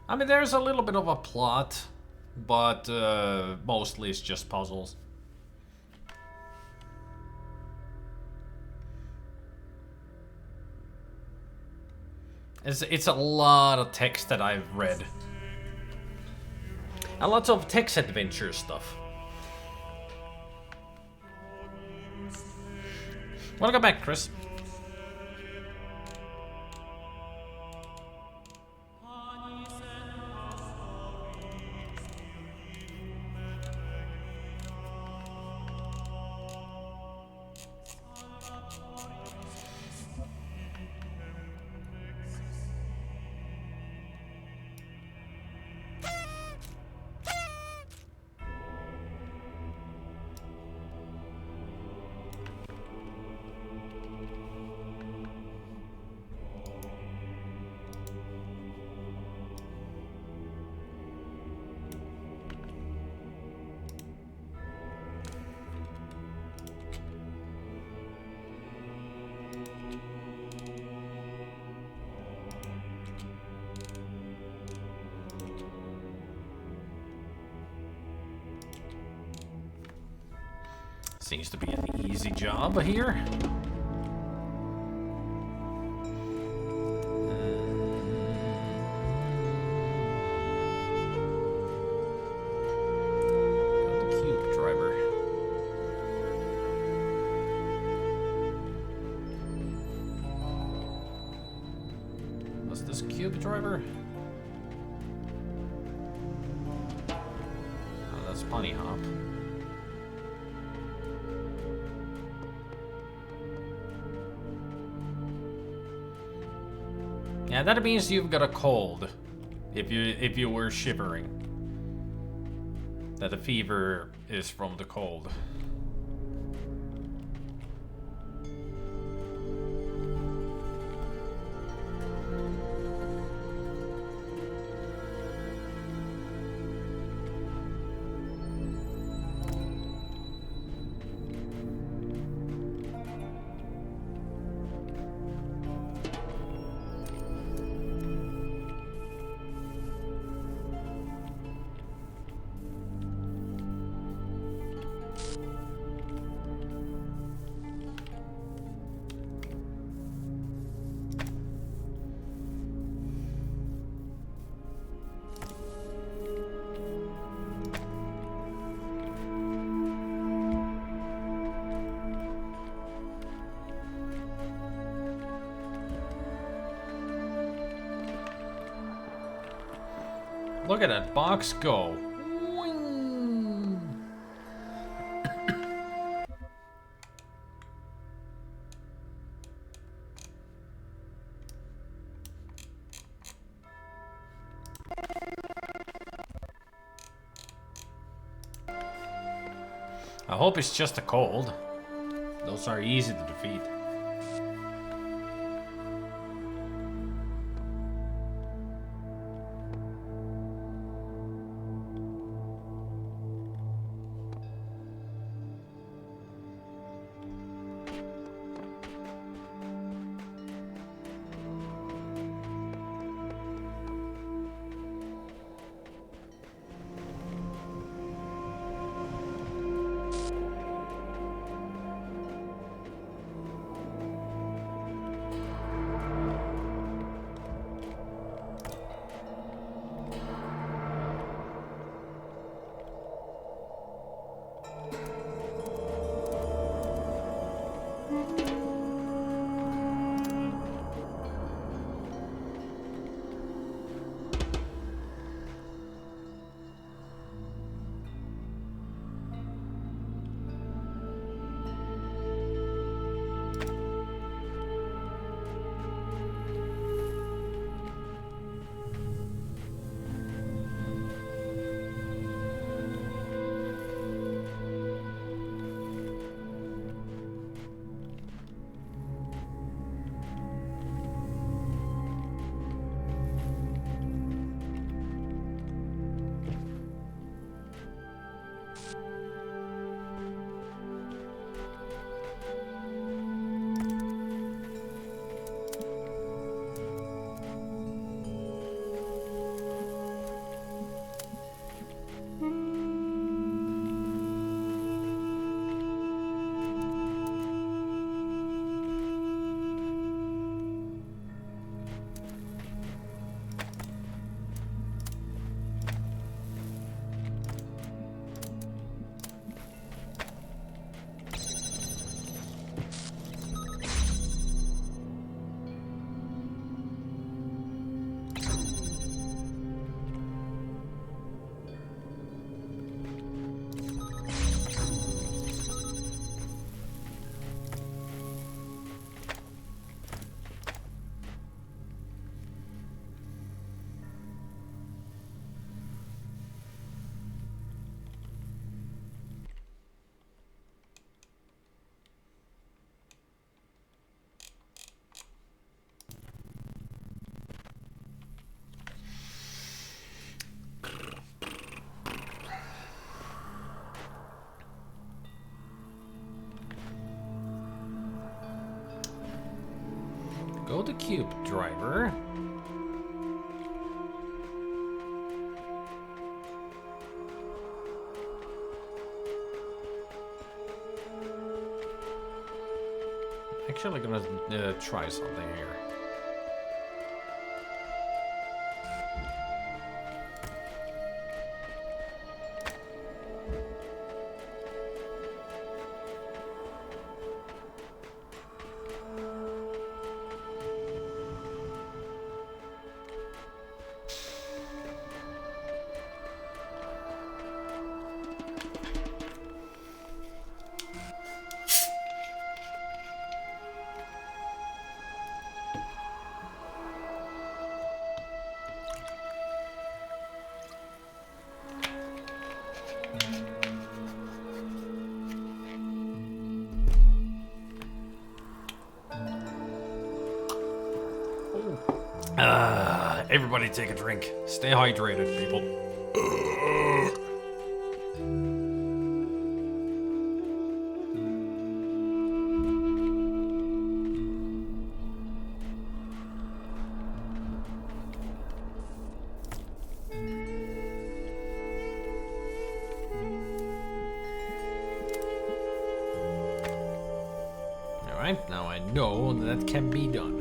I mean, there's a little bit of a plot, but mostly it's just puzzles. It's a lot of text that I've read. A lot of text adventure stuff. Welcome back, Chris. Seems to be an easy job here. Got the cube driver. What's this cube driver? Oh, that's Bunny Hop. Yeah, that means you've got a cold. If you were shivering. That the fever is from the cold. Look at that box go. I hope it's just a cold. Those are easy to defeat. Go to cube driver. Actually gonna try something here. Everybody take a drink. Stay hydrated, people. Alright, now I know that can be done.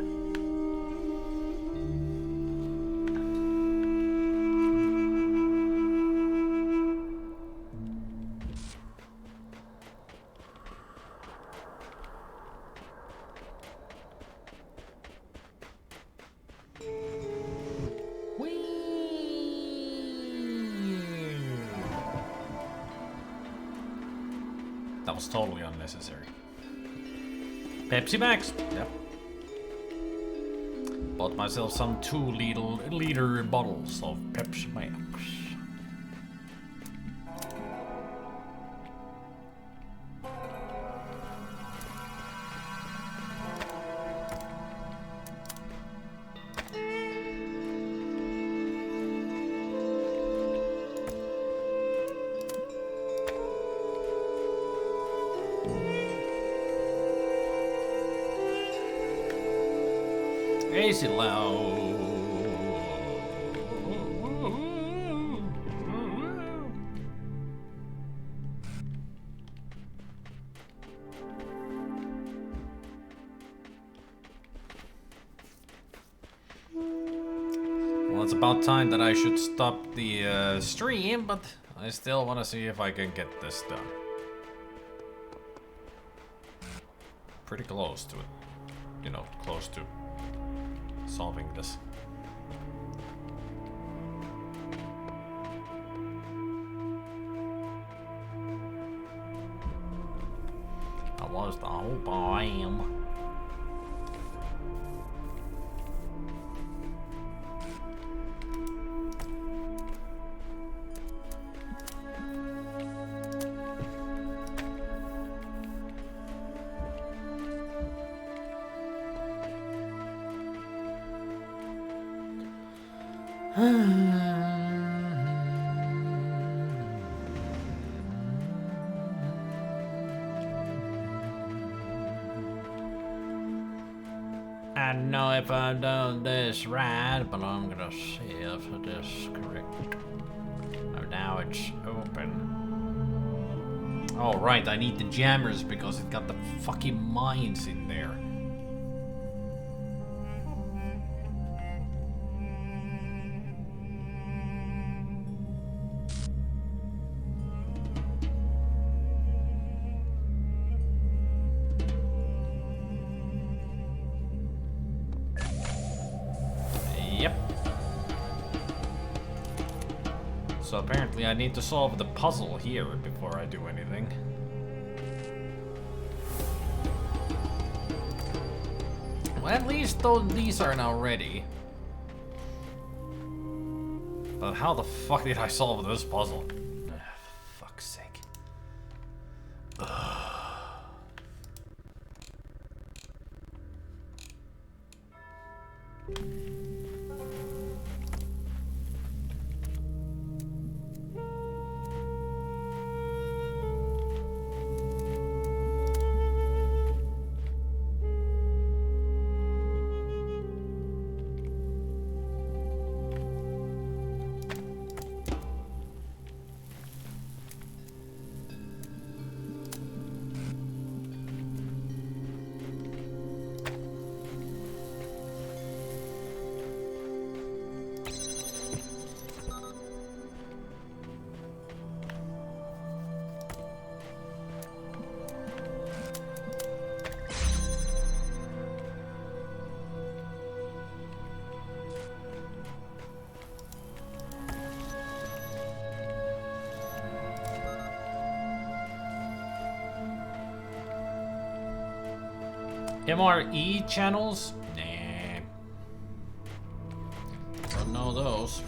That was totally unnecessary. Pepsi Max. Yep. Bought myself some 2-liter bottles of Pepsi Max. Easy low. Well, it's about time that I should stop the stream, but I still want to see if I can get this done. Pretty close to it. You know, close to solving this. I was the whole boy. I don't know if I've done this right, but I'm gonna see if it is correct. Oh, now it's open. Oh, right, I need the jammers because it got the fucking mines in there. Yep. So apparently I need to solve the puzzle here before I do anything. Well, at least though these are now ready. But how the fuck did I solve this puzzle? Fuck's sake. MRE channels? Nah. Don't know those.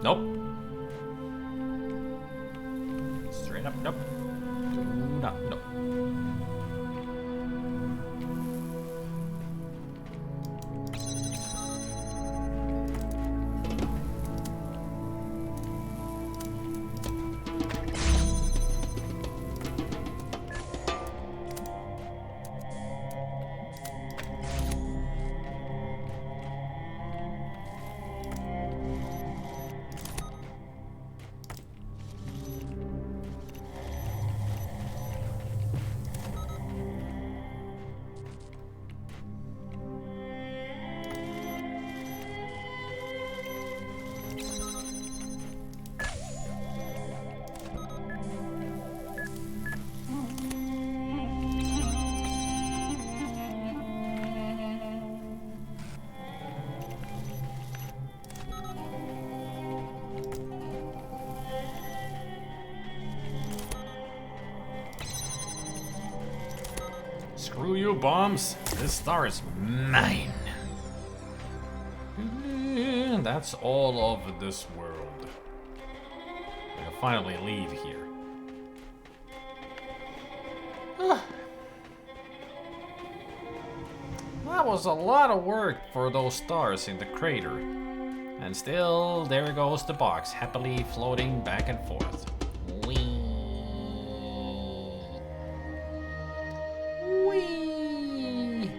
Nope. Straight up, nope. No, nope. Screw you, bombs. This star is mine. That's all of this world. We can finally leave here. That was a lot of work for those stars in the crater. And still, there goes the box, happily floating back and forth. Whee! Whee!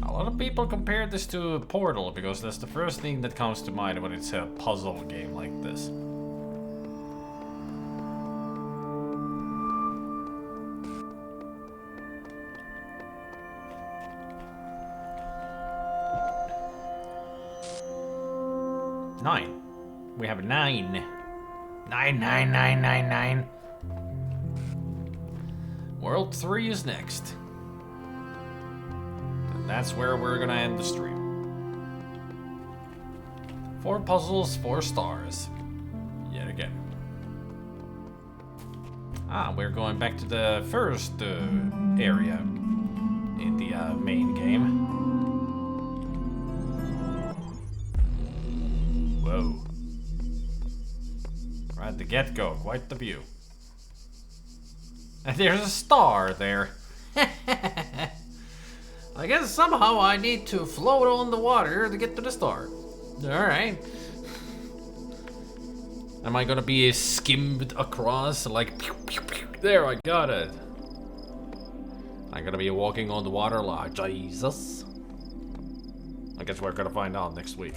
A lot of people compare this to Portal because that's the first thing that comes to mind when it's a puzzle game like this. Nine. We have 9. 9, 9, 9, 9, 9. World 3 is next. And that's where we're gonna end the stream. 4 puzzles, 4 stars. Yet again. We're going back to the first area in the main game. Whoa. Right at the get-go, quite the view. And there's a star there. I guess somehow I need to float on the water to get to the star. Alright. Am I gonna be skimmed across like pew, pew, pew. There, I got it. I'm gonna be walking on the water like Jesus. I guess we're gonna find out next week.